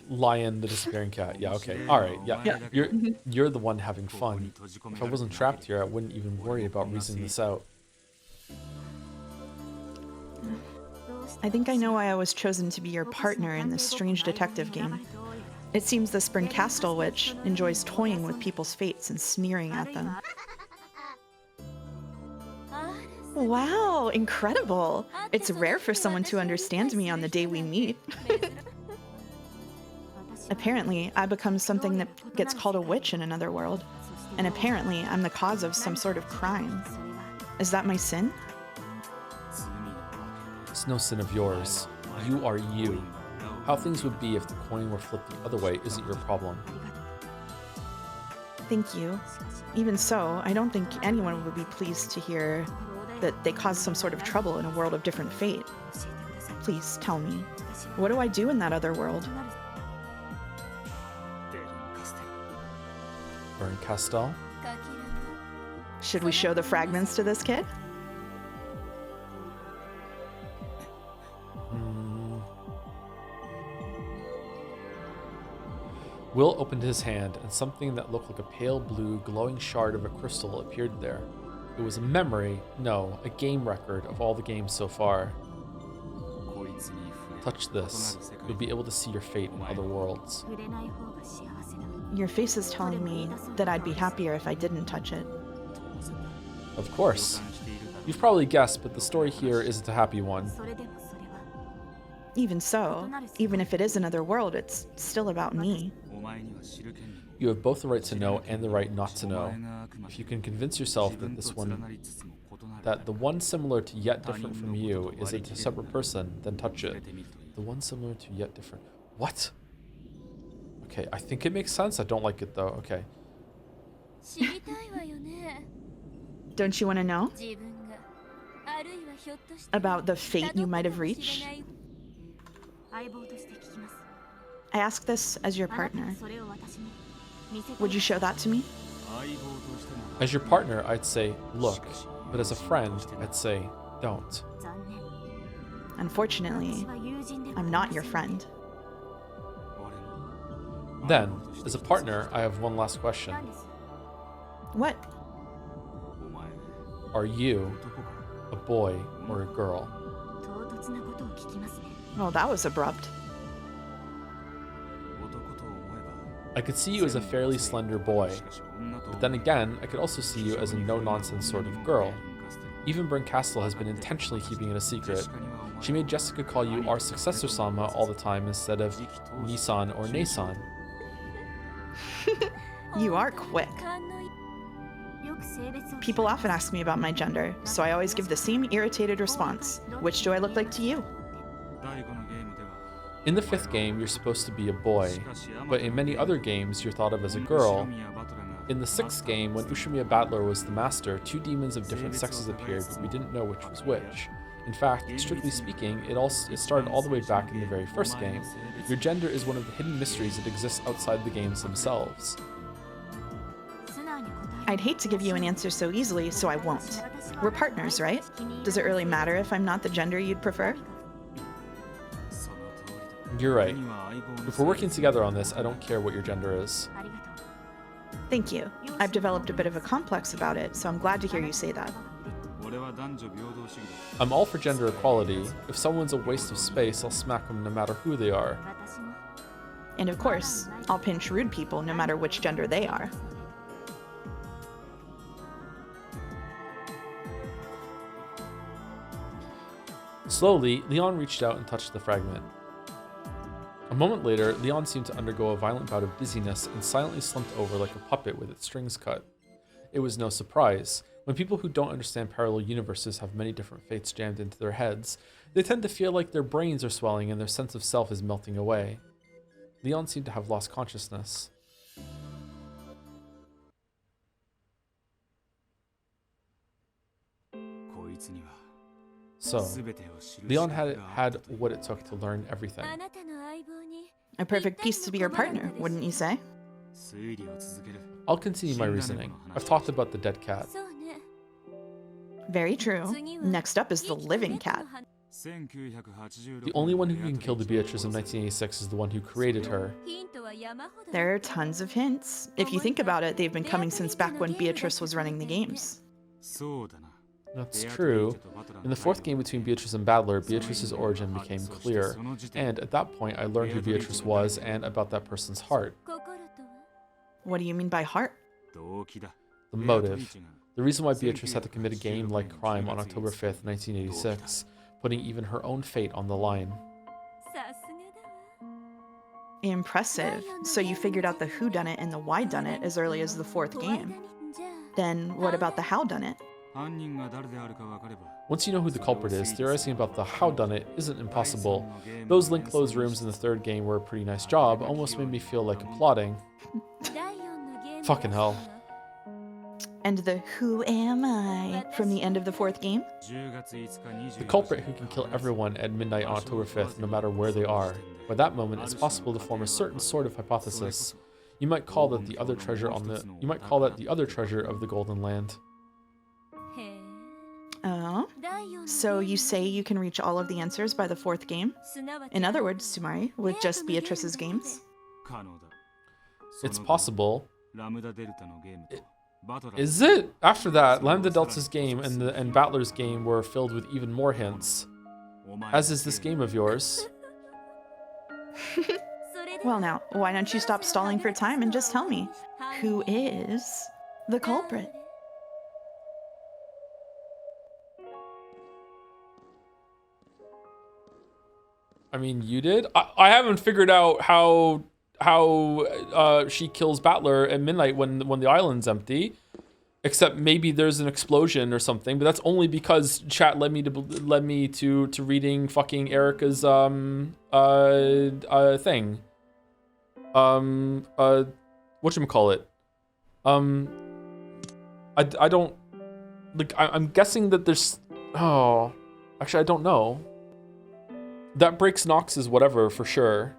lion, the disappearing cat. Yeah, okay. Alright, yeah. You're the one having fun. If I wasn't trapped here, I wouldn't even worry about reasoning this out. I think I know why I was chosen to be your partner in this strange detective game. It seems the Spring Castle Witch enjoys toying with people's fates and sneering at them. Wow, incredible! It's rare for someone to understand me on the day we meet. Apparently, I become something that gets called a witch in another world. And apparently, I'm the cause of some sort of crime. Is that my sin? It's no sin of yours. You are you. How things would be if the coin were flipped the other way isn't your problem. Thank you. Even so, I don't think anyone would be pleased to hear that they caused some sort of trouble in a world of different fate. Please tell me, what do I do in that other world? Burn Castel? Should we show the fragments to this kid? Will opened his hand, and something that looked like a pale blue, glowing shard of a crystal appeared there. It was a memory, no, a game record of all the games so far. Touch this. You'll be able to see your fate in other worlds. Your face is telling me that I'd be happier if I didn't touch it. Of course. You've probably guessed, but the story here isn't a happy one. Even so, even if it is another world, it's still about me. You have both the right to know and the right not to know. If you can convince yourself that the one similar to yet different from you is a separate person, then touch it. The one similar to yet different. What? Okay, I think it makes sense. I don't like it though. Okay. Don't you want to know? About the fate you might have reached? I ask this as your partner. Would you show that to me? As your partner, I'd say, look. But as a friend, I'd say, don't. Unfortunately, I'm not your friend. Then, as a partner, I have one last question. What? Are you a boy or a girl? Well, that was abrupt. I could see you as a fairly slender boy, but then again, I could also see you as a no-nonsense sort of girl. Even Burn Castle has been intentionally keeping it a secret. She made Jessica call you our successor Sama all the time instead of Nisan or Nasan. You are quick. People often ask me about my gender, so I always give the same irritated response. Which do I look like to you? In the 5th game, you're supposed to be a boy, but in many other games, you're thought of as a girl. In the 6th game, when Ushimiya Battler was the master, 2 demons of different sexes appeared, but we didn't know which was which. In fact, strictly speaking, it started all the way back in the very first game. Your gender is one of the hidden mysteries that exists outside the games themselves. I'd hate to give you an answer so easily, so I won't. We're partners, right? Does it really matter if I'm not the gender you'd prefer? You're right. If we're working together on this, I don't care what your gender is. Thank you. I've developed a bit of a complex about it, so I'm glad to hear you say that. I'm all for gender equality. If someone's a waste of space, I'll smack them no matter who they are. And of course, I'll pinch rude people no matter which gender they are. Slowly, Leon reached out and touched the fragment. A moment later, Leon seemed to undergo a violent bout of dizziness and silently slumped over like a puppet with its strings cut. It was no surprise. When people who don't understand parallel universes have many different fates jammed into their heads, they tend to feel like their brains are swelling and their sense of self is melting away. Leon seemed to have lost consciousness. So, Leon had what it took to learn everything. A perfect piece to be your partner, wouldn't you say? I'll continue my reasoning. I've talked about the dead cat. Very true. Next up is the living cat. The only one who can kill the Beatrice of 1986 is the one who created her. There are tons of hints. If you think about it, they've been coming since back when Beatrice was running the games. That's true. In the fourth game between Beatrice and Battler, Beatrice's origin became clear, and at that point I learned who Beatrice was and about that person's heart. What do you mean by heart? The motive. The reason why Beatrice had to commit a game-like crime on October 5th, 1986, putting even her own fate on the line. Impressive. So you figured out the whodunit and the whydunit as early as the fourth game. Then what about the howdunit? Once you know who the culprit is, theorizing about the howdunit isn't impossible. Those link closed rooms in the third game were a pretty nice job, almost made me feel like applauding. Fucking hell. And the who am I from the end of the fourth game? The culprit who can kill everyone at midnight on October 5th, no matter where they are. By that moment, it's possible to form a certain sort of hypothesis. You might call that the other treasure of the Golden Land. Oh? So you say you can reach all of the answers by the fourth game? In other words, Sumari, with just Beatrice's games? It's possible. Is it? After that, Lambda Delta's game and Battler's game were filled with even more hints. As is this game of yours. Well now, why don't you stop stalling for time and just tell me, who is the culprit? I mean, you did? I haven't figured out how she kills Battler at midnight when the island's empty. Except maybe there's an explosion or something, but that's only because chat led me to reading fucking Erica's thing. Whatchamacallit? I don't like I'm guessing that there's actually I don't know. That breaks Nox's whatever for sure.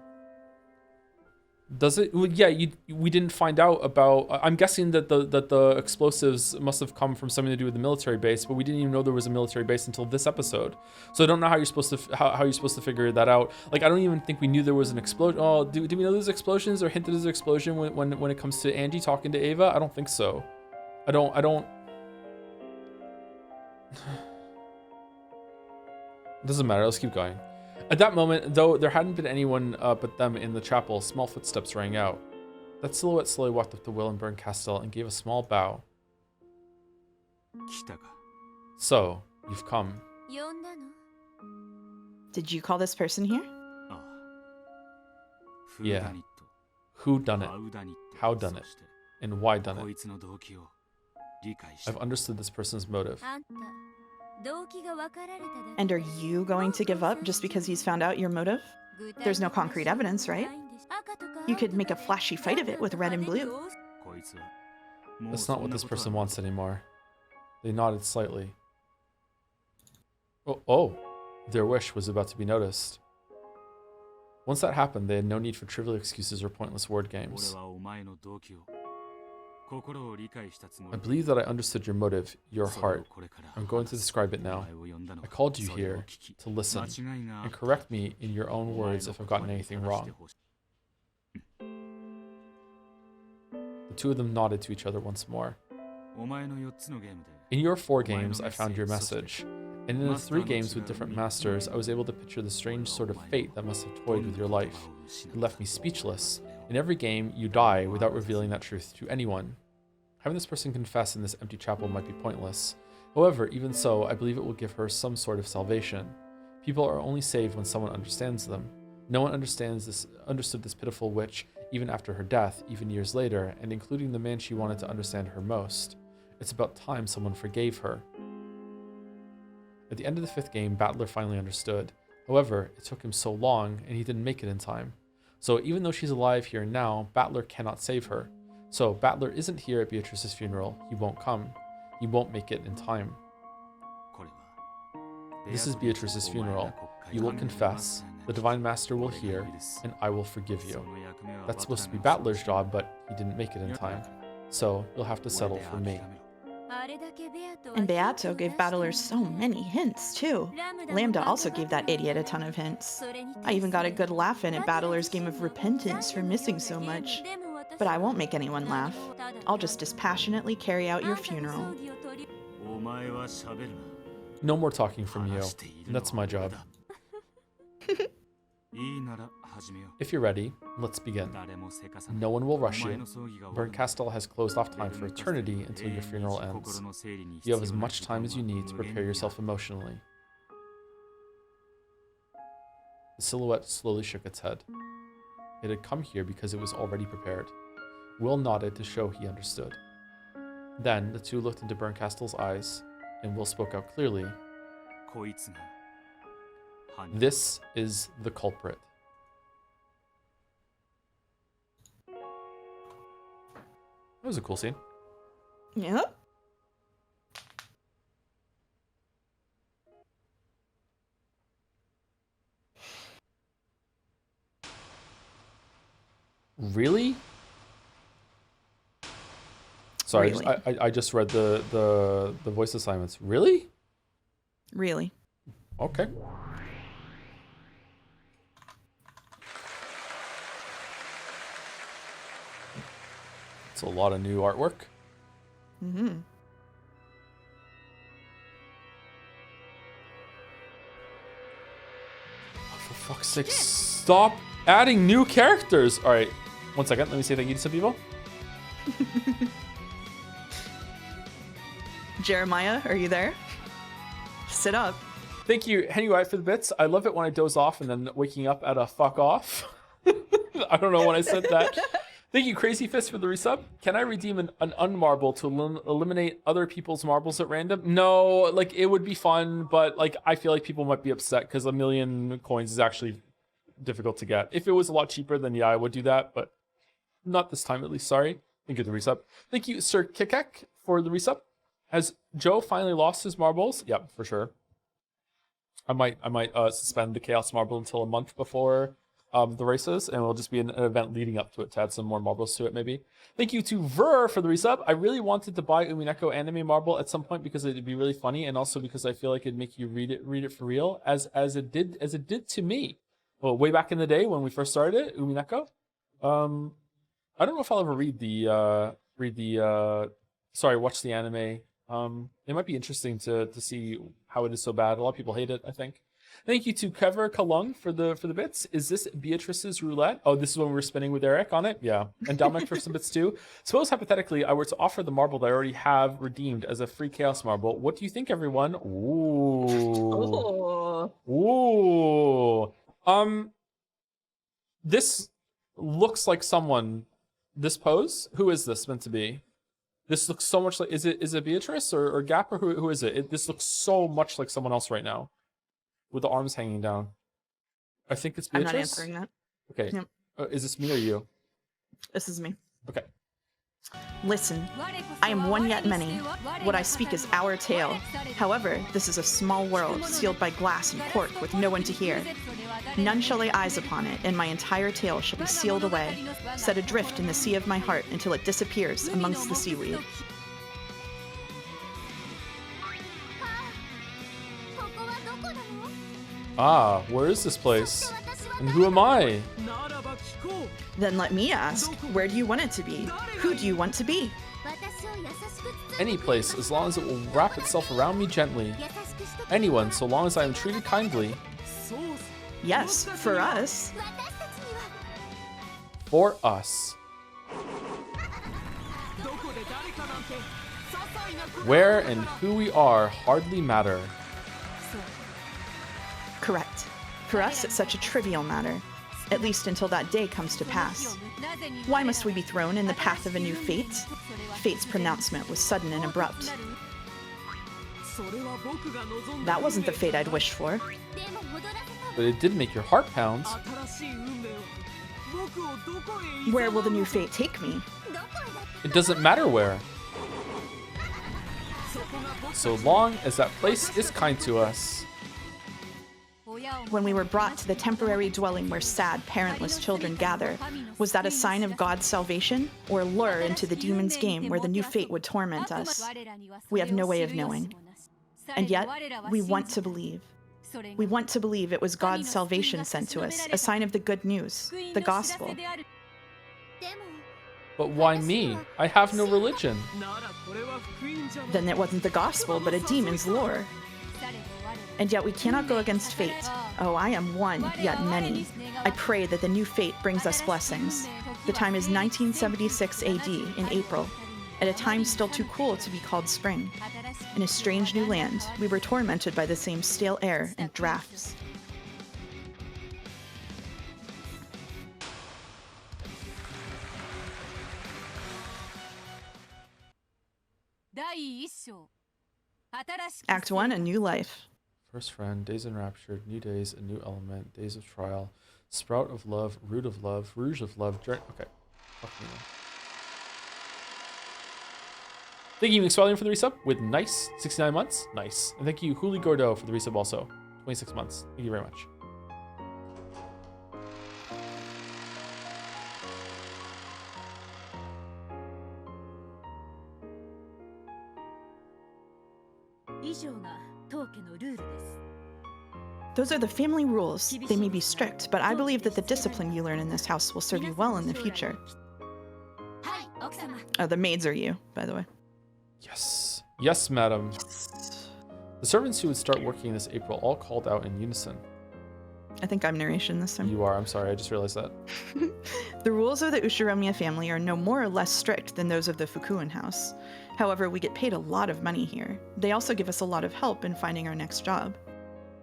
Does it? Well, yeah, we didn't find out about. I'm guessing that the explosives must have come from something to do with the military base, but we didn't even know there was a military base until this episode. So I don't know how you're supposed to how you're supposed to figure that out. Like I don't even think we knew there was an explosion. Oh, do we know there's explosions or hinted there's an explosion when it comes to Angie talking to Ava? I don't think so. I don't. It doesn't matter. Let's keep going. At that moment, though there hadn't been anyone but them in the chapel, small footsteps rang out. That silhouette slowly walked up to Willenburn Castle and gave a small bow. So, you've come. Did you call this person here? Yeah. Who done it? How done it? And why done it? I've understood this person's motive. And are you going to give up just because he's found out your motive? There's no concrete evidence, right? You could make a flashy fight of it with red and blue. That's not what this person wants anymore. They nodded slightly. Oh, their wish was about to be noticed. Once that happened, they had no need for trivial excuses or pointless word games. I believe that I understood your motive, your heart. I'm going to describe it now. I called you here to listen and correct me in your own words if I've gotten anything wrong. The two of them nodded to each other once more. In your 4 games, I found your message. And in the 3 games with different masters, I was able to picture the strange sort of fate that must have toyed with your life. It left me speechless. In every game, you die without revealing that truth to anyone. Having this person confess in this empty chapel might be pointless. However, even so, I believe it will give her some sort of salvation. People are only saved when someone understands them. No one understood this pitiful witch, even after her death, even years later, and including the man she wanted to understand her most. It's about time someone forgave her. At the end of the 5th game, Battler finally understood. However, it took him so long, and he didn't make it in time. So even though she's alive here and now, Battler cannot save her. So Battler isn't here at Beatrice's funeral. He won't come. He won't make it in time. This is Beatrice's funeral. You will confess, the Divine Master will hear, and I will forgive you. That's supposed to be Battler's job, but he didn't make it in time. So you'll have to settle for me. And Beato gave Battler so many hints, too. Lambda also gave that idiot a ton of hints. I even got a good laugh in at Battler's game of repentance for missing so much. But I won't make anyone laugh. I'll just dispassionately carry out your funeral. No more talking from you. That's my job. If you're ready, let's begin. No one will rush you. Bernkastel has closed off time for eternity until your funeral ends. You have as much time as you need to prepare yourself emotionally. The silhouette slowly shook its head. It had come here because it was already prepared. Will nodded to show he understood. Then the two looked into Bernkastel's eyes, and Will spoke out clearly. This is the culprit. That was a cool scene. Yeah. Really? Sorry, Really? I just read the voice assignments. Really? Really. Okay. It's a lot of new artwork. Mm-hmm. For fuck's sake, stop adding new characters. All right, 1 second. Let me say thank you to some people. Jeremiah, are you there? Sit up. Thank you, Henry White, for the bits. I love it when I doze off and then waking up at a fuck off. I don't know when I said that. Thank you, Crazy Fist, for the resub. Can I redeem an unmarble to eliminate other people's marbles at random? No, like, it would be fun, but, like, I feel like people might be upset because 1,000,000 coins is actually difficult to get. If it was a lot cheaper, then yeah, I would do that, but not this time, at least. Sorry. Thank you for the resub. Thank you, Sir Kikek, for the resub. Has Joe finally lost his marbles? Yep, for sure. I might suspend the Chaos Marble until a month before the races, and it'll just be an event leading up to it to add some more marbles to it, maybe. Thank you to Ver for the resub. I really wanted to buy Umineko anime marble at some point because it'd be really funny, and also because I feel like it'd make you read it for real, as it did to me. Well, way back in the day when we first started it, Umineko. I don't know if I'll ever watch the anime. It might be interesting to see how it is so bad. A lot of people hate it, I think. Thank you to Kever Kalung for the bits. Is this Beatrice's roulette? Oh, this is when we were spinning with Eric on it? Yeah. And Dominic for some bits too. Suppose hypothetically I were to offer the marble that I already have redeemed as a free Chaos Marble. What do you think, everyone? Ooh. Oh. Ooh. This looks like someone. This pose? Who is this meant to be? This looks so much like, is it Beatrice or Gap, or who is it? This looks so much like someone else right now, with the arms hanging down. I think it's Beatrice. I'm not answering that. Okay. Yep. Is this me or you? This is me. Okay. Listen, I am one yet many. What I speak is our tale. However, this is a small world, sealed by glass and cork, with no one to hear. None shall lay eyes upon it, and my entire tale shall be sealed away, set adrift in the sea of my heart until it disappears amongst the seaweed. Ah, where is this place? And who am I? Then let me ask, where do you want it to be? Who do you want to be? Any place, as long as it will wrap itself around me gently. Anyone, so long as I am treated kindly. Yes, for us. For us. Where and who we are hardly matter. Correct. For us, it's such a trivial matter, at least until that day comes to pass. Why must we be thrown in the path of a new fate? Fate's pronouncement was sudden and abrupt. That wasn't the fate I'd wished for. But it did make your heart pound. Where will the new fate take me? It doesn't matter where. So long as that place is kind to us. When we were brought to the temporary dwelling where sad, parentless children gather, was that a sign of God's salvation, or a lure into the demon's game where the new fate would torment us? We have no way of knowing. And yet, we want to believe. We want to believe it was God's salvation sent to us, a sign of the good news, the gospel. But why me? I have no religion. Then it wasn't the gospel, but a demon's lure. And yet we cannot go against fate. Oh, I am one, yet many. I pray that the new fate brings us blessings. The time is 1976 AD, in April, at a time still too cool to be called spring. In a strange new land, we were tormented by the same stale air and drafts. Act 1, A New Life. First friend, days enraptured, new days, a new element, days of trial, sprout of love, root of love, rouge of love, okay. Fuck me. Thank you, McSwellian, for the resub with nice 69 months. Nice. And thank you, Huli Gordo, for the resub also. 26 months. Thank you very much. Those are the family rules. They may be strict, but I believe that the discipline you learn in this house will serve you well in the future. Oh, the maids are you, by the way. Yes. Yes, madam. Yes. The servants who would start working this April all called out in unison. I think I'm narration this time. You are. I'm sorry. I just realized that. The rules of the Ushiromiya family are no more or less strict than those of the Fukuen house. However, we get paid a lot of money here. They also give us a lot of help in finding our next job.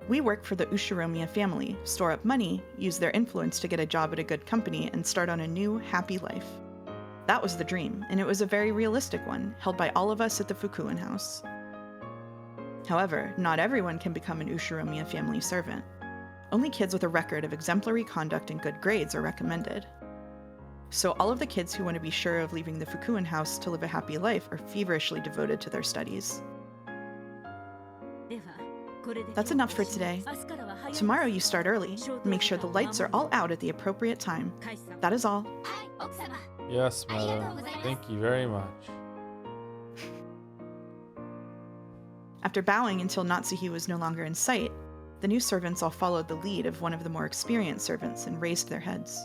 We work for the Ushiromiya family, store up money, use their influence to get a job at a good company, and start on a new, happy life. That was the dream, and it was a very realistic one, held by all of us at the Fukuen house. However, not everyone can become an Ushiromiya family servant. Only kids with a record of exemplary conduct and good grades are recommended. So all of the kids who want to be sure of leaving the Fukuen house to live a happy life are feverishly devoted to their studies. That's enough for today. Tomorrow you start early. Make sure the lights are all out at the appropriate time. That is all. Yes, madam. Thank you very much. After bowing until Natsuhi was no longer in sight, the new servants all followed the lead of one of the more experienced servants and raised their heads.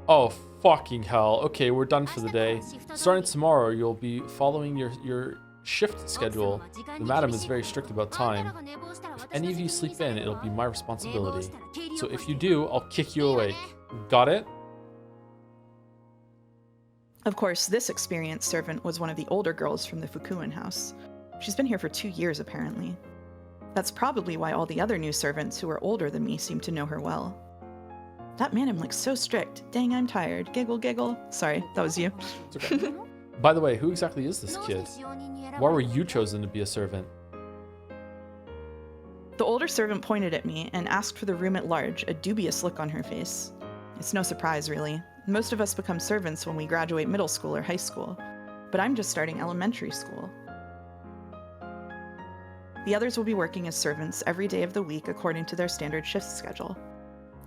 Oh, fucking hell. Okay, we're done for the day. Starting tomorrow, you'll be following your shift schedule. The madam is very strict about time. If any of you sleep in, it'll be my responsibility. So if you do, I'll kick you awake. Got it? Of course, this experienced servant was one of the older girls from the Fukuen house. She's been here for 2 years, apparently. That's probably why all the other new servants who are older than me seem to know her well. That madam looks so strict. Dang, I'm tired. Giggle, giggle. Sorry, that was you. It's okay. By the way, who exactly is this kid? Why were you chosen to be a servant? The older servant pointed at me and asked for the room at large, a dubious look on her face. It's no surprise, really. Most of us become servants when we graduate middle school or high school, but I'm just starting elementary school. The others will be working as servants every day of the week according to their standard shift schedule.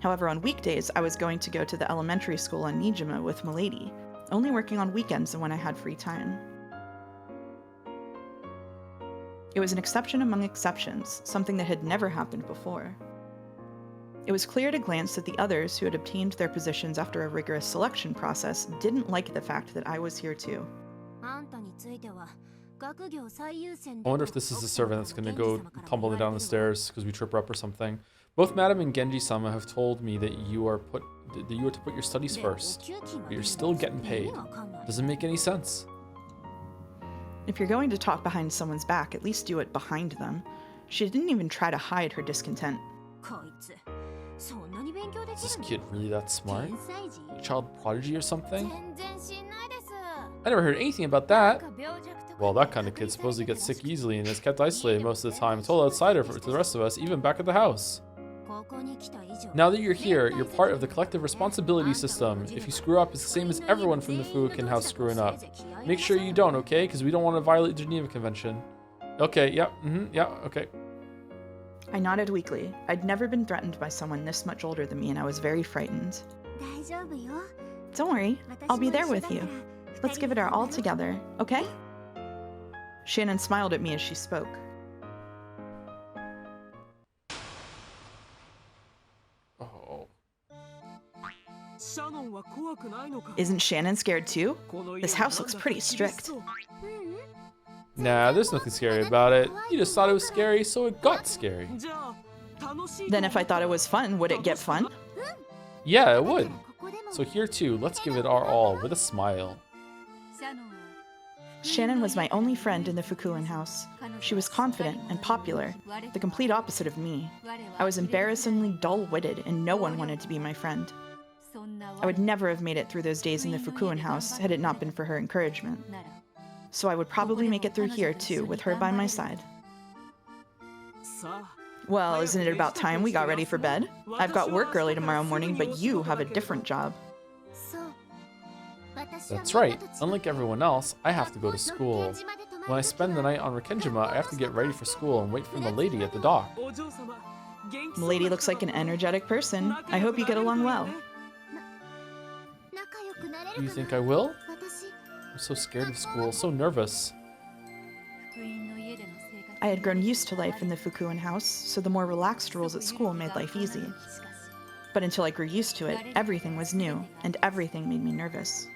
However, on weekdays, I was going to go to the elementary school on Nijima with Milady, only working on weekends and when I had free time. It was an exception among exceptions, something that had never happened before. It was clear at a glance that the others who had obtained their positions after a rigorous selection process didn't like the fact that I was here too. I wonder if this is the servant that's going to go tumbling down the stairs because we trip her up or something. Both Madam and Genji-sama have told me that you are to put your studies first, but you're still getting paid. Doesn't make any sense. If you're going to talk behind someone's back, at least do it behind them. She didn't even try to hide her discontent. Is this kid really that smart? A child prodigy or something? I never heard anything about that. Well, that kind of kid supposedly gets sick easily and is kept isolated most of the time, total outsider to the rest of us, even back at the house. Now that you're here, you're part of the collective responsibility system. If you screw up, it's the same as everyone from the Fukuoka house screwing up. Make sure you don't, okay? Because we don't want to violate the Geneva Convention. Okay, yeah, okay. I nodded weakly. I'd never been threatened by someone this much older than me, and I was very frightened. Don't worry, I'll be there with you. Let's give it our all together, okay? Shannon smiled at me as she spoke. Oh. Isn't Shannon scared too? This house looks pretty strict. Nah, there's nothing scary about it. You just thought it was scary, so it got scary. Then if I thought it was fun, would it get fun? Yeah, it would. So here too, let's give it our all with a smile. Shannon was my only friend in the Fukuoka house. She was confident and popular, the complete opposite of me. I was embarrassingly dull-witted, and no one wanted to be my friend. I would never have made it through those days in the Fukuoka house had it not been for her encouragement. So I would probably make it through here too, with her by my side. Well, isn't it about time we got ready for bed? I've got work early tomorrow morning, but you have a different job. That's right. Unlike everyone else, I have to go to school. When I spend the night on Rikenjima, I have to get ready for school and wait for Milady at the dock. Milady looks like an energetic person. I hope you get along well. Do you think I will? I'm so scared of school, so nervous. I had grown used to life in the Fukuoka house, so the more relaxed rules at school made life easy. But until I grew used to it, everything was new, and everything made me nervous.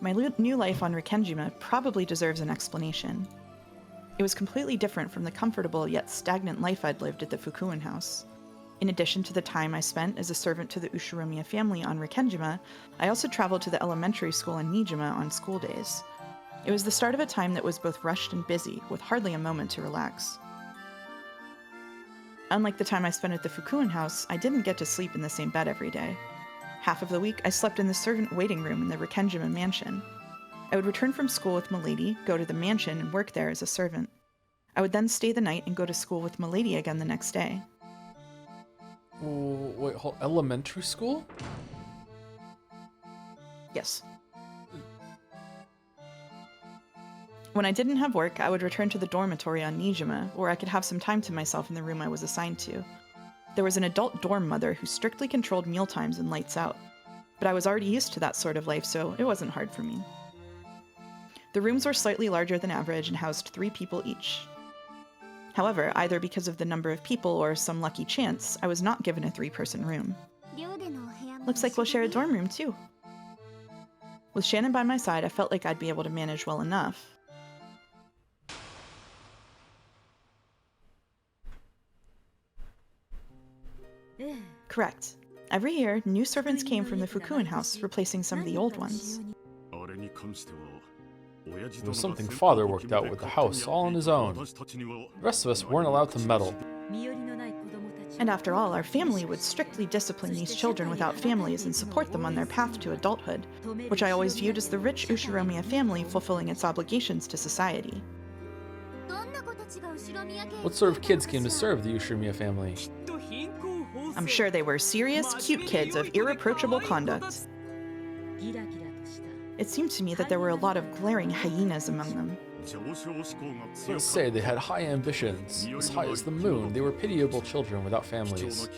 My new life on Rikenjima probably deserves an explanation. It was completely different from the comfortable yet stagnant life I'd lived at the Fukuoka house. In addition to the time I spent as a servant to the Ushiromiya family on Rikenjima, I also traveled to the elementary school in Nijima on school days. It was the start of a time that was both rushed and busy, with hardly a moment to relax. Unlike the time I spent at the Fukuoka house, I didn't get to sleep in the same bed every day. Half of the week, I slept in the servant waiting room in the Rikenjima mansion. I would return from school with Milady, go to the mansion, and work there as a servant. I would then stay the night and go to school with Milady again the next day. Oh, wait, elementary school? Yes. When I didn't have work, I would return to the dormitory on Nijima, where I could have some time to myself in the room I was assigned to. There was an adult dorm mother who strictly controlled mealtimes and lights out. But I was already used to that sort of life, so it wasn't hard for me. The rooms were slightly larger than average and housed 3 people each. However, either because of the number of people or some lucky chance, I was not given a 3-person room. Looks like we'll share a dorm room too. With Shannon by my side, I felt like I'd be able to manage well enough. Correct. Every year, new servants came from the Fukuoka house, replacing some of the old ones. It was something Father worked out with the house all on his own. The rest of us weren't allowed to meddle. And after all, our family would strictly discipline these children without families and support them on their path to adulthood, which I always viewed as the rich Ushiromiya family fulfilling its obligations to society. What sort of kids came to serve the Ushiromiya family? I'm sure they were serious, cute kids of irreproachable conduct. It seemed to me that there were a lot of glaring hyenas among them. Let's say they had high ambitions. As high as the moon, they were pitiable children without families.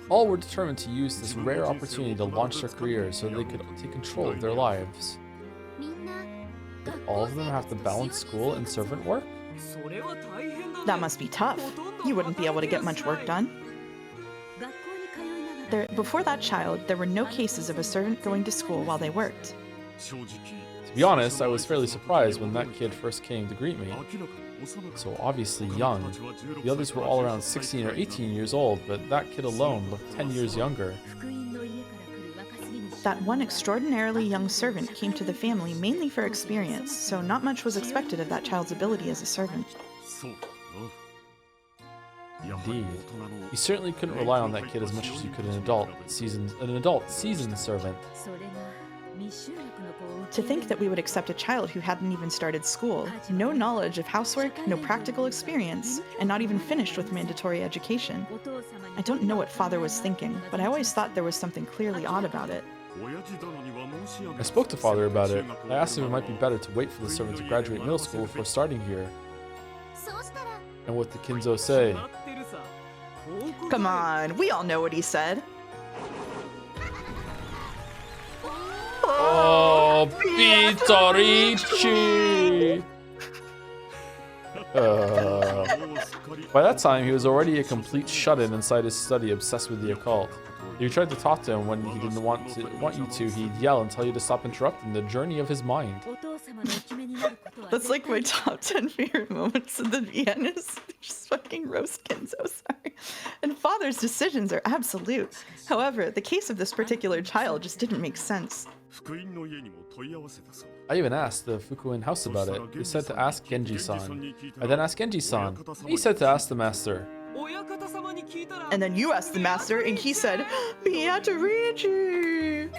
All were determined to use this rare opportunity to launch their careers so they could take control of their lives. Did all of them have to balance school and servant work? That must be tough. You wouldn't be able to get much work done. Before that child, there were no cases of a servant going to school while they worked. To be honest, I was fairly surprised when that kid first came to greet me. So obviously young. The others were all around 16 or 18 years old, but that kid alone looked 10 years younger. That one extraordinarily young servant came to the family mainly for experience, so not much was expected of that child's ability as a servant. Indeed. You certainly couldn't rely on that kid as much as you could an adult seasoned servant. To think that we would accept a child who hadn't even started school, no knowledge of housework, no practical experience, and not even finished with mandatory education. I don't know what father was thinking, but I always thought there was something clearly odd about it. I spoke to father about it. I asked him it might be better to wait for the servant to graduate middle school before starting here. And what did Kinzo say? Come on, we all know what he said. Oh, beatrice! By that time, he was already a complete shut-in inside his study, obsessed with the occult. If you tried to talk to him when he didn't want you to, he'd yell and tell you to stop interrupting the journey of his mind. That's like my top 10 favorite moments of the Viennas. Just fucking roast Kinzo, sorry. And father's decisions are absolute. However, the case of this particular child just didn't make sense. I even asked the Fukuin house about it. They said to ask Genji-san. I then asked Genji-san. He said to ask the master. And then you asked the master, and he said, Beatrice!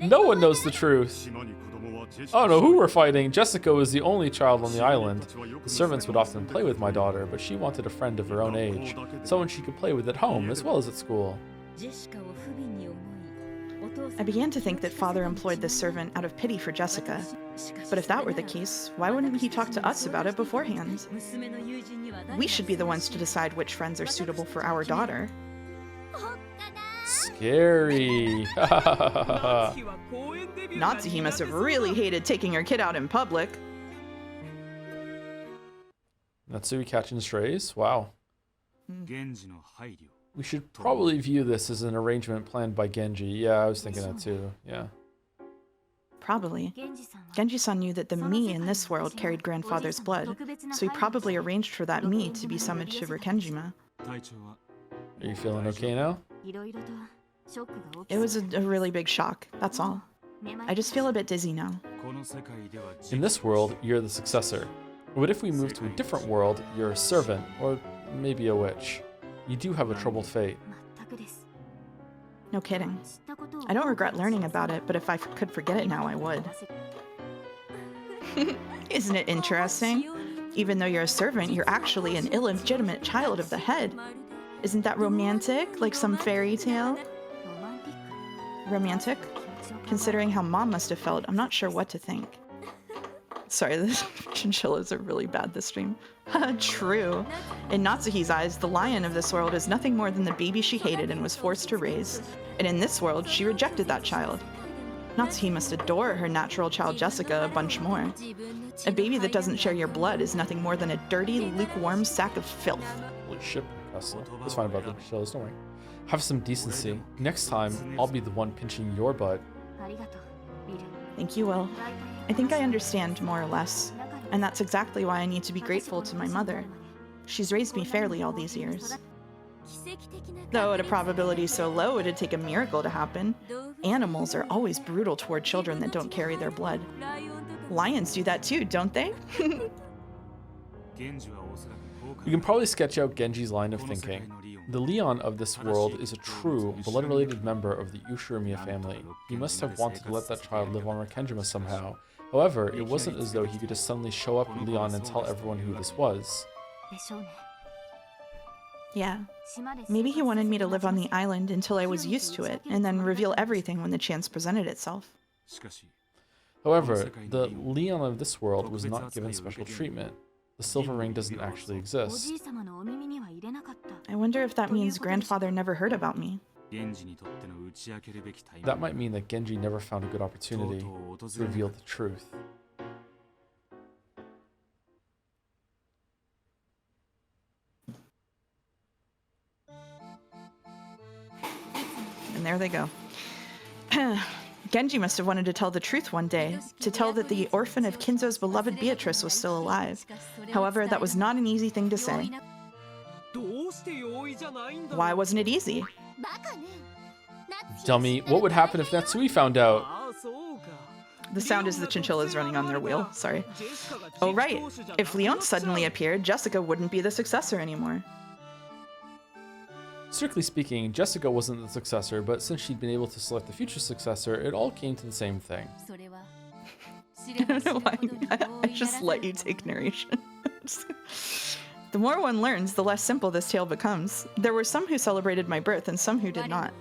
No one knows the truth. I don't know who we're fighting. Jessica was the only child on the island. The servants would often play with my daughter, but she wanted a friend of her own age, someone she could play with at home as well as at school. I began to think that father employed this servant out of pity for Jessica. But if that were the case, why wouldn't he talk to us about it beforehand? We should be the ones to decide which friends are suitable for our daughter. Scary. Natsuhi must have really hated taking her kid out in public. Natsui catching strays? Wow. We should probably view this as an arrangement planned by Genji. Yeah, I was thinking that too. Yeah. Probably. Genji-san knew that the me in this world carried grandfather's blood, so he probably arranged for that me to be summoned to Rikkenjima. Are you feeling okay now? It was a really big shock, that's all. I just feel a bit dizzy now. In this world, you're the successor. But if we move to a different world, you're a servant, or maybe a witch. You do have a troubled fate. No kidding. I don't regret learning about it, but if I could forget it now, I would. Isn't it interesting? Even though you're a servant, you're actually an illegitimate child of the head. Isn't that romantic, like some fairy tale? Romantic? Considering how Mom must have felt, I'm not sure what to think. Sorry, the chinchillas are really bad this stream. True. In Natsuhi's eyes, the lion of this world is nothing more than the baby she hated and was forced to raise. And in this world, she rejected that child. Natsuhi must adore her natural child Jessica a bunch more. A baby that doesn't share your blood is nothing more than a dirty, lukewarm sack of filth. Holy shit, Castle. It's fine about the chinchillas, don't worry. Have some decency. Next time, I'll be the one pinching your butt. Thank you, Will. I think I understand, more or less. And that's exactly why I need to be grateful to my mother. She's raised me fairly all these years. Though at a probability so low it'd take a miracle to happen, animals are always brutal toward children that don't carry their blood. Lions do that too, don't they? You can probably sketch out Genji's line of thinking. The Leon of this world is a true, blood-related member of the Ushiromiya family. He must have wanted to let that child live on Rikkenjima somehow. However, it wasn't as though he could just suddenly show up in Leon and tell everyone who this was. Yeah. Maybe he wanted me to live on the island until I was used to it, and then reveal everything when the chance presented itself. However, the Leon of this world was not given special treatment. The silver ring doesn't actually exist. I wonder if that means grandfather never heard about me. That might mean that Genji never found a good opportunity to reveal the truth. And there they go. Genji must have wanted to tell the truth one day, to tell that the orphan of Kinzo's beloved Beatrice was still alive. However, that was not an easy thing to say. Why wasn't it easy? Tell me, what would happen if Natsui found out? The sound is the chinchillas running on their wheel, sorry. Oh right, if Leon suddenly appeared, Jessica wouldn't be the successor anymore. Strictly speaking, Jessica wasn't the successor, but since she'd been able to select the future successor, it all came to the same thing. I don't know why, I just let you take narration. The more one learns, the less simple this tale becomes. There were some who celebrated my birth and some who did not.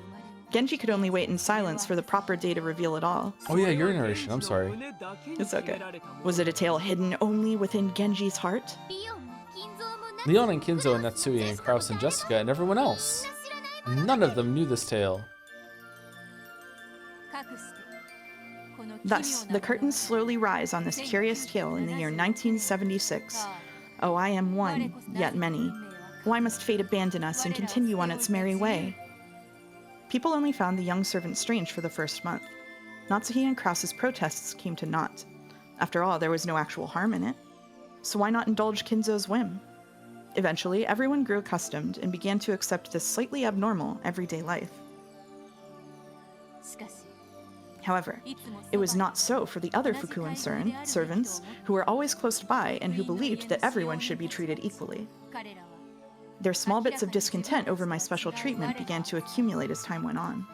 Genji could only wait in silence for the proper day to reveal it all. Oh yeah, your narration, I'm sorry. It's okay. Was it a tale hidden only within Genji's heart? Leon and Kinzo and Natsui and Kraus and Jessica and everyone else. None of them knew this tale. Thus, the curtains slowly rise on this curious tale in the year 1976. Oh, I am one, yet many. Why must fate abandon us and continue on its merry way? People only found the young servant strange for the first month. Natsuhi and Kraus's protests came to naught. After all, there was no actual harm in it. So why not indulge Kinzo's whim? Eventually, everyone grew accustomed and began to accept this slightly abnormal, everyday life. However, it was not so for the other Fukuin servants, who were always close by and who believed that everyone should be treated equally. Their small bits of discontent over my special treatment began to accumulate as time went on.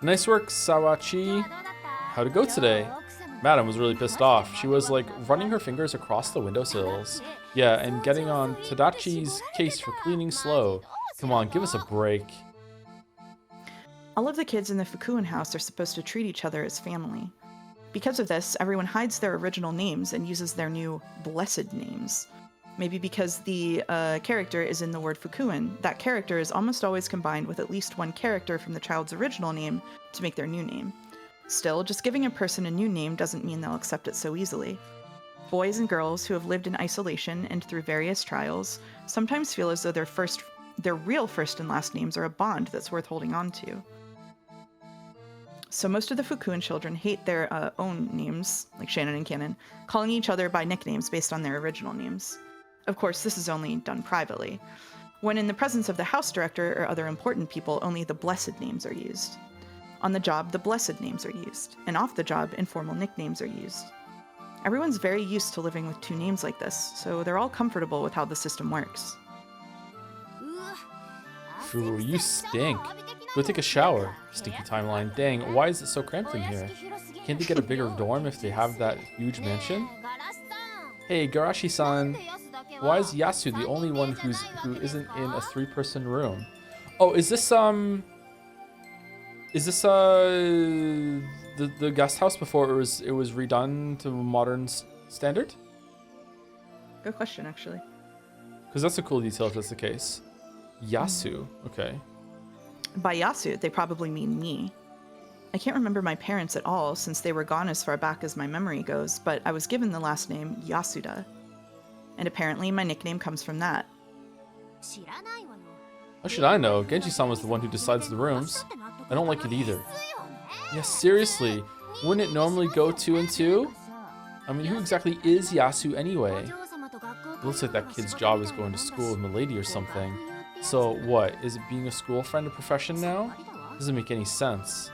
Nice work, Sawachi. How'd it go today? Madam was really pissed off. She was like running her fingers across the windowsills. Yeah, and getting on Tadachi's case for cleaning slow. Come on, give us a break. All of the kids in the Fukuin house are supposed to treat each other as family. Because of this, everyone hides their original names and uses their new blessed names. Maybe because the character is in the word Fukuin, that character is almost always combined with at least one character from the child's original name to make their new name. Still, just giving a person a new name doesn't mean they'll accept it so easily. Boys and girls who have lived in isolation and through various trials sometimes feel as though their real first and last names are a bond that's worth holding on to. So most of the Fukuin children hate their own names, like Shannon and Cannon, calling each other by nicknames based on their original names. Of course, this is only done privately. When in the presence of the house director or other important people, only the blessed names are used. On the job, the blessed names are used, and off the job, informal nicknames are used. Everyone's very used to living with two names like this, so they're all comfortable with how the system works. Phew, you stink. Go take a shower. Stinky timeline. Dang, why is it so cramped in here? Can't they get a bigger dorm if they have that huge mansion? Hey, Garashi-san. Why is Yasu the only one who isn't in a 3-person room? Oh, is this the guest house before it was redone to modern standard? Good question, actually. Because that's a cool detail if that's the case. Yasu, okay. By Yasu, they probably mean me. I can't remember my parents at all since they were gone as far back as my memory goes, but I was given the last name Yasuda. And apparently my nickname comes from that. How should I know? Genji-san was the one who decides the rooms. I don't like it either. Yeah, seriously. Wouldn't it normally go 2 and 2? I mean, who exactly is Yasu anyway? It looks like that kid's job is going to school with Milady or something. So what, is it being a school friend a profession now? Doesn't make any sense.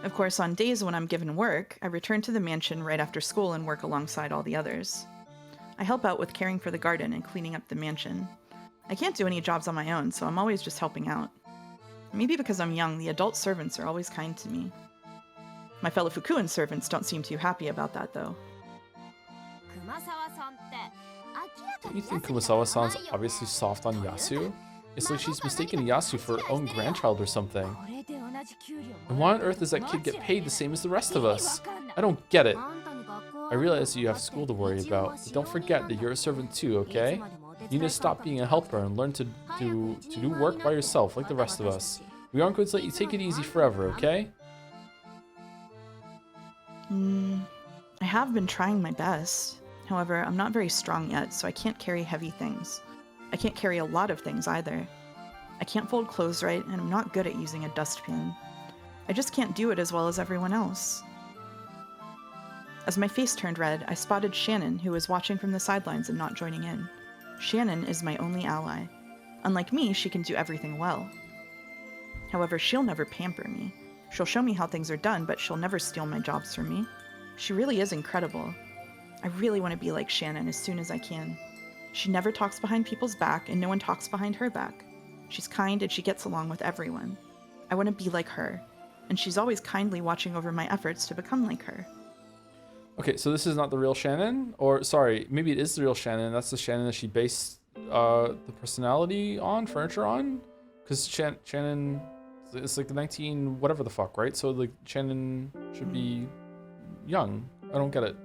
Of course, on days when I'm given work, I return to the mansion right after school and work alongside all the others. I help out with caring for the garden and cleaning up the mansion. I can't do any jobs on my own, so I'm always just helping out. Maybe because I'm young, the adult servants are always kind to me. My fellow Fukuin servants don't seem too happy about that, though. Don't you think Kumasawa-san's obviously soft on Yasu? It's like she's mistaken Yasu for her own grandchild or something. And why on earth does that kid get paid the same as the rest of us? I don't get it. I realize that you have school to worry about, but don't forget that you're a servant too, okay? You need to stop being a helper and learn to do work by yourself like the rest of us. We aren't going to let you take it easy forever, okay? I have been trying my best. However, I'm not very strong yet, so I can't carry heavy things. I can't carry a lot of things either. I can't fold clothes right, and I'm not good at using a dustpan. I just can't do it as well as everyone else. As my face turned red, I spotted Shannon, who was watching from the sidelines and not joining in. Shannon is my only ally. Unlike me, she can do everything well. However, she'll never pamper me. She'll show me how things are done, but she'll never steal my jobs from me. She really is incredible. I really want to be like Shannon as soon as I can. She never talks behind people's back, and no one talks behind her back. She's kind and she gets along with everyone. I want to be like her, and she's always kindly watching over my efforts to become like her. Okay, so this is not the real Shannon? Or, sorry, maybe it is the real Shannon. That's the Shannon that she based the personality on, furniture on? Because Shannon, it's like the 19 whatever the fuck, right? So, like, Shannon should be young. I don't get it.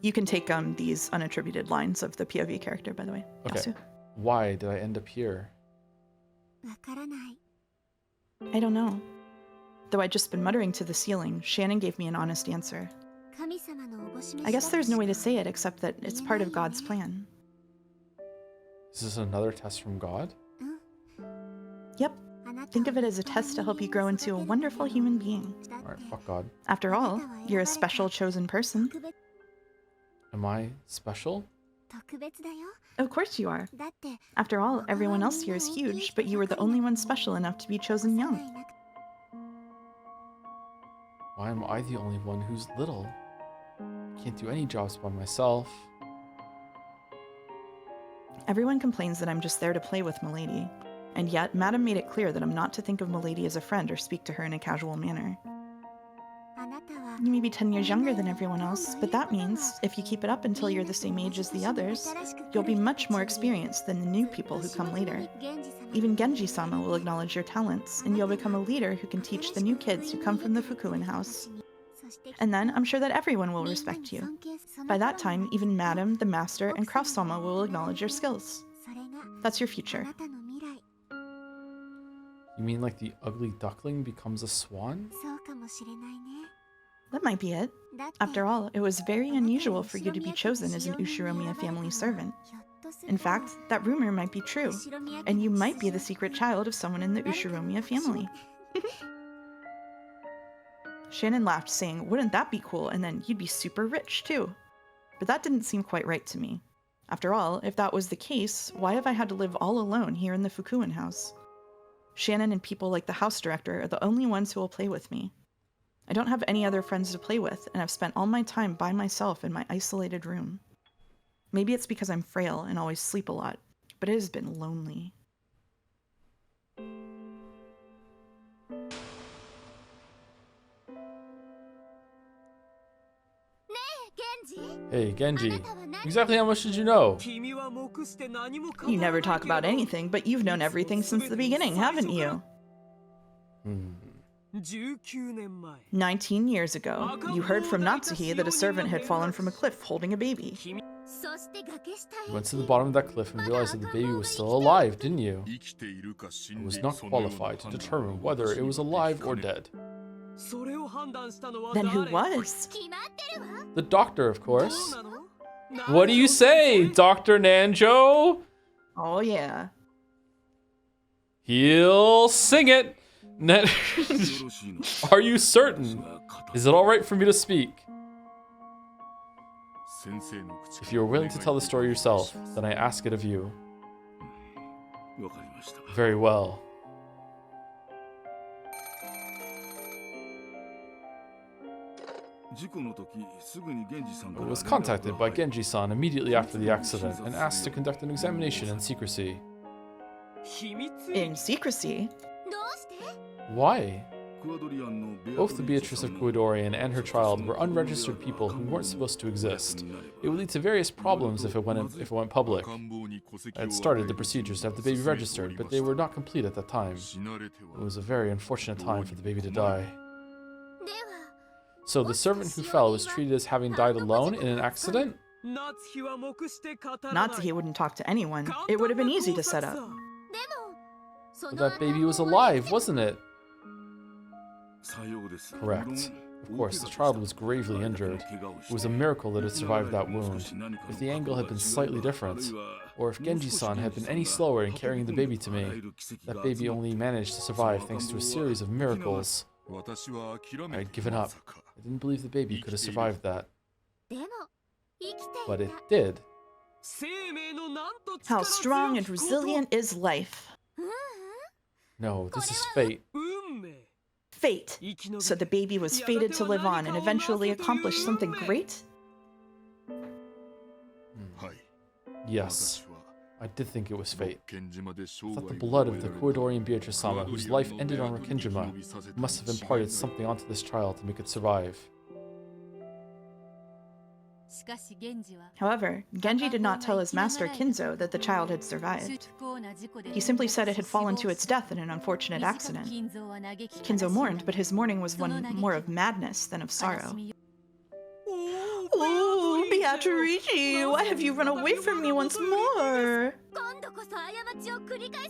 You can take these unattributed lines of the POV character, by the way. Okay. Yasu. Why did I end up here? I don't know. Though I'd just been muttering to the ceiling, Shannon gave me an honest answer. I guess there's no way to say it except that it's part of God's plan. Is this another test from God? Yep. Think of it as a test to help you grow into a wonderful human being. Alright, fuck God. After all, you're a special chosen person. Am I special? Of course you are. After all, everyone else here is huge, but you were the only one special enough to be chosen young. Why am I the only one who's little? I can't do any jobs by myself. Everyone complains that I'm just there to play with Milady. And yet, Madame made it clear that I'm not to think of Milady as a friend or speak to her in a casual manner. You may be 10 years younger than everyone else, but that means, if you keep it up until you're the same age as the others, you'll be much more experienced than the new people who come later. Even Genji-sama will acknowledge your talents, and you'll become a leader who can teach the new kids who come from the Fukuen house. And then, I'm sure that everyone will respect you. By that time, even Madame, the Master, and Cross-sama will acknowledge your skills. That's your future. You mean like the ugly duckling becomes a swan? That might be it. After all, it was very unusual for you to be chosen as an Ushiromiya family servant. In fact, that rumor might be true, and you might be the secret child of someone in the Ushiromiya family. Shannon laughed, saying, "Wouldn't that be cool? And then you'd be super rich, too." But that didn't seem quite right to me. After all, if that was the case, why have I had to live all alone here in the Fukuen house? Shannon and people like the house director are the only ones who will play with me. I don't have any other friends to play with, and I've spent all my time by myself in my isolated room. Maybe it's because I'm frail and always sleep a lot, but it has been lonely. Hey, Genji. Exactly how much did you know? You never talk about anything, but you've known everything since the beginning, haven't you? 19 years ago, you heard from Natsuhi that a servant had fallen from a cliff holding a baby. You went to the bottom of that cliff and realized that the baby was still alive, didn't you? I was not qualified to determine whether it was alive or dead. Then who was? The doctor, of course. What do you say, Dr. Nanjo? Oh yeah. He'll sing it. Are you certain? Is it alright for me to speak? If you are willing to tell the story yourself, then I ask it of you. Very well. I was contacted by Genji-san immediately after the accident and asked to conduct an examination in secrecy. In secrecy? Why? Both the Beatrice of Kuodorian and her child were unregistered people who weren't supposed to exist. It would lead to various problems if it went public. I had started the procedures to have the baby registered, but they were not complete at that time. It was a very unfortunate time for the baby to die. So the servant who fell was treated as having died alone in an accident? Natsuhi wouldn't talk to anyone. It would have been easy to set up. But that baby was alive, wasn't it? Correct. Of course, the child was gravely injured. It was a miracle that it survived that wound. If the angle had been slightly different, or if Genji-san had been any slower in carrying the baby to me, that baby only managed to survive thanks to a series of miracles. I had given up. I didn't believe the baby could have survived that. But it did. How strong and resilient is life? No, this is fate. Fate. So the baby was fated to live on and eventually accomplish something great? Yes, I did think it was fate. I thought the blood of the Kuwadorian Beatrice-sama, whose life ended on Rokkenjima, must have imparted something onto this child to make it survive. However, Genji did not tell his master Kinzo that the child had survived. He simply said it had fallen to its death in an unfortunate accident. Kinzo mourned, but his mourning was one more of madness than of sorrow. Oh, Beatrice, why have you run away from me once more?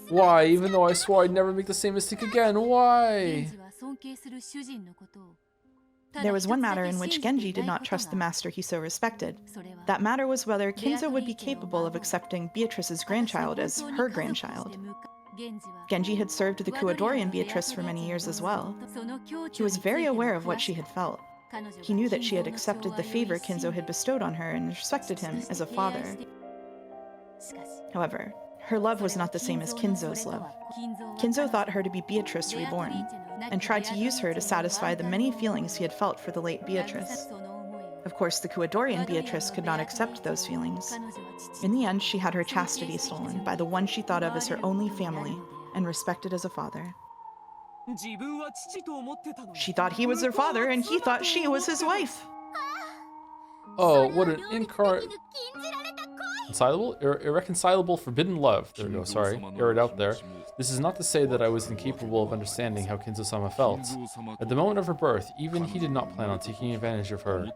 Why? Even though I swore I'd never make the same mistake again, why? There was one matter in which Genji did not trust the master he so respected. That matter was whether Kinzo would be capable of accepting Beatrice's grandchild as her grandchild. Genji had served the Kuwadorian Beatrice for many years as well. He was very aware of what she had felt. He knew that she had accepted the favor Kinzo had bestowed on her and respected him as a father. However, her love was not the same as Kinzo's love. Kinzo thought her to be Beatrice reborn, and tried to use her to satisfy the many feelings he had felt for the late Beatrice. Of course, the Kuwadorian Beatrice could not accept those feelings. In the end, she had her chastity stolen by the one she thought of as her only family and respected as a father. She thought he was her father, and he thought she was his wife. Oh, what an irreconcilable forbidden love. There we go, sorry. Air it out there. This is not to say that I was incapable of understanding how Kinzo-sama felt. At the moment of her birth, even he did not plan on taking advantage of her,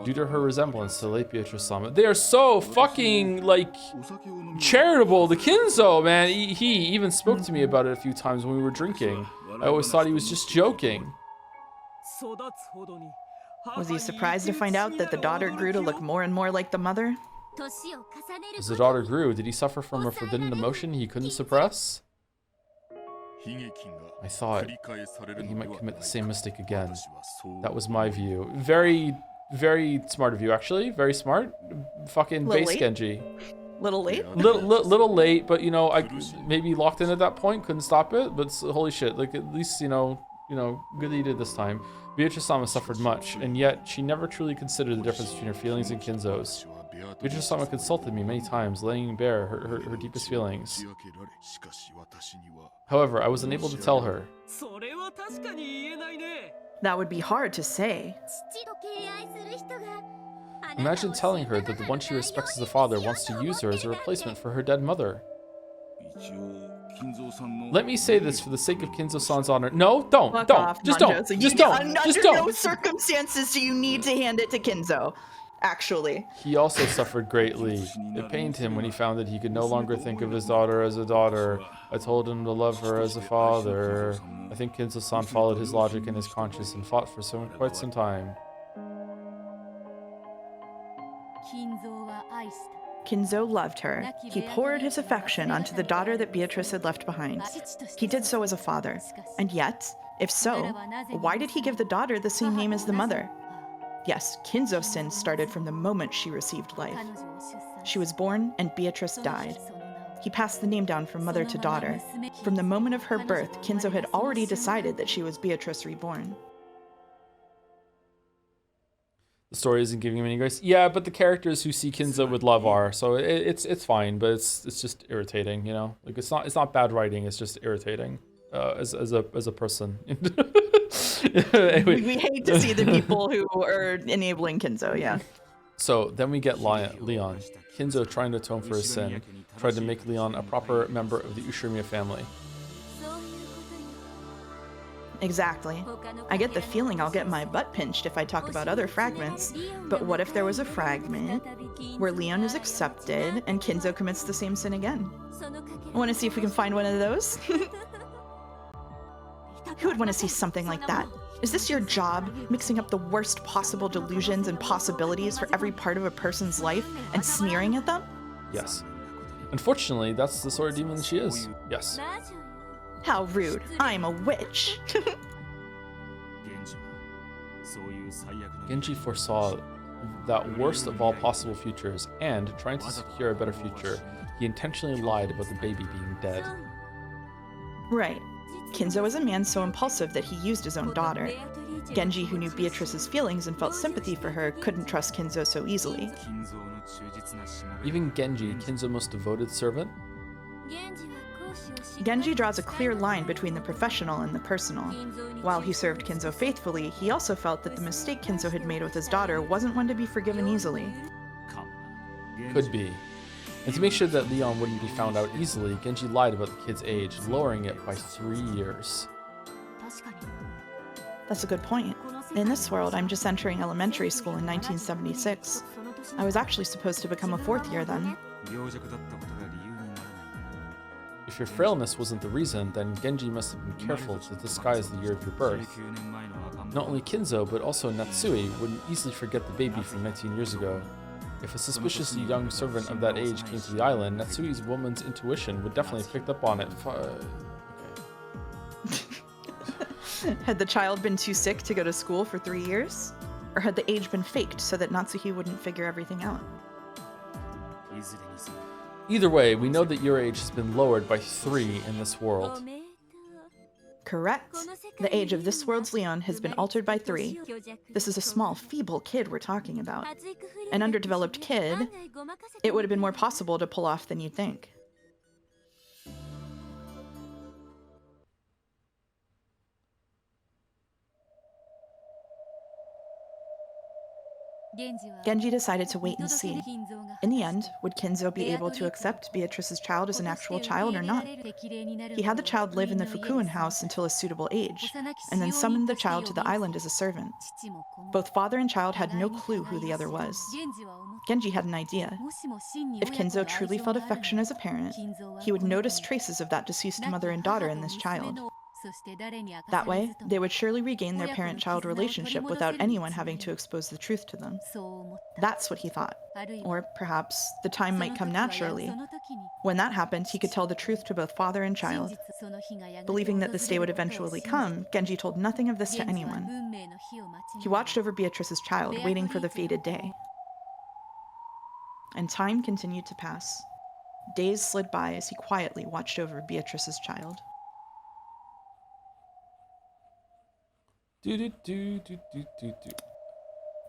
due to her resemblance to the late Beatrice-sama. They are so fucking, like, charitable, the Kinzo, man. He even spoke to me about it a few times when we were drinking. I always thought he was just joking. Was he surprised to find out that the daughter grew to look more and more like the mother? As the daughter grew, did he suffer from a forbidden emotion he couldn't suppress? I thought that he might commit the same mistake again. That was my view. Very, very smart of you, actually. Very smart. Fucking base Genji. Little late? Little late, but you know, I maybe locked in at that point, couldn't stop it, but holy shit, like at least, you know, good that you did this time. Beatrice-sama suffered much, and yet she never truly considered the difference between her feelings and Kinzo's. Beatrice-sama consulted me many times, laying bare her deepest feelings. However, I was unable to tell her. That would be hard to say. Imagine telling her that the one she respects as a father wants to use her as a replacement for her dead mother. Let me say this for the sake of Kinzo-san's honor. No, don't. Just don't. Under no circumstances do you need to hand it to Kinzo. Actually. He also suffered greatly. It pained him when he found that he could no longer think of his daughter as a daughter. I told him to love her as a father. I think Kinzo-san followed his logic and his conscience and fought for quite some time. Kinzo loved her. He poured his affection onto the daughter that Beatrice had left behind. He did so as a father. And yet, if so, why did he give the daughter the same name as the mother? Yes, Kinzo's sin started from the moment she received life. She was born and Beatrice died. He passed the name down from mother to daughter. From the moment of her birth, Kinzo had already decided that she was Beatrice reborn. The story isn't giving him any grace. Yeah, but the characters who see Kinzo with love are, so it's fine, but it's just irritating, you know? Like it's not bad writing, it's just irritating as a person. Anyway. We hate to see the people who are enabling Kinzo, yeah. So then we get Leon. Kinzo, trying to atone for his sin, tried to make Leon a proper member of the Ushirimiya family. Exactly. I get the feeling I'll get my butt pinched if I talk about other fragments, but what if there was a fragment where Leon is accepted and Kinzo commits the same sin again? I want to see if we can find one of those. Who would want to see something like that? Is this your job, mixing up the worst possible delusions and possibilities for every part of a person's life and sneering at them? Yes. Unfortunately, that's the sort of demon she is. Yes. How rude. I'm a witch. Genji foresaw that worst of all possible futures, and, trying to secure a better future, he intentionally lied about the baby being dead. Right. Kinzo was a man so impulsive that he used his own daughter. Genji, who knew Beatrice's feelings and felt sympathy for her, couldn't trust Kinzo so easily. Even Genji, Kinzo's most devoted servant? Genji draws a clear line between the professional and the personal. While he served Kinzo faithfully, he also felt that the mistake Kinzo had made with his daughter wasn't one to be forgiven easily. Could be. And to make sure that Leon wouldn't be found out easily, Genji lied about the kid's age, lowering it by 3 years. That's a good point. In this world, I'm just entering elementary school in 1976. I was actually supposed to become a 4th year then. If your frailness wasn't the reason, then Genji must have been careful to disguise the year of your birth. Not only Kinzo, but also Natsui wouldn't easily forget the baby from 19 years ago. If a suspicious young servant of that age came to the island, Natsui's woman's intuition would definitely have picked up on it. Had the child been too sick to go to school for 3 years? Or had the age been faked so that Natsuhi wouldn't figure everything out? Either way, we know that your age has been lowered by 3 in this world. Correct. The age of this world's Leon has been altered by 3. This is a small, feeble kid we're talking about. An underdeveloped kid, it would have been more possible to pull off than you'd think. Genji decided to wait and see. In the end, would Kinzo be able to accept Beatrice's child as an actual child or not? He had the child live in the Fukuin house until a suitable age, and then summoned the child to the island as a servant. Both father and child had no clue who the other was. Genji had an idea. If Kinzo truly felt affection as a parent, he would notice traces of that deceased mother and daughter in this child. That way, they would surely regain their parent-child relationship without anyone having to expose the truth to them. That's what he thought. Or perhaps the time might come naturally. When that happened, he could tell the truth to both father and child. Believing that this day would eventually come, Genji told nothing of this to anyone. He watched over Beatrice's child, waiting for the fated day. And time continued to pass. Days slid by as he quietly watched over Beatrice's child.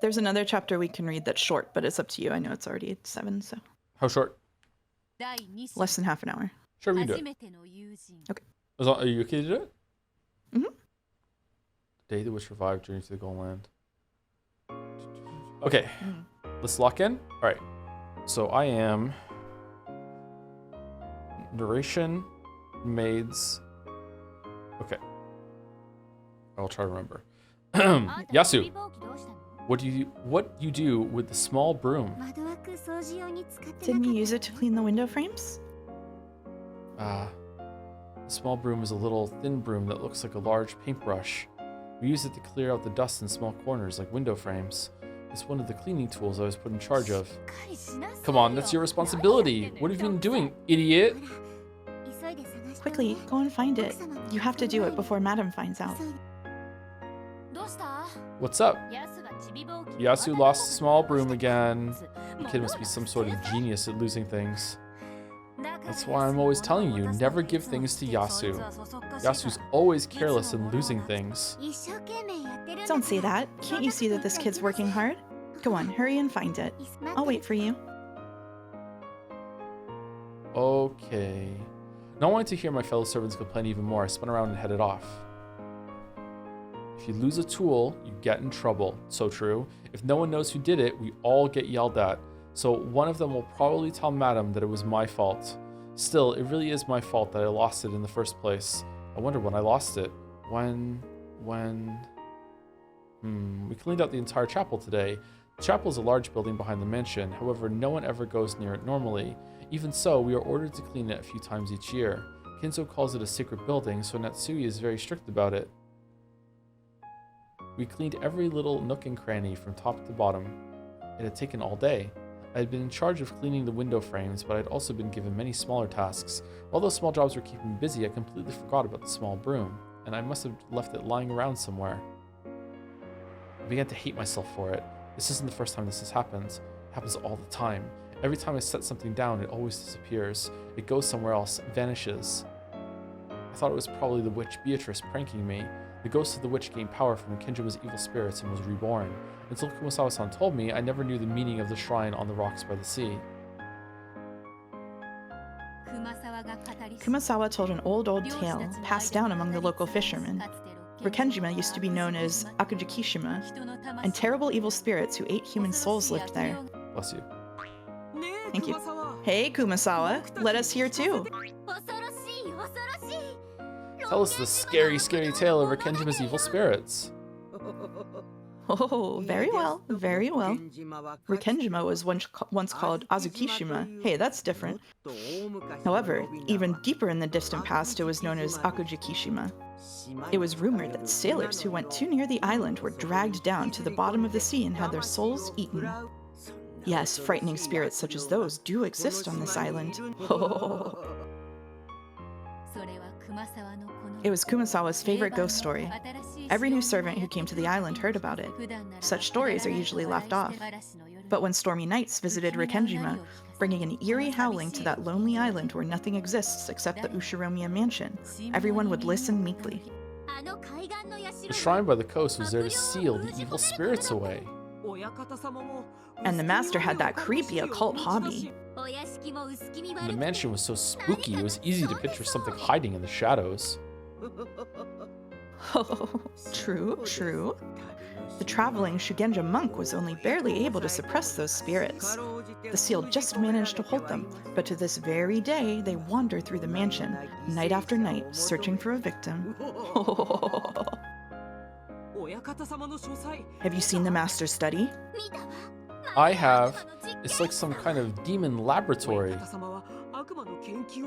There's another chapter we can read that's short, but it's up to you. I know it's already 7, so. How short? Less than half an hour. Sure, we can do it. Okay. Are you okay to do it? Mm-hmm. The day that was revived journey to the Golden Land. Okay, let's lock in. All right, so I am narration, maids. Okay. I'll try to remember. Yasu, what you do with the small broom? Didn't you use it to clean the window frames? The small broom is a little thin broom that looks like a large paintbrush. We use it to clear out the dust in small corners like window frames. It's one of the cleaning tools I was put in charge of. Come on, that's your responsibility. What have you been doing, idiot? Quickly, go and find it. You have to do it before Madam finds out. What's up? Yasu lost the small broom again. The kid must be some sort of genius at losing things. That's why I'm always telling you, never give things to Yasu. Yasu's always careless in losing things. Don't say that. Can't you see that this kid's working hard? Go on, hurry and find it. I'll wait for you. Okay. Not wanting to hear my fellow servants complain even more, I spun around and headed off. If you lose a tool, you get in trouble. So true. If no one knows who did it, we all get yelled at. So one of them will probably tell Madam that it was my fault. Still, it really is my fault that I lost it in the first place. I wonder when I lost it. We cleaned out the entire chapel today. The chapel is a large building behind the mansion. However, no one ever goes near it normally. Even so, we are ordered to clean it a few times each year. Kinzo calls it a sacred building, so Natsui is very strict about it. We cleaned every little nook and cranny from top to bottom. It had taken all day. I had been in charge of cleaning the window frames, but I had also been given many smaller tasks. While those small jobs were keeping me busy, I completely forgot about the small broom, and I must have left it lying around somewhere. I began to hate myself for it. This isn't the first time this has happened. It happens all the time. Every time I set something down, it always disappears. It goes somewhere else, vanishes. I thought it was probably the witch Beatrice pranking me. The ghost of the witch gained power from Kenjima's evil spirits and was reborn. Until Kumasawa-san told me, I never knew the meaning of the shrine on the rocks by the sea. Kumasawa told an old tale passed down among the local fishermen. Rikenjima used to be known as Akujikishima, and terrible evil spirits who ate human souls lived there. Bless you. Thank you. Hey, Kumasawa, let us hear too. Tell us the scary, scary tale of Rikenjima's evil spirits. Oh, very well, very well. Rikenjima was once called Azukishima. Hey, that's different. However, even deeper in the distant past, it was known as Akujikishima. It was rumored that sailors who went too near the island were dragged down to the bottom of the sea and had their souls eaten. Yes, frightening spirits such as those do exist on this island. It was Kumasawa's favorite ghost story. Every new servant who came to the island heard about it. Such stories are usually laughed off. But when stormy nights visited Rikenjima, bringing an eerie howling to that lonely island where nothing exists except the Ushiromiya mansion, everyone would listen meekly. The shrine by the coast was there to seal the evil spirits away. And the master had that creepy occult hobby. And the mansion was so spooky, it was easy to picture something hiding in the shadows. Oh, true, true. The traveling Shugenja monk was only barely able to suppress those spirits. The seal just managed to hold them, but to this very day, they wander through the mansion, night after night, searching for a victim. Have you seen the master's study? I have. It's like some kind of demon laboratory.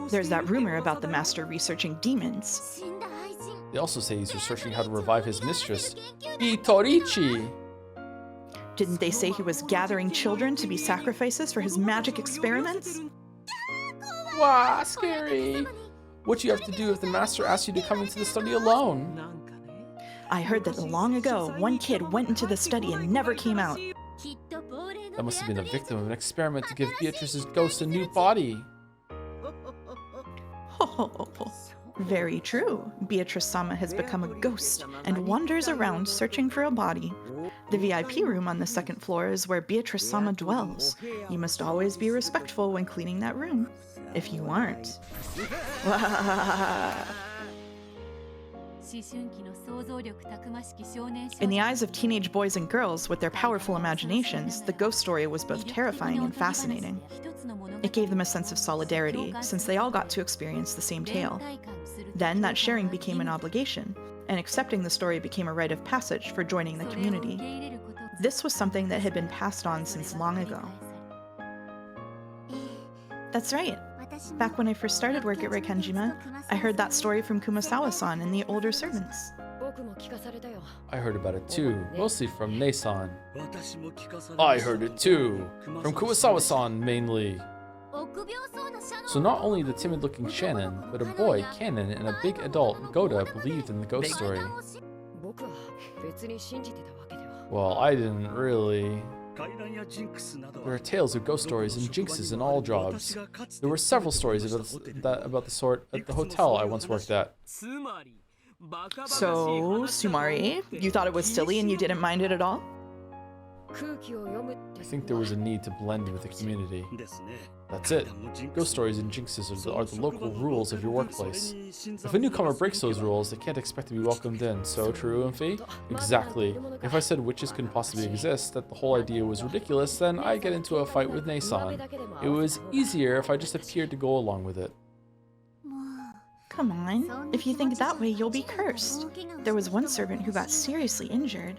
There's that rumor about the master researching demons. They also say he's researching how to revive his mistress, beatrice. Didn't they say he was gathering children to be sacrifices for his magic experiments? Wow, scary. What do you have to do if the master asks you to come into the study alone? I heard that long ago, one kid went into the study and never came out. That must have been a victim of an experiment to give Beatrice's ghost a new body. Very true. Beatrice-sama has become a ghost and wanders around searching for a body. The VIP room on the second floor is where Beatrice-sama dwells. You must always be respectful when cleaning that room. If you aren't... In the eyes of teenage boys and girls with their powerful imaginations, the ghost story was both terrifying and fascinating. It gave them a sense of solidarity, since they all got to experience the same tale. Then that sharing became an obligation, and accepting the story became a rite of passage for joining the community. This was something that had been passed on since long ago. That's right. Back when I first started work at Rikenjima, I heard that story from Kumasawa-san and the older servants. I heard about it too, mostly from Nei-san. I heard it too, from Kumasawa-san mainly. So not only the timid-looking Shannon, but a boy, Kanon, and a big adult, Goda, believed in the ghost story. Well, I didn't really. There are tales of ghost stories and jinxes in all jobs. There were several stories about the sort at the hotel I once worked at. So, Sumari, you thought it was silly and you didn't mind it at all? I think there was a need to blend with the community. That's it. Ghost stories and jinxes are the local rules of your workplace. If a newcomer breaks those rules, they can't expect to be welcomed in. So true, Umphi? Exactly. If I said witches couldn't possibly exist, that the whole idea was ridiculous, then I'd get into a fight with Nei-san. It was easier if I just appeared to go along with it. Come on. If you think that way, you'll be cursed. There was one servant who got seriously injured.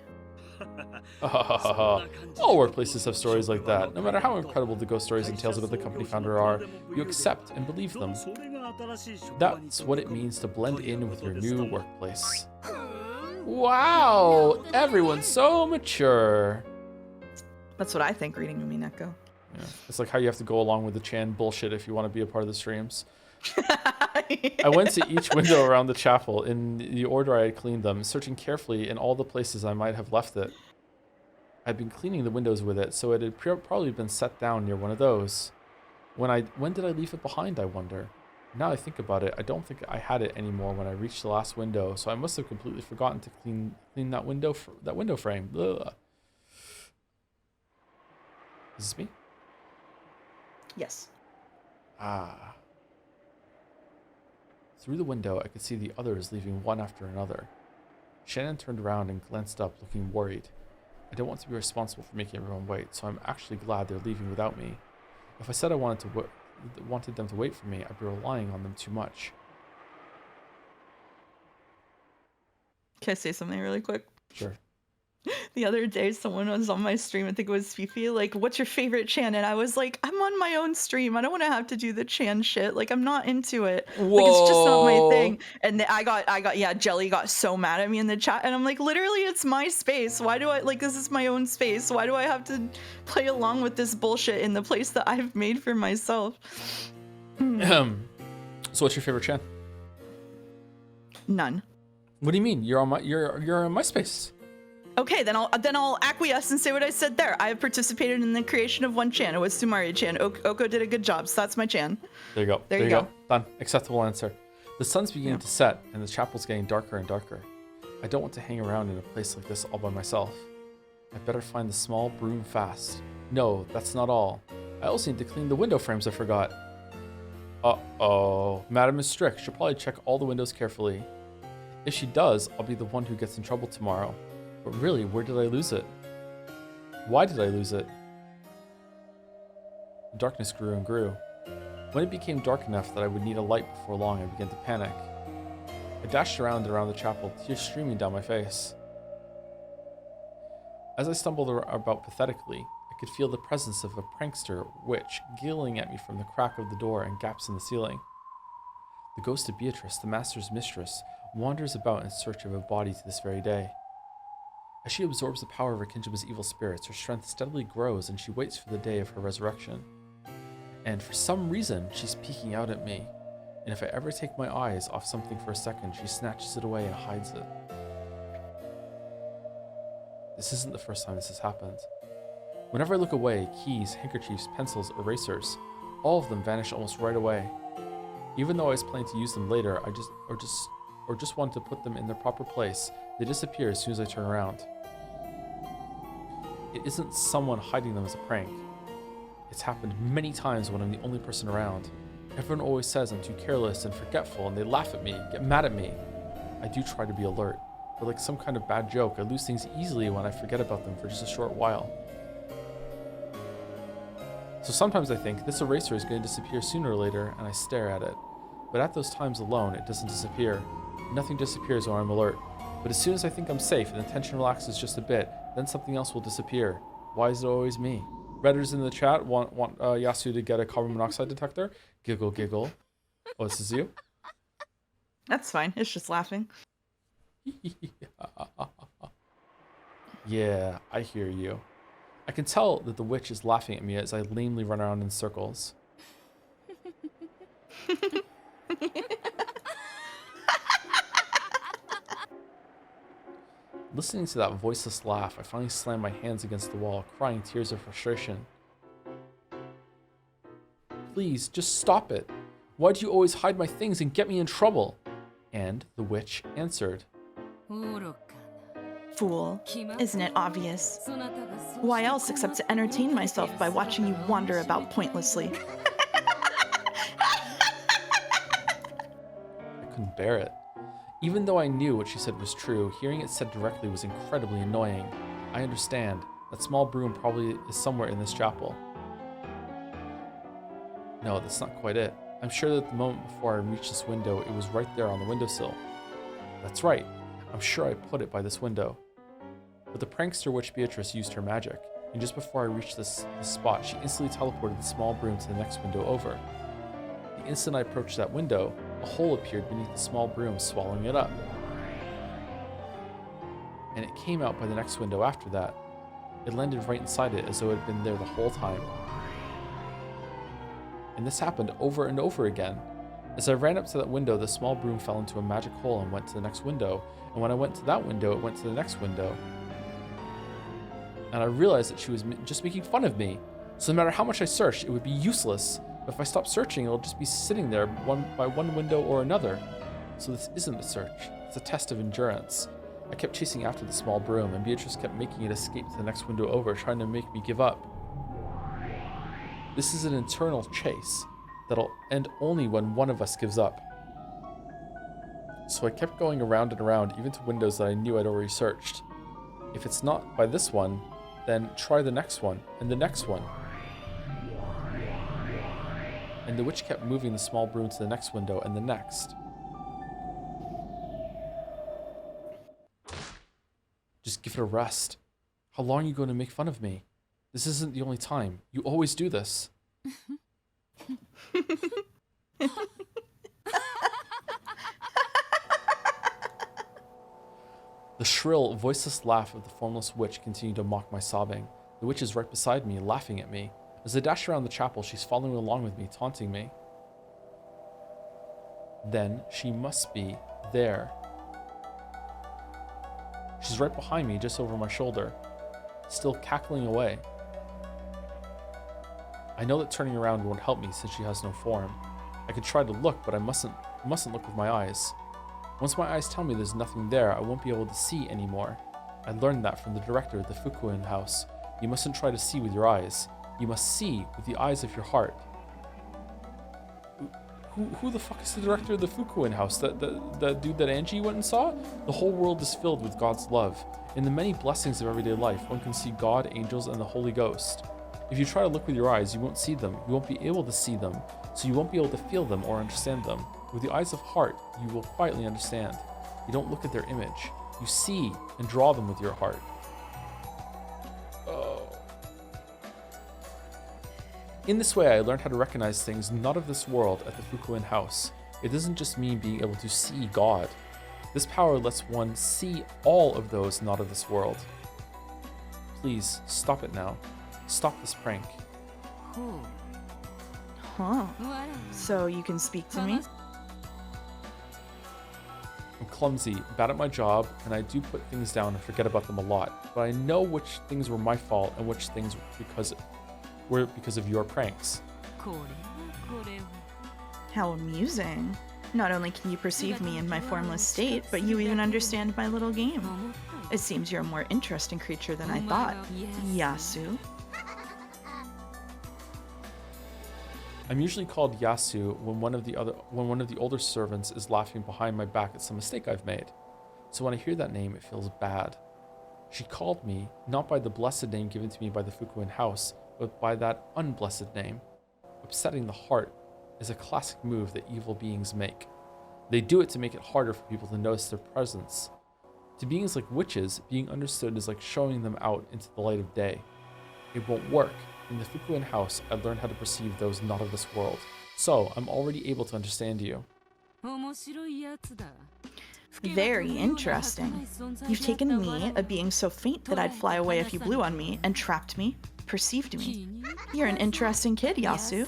All workplaces have stories like that. No matter how incredible the ghost stories and tales about the company founder are, you accept and believe them. That's what it means to blend in with your new workplace. Wow, everyone's so mature. That's what I think reading Umineko. Yeah, it's like how you have to go along with the Chan bullshit if you want to be a part of the streams. I went to each window around the chapel in the order I had cleaned them, searching carefully in all the places I might have left it. I'd been cleaning the windows with it, so it had probably been set down near one of those. When did I leave it behind, I wonder? Now I think about it, I don't think I had it anymore when I reached the last window, so I must have completely forgotten to clean that window frame. Ugh. Is this me? Yes. Ah. Through the window, I could see the others leaving one after another. Shannon turned around and glanced up, looking worried. I don't want to be responsible for making everyone wait, so I'm actually glad they're leaving without me. If I said I wanted them to wait for me, I'd be relying on them too much. Can I say something really quick? Sure. The other day, someone was on my stream, I think it was Fifi, like, what's your favorite Chan? And I was like, I'm on my own stream. I don't want to have to do the Chan shit. Like, I'm not into it. Whoa. Like, it's just not my thing. And yeah, Jelly got so mad at me in the chat. And I'm like, literally, it's my space. Why do this is my own space. Why do I have to play along with this bullshit in the place that I've made for myself? So what's your favorite Chan? None. What do you mean? You're on my space. Okay, then I'll acquiesce and say what I said there. I have participated in the creation of one Chan. It was Sumari-chan. Oko did a good job, so that's my Chan. There you go. There you go. Done. Acceptable answer. The sun's beginning to set, and the chapel's getting darker and darker. I don't want to hang around in a place like this all by myself. I better find the small broom fast. No, that's not all. I also need to clean the window frames I forgot. Uh-oh. Madam is strict. She'll probably check all the windows carefully. If she does, I'll be the one who gets in trouble tomorrow. But really, where did I lose it? Why did I lose it? The darkness grew and grew. When it became dark enough that I would need a light before long, I began to panic. I dashed around and around the chapel, tears streaming down my face. As I stumbled about pathetically, I could feel the presence of a prankster witch giggling at me from the crack of the door and gaps in the ceiling. The ghost of Beatrice, the master's mistress, wanders about in search of a body to this very day. As she absorbs the power of her Kinjima's evil spirits, her strength steadily grows and she waits for the day of her resurrection. And for some reason, she's peeking out at me. And if I ever take my eyes off something for a second, she snatches it away and hides it. This isn't the first time this has happened. Whenever I look away, keys, handkerchiefs, pencils, erasers, all of them vanish almost right away. Even though I was planning to use them later, I just wanted to put them in their proper place, they disappear as soon as I turn around. It isn't someone hiding them as a prank. It's happened many times when I'm the only person around. Everyone always says I'm too careless and forgetful, and they laugh at me, get mad at me. I do try to be alert, but like some kind of bad joke, I lose things easily when I forget about them for just a short while. So sometimes I think this eraser is going to disappear sooner or later, and I stare at it. But at those times alone, it doesn't disappear. Nothing disappears when I'm alert. But as soon as I think I'm safe and the tension relaxes just a bit, then something else will disappear. Why is it always me? Redders in the chat want Yasu to get a carbon monoxide detector. Giggle, giggle. Oh, this is you? That's fine. It's just laughing. Yeah, I hear you. I can tell that the witch is laughing at me as I lamely run around in circles. Listening to that voiceless laugh, I finally slammed my hands against the wall, crying tears of frustration. Please, just stop it. Why do you always hide my things and get me in trouble? And the witch answered. Fool, isn't it obvious? Why else except to entertain myself by watching you wander about pointlessly? I couldn't bear it. Even though I knew what she said was true, hearing it said directly was incredibly annoying. I understand. That small broom probably is somewhere in this chapel. No, that's not quite it. I'm sure that the moment before I reached this window, it was right there on the windowsill. That's right. I'm sure I put it by this window. But the prankster witch Beatrice used her magic, and just before I reached this spot, she instantly teleported the small broom to the next window over. The instant I approached that window, a hole appeared beneath the small broom, swallowing it up. and it came out by the next window after that. It landed right inside it as though it had been there the whole time. And this happened over and over again. As I ran up to that window, the small broom fell into a magic hole and went to the next window. And when I went to that window, it went to the next window. And I realized that she was just making fun of me. So no matter how much I searched, it would be useless. But if I stop searching, it'll just be sitting there by one window or another. So this isn't a search. It's a test of endurance. I kept chasing after the small broom, and Beatrice kept making it escape to the next window over, trying to make me give up. This is an eternal chase that'll end only when one of us gives up. So I kept going around and around, even to windows that I knew I'd already searched. If it's not by this one, then try the next one, and the next one. And the witch kept moving the small broom to the next window and the next. Just give it a rest. How long are you going to make fun of me? This isn't the only time. You always do this. The shrill, voiceless laugh of the formless witch continued to mock my sobbing. The witch is right beside me, laughing at me. As I dash around the chapel, she's following along with me, taunting me. Then she must be there. She's right behind me, just over my shoulder, still cackling away. I know that turning around won't help me since she has no form. I could try to look, but I mustn't look with my eyes. Once my eyes tell me there's nothing there, I won't be able to see anymore. I learned that from the director of the Fukuen house. You mustn't try to see with your eyes. You must see with the eyes of your heart. Who the fuck is the director of the Fukuen house? The dude that Angie went and saw? The whole world is filled with God's love. In the many blessings of everyday life, one can see God, angels, and the Holy Ghost. If you try to look with your eyes, you won't see them. You won't be able to see them, so you won't be able to feel them or understand them. With the eyes of heart, you will quietly understand. You don't look at their image. You see and draw them with your heart. Oh. In this way, I learned how to recognize things not of this world at the Fukuen house. It doesn't just mean being able to see God. This power lets one see all of those not of this world. Please, stop it now. Stop this prank. Huh. So you can speak to me? I'm clumsy, bad at my job, and I do put things down and forget about them a lot. But I know which things were my fault and which things were because of your pranks. How amusing. Not only can you perceive me in my formless state, but you even understand my little game. It seems you're a more interesting creature than I thought. Yasu. I'm usually called Yasu when one of the older servants is laughing behind my back at some mistake I've made. So when I hear that name, it feels bad. She called me not by the blessed name given to me by the Fukuen house, but by that unblessed name. Upsetting the heart is a classic move that evil beings make. They do it to make it harder for people to notice their presence. To beings like witches, being understood is like showing them out into the light of day. It won't work. In the Fukuen house, I learned how to perceive those not of this world. So, I'm already able to understand you. Very interesting. You've taken me, a being so faint that I'd fly away if you blew on me, and trapped me, perceived me. You're an interesting kid, Yasu.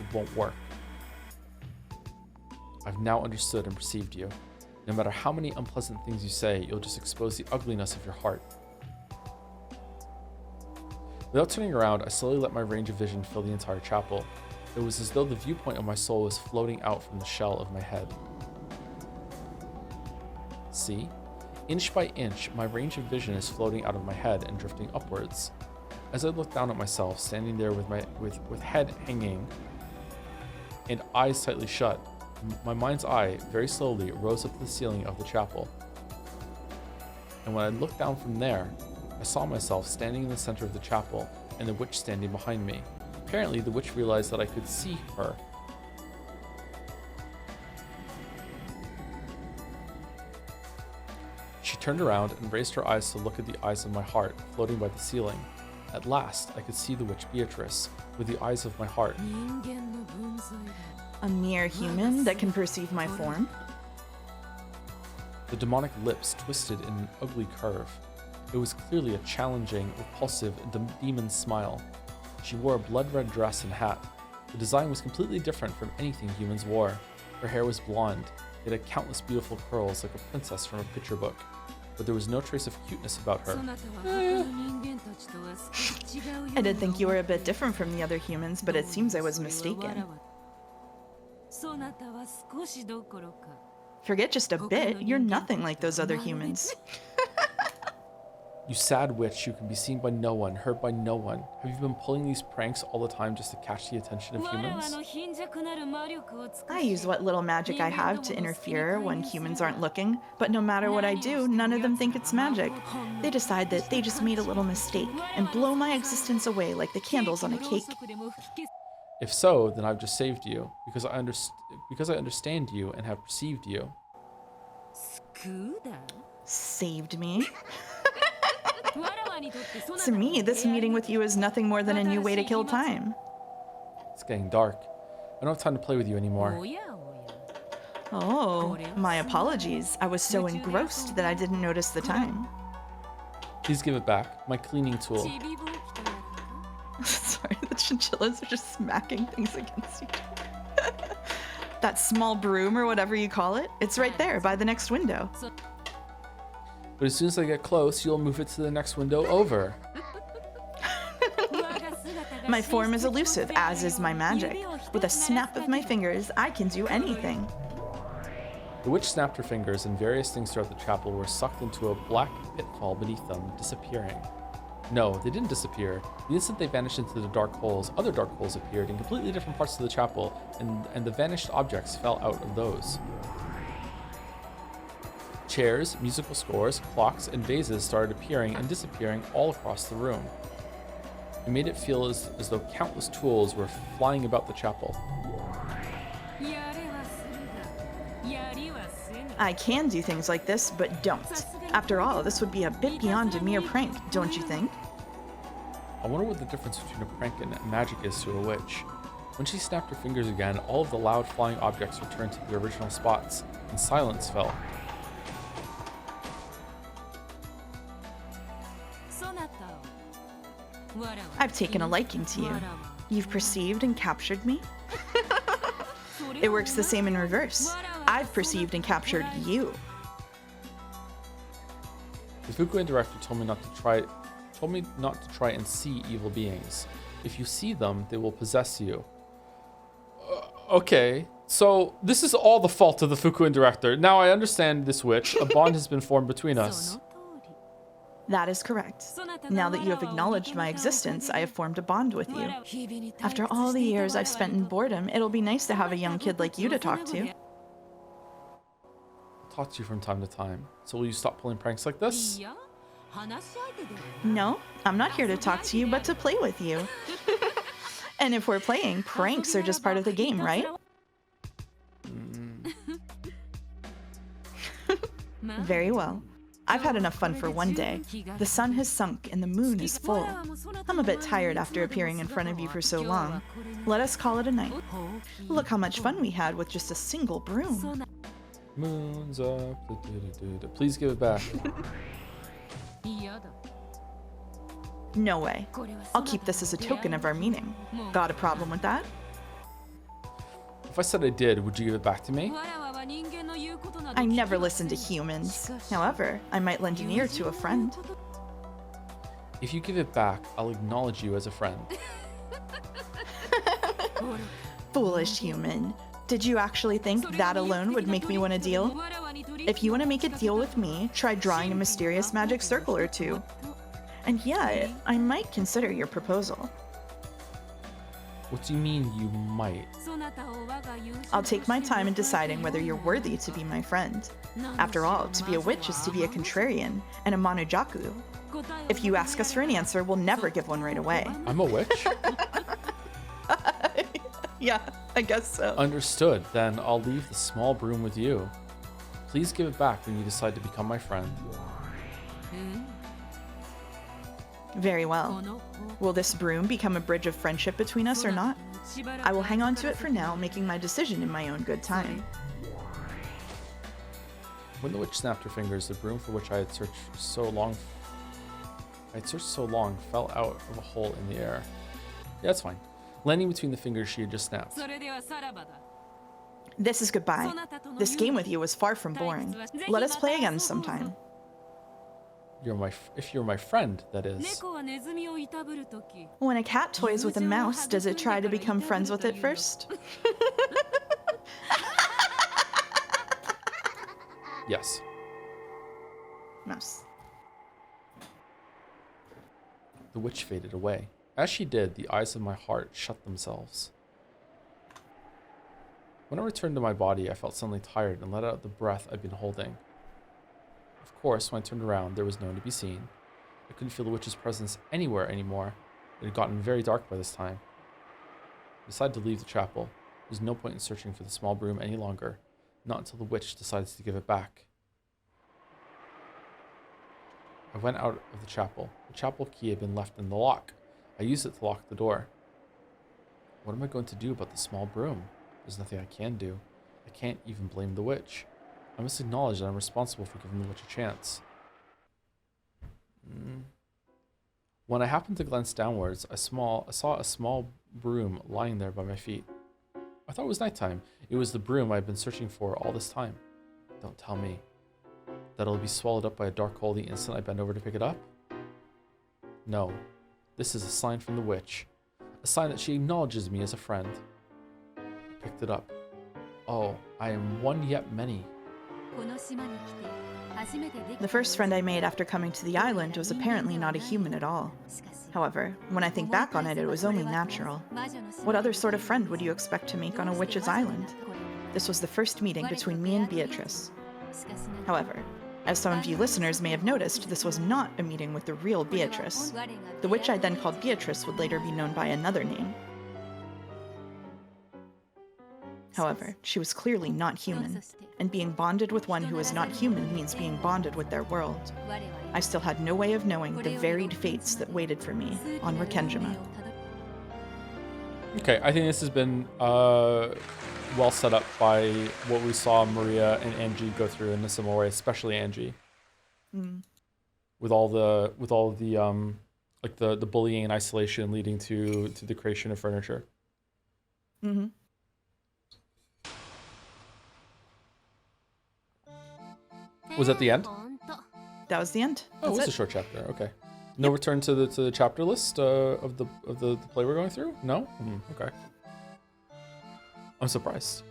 It won't work. I've now understood and perceived you. No matter how many unpleasant things you say, you'll just expose the ugliness of your heart. Without turning around, I slowly let my range of vision fill the entire chapel. It was as though the viewpoint of my soul was floating out from the shell of my head. See? Inch by inch, my range of vision is floating out of my head and drifting upwards. As I look down at myself, standing there with head hanging and eyes tightly shut, my mind's eye very slowly rose up to the ceiling of the chapel. And when I looked down from there, I saw myself standing in the center of the chapel and the witch standing behind me. Apparently, the witch realized that I could see her. She turned around and raised her eyes to look at the eyes of my heart floating by the ceiling. At last, I could see the witch Beatrice with the eyes of my heart. A mere human that can perceive my form? The demonic lips twisted in an ugly curve. It was clearly a challenging, repulsive, demon smile. She wore a blood-red dress and hat. The design was completely different from anything humans wore. Her hair was blonde. It had countless beautiful curls like a princess from a picture book. But there was no trace of cuteness about her. I did think you were a bit different from the other humans, but it seems I was mistaken. Forget just a bit, you're nothing like those other humans. You sad witch, you can be seen by no one, heard by no one. Have you been pulling these pranks all the time just to catch the attention of humans? I use what little magic I have to interfere when humans aren't looking, but no matter what I do, none of them think it's magic. They decide that they just made a little mistake and blow my existence away like the candles on a cake. If so, then I've just saved you, because I understand you and have perceived you. Saved me? To me, this meeting with you is nothing more than a new way to kill time. It's getting dark. I don't have time to play with you anymore. Oh, my apologies. I was so engrossed that I didn't notice the time. Please give it back, my cleaning tool. Sorry, the chinchillas are just smacking things against each other. That small broom or whatever you call it, it's right there by the next window. But as soon as I get close, you'll move it to the next window over. My form is elusive, as is my magic. With a snap of my fingers, I can do anything. The witch snapped her fingers, and various things throughout the chapel were sucked into a black pitfall beneath them, disappearing. No, they didn't disappear. The instant they vanished into the dark holes, other dark holes appeared in completely different parts of the chapel, and the vanished objects fell out of those. Chairs, musical scores, clocks, and vases started appearing and disappearing all across the room. It made it feel as though countless tools were flying about the chapel. I can do things like this, but don't. After all, this would be a bit beyond a mere prank, don't you think? I wonder what the difference between a prank and magic is to a witch. When she snapped her fingers again, all of the loud flying objects returned to their original spots, and silence fell. I've taken a liking to you. You've perceived and captured me? It works the same in reverse. I've perceived and captured you. The Fukuen director told me not to try and see evil beings. If you see them, they will possess you. Okay, so this is all the fault of the Fukuen director. Now I understand this witch. A bond has been formed between us. That is correct. Now that you have acknowledged my existence, I have formed a bond with you. After all the years I've spent in boredom, it'll be nice to have a young kid like you to talk to. I'll talk to you from time to time. So will you stop pulling pranks like this? No, I'm not here to talk to you, but to play with you. And if we're playing, pranks are just part of the game, right? Very well. I've had enough fun for one day. The sun has sunk and the moon is full. I'm a bit tired after appearing in front of you for so long. Let us call it a night. Look how much fun we had with just a single broom. Moon's up. Please give it back. No way. I'll keep this as a token of our meeting. Got a problem with that? If I said I did, would you give it back to me? I never listen to humans. However, I might lend an ear to a friend. If you give it back, I'll acknowledge you as a friend. Foolish human. Did you actually think that alone would make me want a deal? If you want to make a deal with me, try drawing a mysterious magic circle or two. And yeah, I might consider your proposal. What do you mean, you might? I'll take my time in deciding whether you're worthy to be my friend. After all, to be a witch is to be a contrarian and a monojaku. If you ask us for an answer, we'll never give one right away. I'm a witch? Yeah, I guess so. Understood. Then I'll leave the small broom with you. Please give it back when you decide to become my friend. Very well. Will this broom become a bridge of friendship between us or not? I will hang on to it for now, making my decision in my own good time. When the witch snapped her fingers, the broom for which I had searched so long fell out of a hole in the air. Yeah, that's fine. Landing between the fingers she had just snapped. This is goodbye. This game with you was far from boring. Let us play again sometime. If you're my friend, that is. When a cat toys with a mouse, does it try to become friends with it first? Yes. Mouse. The witch faded away. As she did, the eyes of my heart shut themselves. When I returned to my body, I felt suddenly tired and let out the breath I'd been holding. Of course, when I turned around, there was no one to be seen. I couldn't feel the witch's presence anywhere anymore. It had gotten very dark by this time. I decided to leave the chapel. There was no point in searching for the small broom any longer, not until the witch decided to give it back. I went out of the chapel. The chapel key had been left in the lock. I used it to lock the door. What am I going to do about the small broom? There's nothing I can do. I can't even blame the witch. I must acknowledge that I'm responsible for giving the witch a chance. When I happened to glance downwards, I saw a small broom lying there by my feet. I thought it was nighttime. It was the broom I had been searching for all this time. Don't tell me that it'll be swallowed up by a dark hole the instant I bend over to pick it up? No. This is a sign from the witch. A sign that she acknowledges me as a friend. I picked it up. Oh, I am one yet many. The first friend I made after coming to the island was apparently not a human at all. However, when I think back on it, it was only natural. What other sort of friend would you expect to make on a witch's island? This was the first meeting between me and Beatrice. However, as some of you listeners may have noticed, this was not a meeting with the real Beatrice. The witch I then called Beatrice would later be known by another name. However, she was clearly not human, and being bonded with one who is not human means being bonded with their world. I still had no way of knowing the varied fates that waited for me on Rikenjima. Okay, I think this has been well set up by what we saw Maria and Angie go through in a similar way, especially Angie. With all the like the bullying and isolation leading to the creation of furniture. Was that the end? That was the end. Oh, it was a short chapter. Okay. No return to the chapter list of the play we're going through? No? Okay. I'm surprised.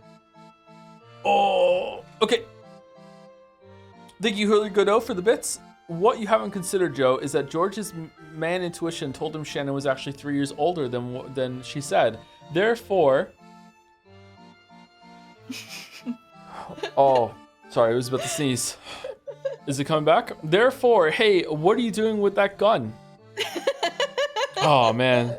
Oh, okay. Thank you, Hurley Godot, for the bits. What you haven't considered, Joe, is that George's man intuition told him Shannon was actually 3 years older than she said. Therefore... Oh, sorry, I was about to sneeze. Is it coming back? Therefore, hey, what are you doing with that gun? Oh, man.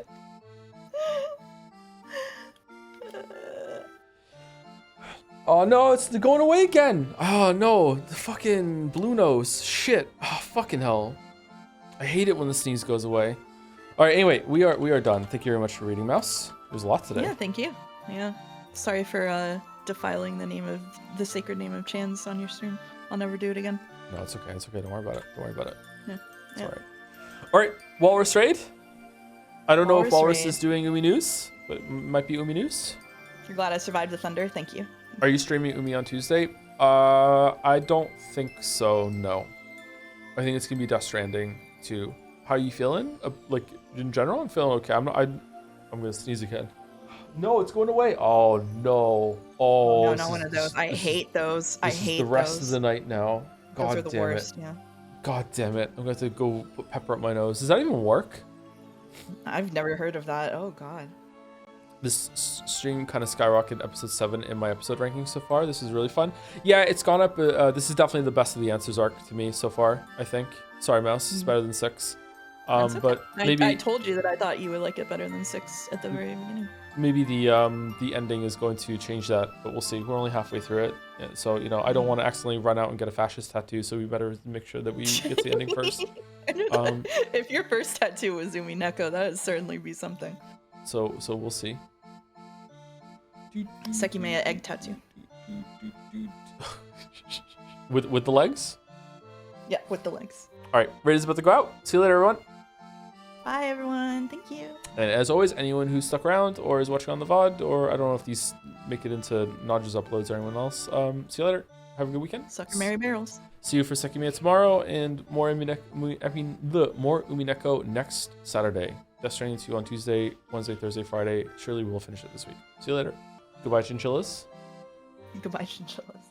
Oh, no, it's going away again. Oh, no, the fucking blue nose. Shit. Oh, fucking hell. I hate it when the sneeze goes away. All right, anyway, we are done. Thank you very much for reading, Mouse. There's a lot today. Yeah, thank you. Yeah. Sorry for defiling the sacred name of Chans on your stream. I'll never do it again. No, it's okay. It's okay. Don't worry about it. Don't worry about it. Yeah. It's all right. All right. Walrus Raid. I don't know if Walrus Raid is doing Umi News, but it might be Umi News. You're glad I survived the thunder. Thank you. Are you streaming Umi on Tuesday? I don't think so. No. I think it's gonna be Death Stranding too. How are you feeling? Like in general, I'm feeling okay. I'm gonna sneeze again. No, it's going away. Oh no. Oh. No, not one of those. I hate those. I hate those. The rest of the night now. God those are the damn worst. it. Yeah. God damn it. I'm gonna have to go put pepper up my nose. Does that even work? I've never heard of that. Oh god. This stream kind of skyrocketed episode 7 in my episode ranking so far. This is really fun. Yeah, it's gone up. This is definitely the best of the answers arc to me so far, I think. Sorry, Mouse. It's better than 6. Okay. But maybe I told you that I thought you would like it better than 6 at the very beginning. Maybe the ending is going to change that, but we'll see. We're only halfway through it. Yeah, so, I don't want to accidentally run out and get a fascist tattoo, so we better make sure that we get to the ending first. If your first tattoo was Umineko, that would certainly be something. So we'll see. Sekimeya egg tattoo. With the legs? Yeah, with the legs. All right, Raid's about to go out. See you later, everyone. Bye, everyone. Thank you. And as always, anyone who's stuck around or is watching on the VOD, or I don't know if these make it into Nodge's uploads or anyone else, see you later. Have a good weekend. Sucker Mary Barrels. See you for Sekime tomorrow, and more Umineko next Saturday. Death Stranding 2 on Tuesday, Wednesday, Thursday, Friday. Surely we'll finish it this week. See you later. Goodbye, chinchillas. Goodbye, chinchillas.